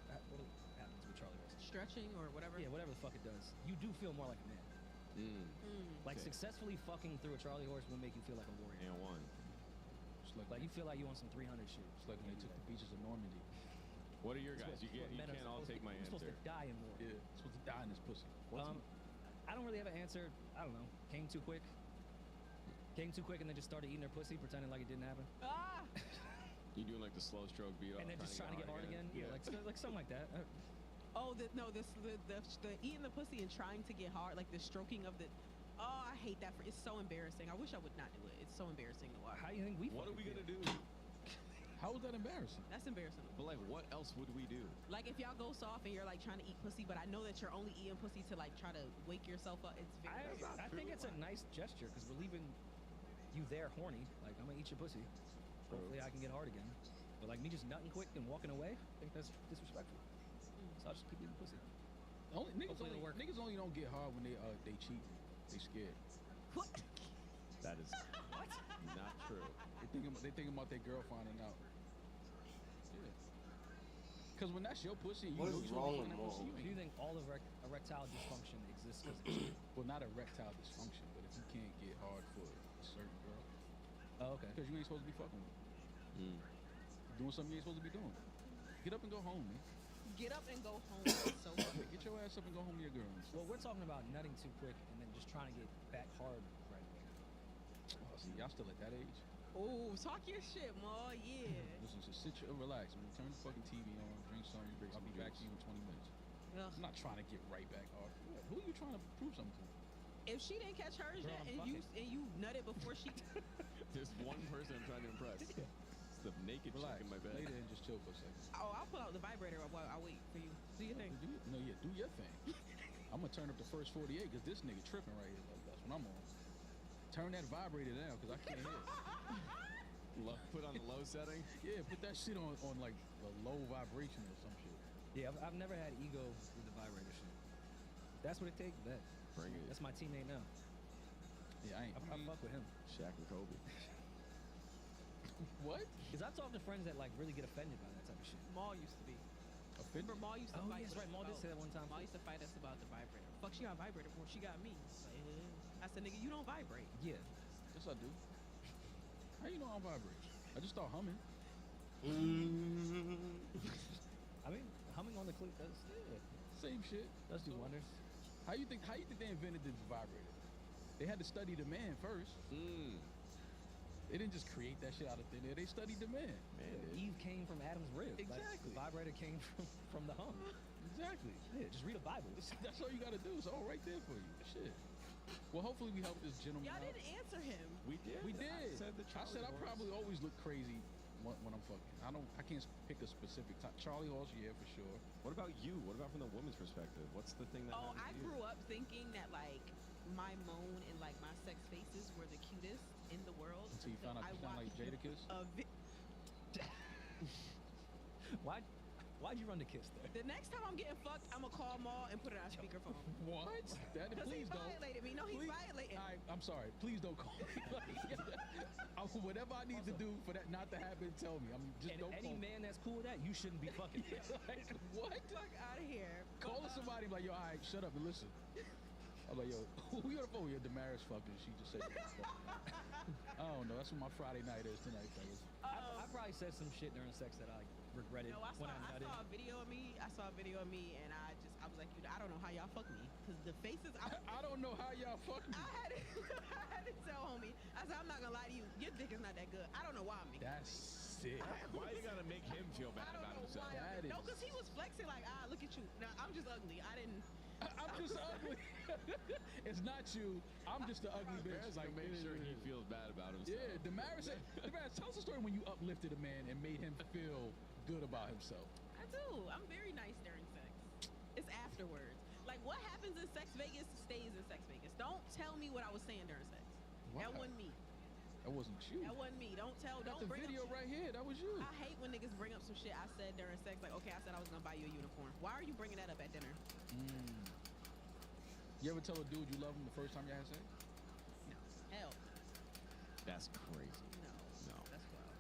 what happens with Charlie horses? Stretching or whatever. Yeah, whatever the fuck it does. You do feel more like a man. Like successfully fucking through a Charlie horse will make you feel like a warrior. And one. It's like you feel like you on some 300 shit. It's like when they took the beaches of Normandy. What are your guys? You can't all take my You're answer. supposed to die in war. Yeah, supposed to die in this pussy. I don't really have an answer. I don't know. Came too quick. Came too quick and then just started eating their pussy, pretending like it didn't happen. Ah! You doing like the slow stroke beat off, And then just trying to get hard again. Yeah, like something like that. Oh, the eating the pussy and trying to get hard, like the stroking of the. Oh, I hate that. It's so embarrassing. I wish I would not do it. It's so embarrassing to watch. How do you think we? What are we gonna do? How is that embarrassing? That's embarrassing. But like, what else would we do? Like if y'all go soft and you're like trying to eat pussy, but I know that you're only eating pussy to like try to wake yourself up. It's very. I think it's a nice gesture because we're leaving you there horny. Like I'm gonna eat your pussy. Hopefully I can get hard again. But like me just nutting quick and walking away, I think that's disrespectful. So I'll just keep eating pussy. Niggas only don't get hard when they cheat. They scared. What? That is not true. They thinking about their girl finding out. Yeah. Because when that's your pussy, you What know is you're wrong gonna with pussy. Do you think all of erectile dysfunction exists because of cheating? Well, not erectile dysfunction, but if you can't get hard for a certain girl. Oh, okay. Because you ain't supposed to be fucking with her. Doing something you ain't supposed to be doing. Get up and go home, man. Get up and go home. It's so funny. Get your ass up and go home to your girl. Well, we're talking about nutting too quick and then just trying to get back hard right away. Oh, see, y'all still at that age? Oh, talk your shit, Ma. Yeah. Listen, just sit your relax. When you turn the fucking TV on, drink something, I'll be back to you in 20 minutes. Ugh. I'm not trying to get right back hard. Who are you trying to prove something to? If she didn't catch hers Girl, yet, I'm and you nutted before she. There's one person I'm trying to impress. It's the naked chick in my bed. Lay there and just chill for a second. Oh, I'll pull out the vibrator while I wait for you. Do your thing. Do your thing. I'm gonna turn up the first 48 because this nigga tripping right here. Like, that's what I'm on. Turn that vibrator down because I can't hear. Put on the low setting. Yeah, put that shit on like a low vibration or some shit. Yeah, I've never had ego with the vibrator shit. That's what it takes. Bring it. That's my teammate now. Yeah, I fuck with him. Shaq and Kobe. What? Because I talk to friends that like really get offended by that type of shit. Maul used to be. Offended? Remember, Maul used to Oh, fight. yes, with right. us Maul did about- say that one time. Maul used to fight us about the vibrator. Fuck, she got a vibrator before she got me. I said, nigga, you don't vibrate. Yeah. Yes, I do. How you know I don't vibrate? I just start humming. I mean, humming on the clip does. Yeah. Same shit. Does do wonders. How you think they invented the vibrator? They had to study the man first. They didn't just create that shit out of thin air. They studied the man. Eve came from Adam's rib. Exactly. Like, the vibrator came from the hum. Exactly. Yeah, just read a Bible. That's all you gotta do. It's all right there for you. Shit. Well, hopefully we help this gentleman Y'all out. didn't answer him. We did. We did. I I said I probably always look crazy when I'm fucking. I can't pick a specific time. Charlie Horse, yeah, for sure. What about you? What about from the woman's perspective? What's the thing that? Oh, happened I to you? grew up thinking that like my moan and like my sex faces were the cutest in the world. Until you found out you sound like Jadakiss. Why'd you run to Kiss there? The next time I'm getting fucked, I'm gonna call Maul and put it on speakerphone. What? Because he Please don't. violated me. No, he's violating. I'm sorry. Please don't call me. Whatever I need to do for that not to happen, tell me. Don't any call me. man that's cool with that, you shouldn't be fucking. Like, what? Fuck out of here. Call somebody and be like, yo, all right, shut up and listen. I'm like, yo, who you on the phone with? Damaris fucking. She just said, I don't know. That's what my Friday night is tonight, fellas. I probably said some shit during sex that I regretted No, when I nutted. saw a video of me. I was like, I don't know how y'all fuck me. Because the faces. I don't know how y'all fuck me. I had to tell homie. I said, I'm not gonna lie to you. Your dick is not that good. I don't know why I'm making That's sick. Why you gotta make him feel bad about himself? No, because he was flexing like, look at you. Now, I'm just ugly. I didn't. I'm just ugly. It's not you. I'm just the ugly bitch. Bear's gonna make sure he feels bad about himself. Yeah, Damaris, tell us a story when you uplifted a man and made him feel good about himself. I do. I'm very nice during sex. It's afterwards. Like, what happens in Sex Vegas stays in Sex Vegas. Don't tell me what I was saying during sex. Why? That wasn't me. That wasn't you. That wasn't me. Don't bring video up right here. That was you. I hate when niggas bring up some shit I said during sex. Like, okay, I said I was gonna buy you a unicorn. Why are you bringing that up at dinner? You ever tell a dude you love him the first time you had sex? No. Hell. That's crazy. No. That's wild.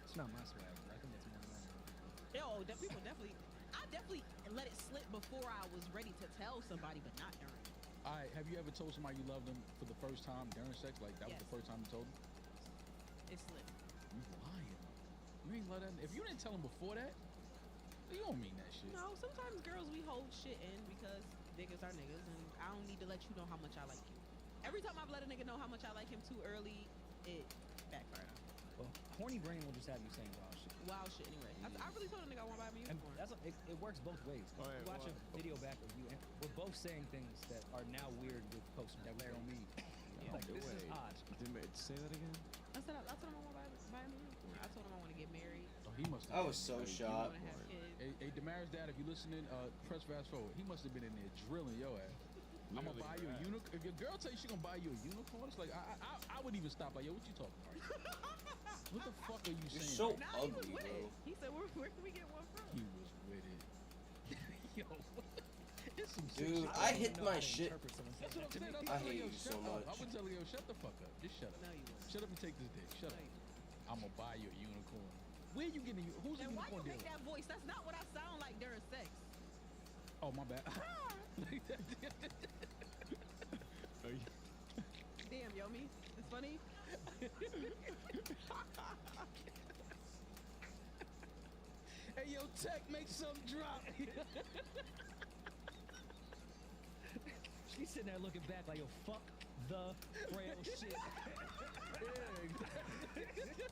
It's not my swag. But I think that's more than People definitely. I definitely let it slip before I was ready to tell somebody, but not during. All right. Have you ever told somebody you loved them for the first time during sex? Like that was Yes. the first time you told them? It slipped. You lying? You ain't let that. If you didn't tell them before that, you don't mean that shit. No, sometimes girls we hold shit in because niggas are niggas, and I don't need to let you know how much I like you. Every time I've let a nigga know how much I like him too early, it backfired. Well, horny brain will just have you saying wild shit. Wild shit anyway. I really told a nigga I want to buy me a And unicorn. it works both ways. Alright, You watch a video back of you, and we're both saying things that are now weird with posts that we don't mean. Like, this is odd. Say that again. I told him I want to buy him a unicorn. I told him I want to get married. Oh, he must. I was so shocked. I want to have kids. Hey, Damaris' dad, if you're listening, press fast forward. He must have been in there drilling your ass. I'm gonna buy you a unicorn. If your girl tell you she gonna buy you a unicorn, it's like I would even stop. Like, yo, what you talking about? What the fuck are you You're saying? so Nah, he was ugly, with bro. it. He said, where can we get one from? He was with it. Yo, it's some sick Dude, shit. I hit my shit. That's what I'm saying. I hate you so shut up. much. I would tell you, shut the fuck up. Just shut up. No, you won't. Shut up and take this dick. Shut up. I'm gonna buy you a unicorn. Where you getting you? Who's the And why you unicorn make dealer? that voice? That's not what I sound like during sex. Oh, my bad. Like that. Damn, Yomi. It's funny. Hey, yo, Tech, make something drop. She's sitting there looking back like, yo, fuck the frail shit. Yeah, exactly.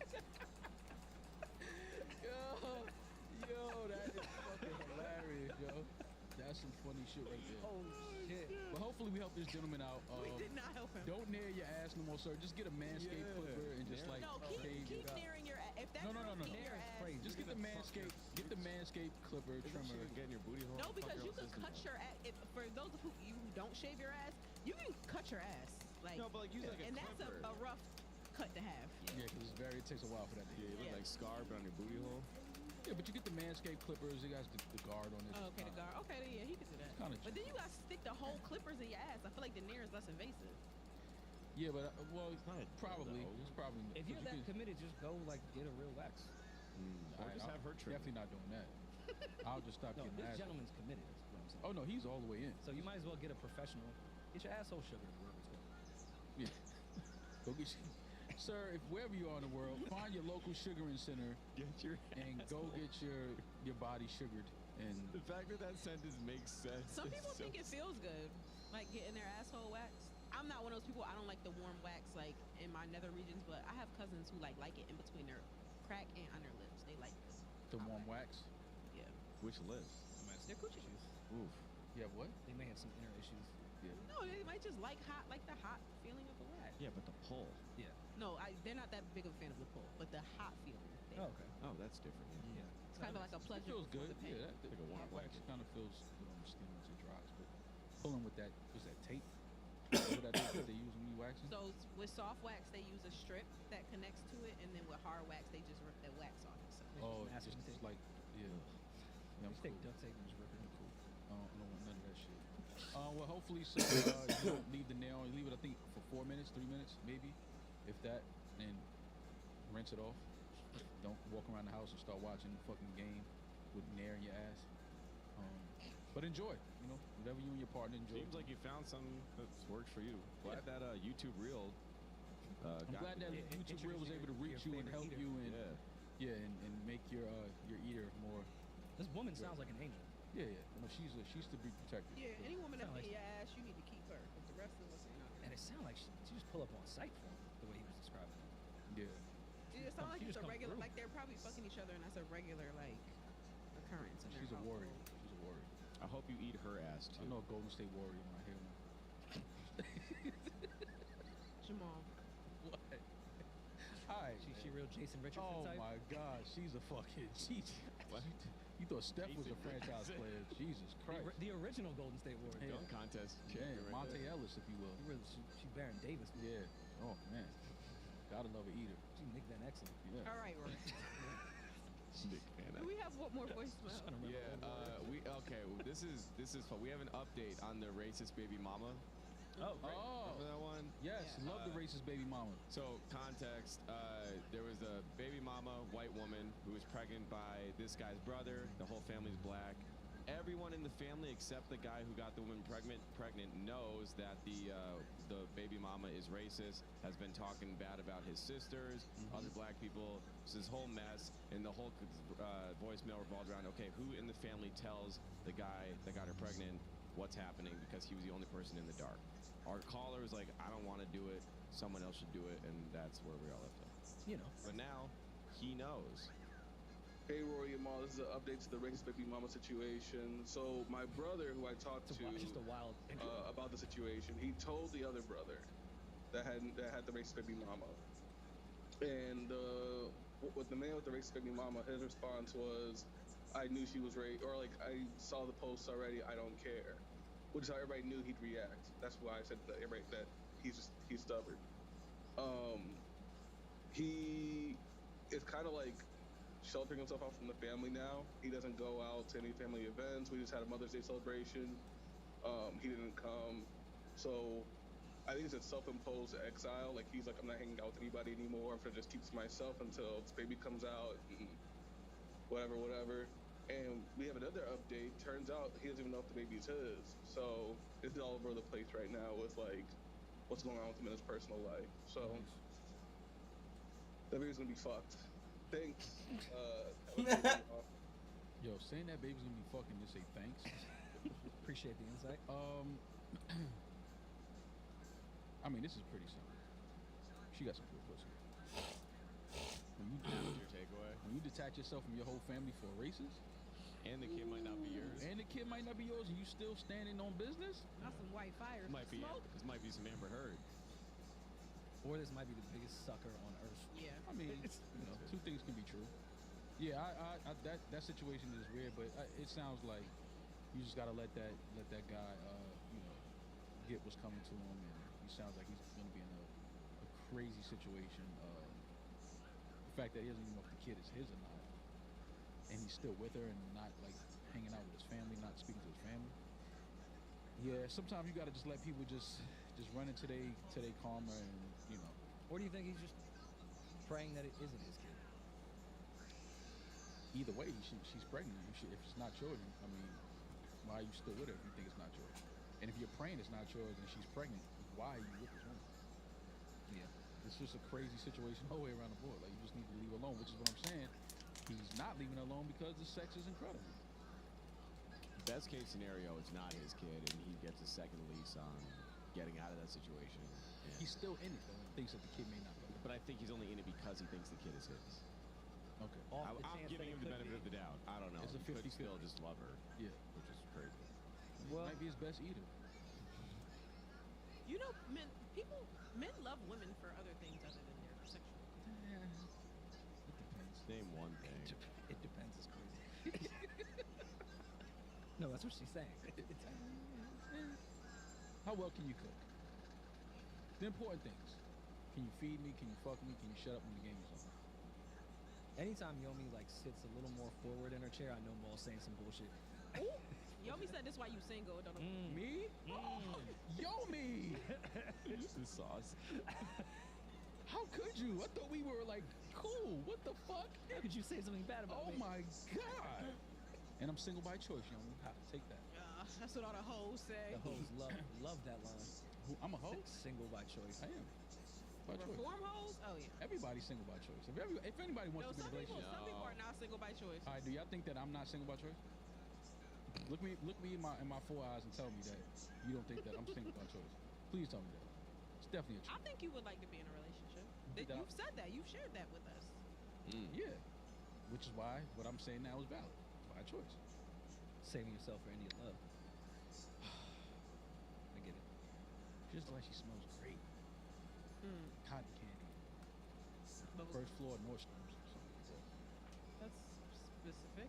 Yo, that is fucking hilarious, yo. That's some funny shit right there. Oh, shit. But hopefully we help this gentleman out. We did not help him. Don't nair your ass no more, sir. Just get a Manscaped clipper and just like No, shave keep it up. nearing your ass. If that No. girl's eating your ass. Just get the Manscaped clipper trimmer. Getting your booty hole. No, because you can cut your ass. For those of you who don't shave your ass, you can cut your ass. Like, No, but like use like a and that's clipper. a rough cut to have. Yeah, because it takes a while for that to Yeah, you look like Scar, but on your booty hole. Yeah, but you get the Manscaped clippers. It got the guard on it. Oh, okay, the guard. Okay, then, yeah, he can do that. Kinda But then you gotta stick the whole clippers in your ass. I feel like the nair is less invasive. Yeah, but well, probably. It's probably. If you're that because committed, just go like get a real wax. Or just have her trim. Definitely not doing that. I'll just stop No, getting this ass. gentleman's committed. Is what I'm saying. Oh no, he's all the way in. So you might as well get a professional. Get your asshole sugar, wherever it's going. Yeah. Go get sir, if wherever you are in the world, find your local sugaring center and go get your body sugared. And the fact that sentence makes sense. Some people think it feels good, like getting their asshole waxed. I'm not one of those people. I don't like the warm wax like in my nether regions, but I have cousins who like it in between their crack and under lips. They like this. The warm wax? Yeah. Which lips? Their coochie. Oof. Yeah, what? They may have some inner issues. Yeah. No, they might just like the hot feeling of the wax. Yeah, but the pull. Yeah. No, they're not that big of a fan of the pull, but the hot feeling. Oh, okay. Oh, that's different. Yeah. It's kind of like a It pleasure. feels before good. the pain. Yeah, that Like a warm wax blanket. kind of feels good on the skin once it dries. But pulling with that, was that tape? What that tape that they use when you waxing? So with soft wax, they use a strip that connects to it, and then with hard wax, they just rip the wax off. So. Oh, Masking just tape. like, yeah. Yeah, I'm Just take cool. duct tape and just rip it. Cool. I don't want none of that shit. Well, hopefully, so you don't leave the nail. You leave it, I think, for 4 minutes, 3 minutes, maybe, if that, and rinse it off. Don't walk around the house and start watching the fucking game with nair in your ass. But enjoy, whatever you and your partner enjoy. Seems like you found something that's worked for you. Glad that YouTube Reel. I'm glad that YouTube Reel was able to reach you and help you and and make your eater more. This woman sounds like an angel. Yeah. No, she's to be protected. Yeah, any woman that's Sound in like- your ass, you need to keep her. Because the rest of us ain't out. And it sounded like she just pull up on sight for him, the way he was describing it. Yeah. It sounds like She it's just a come regular, through. like they're probably fucking each other, and that's a regular occurrence. In She's their a warrior. household. She's a warrior. I hope you eat her ass too. I know a Golden State Warrior when I hear one. Jamal. What? Hi. She real Jason Richardson Oh type? my God, she's a fucking. What? You thought Steph was a Jason franchise Richardson. player? Jesus Christ. The original Golden State Warrior. Dunk contest. Yeah, champion right Monte there. Ellis, if you will. She Baron Davis. Yeah. Oh man. Gotta love an eater. She Nick Van Exel. Yeah. All right, Rory. Big fan Do of- we have one more voicemail? Yeah, we okay. Well, this is fun. We have an update on the racist baby mama. Oh, great. Remember that one? Yes, love the racist baby mama. So context: there was a baby mama, white woman, who was pregnant by this guy's brother. The whole family's black. Everyone in the family except the guy who got the woman pregnant knows that the baby mama is racist. Has been talking bad about his sisters, other black people. It's this whole mess, and the whole voicemail revolved around: okay, who in the family tells the guy that got her pregnant what's happening, because he was the only person in the dark. Our caller was like, I don't want to do it. Someone else should do it, and that's where we all left off. You know. But now he knows. Hey, Rory and Mal, this is an update to the racist baby mama situation. So my brother, who I talked to Just a wild about the situation, he told the other brother that had the racist baby mama. And with the man with the racist baby mama, his response was, I knew she was or like, I saw the post already, I don't care. Which is how everybody knew he'd react. That's why I said that he's stubborn. He is kind of like sheltering himself out from the family now. He doesn't go out to any family events. We just had a Mother's Day celebration. He didn't come. So I think it's a self-imposed exile. Like, he's like, I'm not hanging out with anybody anymore. I'm gonna just keep to myself until this baby comes out and whatever. And we have another update. Turns out he doesn't even know if the baby's his. So it's all over the place right now with like what's going on with him in his personal life. So that baby's gonna be fucked. Thanks. Yo, saying that baby's gonna be fucking, just say thanks. Appreciate the insight. I mean, this is pretty simple. She got some good pussy. Your takeaway? When you detach yourself from your whole family for a racist, and the kid might not be yours, and the kid might not be yours, and you still standing on business. Not some white fire. This might be some Amber Heard. Or this might be the biggest sucker on earth. Yeah. I mean, two things can be true. Yeah, I that situation is weird, but it sounds like you just gotta let that guy, get what's coming to him, and he sounds like he's gonna be in a crazy situation. The fact that he doesn't even know if the kid is his or not, and he's still with her and not like hanging out with his family, not speaking to his family. Yeah, sometimes you gotta just let people just run into their karma, and Or do you think he's just praying that it isn't his kid? Either way, she's pregnant. If it's not yours, I mean, why are you still with her if you think it's not yours? And if you're praying it's not yours and she's pregnant, why are you with this woman? Yeah, it's just a crazy situation all the way around the board. Like, you just need to leave her alone, which is what I'm saying. He's not leaving her alone because the sex is incredible. Best case scenario, it's not his kid, and he gets a second lease on getting out of that situation. Yeah. He's still in it though, and thinks that the kid may not be. But I think he's only in it because he thinks the kid is his. Okay. I'm giving him the benefit of the doubt. I don't know. It's a He could 50-50. still just love her. Yeah. Which is crazy. Well, might be his best eater. You know, men love women for other things other than their sexual. Yeah. It depends. Name one thing. It depends. It's crazy. No, that's what she's saying. How well can you cook? The important things. Can you feed me? Can you fuck me? Can you shut up when the game is on? Anytime Yomi like sits a little more forward in her chair, I know Maul's saying some bullshit. Yomi said this why you single. Don't know. Me? Oh, Yomi! This is sauce. How could you? I thought we were like cool. What the fuck? How could you say something bad about me? Oh my god! And I'm single by choice, Yomi. Take that. That's what all the hoes say. The hoes love that line. I'm a hoe? Single by choice. I am. By choice. Reform hoes? Oh yeah. Everybody's single by choice. If anybody wants to be in a relationship, some people are not single by choice. All right, do y'all think that I'm not single by choice? Look me in my 4 eyes and tell me that you don't think that I'm single by choice. Please tell me that. It's definitely a choice. I think you would like to be in a relationship. You've said that. You've shared that with us. Yeah. Which is why what I'm saying now is valid. By choice. saving yourself for Indian love. I get it. Just like she smells great. Cotton candy. But First floor Nordstrom's or something like that. that's specific.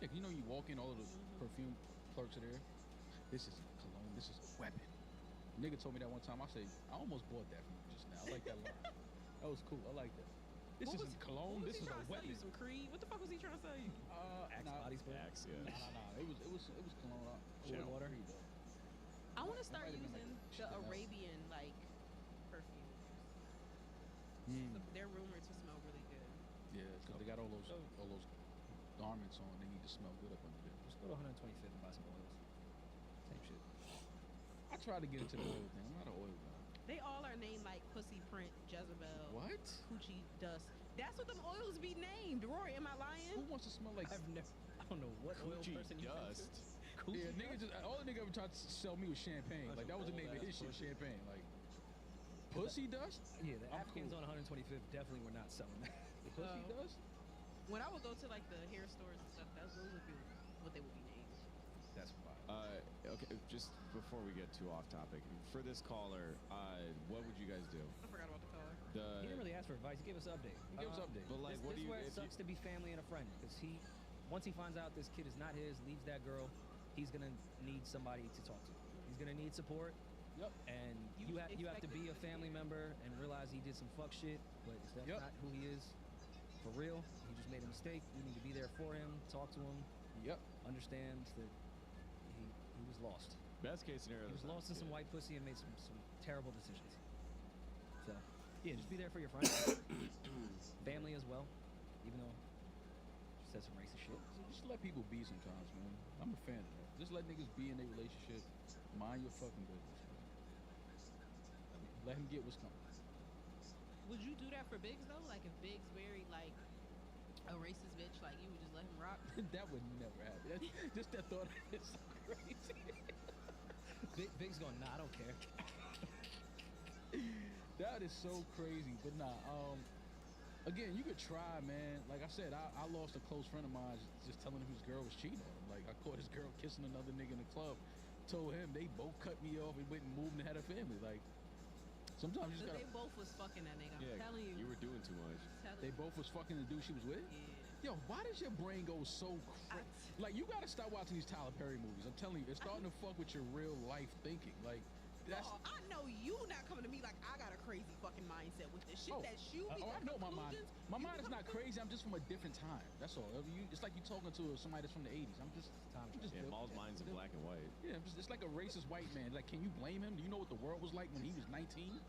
Yeah, 'cause you know you walk in, all of the perfume clerks are there. This isn't cologne, this is a weapon. Nigga told me that one time. I said, I almost bought that from you just now. I like that line. That was cool. I like that. This What isn't cologne, What was this he is a trying to sell you? weapon. Some Creed? What the fuck was he trying to sell you? Axe body spray. Axe, yeah. Nah. It was cologne. Shea water? Creed, though. I want to That start might have been using like a the Chanel. Arabian like perfumes. They're rumored to smell really good. Yeah, because they got all those garments on. They need to smell good up under there. Just go to 125th and buy some oils. Same shit. I try to get into the oil thing. I'm not an oil guy. They all are named like Pussy Print, Jezebel, What? Coochie Dust. That's what them oils be named. Rory, am I lying? Who wants to smell like I don't know what oil Coochie person you dust. Coochie Yeah, nigga just all the nigga ever tried to sell me was champagne. Like that was the name of his shit, champagne. Like pussy dust? Yeah, the I'm Africans cool. on 125th definitely were not selling that. Pussy dust? When I would go to like the hair stores and stuff, those would be what they would be named. That's wild. Okay, just before we get too off topic, for this caller, what would you guys do? I forgot about the color. He didn't really ask for advice. He gave us an update. He gave us an update. But like, This, what this do is you? where it if you- sucks to be family and a friend, because once he finds out this kid is not his, leaves that girl, he's gonna need somebody to talk to. He's gonna need support. Yep. And You you have to expect be it a to be family member and realize he did some fuck shit, but that's Yep. not who he is for real. He just made a mistake. You need to be there for him, talk to him. Yep. Understand that he was lost. Best case scenario. He was that's lost in not some good. white pussy and made some terrible decisions. So, yeah, just be there for your friends. Family as well, even though she said some racist shit. Just let people be sometimes, man. I'm a fan of that. Just let niggas be in their relationship. Mind your fucking business, man. Let him get what's coming. Would you do that for Biggs though? Like if Biggs married like a racist bitch, like you would just let him rock? That would never happen. Just that thought is so crazy. Big's going, nah, I don't care. That is so crazy. But nah, again, you could try, man. Like I said, I lost a close friend of mine just telling him his girl was cheating on him. Like I caught his girl kissing another nigga in the club. Told him they both cut me off and went and moved and had a family. Like sometimes you just But gotta. they both was fucking that nigga. I'm Yeah, telling you. you were doing too much. They both was fucking the dude she was with? Yeah. Yo, why does your brain go so crazy? Like, you gotta stop watching these Tyler Perry movies. I'm telling you, it's starting to fuck with your real life thinking. Like, that's. Oh, I know you not coming to me like I got a crazy fucking mindset with this shit that you be I know my mind. conclusions. My mind is not crazy. I'm just from a different time. That's all. It's like you talking to somebody that's from the 80s. I'm just Yeah, Maul's mind's in black and white. Yeah, it's like a racist white man. Like, can you blame him? Do you know what the world was like when he was 19?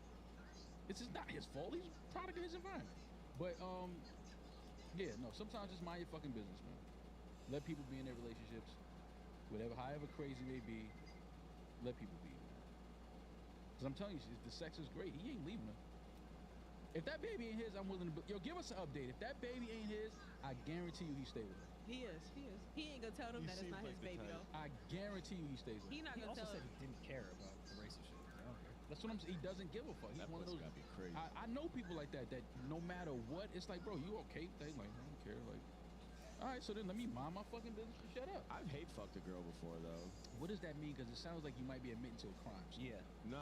It's just not his fault. He's a product of his environment. But yeah, no. Sometimes just mind your fucking business, man. Let people be in their relationships, however crazy they be. Let people be, man. Because I'm telling you, the sex is great. He ain't leaving her. If that baby ain't his, I'm willing to. Yo, give us an update. If that baby ain't his, I guarantee you he stay with her. He is. He ain't gonna tell them that it's not his baby though. I guarantee you he stays with her. He not He gonna also tell said him. he didn't care about the racist shit. I don't care. That's what I'm saying. He doesn't give a fuck. He's That one of puss those. gotta be crazy. I know people like that no matter what, it's like, bro, you okay? They like, I don't care. Like, all right, so then let me mind my fucking business and shut up. I've hate fucked a girl before though. What does that mean? Because it sounds like you might be admitting to a crime. So. Yeah. No.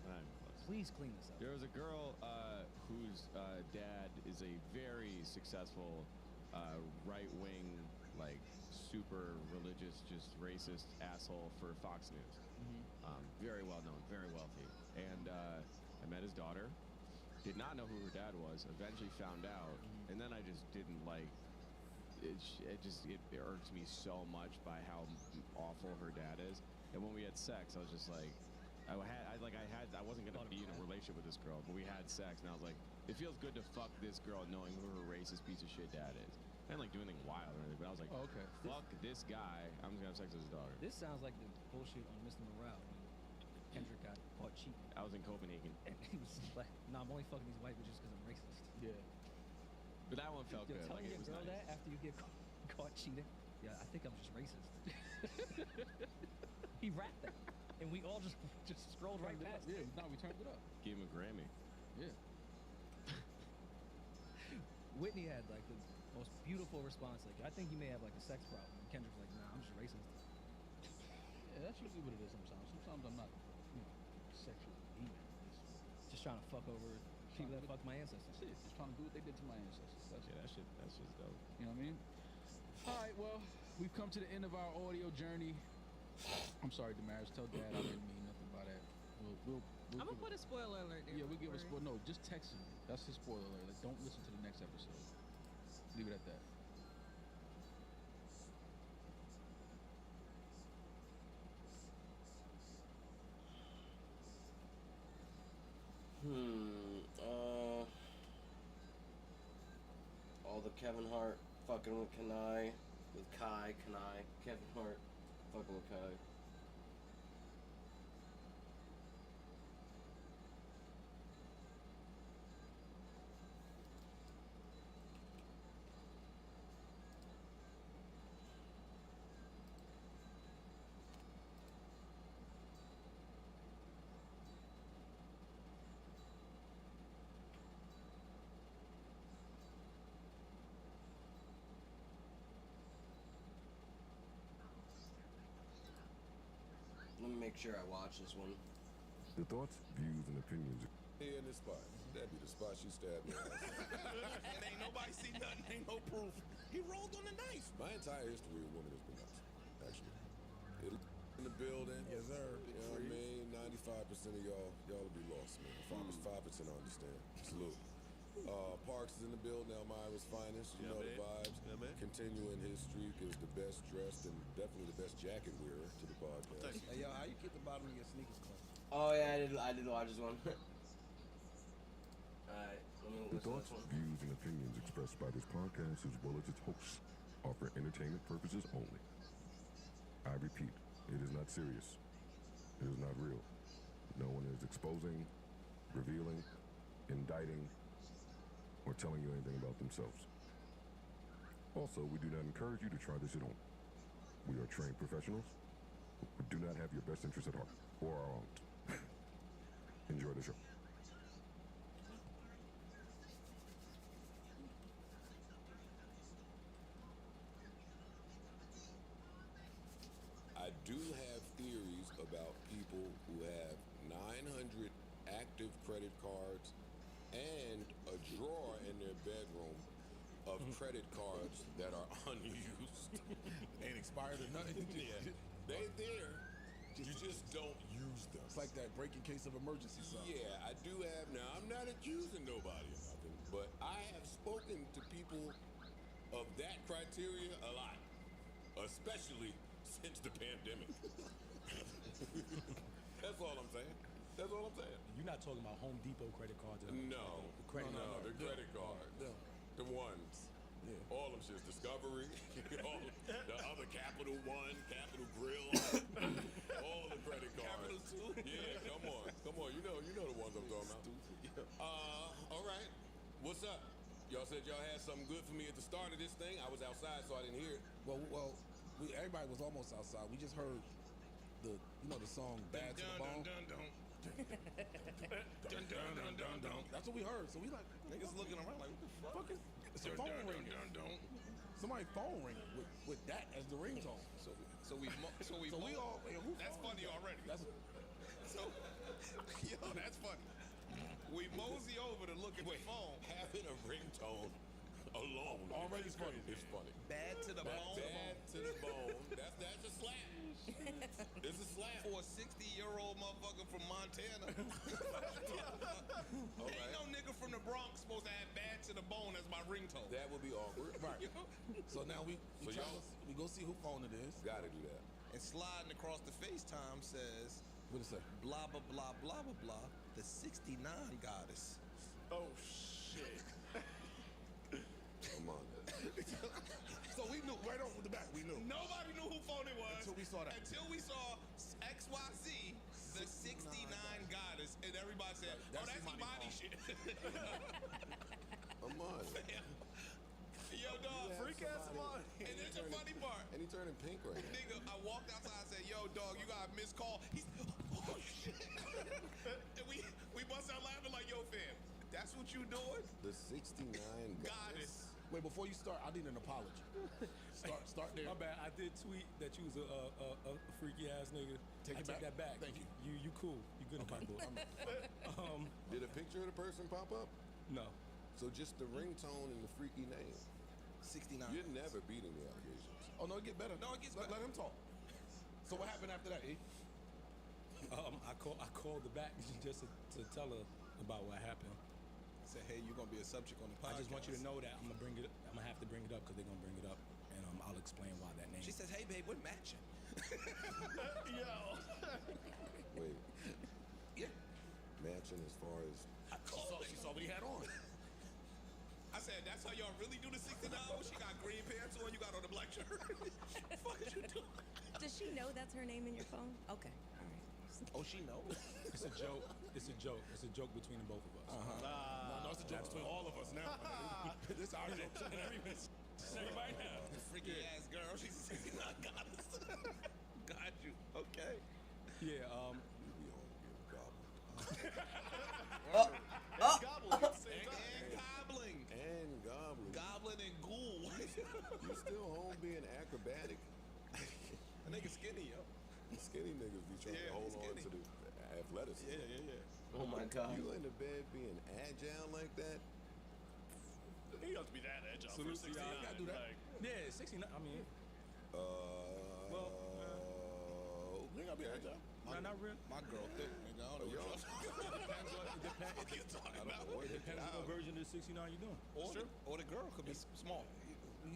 Not even close. Please clean this up. There was a girl whose dad is a very successful right-wing, like super religious, just racist asshole for Fox News. Very well known, very wealthy. And I met his daughter. Did not know who her dad was. Eventually found out, and then I just didn't like. It irks me so much by how awful her dad is. And when we had sex, I was just like, I wasn't gonna be in a relationship with this girl, but we had sex, and I was like, it feels good to fuck this girl knowing who her racist piece of shit dad is. I didn't like do anything wild or anything, but I was like, oh, okay. Fuck this guy. I'm just gonna have sex with his daughter. This sounds like the bullshit on Mr. Morale when Kendrick got caught cheating. I was in Copenhagen. And he was like, nah, I'm only fucking these white bitches because I'm racist. Yeah. But that one felt You're good. telling Like, your it was girl nice. that after you get caught cheating? Yeah, I think I'm just racist. He rapped that. And we all just scrolled right past it. Yeah, no, we turned it up. Gave him a Grammy. Yeah. Whitney had like the most beautiful response. Like, I think you may have like a sex problem. And Kendrick's like, nah, I'm just racist. Yeah, that's usually what it is sometimes. Sometimes I'm not, sexually demon. Just trying to fuck over people that fucked my ancestors. That's it. Just trying to do what they did to my ancestors. That's just dope. You know what I mean? All right, well, we've come to the end of our audio journey. I'm sorry, Damaris. Tell Dad I didn't mean nothing by that. We'll I'm gonna put a spoiler alert there. Yeah, we'll give a spoiler. spoiler. No, just text him. That's his spoiler alert. Like, don't listen to the next episode. Leave it at that. All the Kevin Hart fucking with Kanai, Kevin Hart fucking with Kai. Let me make sure I watch this one. The thoughts, views, and opinions. Here in this spot. That'd be the spot she stabbed me at. And ain't nobody see nothing, ain't no proof. He rolled on the knife. My entire history with women has been nuts, actually. It in the building. Yes, sir. You know what I mean? 95% of y'all will be lost, man. 5% I understand. Salute. Parks is in the building, Elmira's finest. You know the vibes. Yeah, man. Continuing his streak is the best dressed and definitely the best jacket wearer to the podcast. Hey, yo, how you keep the bottom of your sneakers clean? Oh yeah, I did watch this one. Alright, let me The listen to thoughts, this one. views, and opinions expressed by this podcast, as well as its hosts, are for entertainment purposes only. I repeat, it is not serious. It is not real. No one is exposing, revealing, indicting, or telling you anything about themselves. Also, we do not encourage you to try this at home. We are trained professionals who do not have your best interests at heart, or our own. Enjoy the show. I do have theories about people who have 900 active credit cards and a drawer in their bedroom of credit cards that are unused. Ain't expired or nothing. Yeah. They there. You just don't use them. It's like that break in case of emergency stuff. Yeah, I do have now. I'm not accusing nobody or nothing, but I have spoken to people of that criteria a lot, especially since the pandemic. That's all I'm saying. That's all I'm saying. You're not talking about Home Depot credit cards. No, The credit no, the credit cards. Yeah. The ones. Yeah. All them shits. Discovery. All the other Capital One, Capital Grill. All the credit cards. Capital 2. Yeah, come on. You know the ones I'm talking about. All right. What's up? Y'all said y'all had something good for me at the start of this thing. I was outside, so I didn't hear it. Well, everybody was almost outside. We just heard the song "Bad to the Bone." That's what we heard. So we like niggas looking around like, what the fuck is? It's a phone ring. Somebody's phone ring with that as the ringtone. So we all. Who That's funny already. That's funny. We mosey over to look at the phone. Having a ringtone alone Already is funny. It's funny. Bad to the bone. Bad to the bone. That's a slap. It's a slap. For a 60-year-old motherfucker from Montana. Ain't no nigga from the Bronx supposed to have bad to the bone as my ringtone. That would be awkward. Right. So now we go see who phone it is. Gotta do that. And sliding across the FaceTime says, what it say? Blah, blah, blah, blah, blah, blah. The 69 goddess. Oh, shit. Come on. So we knew right off the bat. We knew. Nobody knew who phone it was. Until we saw XYZ, the 69 goddess, and everybody said, that's Imani shit. Amon. Yo, dog. Freak ass Amon. And it's the funny part. And he turning pink right now. Nigga, I walked outside and said, yo, dog, you got a missed call. He's, oh, shit. And we bust out laughing like, yo, fam, That's what you doing? The 69 Goddess. Wait, before you start, I need an apology. Start there. My bad. I did tweet that you was a freaky ass nigga. Take it take back. that back. Thank you. You cool. You good in my book. Did a picture of the person pop up? No. So just the ringtone and the freaky name. 69. You're never beating the allegations. Oh, no, it get better. No, it gets Let him talk. So what happened after that, E? I called her back just to tell her about what happened. Say, hey, you're gonna be a subject on the podcast. I just want you to know that I'm gonna have to bring it up because they're gonna bring it up, and I'll explain why that name. She says, hey, babe, we're matching. Yo. Wait. Yeah. Matching as far as. She saw what he had on. I said, that's how y'all really do the 69? She got green pants on, you got on the black shirt. Fuck is you doing? Does she know that's her name in your phone? Okay. All right. Oh, she knows. It's a joke. It's a joke. It's a joke between the both of us. No, it's a joke between all of us now. This is our joke. Everybody now. Freaky ass girl. She's 69 goddess. Got you. Okay. Yeah. Gobbling. And gobbling. Goblin and ghoul. You still home being acrobatic? A nigga skinny, yo. Skinny niggas be trying to hold on to the athleticism. Yeah. Oh my God. You in the bed being agile like that? You don't have to be that agile for 69. You gotta do that. Like, Yeah, 69. I mean, Well, you ain't gotta be agile. not really. my girl thick, nigga. I don't know what you're talking about. It depends on what version of the 69 you're doing. Or the girl could be small.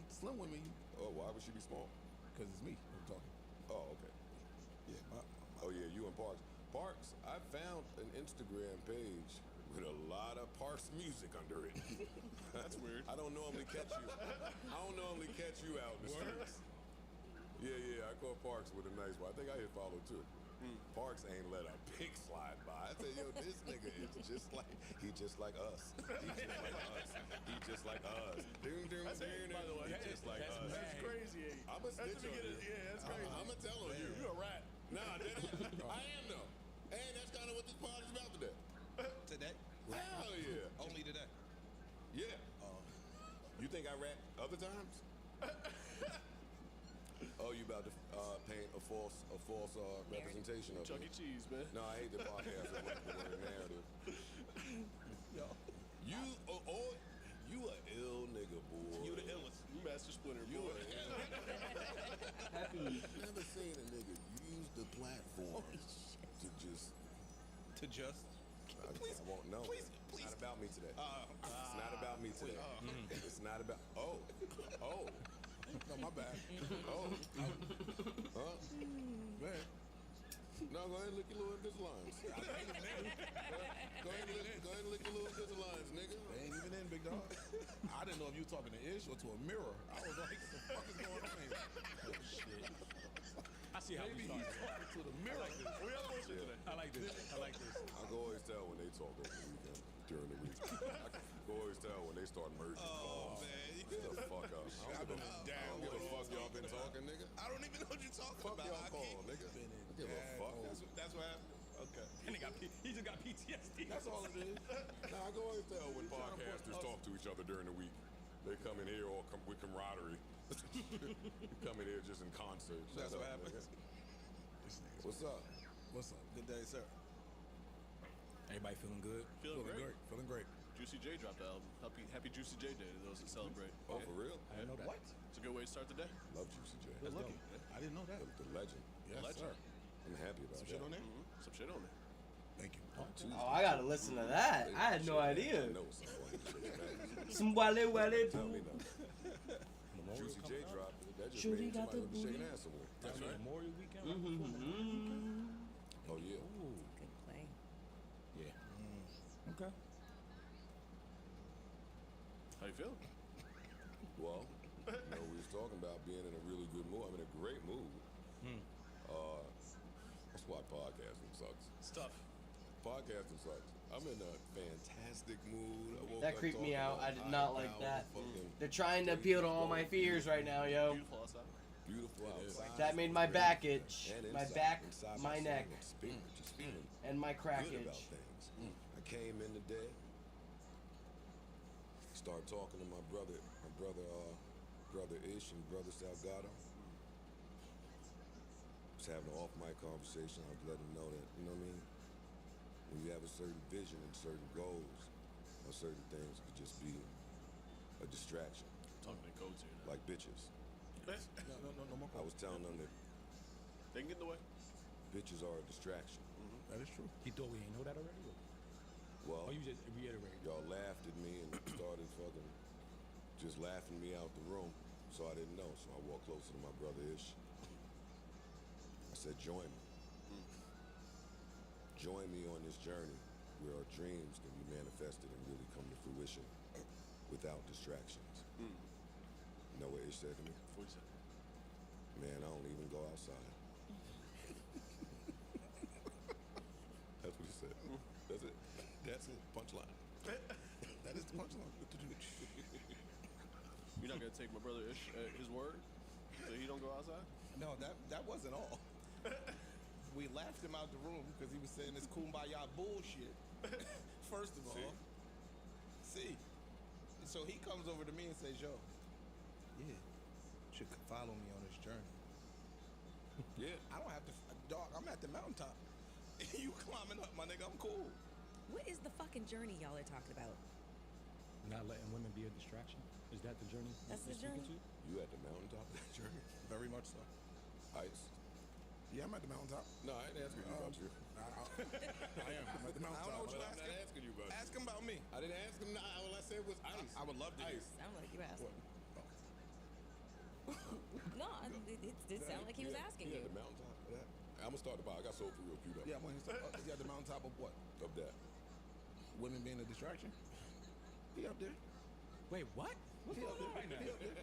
Slim women, Oh, why would she be small? because it's me who's talking. Oh, okay. Yeah, Oh, yeah, you and Parks. Parks, I found an Instagram page with a lot of Parks music under it. That's weird. I don't normally catch you. I don't normally catch you out in the streets. Yeah, I caught Parks with a nice one. I think I hit follow too. Parks ain't let a pick slide by. I said, yo, this nigga is just like, he just like us. He just like us. Ding, ding, That's ding, by the way. He just like us. That's crazy. I'm a snitch on you. Yeah, that's crazy. I'm gonna tell on you. You a rat. Nah, I am though. And that's kind of what this pod is about today. Today? Hell yeah. Only today. Yeah. You think I rap other times? Oh, you about to paint a false representation of Chuck me? E. Cheese, man. No, I hate the podcast with the narrative. Yo. You a ill nigga, boy. You the illest. You Master Splinter, You boy. a ill Never seen a nigga use the platform to just. Please, I won't know. please. It's not about me today. It's not about me today. It's not about. Oh. No, my bad. Oh. Huh? Man. No, go ahead and lick your little Invisaligns. Go ahead and lick your little Invisaligns, nigga. They ain't even in, big dog. I didn't know if you were talking to Ish or to a mirror. I was like, what the fuck is going on here? Oh, shit. I see how Maybe we he's started. talking to the mirror. We have bullshit today. I like this. I can always tell when they talk over the weekend during the week. I can always tell when they start merging calls. Man. Shut the fuck up. I don't give a fuck y'all been talking, nigga. I don't even know what you're talking Fuck about. y'all I call, can't- nigga. I don't give a fuck. That's what happened? Okay. And he just got PTSD. That's all it is. Nah, I can always tell when podcasters talk to each other during the week. They come in here all with camaraderie. Come in here just in concert. That's Shut what up, happens. nigga. What's up? What's up? Good day, sir. Everybody feeling good? Feeling great. Feeling great. Juicy J dropped the album. Happy Juicy J Day to those that celebrate. Oh, for real? I didn't know that. What? It's a good way to start the day. Love Juicy J. Good looking. I didn't know that. The legend. Yes, Legend. sir. I'm happy about Some that. shit on there? Some shit on there. Thank you. Oh, I gotta listen to that. I had no idea. I know some Some wale wale Tell boo. me no. Juicy J dropped. That just Shorty made got somebody the want to shake booty. an ass somewhere. That's right. Memorial weekend. Oh yeah. Good play. Yeah. Okay. How you feel? Well, we was talking about being in a really good mood. I'm in a great mood. That's why podcasting sucks. It's tough. Podcasting sucks. I'm in a fantastic mood. I woke That up creeped me talking out. about I did not like high that. power fucking They're trying to appeal to all my fears right now, yo. Beautiful outside. beautiful outside. That made my Great. back itch, And my inside- back, inside my soul neck, and spirit, just feeling and my crack good about itch. things. I came in today, Start talking to my brother Ish and brother Salgado. Was having an off-mic conversation. I was letting them know that, you know what I mean? When you have a certain vision and certain goals, or certain things could just be a distraction. Talking in codes here. Like bitches. No more. I was telling them that they can get in the way. Bitches are a distraction. That is true. You thought we ain't know that already? Well, you just reiterated? Y'all laughed at me and started fucking just laughing me out the room, so I didn't know. So I walked closer to my brother Ish. I said, join me. Join me on this journey where our dreams can be manifested and really come to fruition without distractions. You know what Ish said to me? What he said? Man, I don't even go outside. That's what he said. That's it. That's it. Punchline. That is the punchline. You're not gonna take my brother Ish at his word, so he don't go outside? No, that wasn't all. We laughed him out the room because he was saying this kumbaya bullshit. First of all, see. So he comes over to me and says, "Yo, yeah, you should follow me on this journey." Yeah. I don't have to, dog. I'm at the mountaintop. You climbing up, my nigga. I'm cool. What is the fucking journey y'all are talking about? Not letting women be a distraction? Is that the journey? That's the you're speaking journey? to? You at the mountaintop of that journey? Very much so. Ice. Yeah, I'm at the mountaintop. No, I ain't asking you about you. I am. I'm at the mountaintop. I don't know what you're I'm not asking you about you. Ask him about me. I didn't ask him. All I said was ice. I would love to hear. Sound like you asked. No, it did sound like he was asking you. you. At the mountaintop of that? I'm gonna start the bar. I got soul for real queued up. Yeah, when he's at the mountaintop of what? Of that. Women being a distraction? He up there. Wait, what? What's He going up there. on right now? He up there.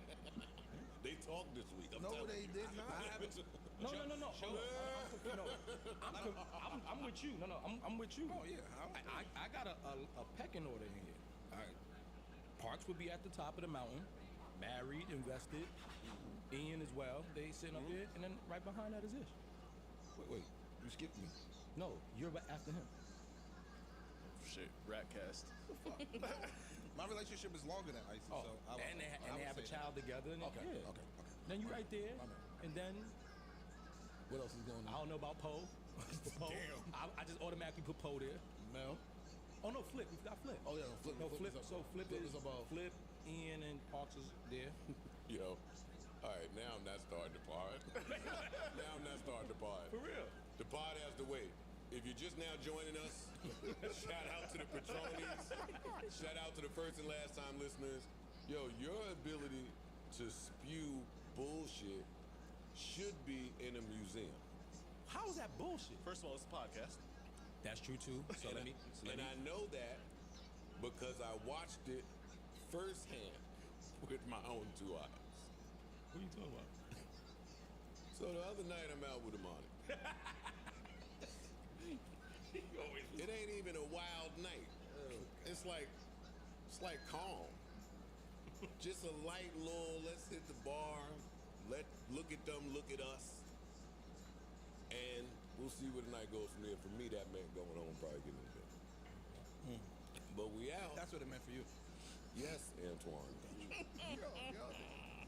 They talked this week. I'm No, telling they you. did not. I haven't. No. Hold on. I'm with you. No, I'm with you. Oh, yeah. I got a pecking order in here. All right. Parks would be at the top of the mountain, married, invested. Ian as well. They sitting up there, and then right behind that is Ish. Wait. You skipped me. No, you're after him. Shit, rat cast. My relationship is longer than Icy, so and they have a child together. And Okay. Then you right there, and then what else is going on? I don't know about Poe. Poe. Damn. I just automatically put Poe there. Mel. Oh no, Flip. We forgot Flip. Oh yeah, Flip. No, Flip. So Flip is above. Flip, Ian, and Parks is there. Yo. All right, now I'm not starting the pod. Now I'm not starting the pod. For real. The pod has to wait. If you're just now joining us, shout out to the Patronies. Shout out to the first and last time listeners. Yo, your ability to spew bullshit should be in a museum. How is that bullshit? First of all, it's a podcast. That's true too. So let me. I know that because I watched it firsthand with my own two eyes. What are you talking about? So the other night I'm out with Imani. It ain't even a wild night. It's like calm. Just a light lull. Let's hit the bar. Look at them, look at us. And we'll see where the night goes from there. For me, that meant going home, probably getting in bed. But we out. That's what it meant for you. Yes, Antoine.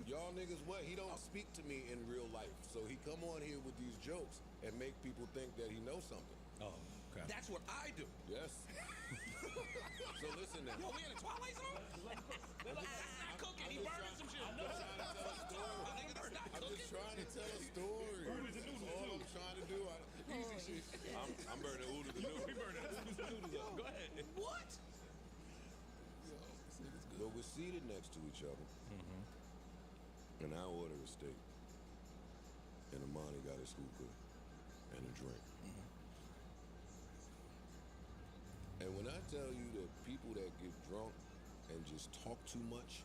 Y'all niggas what? He don't speak to me in real life. So he come on here with these jokes and make people think that he knows something. Oh, okay. That's what I do. Yes. So listen now. Yo, we in a Twilight Zone? That's not cooking. He burning some shit. I'm just trying to tell a story. That's all I'm trying to do. Easy shit. I'm burning oodles and noodles. We burning oodles and noodles up. Go ahead. What? But we're seated next to each other. And I order a steak. And Imani got his hookah and a drink. And when I tell you that people that get drunk and just talk too much,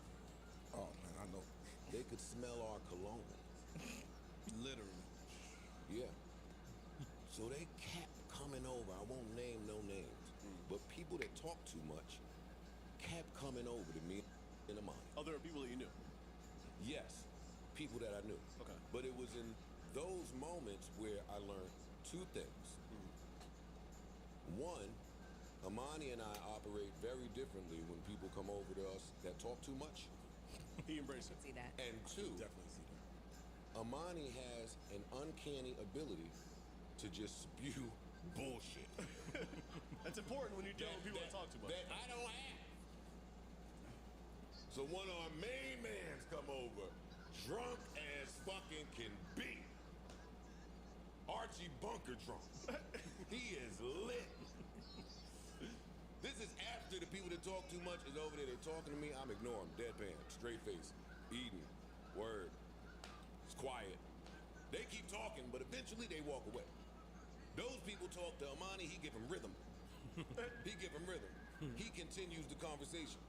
oh man, I know. They could smell our cologne. Literally. Yeah. So they kept coming over. I won't name no names. But people that talk too much kept coming over to me and Imani. Oh, there are people that you knew? Yes, people that I knew. Okay. But it was in those moments where I learned two things. One, Amani and I operate very differently when people come over to us that talk too much. He embraced it. See that? And two, Definitely see that. Amani has an uncanny ability to just spew bullshit. That's important when you deal with people that talk too much. That I don't have. So one of our main mans come over, drunk as fucking can be. Archie Bunker drunk. He is lit. This is after the people that talk too much is over there. They're talking to me. I'm ignoring them. Deadpan, straight face, eating, word. It's quiet. They keep talking, but eventually they walk away. Those people talk to Amani. He give him rhythm. He give him rhythm. He continues the conversation.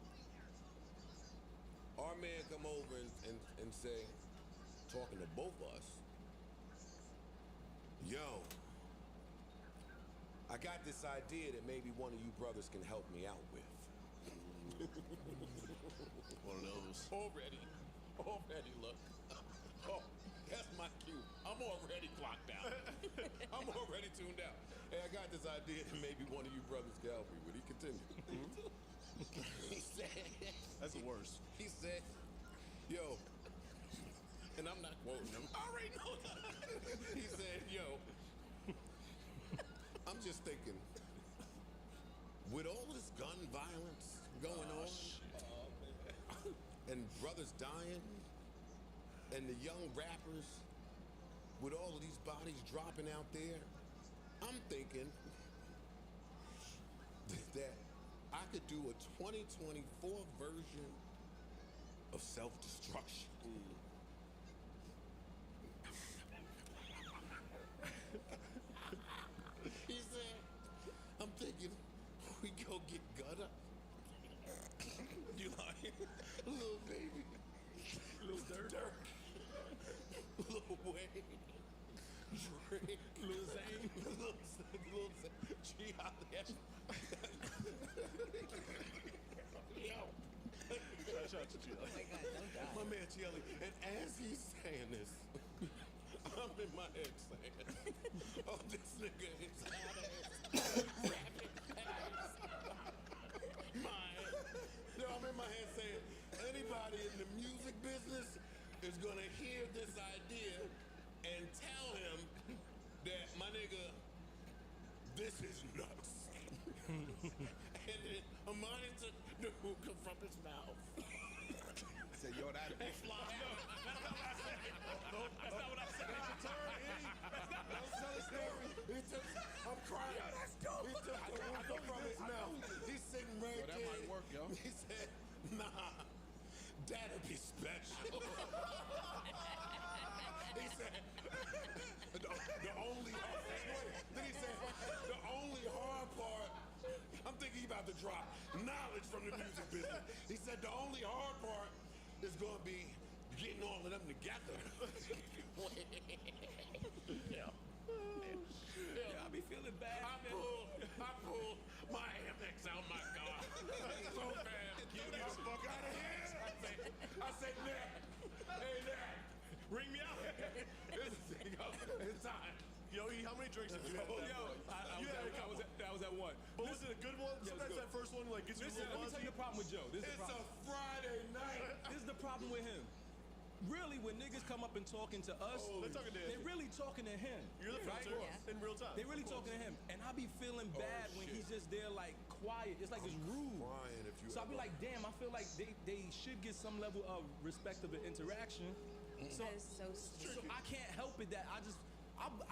Our man come over and say, talking to both of us, yo, I got this idea that maybe one of you brothers can help me out with. One of those. Already, look. Oh, that's my cue. I'm already clocked out. I'm already tuned out. Hey, I got this idea that maybe one of you brothers can help me with. He continued. He said, that's the worst. He said, yo, and I'm not quoting him. I already know that. He said, yo, I'm just thinking, with all this gun violence going on, and brothers dying, and the young rappers, with all of these bodies dropping out there, I'm thinking that I could do a 2024 version of self-destruction. He said, I'm thinking we go get Gutter. You like little baby, little Dirk, little Wayne, Drake, little Zane, little G.I.S. Yo. Shout out to G.I. Oh my God, don't die. My man G.I. And as he's saying this, I'm in my head saying, oh, this nigga is out of his rapping ass. Yo, I'm in my head saying, anybody in the music business is gonna hear this idea and tell him that, my nigga, this is nuts. And then Amani took the hookah from his mouth. Said, yo, that'd be fly. No, that's not what I said. That's not what I said. It's your turn, Eddie. Don't tell a story. I'm crying. Yo, that's dope. He took the hookah from his mouth. He's sitting right there. That might work, yo. He said, nah, that'd be special. He said, the only then he said, the only hard part, I'm thinking he about to drop knowledge from the music business. He said the only hard part is gonna be getting all of them together. Yeah. I be feeling bad. I pulled my Amex out my car. So fast. Get me the fuck out of here. I said, Nat, hey Nat, Ring me out. it's time. Yo, E, how many drinks did you have? I was at one. But was it a good one? Sometimes that first one like gets you a Listen, little let me tell you the problem with Joe. This is the It's a problem. Friday night. This is the problem with him. Really, when niggas come up and talking to us, They're talking to they're really talking to him. You're the filter in real time. They really talking to him, and I be feeling bad when he's just there like quiet. It's like it's rude. Crying if you So I be like, damn, I feel like they should get some level of respect of an interaction. So, That is so so I can't help it that I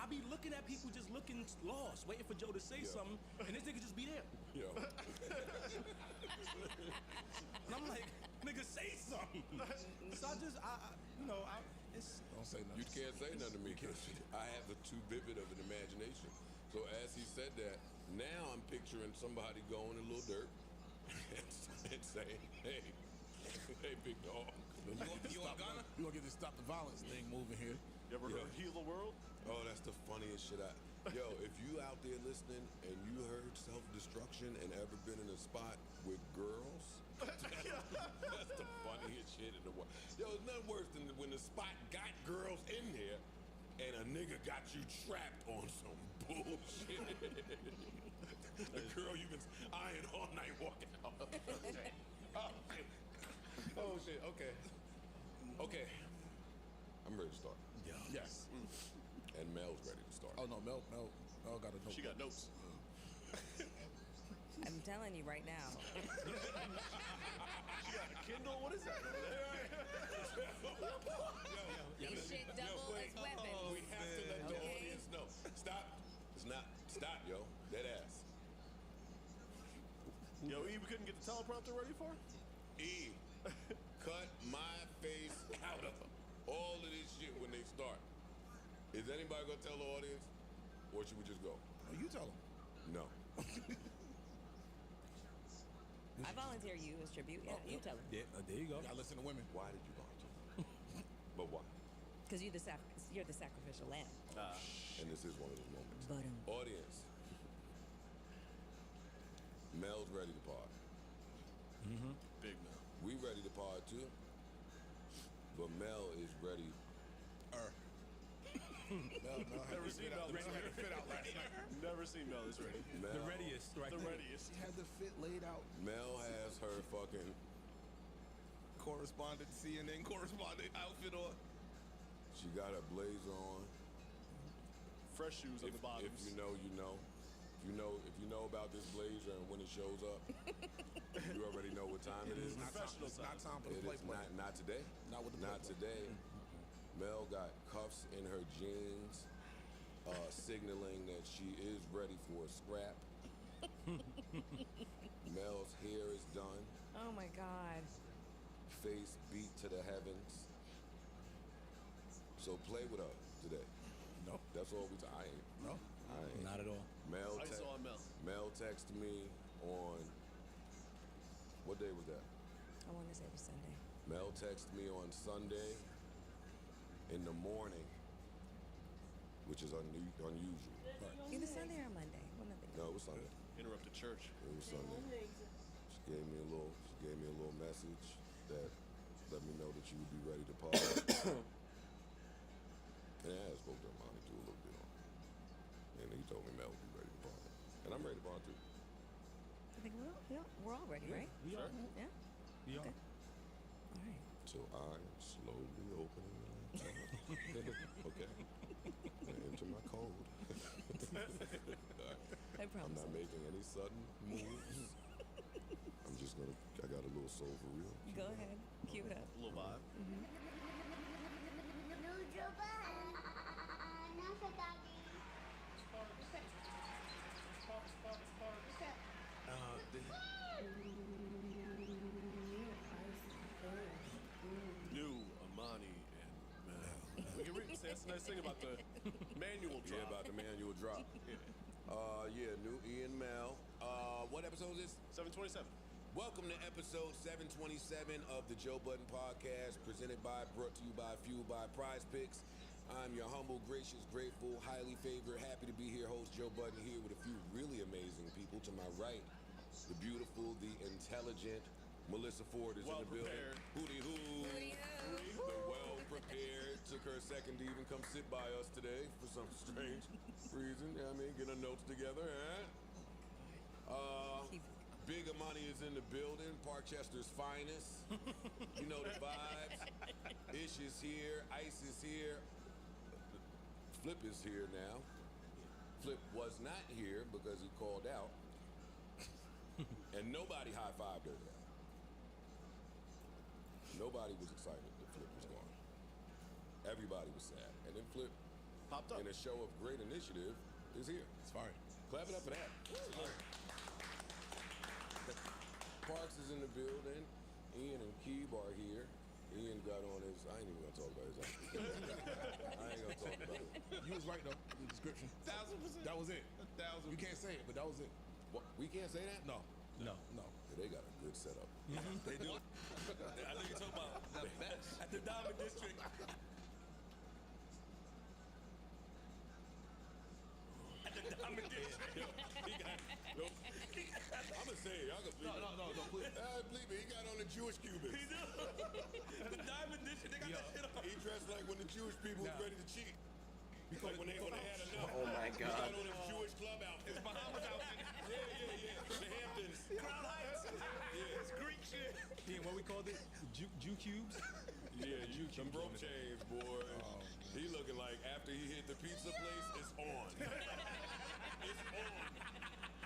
be looking at people just looking lost, waiting for Joe to say something, and this nigga just be there. Yo. And I'm like, nigga, say something. So it's. Don't say nothing. You can't say nothing to me because I have too vivid of an imagination. So as he said that, now I'm picturing somebody going a little dirt and saying, hey, big dog. You want Ghana? You want to get this stop the violence thing moving here? You ever heard Heal the World? Oh, that's the funniest shit Yo, if you out there listening and you heard self-destruction and ever been in a spot with girls, that's the funniest shit in the world. Yo, it's nothing worse than when the spot got girls in there and a nigga got you trapped on some bullshit. The girl you've been eyeing all night walking out. Oh shit. Okay. Okay. I'm ready to start. Yeah. Yes. And Mel's ready to start. Oh no, Mel got a note. She got notes. I'm telling you right now. She got a Kindle? What is that? This shit double as weapons. We have to let the audience know. Stop. It's not. Stop, yo. Dead ass. Yo, E, we couldn't get the teleprompter ready for her? E, cut my face out of all of this shit when they start. Is anybody gonna tell the audience? Or should we just go? Oh, you tell them. No. I volunteer you as tribute. Yeah, you tell him. Yeah, there you go. Gotta listen to women. Why did you volunteer? But why? Because you're the sacrificial lamb. And this is one of those moments. But Audience. Mel's ready to pod. Mm-hmm. Big Mel. We ready to pod too. But Mel is ready. Never seen Mel this ready. Fit out last night. Never seen Mel this ready. Mel, The readiest, right? The there. readiest. She had the fit laid out. Mel has her fucking Correspondent, CNN correspondent outfit on. She got her blazer on. Fresh shoes on the bottoms. If you know, you know. If you know about this blazer and when it shows up, you already know what time it is. It's not time for the It play. is not today. Not with the Not play. today. Mel got cuffs in her jeans, signaling that she is ready for a scrap. Mel's hair is done. oh my God. Face beat to the heavens. So play with her today. No. That's all I ain't. No. I ain't. Not at all. I saw Mel. Mel texted me on, what day was that? I want to say it was Sunday. Mel texted me on Sunday in the morning, which is unusual. Either Sunday or Monday. One of the No, it was Sunday. Interrupted church. It was Sunday. She gave me a little message that let me know that you would be ready to pod. And I spoke to Armani too a little bit on it. And he told me Mel would be ready to pod. And I'm ready to pod too. I think we're all ready, right? We are. Yeah. We are. Okay. All right. So I am slowly opening the laptop. Okay. Enter my code. I promise. I'm not making any sudden moves. I'm just gonna. I got a little soul for real. Go ahead. Cue it up. A little vibe. New Amani and Mel. We can read. That's the nice thing about the manual drop. Yeah, about the manual drop. Yeah, new Ian Mel. What episode is this? 727. Welcome to episode 727 of the Joe Budden Podcast, brought to you by Fueled by Prize Picks. I'm your humble, gracious, grateful, highly favored, happy to be here, host Joe Budden here with a few really amazing people. To my right, the beautiful, the intelligent Melissa Ford is in the building. Hootie hoo. The well prepared. Took her a second to even come sit by us today for some strange reason. Yeah, I mean, get her notes together, Big Amani is in the building, Parkchester's finest. You know the vibes. Ish is here, Ice is here. Flip is here now. Flip was not here because he called out. And nobody high-fived over that. Nobody was excited that Flip was gone. Everybody was sad. And then Flip, popped up in a show of great initiative, is here. It's fine. Clap it up for that. Parks is in the building. Ian and Keeb are here. Ian got on his. I ain't even gonna talk about his outfit. I ain't gonna talk about it. You was right though. The description. 1,000%. That was it. 1,000. You can't say it, but that was it. What? We can't say that? No. Yeah, they got a good setup. They do. I know you're talking about the best. At the Diamond District. At the Diamond District. I'm gonna say it. Y'all gonna bleep it. No, please. Bleep it. He got on the Jewish Cubans. He do. The Diamond District, they got that shit on. He dressed like when the Jewish people was ready to cheat. Like when they had enough. Oh my God. He got on his Jewish club outfit. It's Bahamas outfit. The Hamptons. Crown Heights. Yeah. It's Greek shit. Yeah, what we called it? Jew cubes? Yeah, them broke chains, boy. He looking like after he hit the pizza place, it's on. It's on.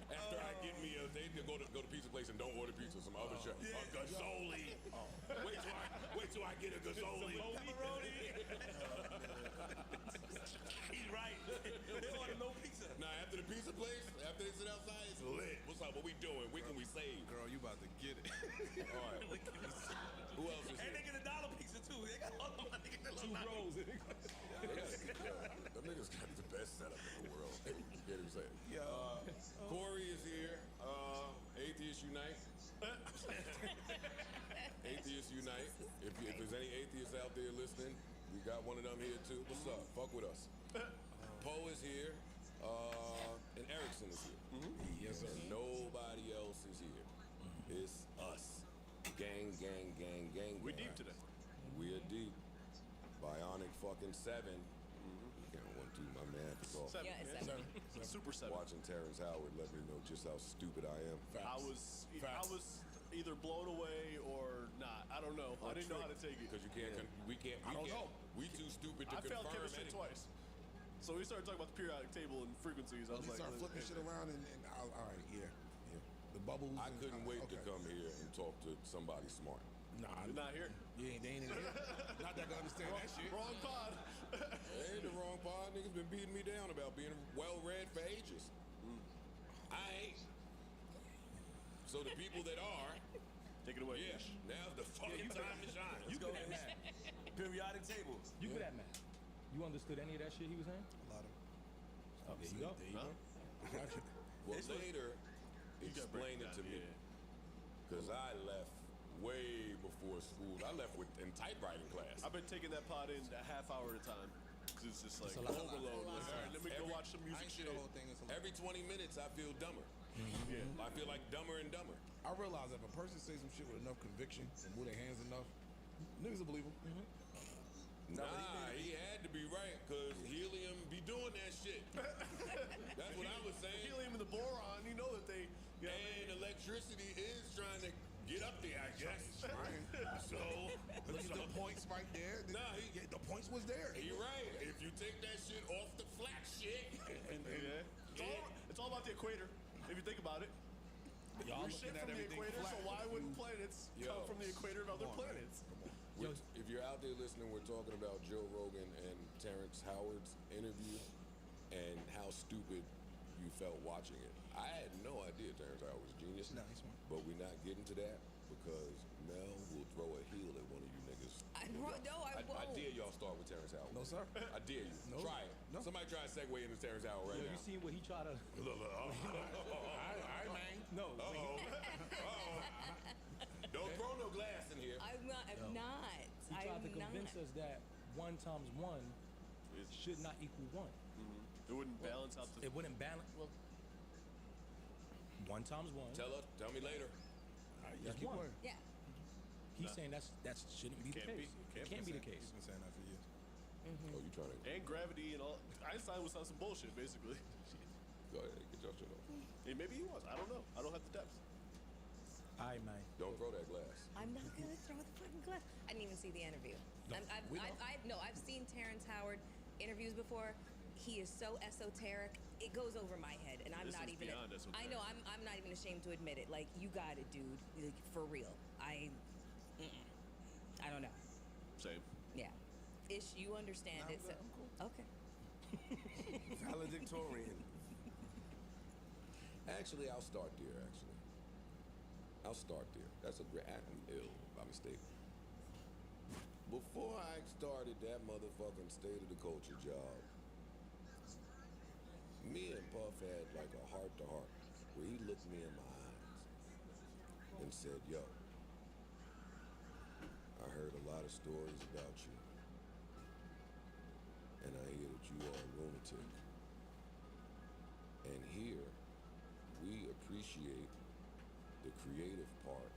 After I get me they go to pizza place and don't order pizza, some other shit. A Gazzoli. Wait till I get a Gazzoli. He's right. They order no pizza. Nah, after the pizza place, after they sit outside, it's lit. What's up? What we doing? When can we save? Girl, you about to get it. All right. Who else is And here? they get $1 pizza too. They got all the money. Two rolls. Them niggas got the best setup in the world. You get what I'm saying? Corey is here. Atheists Unite. Atheists Unite. If there's any atheists out there listening, we got one of them here too. What's up? Fuck with us. Poe is here. And Erickson is here. Yes, sir. And nobody else is here. It's us. Gang. We deep today. We are deep. Bionic fucking 7. You can't want to, my man. Yeah, it's 7. Super 7. Watching Terrence Howard let me know just how stupid I am. I was either blown away or not. I don't know. I didn't know how to take it. Because you can't. I don't know. We too stupid to I failed confirm chemistry anything. twice. So we started talking about the periodic table and frequencies. I was You like, start flipping shit around and all right, yeah. The bubbles. I couldn't wait to come here and talk to somebody smart. Nah, You're not here. Yeah, they ain't in here. Not that I can understand that shit. Wrong pod. Ain't the wrong pod. Niggas been beating me down about being well-read for ages. I ain't. So the people that are, take it away. Yeah, now's the fucking time to shine. You good at math. Periodic table. You good at math. You understood any of that shit he was saying? A lot of There you go. Well, later, explain it to me. Because I left way before school. I left in typewriting class. I've been taking that pod in a half hour at a time. Because it's just like It's a lot. overload. A lot. All right, let me go watch some music shit. Every 20 minutes, I feel dumber. Yeah. I feel like dumber and dumber. I realize if a person says some shit with enough conviction and move their hands enough, niggas will believe him. Nah, he had to be right, because helium be doing that shit. That's what I was saying. Helium and the boron, you know that they... and electricity is trying to get up there, I guess. So... Look at the points right there. Nah, the points was there. You're right. If you take that shit off the flat shit... It's all about the equator, if you think about it. Y'all We looking shit at from the everything equator, flat. so why wouldn't planets come from the equator of other planets? If you're out there listening, we're talking about Joe Rogan and Terrence Howard's interview and how stupid you felt watching it. I had no idea Terrence Howard was a genius. No, he's smart. But we're not getting to that because Mel will throw a heel at one of you niggas. I won't. I dare y'all start with Terrence Howard. No, sir. I dare you. No. Try it. No. Somebody try to segue into Terrence Howard right Yo, now. you seen what he tried to... Look, All right, man. No. Don't throw no glass in here. I'm not. He tried to convince us that 1 times 1 should not equal 1. It wouldn't balance out the... It wouldn't balance. Well, 1 times 1. Tell me later. Is keep 1. going. Yeah. He's saying that shouldn't be the case. Can't be the case. He's been saying that for years. Oh, you trying to... And gravity and all... Einstein was on some bullshit, basically. Go ahead, get your shit off. Hey, maybe he was. I don't know. I don't have the depth. All right, man. Don't throw that glass. I'm not gonna throw the fucking glass. I didn't even see the interview. I've seen Terrence Howard interviews before. He is so esoteric. It goes over my head, and I'm This not is even. beyond esoteric. I know. I'm not even ashamed to admit it. Like, you got it, dude. Like, for real. I don't know. Same. Yeah. Ish, you understand it. So. Okay. Valedictorian. Actually, I'll start there, That's a great... I'm ill by mistake. Before I started that motherfucking State of the Culture job, me and Puff had like a heart-to-heart where he looked me in my eyes and said, yo, I heard a lot of stories about you, and I hear that you are a lunatic. And here, we appreciate the creative part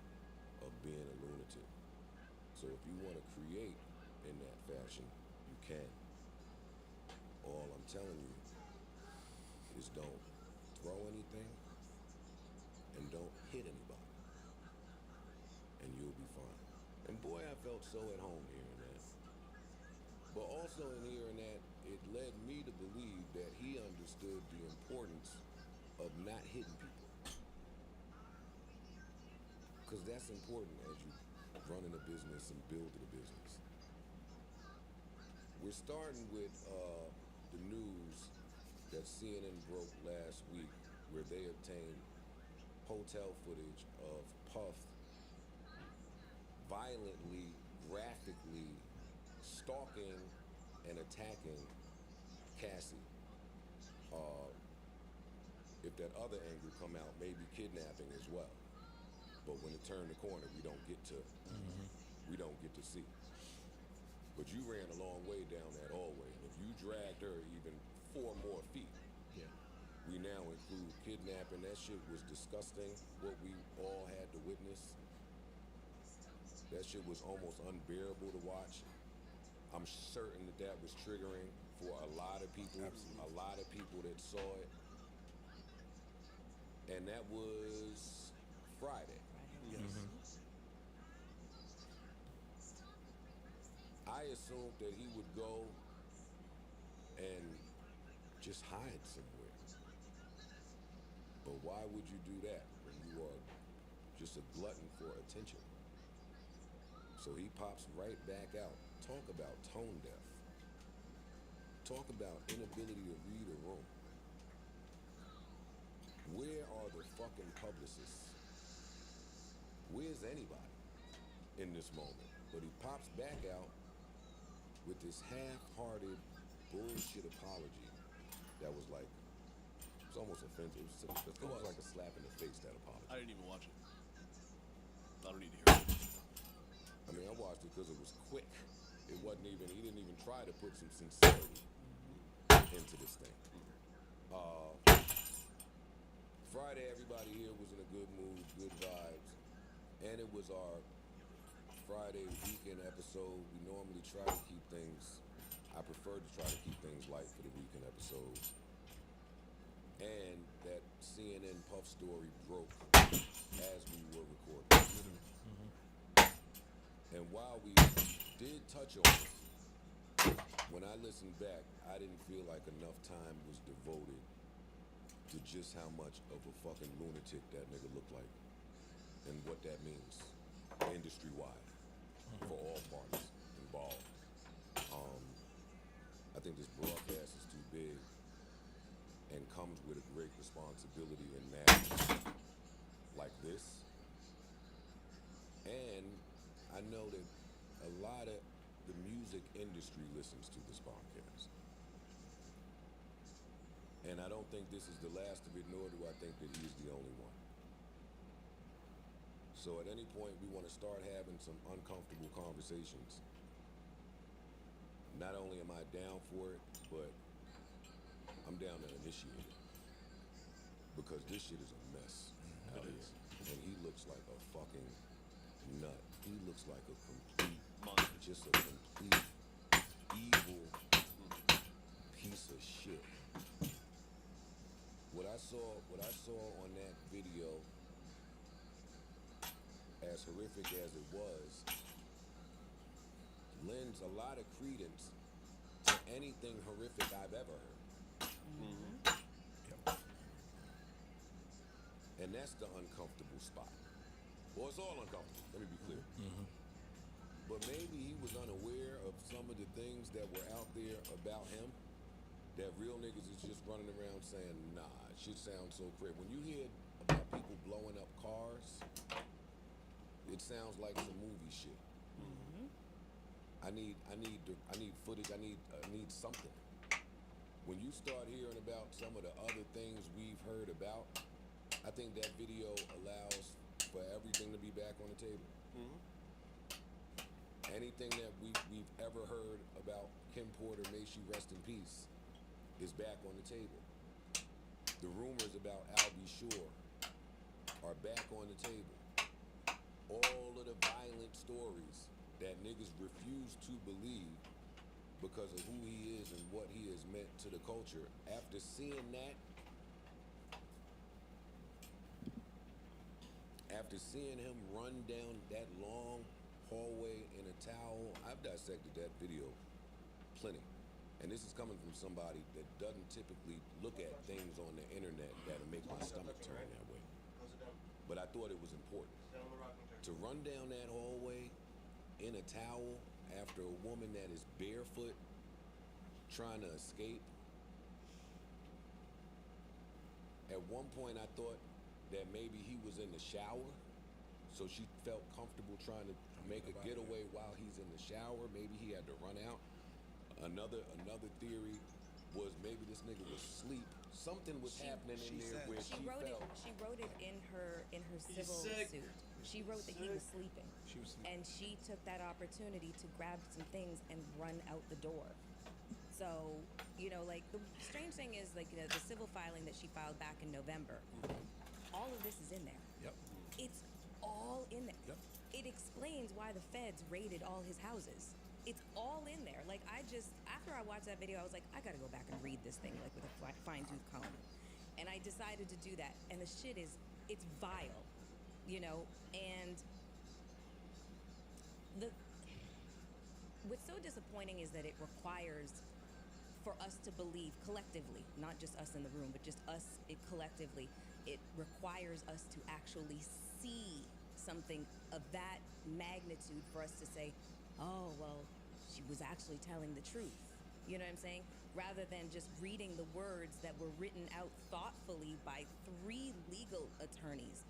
of being a lunatic. So if you want to create in that fashion, you can. All I'm telling you is don't throw anything hit anybody. And you'll be fine. And boy, I felt so at home hearing that. But also in hearing that, it led me to believe that he understood the importance of not hitting people. Because that's important as you running a business and building a business. We're starting with the news that CNN broke last week, where they obtained hotel footage of Puff violently, graphically stalking and attacking Cassie. If that other angle come out, maybe kidnapping as well. But when it turned the corner, we don't get to see. But you ran a long way down that hallway, and if you dragged her even 4 more feet, we now include kidnapping. That shit was disgusting, what we all had to witness. That shit was almost unbearable to watch. I'm certain that was triggering for a lot of people. Absolutely. A lot of people that saw it. And that was Friday. Yes. I assumed that he would go and just hide somewhere. But why would you do that when you are just a glutton for attention? So he pops right back out. Talk about tone deaf. Talk about inability to read a room. Where are the fucking publicists? Where's anybody in this moment? But he pops back out with this half-hearted bullshit apology that was like, it's almost offensive. It was like a slap in the face, that apology. I didn't even watch it. I don't need to hear it. I mean, I watched it because it was quick. It wasn't even, he didn't even try to put some sincerity into this thing. Friday, everybody here was in a good mood, good vibes. And it was our Friday weekend episode. We normally try to keep things, I prefer to try to keep things light for the weekend episodes. And that CNN Puff story broke as we were recording. And while we did touch on it, when I listened back, I didn't feel like enough time was devoted to just how much of a fucking lunatic that nigga looked like and what that means industry-wide for all parties involved. I think this broadcast is too big and comes with a great responsibility in matters like this. And I know that a lot of the music industry listens to this podcast. And I don't think this is the last of it, nor do I think that he's the only one. So at any point, we want to start having some uncomfortable conversations. Not only am I down for it, but I'm down to initiate it. Because this shit is a mess out here. And he looks like a fucking nut. He looks like a complete, just a complete evil piece of shit. What I saw on that video, as horrific as it was, lends a lot of credence to anything horrific I've ever heard. And that's the uncomfortable spot. Well, it's all uncomfortable, let me be clear. But maybe he was unaware of some of the things that were out there about him, that real niggas is just running around saying, nah, shit sounds so crazy. When you hear about people blowing up cars, it sounds like some movie shit. I need footage. I need something. When you start hearing about some of the other things we've heard about, I think that video allows for everything to be back on the table. Anything that we've ever heard about Kim Porter, may she rest in peace, is back on the table. The rumors about Al B. Sure are back on the table. All of the violent stories that niggas refuse to believe because of who he is and what he has meant to the culture. After seeing that, after seeing him run down that long hallway in a towel, I've dissected that video plenty. And this is coming from somebody that doesn't typically look at things on the internet that'll make my stomach turn that way. But I thought it was important. To run down that hallway in a towel after a woman that is barefoot trying to escape. At one point I thought that maybe he was in the shower, so she felt comfortable trying to make a getaway while he's in the shower. Maybe he had to run out. Another theory was maybe this nigga was asleep. Something was happening in there where she wrote felt. She wrote it in her civil suit. She wrote that he was sleeping. She was sleeping. And she took that opportunity to grab some things and run out the door. So, like, the strange thing is, like, the civil filing that she filed back in November, all of this is in there. Yep. It's all in there. Yep. It explains why the feds raided all his houses. It's all in there. Like, after I watched that video, I was like, I gotta go back and read this thing, like, with a fine-tooth comb. And I decided to do that. And the shit it's vile, and what's so disappointing is that it requires for us to believe collectively, not just us in the room, but just us collectively, it requires us to actually see something of that magnitude for us to say, oh, well, she was actually telling the truth. You know what I'm saying? Rather than just reading the words that were written out thoughtfully by 3 legal attorneys,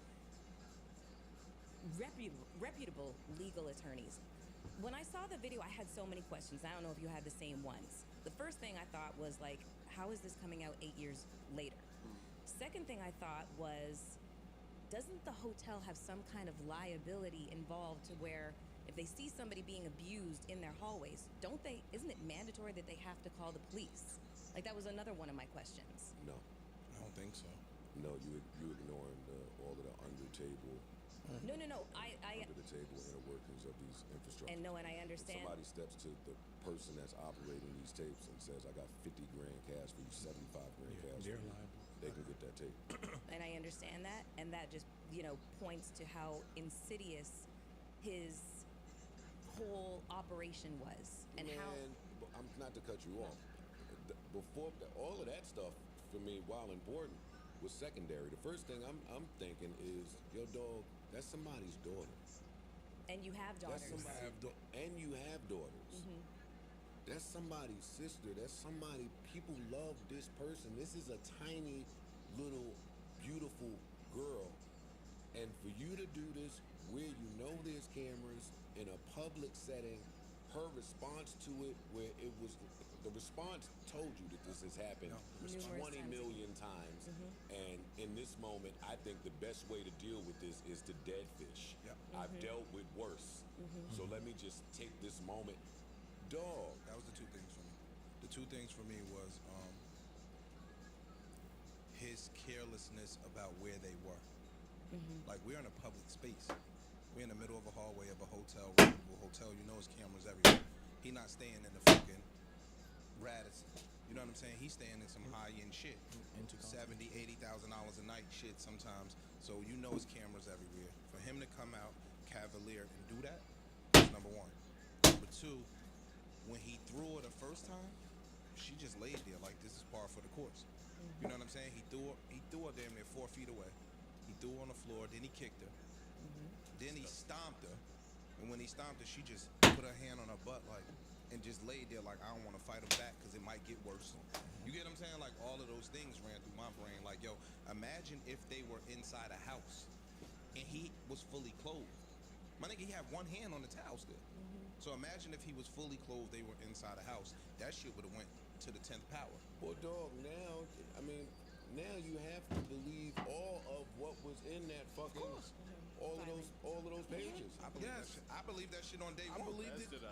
reputable legal attorneys. When I saw the video, I had so many questions. I don't know if you had the same ones. The first thing I thought was, like, how is this coming out 8 years later? Second thing I thought was, doesn't the hotel have some kind of liability involved to where if they see somebody being abused in their hallways, isn't it mandatory that they have to call the police? Like, that was another one of my questions. No. I don't think so. No, you ignoring all of the under table. No. Under the table inner workings of these infrastructures. And I understand. If somebody steps to the person that's operating these tapes and says, I got 50 grand cash for you, 75 grand cash for you, they can get that tape. And I understand that, and that just, points to how insidious his whole operation was, and how. I'm not to cut you off. Before all of that stuff, for me, while important, was secondary. The first thing I'm thinking is, yo, dog, that's somebody's daughter. And you have daughters. And you have daughters. Mm-hmm. That's somebody's sister. That's somebody. People love this person. This is a tiny, little, beautiful girl. And for you to do this where you know there's cameras in a public setting, her response to it, where it was, the response told you that this has happened 20 million times. Mm-hmm. And in this moment, I think the best way to deal with this is to dead fish. Yep. I've dealt with worse. So let me just take this moment. Dog. That was the 2 things for me. The 2 things for me was his carelessness about where they were. Like, we're in a public space. We're in the middle of a hallway of a hotel, reputable hotel. You know, there's cameras everywhere. He not staying in the fucking Radisson. You know what I'm saying? He's staying in some high-end shit. $70,000, $80,000 a night shit sometimes. So you know his cameras everywhere. For him to come out cavalier and do that, that's number 1. Number 2, when he threw her the first time, she just laid there like this is par for the course. You know what I'm saying? He threw her damn near 4 feet away. He threw her on the floor, then he kicked her. Then he stomped her. And when he stomped her, she just put her hand on her butt and just laid there like, I don't want to fight him back because it might get worse. You get what I'm saying? Like, all of those things ran through my brain. Like, yo, imagine if they were inside a house and he was fully clothed. My nigga, he had one hand on the towel still. So imagine if he was fully clothed, they were inside a house. That shit would have went to the 10th power. Well, dog, now you have to believe all of what was in that fucking, all of those pages. I believe that shit on day 1. I believed it.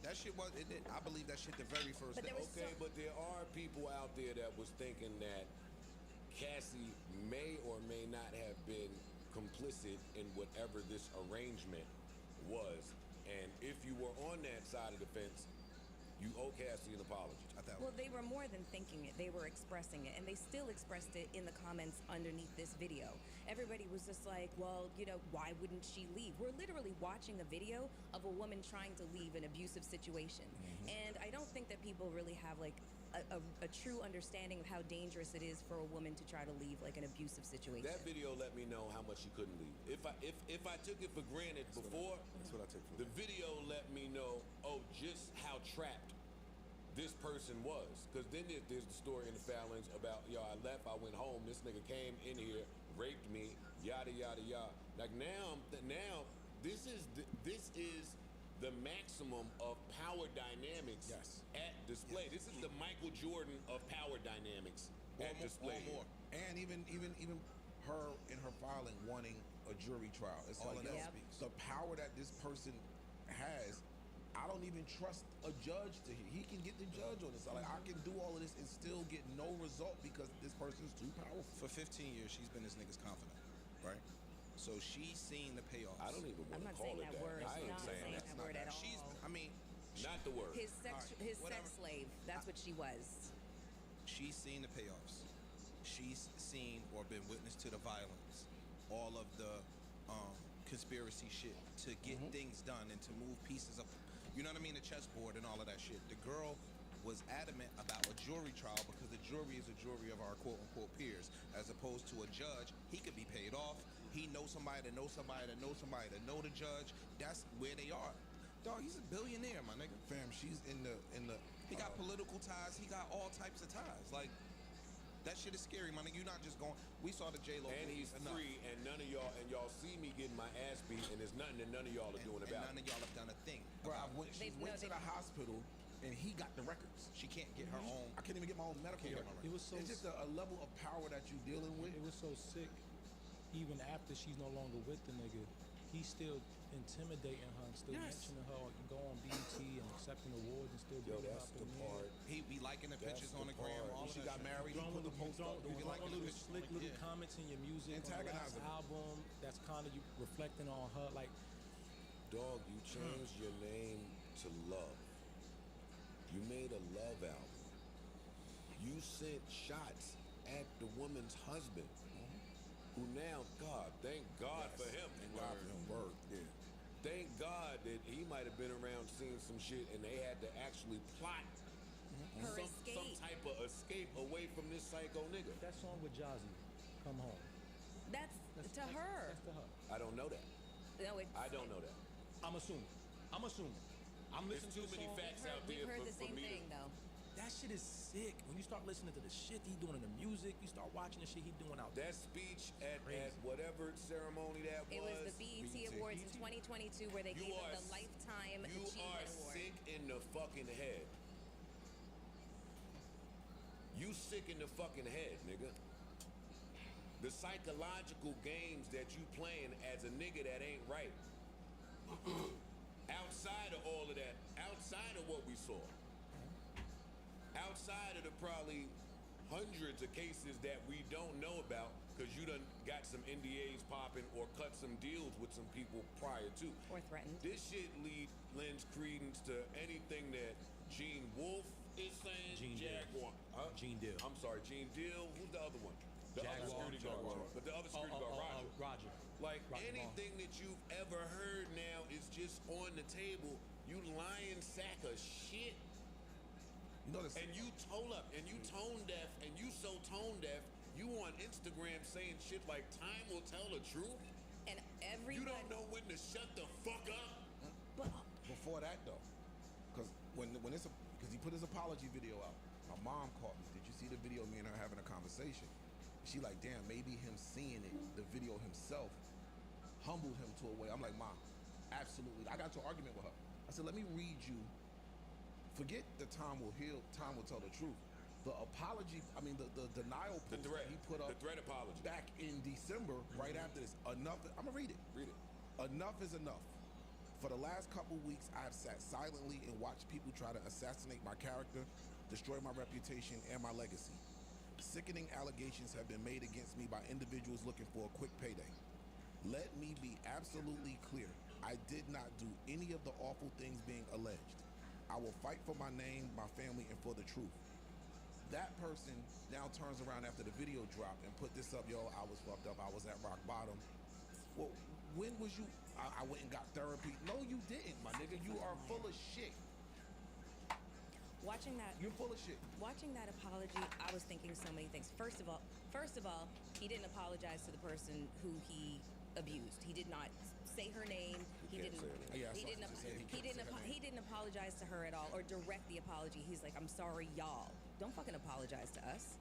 That shit was, I believe that shit the very first day. Okay, but there are people out there that was thinking that Cassie may or may not have been complicit in whatever this arrangement was. And if you were on that side of the fence, You owe Cassie an apology. Well, they were more than thinking it. They were expressing it, and they still expressed it in the comments underneath this video. Everybody was just like, well, you know, why wouldn't she leave? We're literally watching a video of a woman trying to leave an abusive situation. And I don't think that people really have, like, a true understanding of how dangerous it is for a woman to try to leave, like, an abusive situation. That video let me know how much she couldn't leave. If I took it for granted before, that's what I took for the video let me know, just how trapped this person was. Because then there's the story in the Fallons about, yo, I left, I went home, this nigga came in here, raped me, yada, yada, yada. Like now this is the maximum of power dynamics at display. This is the Michael Jordan of power dynamics at display. Or more. And even her in her filing wanting a jury trial. It's All like, of yo, that speaks. the power that this person has, I don't even trust a judge to hear. He can get the judge on this. Like, I can do all of this and still get no result because this person's too powerful. For 15 years, she's been this nigga's confidant, right? So she's seen the payoffs. I don't even want to call it that. I ain't saying that word at all. She's, I mean, not the word. His sex slave. That's what she was. She's seen the payoffs. She's seen or been witness to the violence, all of the conspiracy shit to get things done and to move pieces of, you know what I mean, the chessboard and all of that shit. The girl was adamant about a jury trial because the jury is a jury of our quote-unquote peers, as opposed to a judge. He could be paid off. He knows somebody that knows somebody that knows somebody that know the judge. That's where they are. Dog, he's a billionaire, my nigga. Fam, she's in the. He got political ties. He got all types of ties. Like, that shit is scary, my nigga. You're not just going. We saw the J-Lo. And he's free, and none of y'all see me getting my ass beat, and there's nothing that none of y'all are doing about it. None of y'all have done a thing. Bro, she went to the hospital and he got the records. She can't get her own. I can't even get my own medical records. It was so. It's just a level of power that you're dealing with. It was so sick. Even after she's no longer with the nigga, he's still intimidating her and still mentioning her and go on BET and accepting awards and still bringing her up in there. He be liking the pictures on the gram. All She that got shit. married. He put the post up. You like little slick little comments in your music on the last Antagonizing. album. That's kind of you reflecting on her. Like, Dog, you changed your name to Love. You made a love album. You sent shots at the woman's husband, who now, thank God for him. Thank God for him. Word. Yeah. Thank God that he might have been around seeing some shit and they had to actually plot some type of escape away from this psycho nigga. that song with Jazzy, Come Home. That's to her. That's to her. I don't know that. No, it's. I don't know that. I'm assuming. I'm There's listening too to the many song. facts out We've there heard for the same me thing, to. though. That shit is sick. When you start listening to the shit he's doing in the music, you start watching the shit he's doing out there. That speech at whatever ceremony that It was the BET Awards in 2022 where they gave him the Lifetime You Achievement are Award. sick in the fucking head. You sick in the fucking head, nigga. The psychological games that you playing as a nigga that ain't right. Outside of all of that, outside of what we saw, outside of the probably hundreds of cases that we don't know about because you done got some NDAs popping or cut some deals with some people prior to. Or threatened. This shit lends credence to anything that Gene Wolfe is saying. Gene Jaguar. Gene Deal. I'm sorry, Gene Deal. Who's the other one? The other security guard. But the other security guard, Roger. Like anything that you've ever heard now is just on the table. You lying sack of shit. You know and you tone up, and you tone deaf, and you so tone deaf, you on Instagram saying shit like time will tell the truth. And everybody. You don't know when to shut the fuck up. But before that though, because because he put his apology video out. My mom called me. Did you see the video? Me and her having a conversation. She like, damn, maybe him seeing it, the video himself, humbled him to a way. I'm like, Mom, absolutely. I got into an argument with her. I said, let me read you. Forget the time will heal, time will tell the truth. The apology, I mean, the denial post that he put up. The threat apology. Back in December, right after this. Enough, I'm gonna read it. Read it. Enough is enough. For the last couple weeks, I've sat silently and watched people try to assassinate my character, destroy my reputation and my legacy. Sickening allegations have been made against me by individuals looking for a quick payday. Let me be absolutely clear. I did not do any of the awful things being alleged. I will fight for my name, my family, and for the truth. That person now turns around after the video dropped and put this up, yo, I was fucked up, I was at rock bottom. Well, when was you, I went and got therapy. No, you didn't, my nigga. You are full of shit. Watching that, you're full of shit. Watching that apology, I was thinking so many things. First of all, he didn't apologize to the person who he abused. He did not say her name. He didn't apologize to her at all or direct the apology. He's like, I'm sorry, y'all. Don't fucking apologize to us.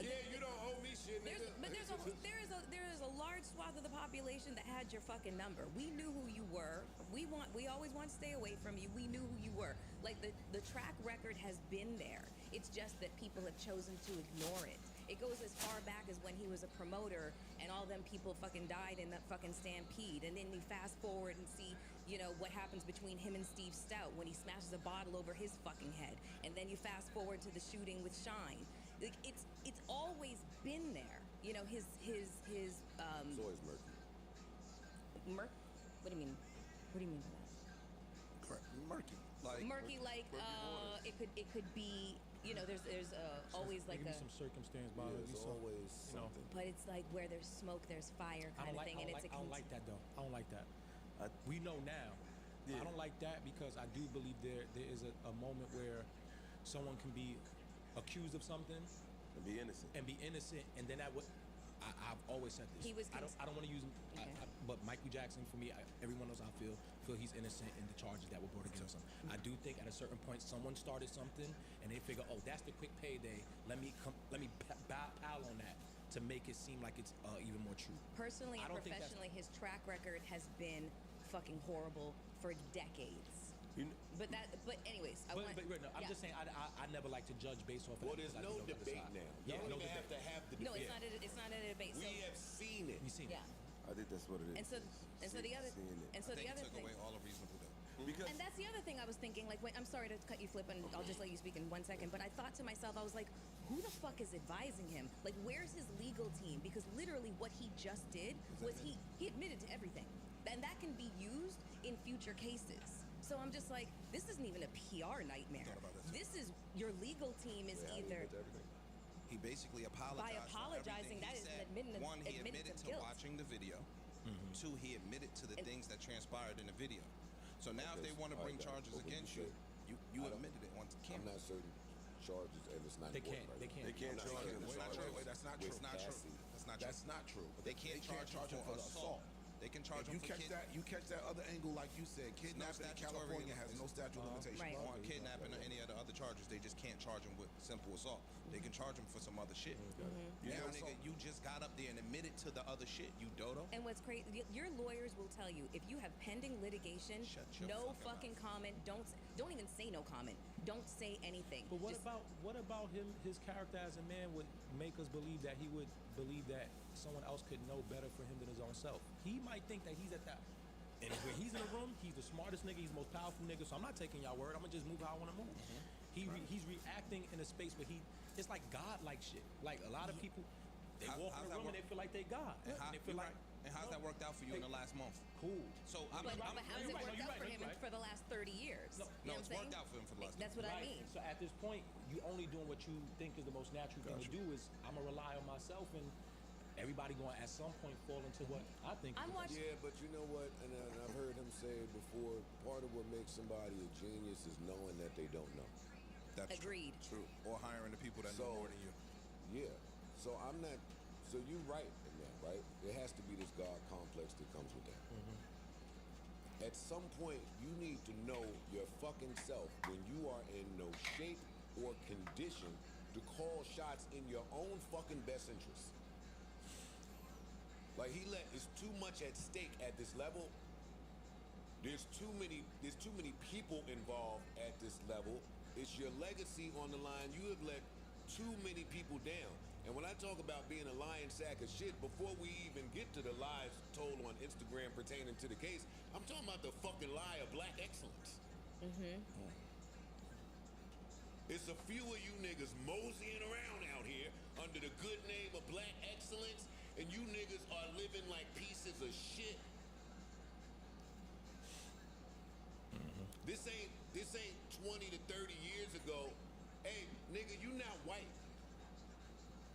Yeah, you don't owe me shit, nigga. But there is a large swath of the population that had your fucking number. We knew who you were. We always want to stay away from you. We knew who you were. Like the track record has been there. It's just that people have chosen to ignore it. It goes as far back as when he was a promoter and all them people fucking died in that fucking stampede. And then you fast forward and see, you know, what happens between him and Steve Stout when he smashes a bottle over his fucking head. And then you fast forward to the shooting with Shine. Like, it's always been there. You know, his It's always murky. What do you mean? What do you mean by that? Correct. Murky. Murky, it could be, you know, there's always like a some circumstance behind it. It's always something. But it's like where there's smoke, there's fire kind of thing, and it's I don't like that though. I don't like that. We know now. I don't like that because I do believe there is a moment where someone can be accused of something and be innocent, and then that would. I've always said this. I don't want to use him, but Michael Jackson for me, everyone knows I feel he's innocent in the charges that were brought against him. I do think at a certain point someone started something and they figure, oh, that's the quick payday. Let me pile on that to make it seem like it's even more true. Personally and professionally, his track record has been fucking horrible for decades. But anyways, I'm just saying I never like to judge based off. Well, there's no debate now. You don't even have to have the debate. No, it's not a debate. We have seen it. We've seen it. I think that's what it is. And so the other took thing. away all the reasonable doubt. And that's the other thing I was thinking. Like, I'm sorry to cut you, Flip, and I'll just let you speak in 1 second. But I thought to myself, I was like, who the fuck is advising him? Like, where's his legal team? Because literally, what he just did was he admitted to everything, and that can be used in future cases. So I'm just like, this isn't even a PR nightmare. This is your legal team is either. He basically apologized. By apologizing, that is admitting one, he admitted to guilt. watching the video. Two, he admitted to the things that transpired in the video. So now, if they want to bring charges against you, you admitted it once. I'm not certain charges, and it's not. They can't charge him. That's not true. That's not true. They can't charge him for assault. They can charge him for you catch that other angle, like you said, kidnapping in California has no statute of limitation. On kidnapping or any other charges, they just can't charge him with simple assault. They can charge him for some other shit. Now, nigga, you just got up there and admitted to the other shit, you dodo. And what's crazy, your lawyers will tell you, if you have pending litigation, no fucking comment. Don't even say no comment. Don't say anything. But what about him? His character as a man would make us believe that he would believe that someone else could know better for him than his own self. He might think that he's at that. And when he's in a room, he's the smartest nigga, he's the most powerful nigga. So I'm not taking y'all word. I'm gonna just move how I want to move. He's reacting in a space where it's like God-like shit. Like a lot of people, they walk in the room and they feel like they God. And how's that worked out for you in the last month? Cool. So how's it worked out for him for the last 30 years? No, it's worked out for him for the last 30 years. That's what I mean. So at this point, you only doing what you think is the most natural thing to do is I'm gonna rely on myself, and everybody going to at some point fall into what I think. Yeah, but you know what? And I've heard him say it before. Part of what makes somebody a genius is knowing that they don't know. That's agreed. True. Or hiring the people that know more than you. Yeah. So I'm not. So you're right in that, right? There has to be this God complex that comes with that. At some point, you need to know your fucking self when you are in no shape or condition to call shots in your own fucking best interest. Like it's too much at stake at this level. There's too many people involved at this level. It's your legacy on the line. You have let too many people down. And when I talk about being a lying sack of shit, before we even get to the lies told on Instagram pertaining to the case, I'm talking about the fucking lie of black excellence. It's a few of you niggas moseying around out here under the good name of black excellence, and you niggas are living like pieces of shit. This ain't 20 to 30 years ago, hey, nigga, you not white.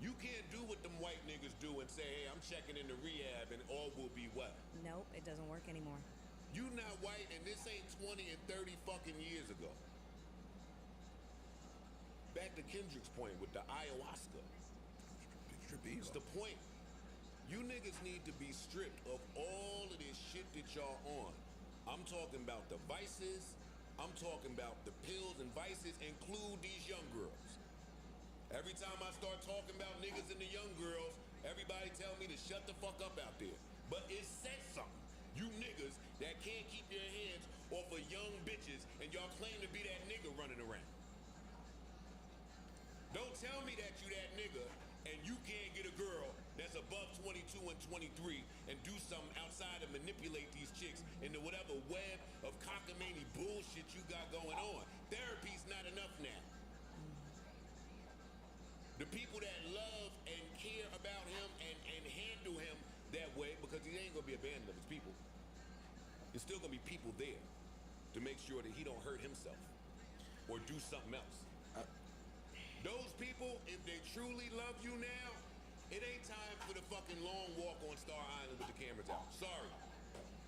You can't do what them white niggas do and say, hey, I'm checking into rehab and all will be well. Nope, it doesn't work anymore. You not white and this ain't 20 and 30 fucking years ago. Back to Kendrick's point with the ayahuasca. It's the point. You niggas need to be stripped of all of this shit that y'all on. I'm talking about the vices. I'm talking about the pills and vices, include these young girls. Every time I start talking about niggas and the young girls, everybody tell me to shut the fuck up out there. But it says something. You niggas that can't keep your hands off of young bitches and y'all claim to be that nigga running around. Don't tell me that you that nigga and you can't get a girl that's above 22 and 23 and do something outside of manipulate these chicks into whatever web of cockamamie bullshit you got going on. Therapy's not enough now. The people that love and care about him and handle him that way, because he ain't gonna be abandoned of his people. There's still gonna be people there to make sure that he don't hurt himself or do something else. Those people, if they truly love you now, it ain't time for the fucking long walk on Star Island with the cameras out. Sorry.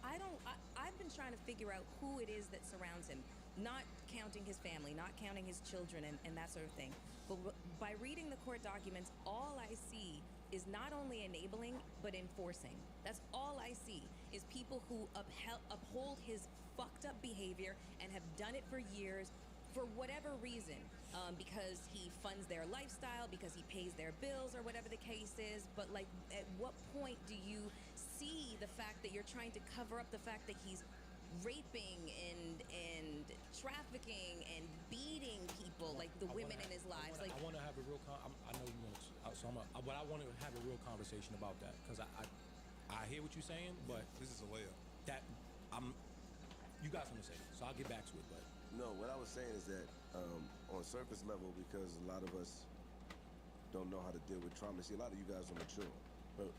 I've been trying to figure out who it is that surrounds him, not counting his family, not counting his children and that sort of thing. But by reading the court documents, all I see is not only enabling, but enforcing. That's all I see is people who uphold his fucked up behavior and have done it for years for whatever reason, because he funds their lifestyle, because he pays their bills or whatever the case is. But like, at what point do you see the fact that you're trying to cover up the fact that he's raping and trafficking and beating people, like the women in his lives? I want to have a real. I know you want to. But I want to have a real conversation about that, because I hear what you're saying, but this is a layup. That you got something to say, so I'll get back to it. But no, what I was saying is that on surface level, because a lot of us don't know how to deal with trauma. See, a lot of you guys are mature, but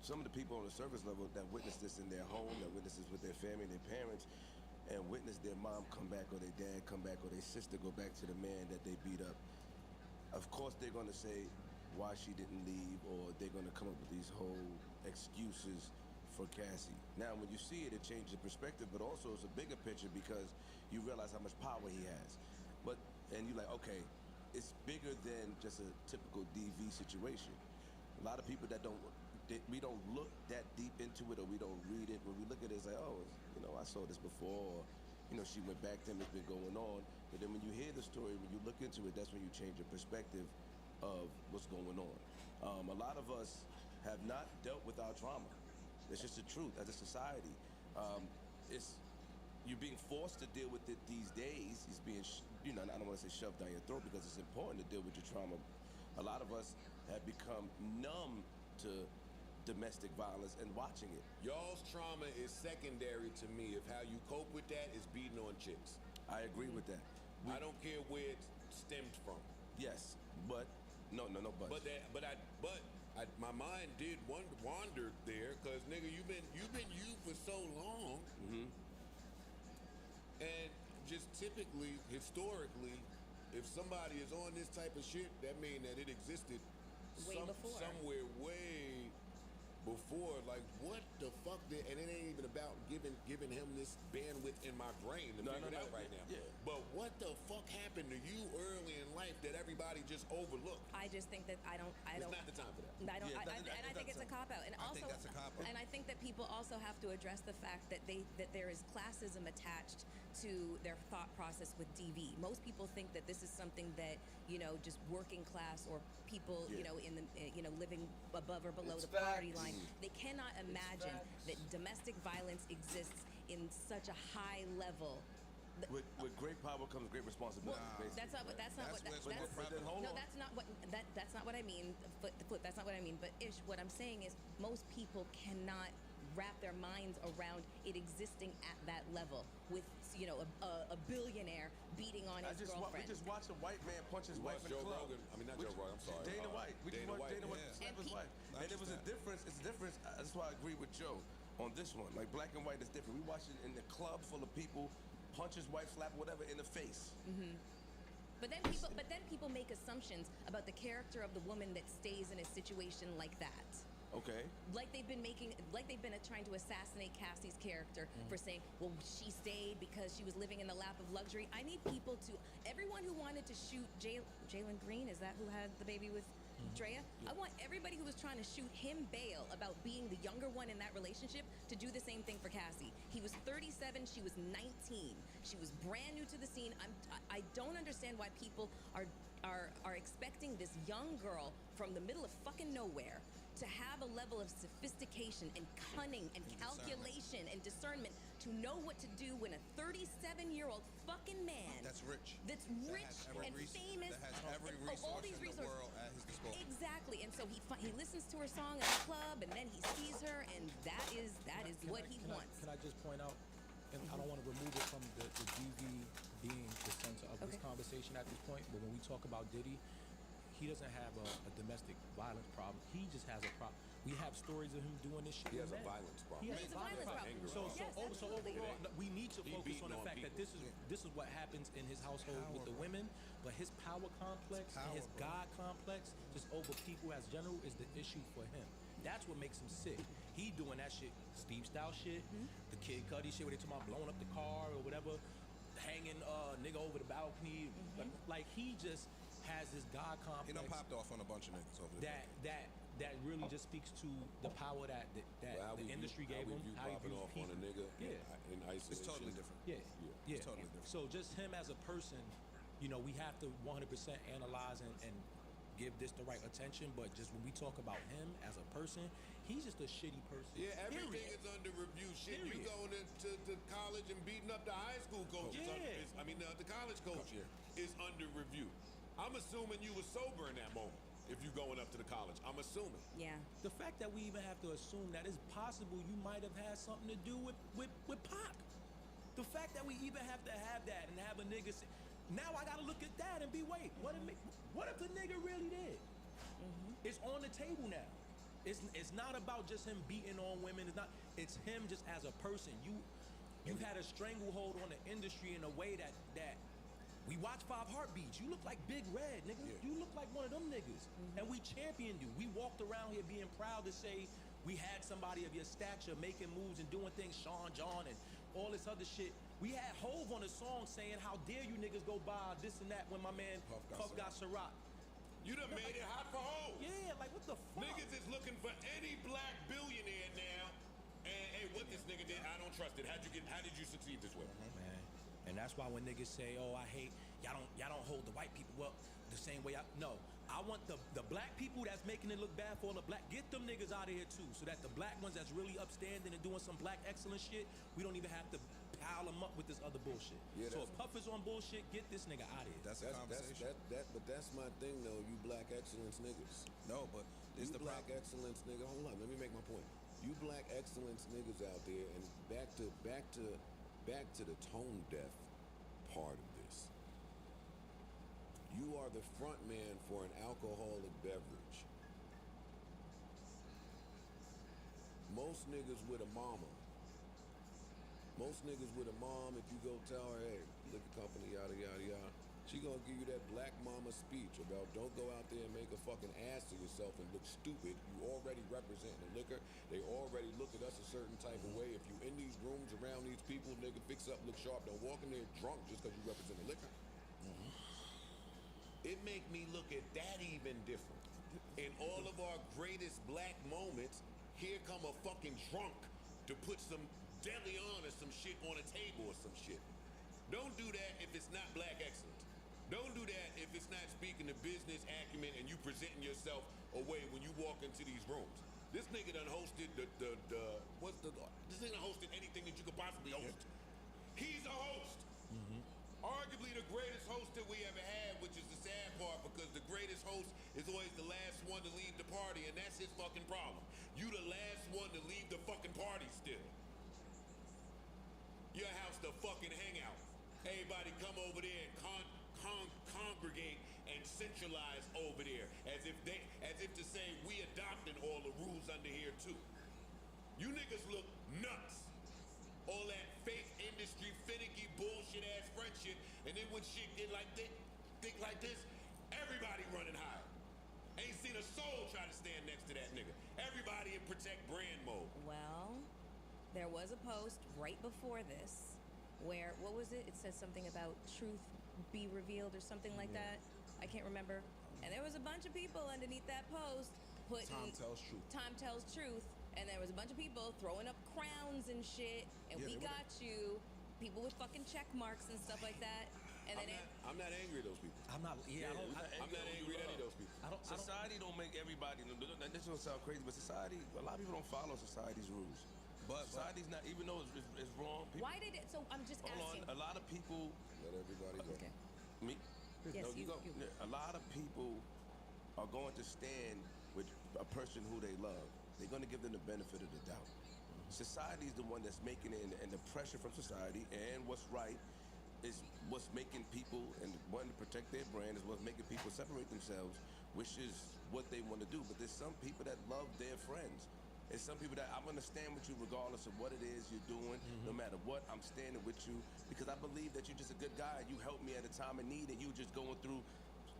some of the people on the surface level that witness this in their home, that witness this with their family, their parents, and witness their mom come back or their dad come back or their sister go back to the man that they beat up, of course they're going to say why she didn't leave, or they're going to come up with these whole excuses for Cassie. Now, when you see it, it changes the perspective, but also it's a bigger picture because you realize how much power he has. And you're like, okay, it's bigger than just a typical DV situation. A lot of people that we don't look that deep into it, or we don't read it. When we look at it, it's like, oh, I saw this before, or, she went back to him, it's been going on. But then when you hear the story, when you look into it, that's when you change your perspective of what's going on. A lot of us have not dealt with our trauma. It's just the truth as a society. You're being forced to deal with it these days. It's being, I don't want to say shoved down your throat, because it's important to deal with your trauma. A lot of us have become numb to domestic violence and watching it. Y'all's trauma is secondary to me. If how you cope with that is beating on chicks. I agree with that. I don't care where it stemmed from. Yes, but no buts. But my mind did wander there, because nigga, you've been you for so long. Mm-hmm. And just typically, historically, if somebody is on this type of shit, that means that it existed somewhere way before. Like, what the fuck and it ain't even about giving him this bandwidth in my brain to figure it out right now. Yeah. But what the fuck happened to you early in life that everybody just overlooked? I just think that I don't. It's not the time for that. I think it's a cop out, and also, that's a cop-out. and I think that people also have to address the fact that there is classism attached to their thought process with DV. Most people think that this is something that just working class or people in the living above or below the poverty line. They cannot imagine that domestic violence exists in such a high level. With great power comes great responsibility. That's not what I mean. That's not what I mean. But Ish, what I'm saying is most people cannot wrap their minds around it existing at that level with a billionaire beating on his girlfriend. We just watched a white man punch his wife in the club. Joe Rogan. I'm sorry. Dana White. We just watched Dana White slap his wife. And there was a difference. It's a difference. That's why I agree with Joe on this one. Like, black and white is different. We watched it in the club full of people, punch his wife, slap whatever in the face. But then people make assumptions about the character of the woman that stays in a situation like that. Okay. Like they've been trying to assassinate Cassie's character for saying, well, she stayed because she was living in the lap of luxury. I need people to, everyone who wanted to shoot Jalen Green, is that who had the baby with Drea? I want everybody who was trying to shoot him bail about being the younger one in that relationship to do the same thing for Cassie. He was 37, she was 19. She was brand new to the scene. I don't understand why people are expecting this young girl from the middle of fucking nowhere to have a level of sophistication and cunning and calculation and discernment to know what to do when a 37-year-old fucking man that's rich and famous that has every resource all these in the world at his disposal. Exactly, and so he listens to her song at the club, and then he sees her, and that is what he wants. Can I just point out, and I don't want to remove it from the GV being the center of this conversation at this point, but when we talk about Diddy, he doesn't have a domestic violence problem. He just has a problem. We have stories of him doing this shit. He has with a men. violence problem. He has a violence problem. So overall, we need to focus on the fact that this is what happens in his household with the women, but his power complex and his God complex, just over people as general, is the issue for him. That's what makes him sick. He doing that shit, Steve style shit, the Kid Cudi shit where they talking about blowing up the car or whatever, hanging nigga over the balcony. Like he just has this God complex. He done popped off on a bunch of niggas over there. That really just speaks to the power that the industry gave him. How he popping off on a nigga in isolation. It's totally different. Yeah. It's totally different. So just him as a person, you know, we have to 100% analyze and give this the right attention. But just when we talk about him as a person, he's just a shitty person. Yeah, everything is under review. Shit, you going into college and beating up the high school coach. The college coach is under review. I'm assuming you were sober in that moment. If you going up to the college, I'm assuming. Yeah. The fact that we even have to assume that it's possible you might have had something to do with Pac. The fact that we even have to have that and have a nigga say, now I gotta look at that and be what if the nigga really did? It's on the table now. It's not about just him beating on women. It's him just as a person. You've had a stranglehold on the industry in a way that we watch 5 Heartbeats. You look like Big Red, nigga. Yeah. You look like one of them niggas. And we championed you. We walked around here being proud to say we had somebody of your stature making moves and doing things, Sean John and all this other shit. We had Hove on a song saying, how dare you niggas go by this and that when my man Puff got Ciroc. You done made it hot for Hove. Yeah, like what the fuck? Niggas is looking for any black billionaire now. And hey, what this nigga did, I don't trust it. How did you succeed this way? Man. And that's why when niggas say, oh, I hate, y'all don't hold the white people up the same way I want the black people that's making it look bad for all the black, get them niggas out of here too, so that the black ones that's really upstanding and doing some black excellent shit, we don't even have to pile them up with this other bullshit. Yeah, so if Puff is on bullshit, get this nigga out of here. That's a conversation. But that's my thing though, you black excellence niggas. No, but it's you the black excellence nigga. Hold on, let me make my point. You black excellence niggas out there, and back to the tone deaf part of this. You are the front man for an alcoholic beverage. Most niggas with a mom, if you go tell her, hey, liquor company, yada, yada, yada, she gonna give you that black mama speech about don't go out there and make a fucking ass of yourself and look stupid. You already represent the liquor. They already look at us a certain type of way. If you in these rooms around these people, nigga, fix up, look sharp. Don't walk in there drunk just because you represent the liquor. It make me look at that even different. In all of our greatest black moments, here come a fucking drunk to put some deli on or some shit on a table or some shit. Don't do that if it's not black excellence. Don't do that if it's not speaking to business acumen and you presenting yourself away when you walk into these rooms. This nigga done hosted this nigga done hosted anything that you could possibly host. He's a host. Arguably the greatest host that we ever had, which is the sad part, because the greatest host is always the last one to leave the party, and that's his fucking problem. You the last one to leave the fucking party still. Your house to fucking hang out. Everybody come over there and congregate and centralize over there, as if to say we adopting all the rules under here too. You niggas look nuts. All that fake industry finicky bullshit bullshit ass friendship, and then when shit get like thick like this, everybody running high. Ain't seen a soul try to stand next to that nigga. Everybody in protect brand mode. Well, there was a post right before this where, what was it? It said something about truth be revealed or something like that. I can't remember. And there was a bunch of people underneath that post putting Time tells truth. Time tells truth. And there was a bunch of people throwing up crowns and shit. And Yeah, we they were got you. People with fucking check marks and stuff like that. And then I'm not angry at those people. I'm not. Yeah, I'm not angry at any of those people. Society don't make everybody. This don't sound crazy, but society. A lot of people don't follow society's rules. But society's not. Even though it's wrong. People, why did it? So I'm just asking. A lot of people. Let everybody go. Okay. Me? Yes, no, you go. A lot of people are going to stand with a person who they love. They're going to give them the benefit of the doubt. Society is the one that's making it, and the pressure from society and what's right is what's making people and wanting to protect their brand is what's making people separate themselves, which is what they want to do. But there's some people that love their friends. There's some people that I'm going to stand with you regardless of what it is you're doing. No matter what, I'm standing with you because I believe that you're just a good guy. You helped me at a time of need, and you were just going through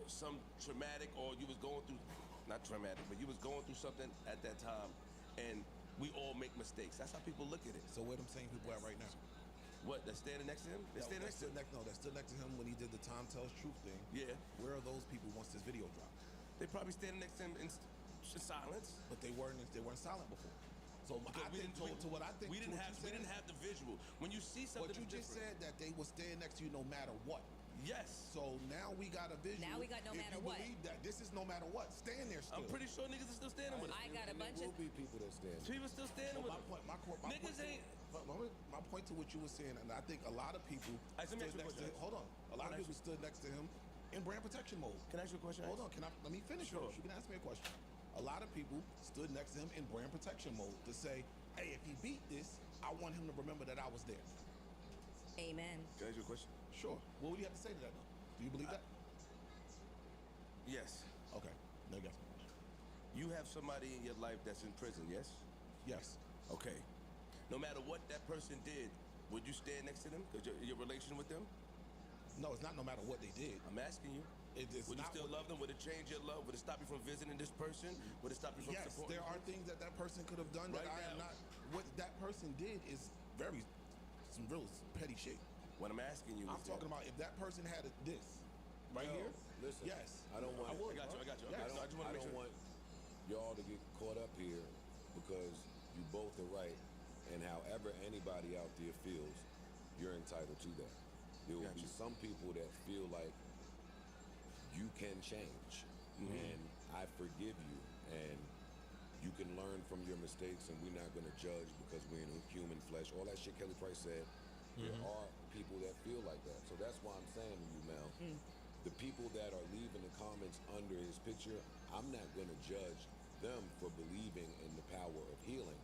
some traumatic, or you was going through, not traumatic, but you was going through something at that time, and we all make mistakes. That's how people look at it. So where them same people at right now? What? They're standing next to him? They're standing next to him. They're still next to him when he did the Time Tells Truth thing. Yeah. Where are those people once this video dropped? They probably standing next to him in silence. But they weren't silent before. So we didn't have the visual. When you see something, But you just said that they will stand next to you no matter what. Yes. So now we got a visual. Now we got no matter what. If you believe that, this is no matter what. Stand there still. I'm pretty sure niggas are still standing with us. I got a bunch There of will be people that stand. People still standing with us. Niggas ain't. My point to what you were saying, and I think a lot of people stood next to him. Hold on. A lot of people stood next to him in brand protection mode. Can I ask you a question? Hold on. Let me finish first. You can ask me a question. A lot of people stood next to him in brand protection mode to say, hey, if he beat this, I want him to remember that I was there. Amen. Can I ask you a question? Sure. What would you have to say to that, though? Do you believe that? Yes. Okay. Now you got some question. You have somebody in your life that's in prison, yes? Yes. Okay. No matter what that person did, would you stand next to them? Because your relation with them? No, it's not no matter what they did. I'm asking you. Would you still love them? Would it change your love? Would it stop you from visiting this person? Would it stop you from supporting? Yes, there are things that person could have done that I am not. What that person did is some real petty shit. What I'm asking you I'm talking about if that person had this right here. Listen. Yes. I don't want. I got you. Yes. I just want to make sure. want y'all to get caught up here because you both are right, and however anybody out there feels, you're entitled to that. There will be some people that feel like you can change, and I forgive you, and you can learn from your mistakes, and we're not going to judge because we're in human flesh. All that shit Kelly Price said. There are people that feel like that, so that's why I'm saying to you, Mel. The people that are leaving the comments under his picture, I'm not going to judge them for believing in the power of healing.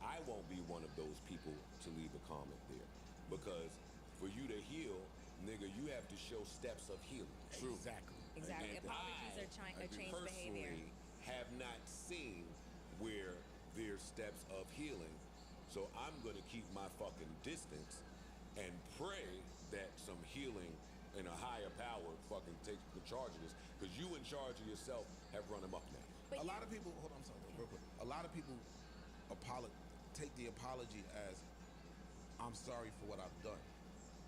I won't be one of those people to leave a comment there, because for you to heal, nigga, you have to show steps of healing. True. Exactly. Exactly. And Apologies are change behavior. personally have not seen where there's steps of healing, so I'm going to keep my fucking distance and pray that some healing and a higher power fucking takes charge of this, because you in charge of yourself have run him up now. But a lot of people, hold on, I'm sorry, real quick. A lot of people take the apology as, I'm sorry for what I've done.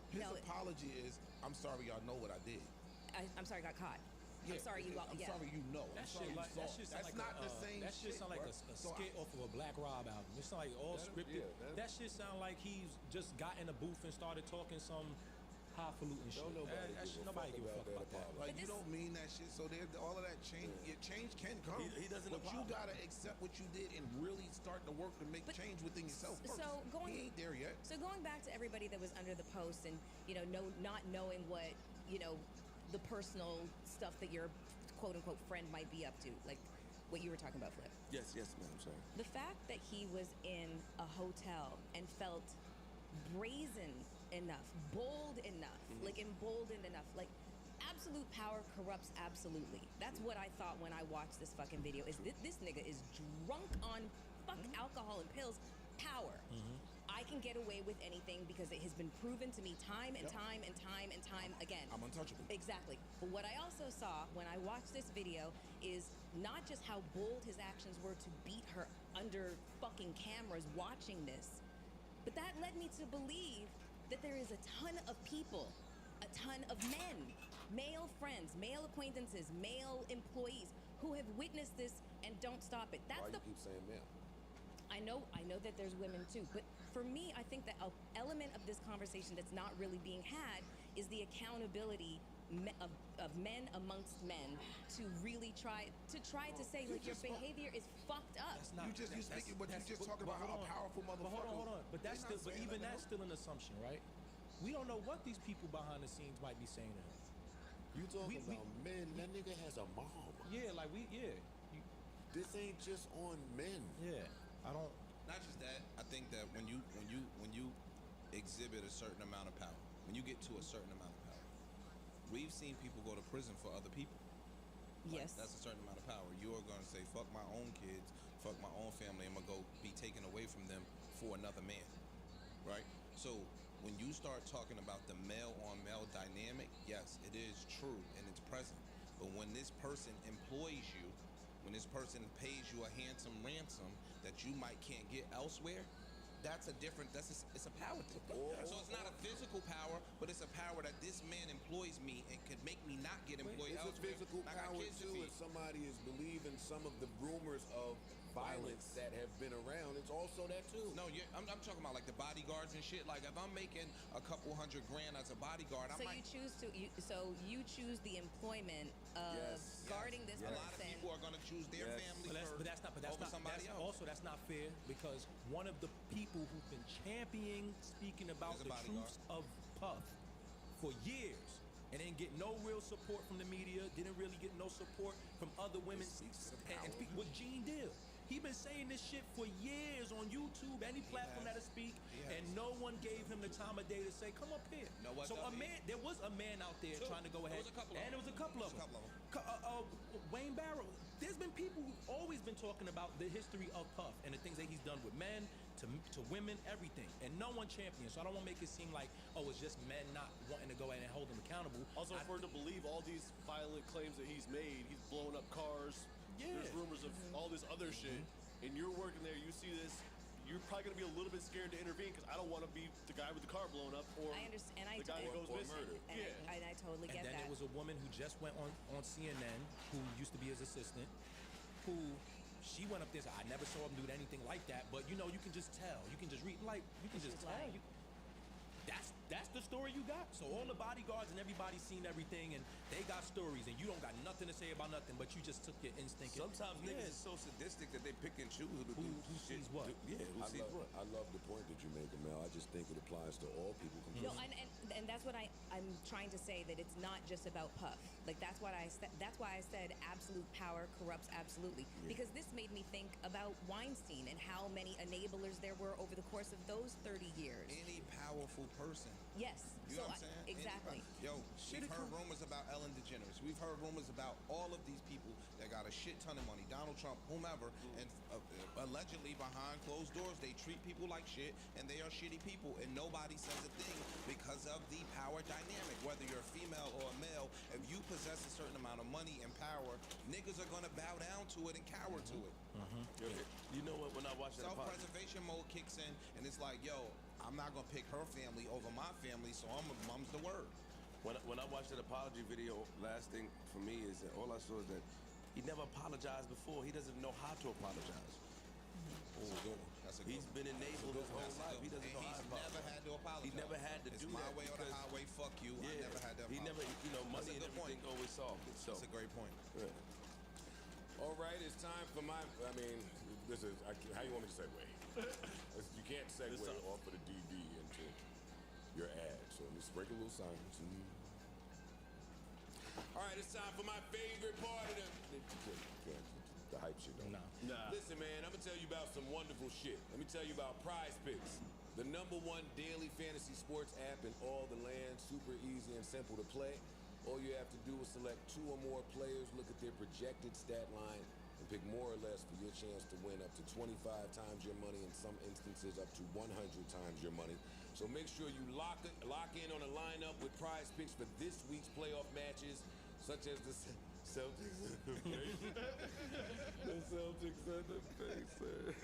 His apology is, I'm sorry y'all know what I did. I'm sorry I got caught. Yeah, I'm sorry you got. I'm sorry you know. That I'm sorry shit you like saw. that shit sound That's like not the same that shit shit. sound like a skit off of a Black Rob album. It sound like all scripted. That shit sound like he's just got in a booth and started talking some highfalutin shit. Nobody give a fuck about that. Like you don't mean that shit. So there, all of that change, change can come. He doesn't. But you gotta accept what you did and really start to work to make change within yourself first. He ain't there yet. So going back to everybody that was under the post and not knowing what the personal stuff that your quote unquote friend might be up to, like what you were talking about, Flip. Yes, ma'am. I'm sorry. The fact that he was in a hotel and felt brazen enough, bold enough, like emboldened enough, like absolute power corrupts absolutely. That's what I thought when I watched this fucking video. Is this nigga is drunk on alcohol and pills. Power. I can get away with anything because it has been proven to me time and Yep. time and time and time again. I'm untouchable. Exactly. But what I also saw when I watched this video is not just how bold his actions were to beat her under fucking cameras watching this, but that led me to believe that there is a ton of people, a ton of men, male friends, male acquaintances, male employees who have witnessed this and don't stop it. That's Why the you keep saying male? I know that there's women too, but for me, I think that an element of this conversation that's not really being had is the accountability of men amongst men to really try to say, like, your behavior is fucked up. That's not. You just speaking, but you just talking about how a powerful But motherfucker. hold on. But that's They're still. not But saying even that, that's still an assumption, right? We don't know what these people behind the scenes might be saying to him. You talking about men? That nigga has a mom. Yeah, like This ain't just on men. Yeah, I don't. Not just that. I think that when you exhibit a certain amount of power, when you get to a certain amount of power, we've seen people go to prison for other people. Yes. That's a certain amount of power. You are going to say, fuck my own kids, fuck my own family, I'm going to go be taken away from them for another man. Right? So when you start talking about the male on male dynamic, yes, it is true and it's present. But when this person employs you, when this person pays you a handsome ransom that you can't get elsewhere, that's a different, it's a power thing. So it's not a physical power, but it's a power that this man employs me and could make me not get employed It's a elsewhere. physical I got power kids to too. feed. If somebody is believing some of the rumors of violence that have been around, it's also that too. No, I'm talking about like the bodyguards and shit. Like if I'm making a couple $100,000 as a bodyguard, So you choose the employment of guarding this A person. lot of people are going to choose their family But that's first not over somebody that's else. Also, that's not fair because one of the people who've been championing, speaking about Is a the bodyguard. truths of Puff for years and didn't get no real support from the media, didn't really get no support from other women, and speak with Gene Deal. He been saying this shit for years on YouTube, any platform that'll speak, and no one gave him the time of day to say, "Come up here." Know what, So though? there was a man out there trying to go ahead, There was a couple of and them. there was a couple of There them. was a couple of Wayne Barrow. There's been people who've always been talking about the history of Puff and the things that he's done with men, to women, everything, and no one champions. So I don't want to make it seem like, oh, it's just men not wanting to go ahead and hold him accountable. Also, for her to believe all these violent claims that he's made, he's blowing up cars. Yeah. There's rumors of all this other shit, and you're working there. You see this. You're probably gonna be a little bit scared to intervene because I don't want to be the guy with the car blown up or I understand, the guy who goes or missing. murdered. And I totally And get then that. there was a woman who just went on CNN, who used to be his assistant, who she went up there and said, I never saw him do anything like that, but you know, you can just tell. You can just read, like, you can just tell. That's the story you got. So all the bodyguards and everybody's seen everything, and they got stories, and you don't got nothing to say about nothing, but you just took your instinct. Sometimes niggas is so sadistic that they pick and choose who sees what. Yeah, who sees what. I love the point that you make, Mel. I just think it applies to all people. No, and that's what I'm trying to say, that it's not just about Puff. Like that's why I said absolute power corrupts absolutely. Because this made me think about Weinstein and how many enablers there were over the course of those 30 years. Any powerful person. Yes. You know what I'm saying? Exactly. We've heard rumors about Ellen DeGeneres. We've heard rumors about all of these people that got a shit ton of money, Donald Trump, whomever, and allegedly behind closed doors, they treat people like shit, and they are shitty people, and nobody says a thing because of the power dynamic. Whether you're a female or a male, if you possess a certain amount of money and power, niggas are gonna bow down to it and cower to it. You know what? When I watch that Self-preservation mode kicks in, and it's like, yo, I'm not gonna pick her family over my family, so mum's the word. When I watched that apology video, last thing for me is that all I saw is that he never apologized before. He doesn't know how to apologize. He's been enabled his whole life. He doesn't know how to apologize. Never had to apologize. He never had to do my that. way or the highway. Fuck you. I Yeah, never had to he apologize. never, money and everything always solved it. So That's a great point. All right, it's time for my. I mean, this is how you want me to segue. You can't segue off of the DB into your ad, so let me break a little silence. All right, it's time for my favorite part of the hype shit. Though. Nah. Listen, man, I'm gonna tell you about some wonderful shit. Let me tell you about Prize Picks, the #1 daily fantasy sports app in all the land. Super easy and simple to play. All you have to do is select 2 or more players, look at their projected stat line, and pick more or less for your chance to win up to 25 times your money, in some instances up to 100 times your money. So make sure you lock in on a lineup with prize picks for this week's playoff matches, such as the Celtics and the Pacers. The Celtics and the Pacers.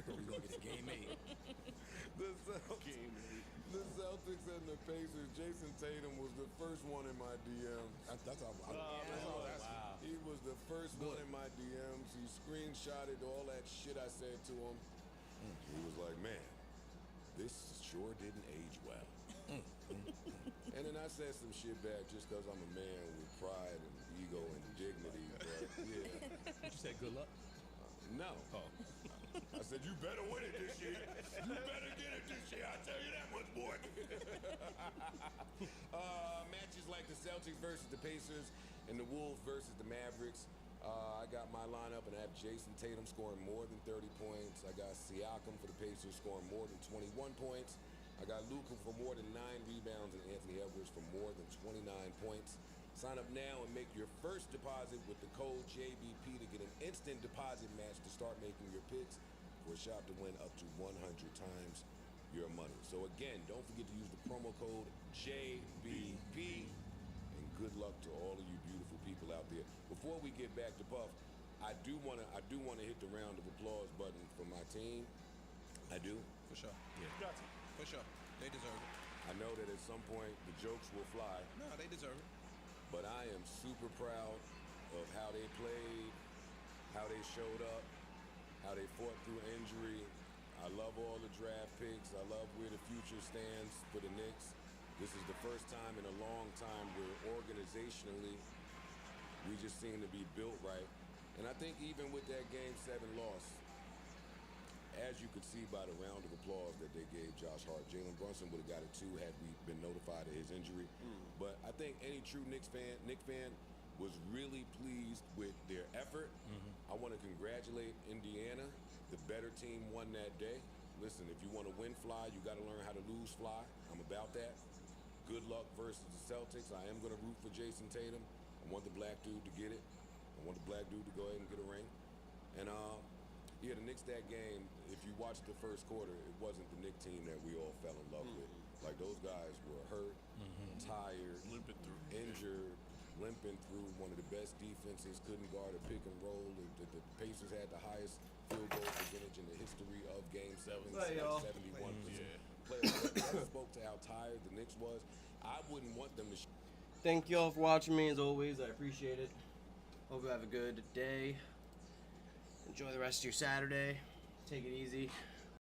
We gonna get to game 8. The Celtics and the Pacers. Jason Tatum was the first one in my DMs. That's all. Wow. He was the first one in my DMs. He screenshotted all that shit I said to him. He was like, man, this sure didn't age well. And then I said some shit back just because I'm a man with pride and ego and dignity. But yeah. You said good luck? No. Oh. I said, you better win it this year. You better get it this year. I'll tell you that much, boy. Matches like the Celtics versus the Pacers and the Wolves versus the Mavericks. I got my lineup and I have Jason Tatum scoring more than 30 points. I got Siakam for the Pacers scoring more than 21 points. I got Luka for more than 9 rebounds and Anthony Edwards for more than 29 points. Sign up now and make your first deposit with the code JBP to get an instant deposit match to start making your picks for a shot to win up to 100 times your money. So again, don't forget to use the promo code JBP, and good luck to all of you beautiful people out there. Before we get back to Buff, I do want to hit the round of applause button for my team. I do. For sure. Yeah. Got to. For sure. They deserve it. I know that at some point the jokes will fly. No, they deserve it. But I am super proud of how they played, how they showed up, how they fought through injury. I love all the draft picks. I love where the future stands for the Knicks. This is the first time in a long time where organizationally we just seem to be built right. And I think even with that Game 7 loss, as you could see by the round of applause that they gave Josh Hart, Jalen Brunson would have got it too had we been notified of his injury. But I think any true Knicks fan was really pleased with their effort. I want to congratulate Indiana. The better team won that day. Listen, if you want to win fly, you got to learn how to lose fly. I'm about that. Good luck versus the Celtics. I am going to root for Jason Tatum. I want the black dude to get it. I want the black dude to go ahead and get a ring. And yeah, the Knicks that game, if you watched the first quarter, it wasn't the Knicks team that we all fell in love with. Like, those guys were hurt, tired, injured, limping through one of the best defenses, couldn't guard a pick and roll. The Pacers had the highest field goal percentage in the history of Game 7, Hey, y'all. 71%. Players spoke to how tired the Knicks was. I wouldn't want them to Thank y'all for watching me as always. I appreciate it. Hope you have a good day. Enjoy the rest of your Saturday. Take it easy.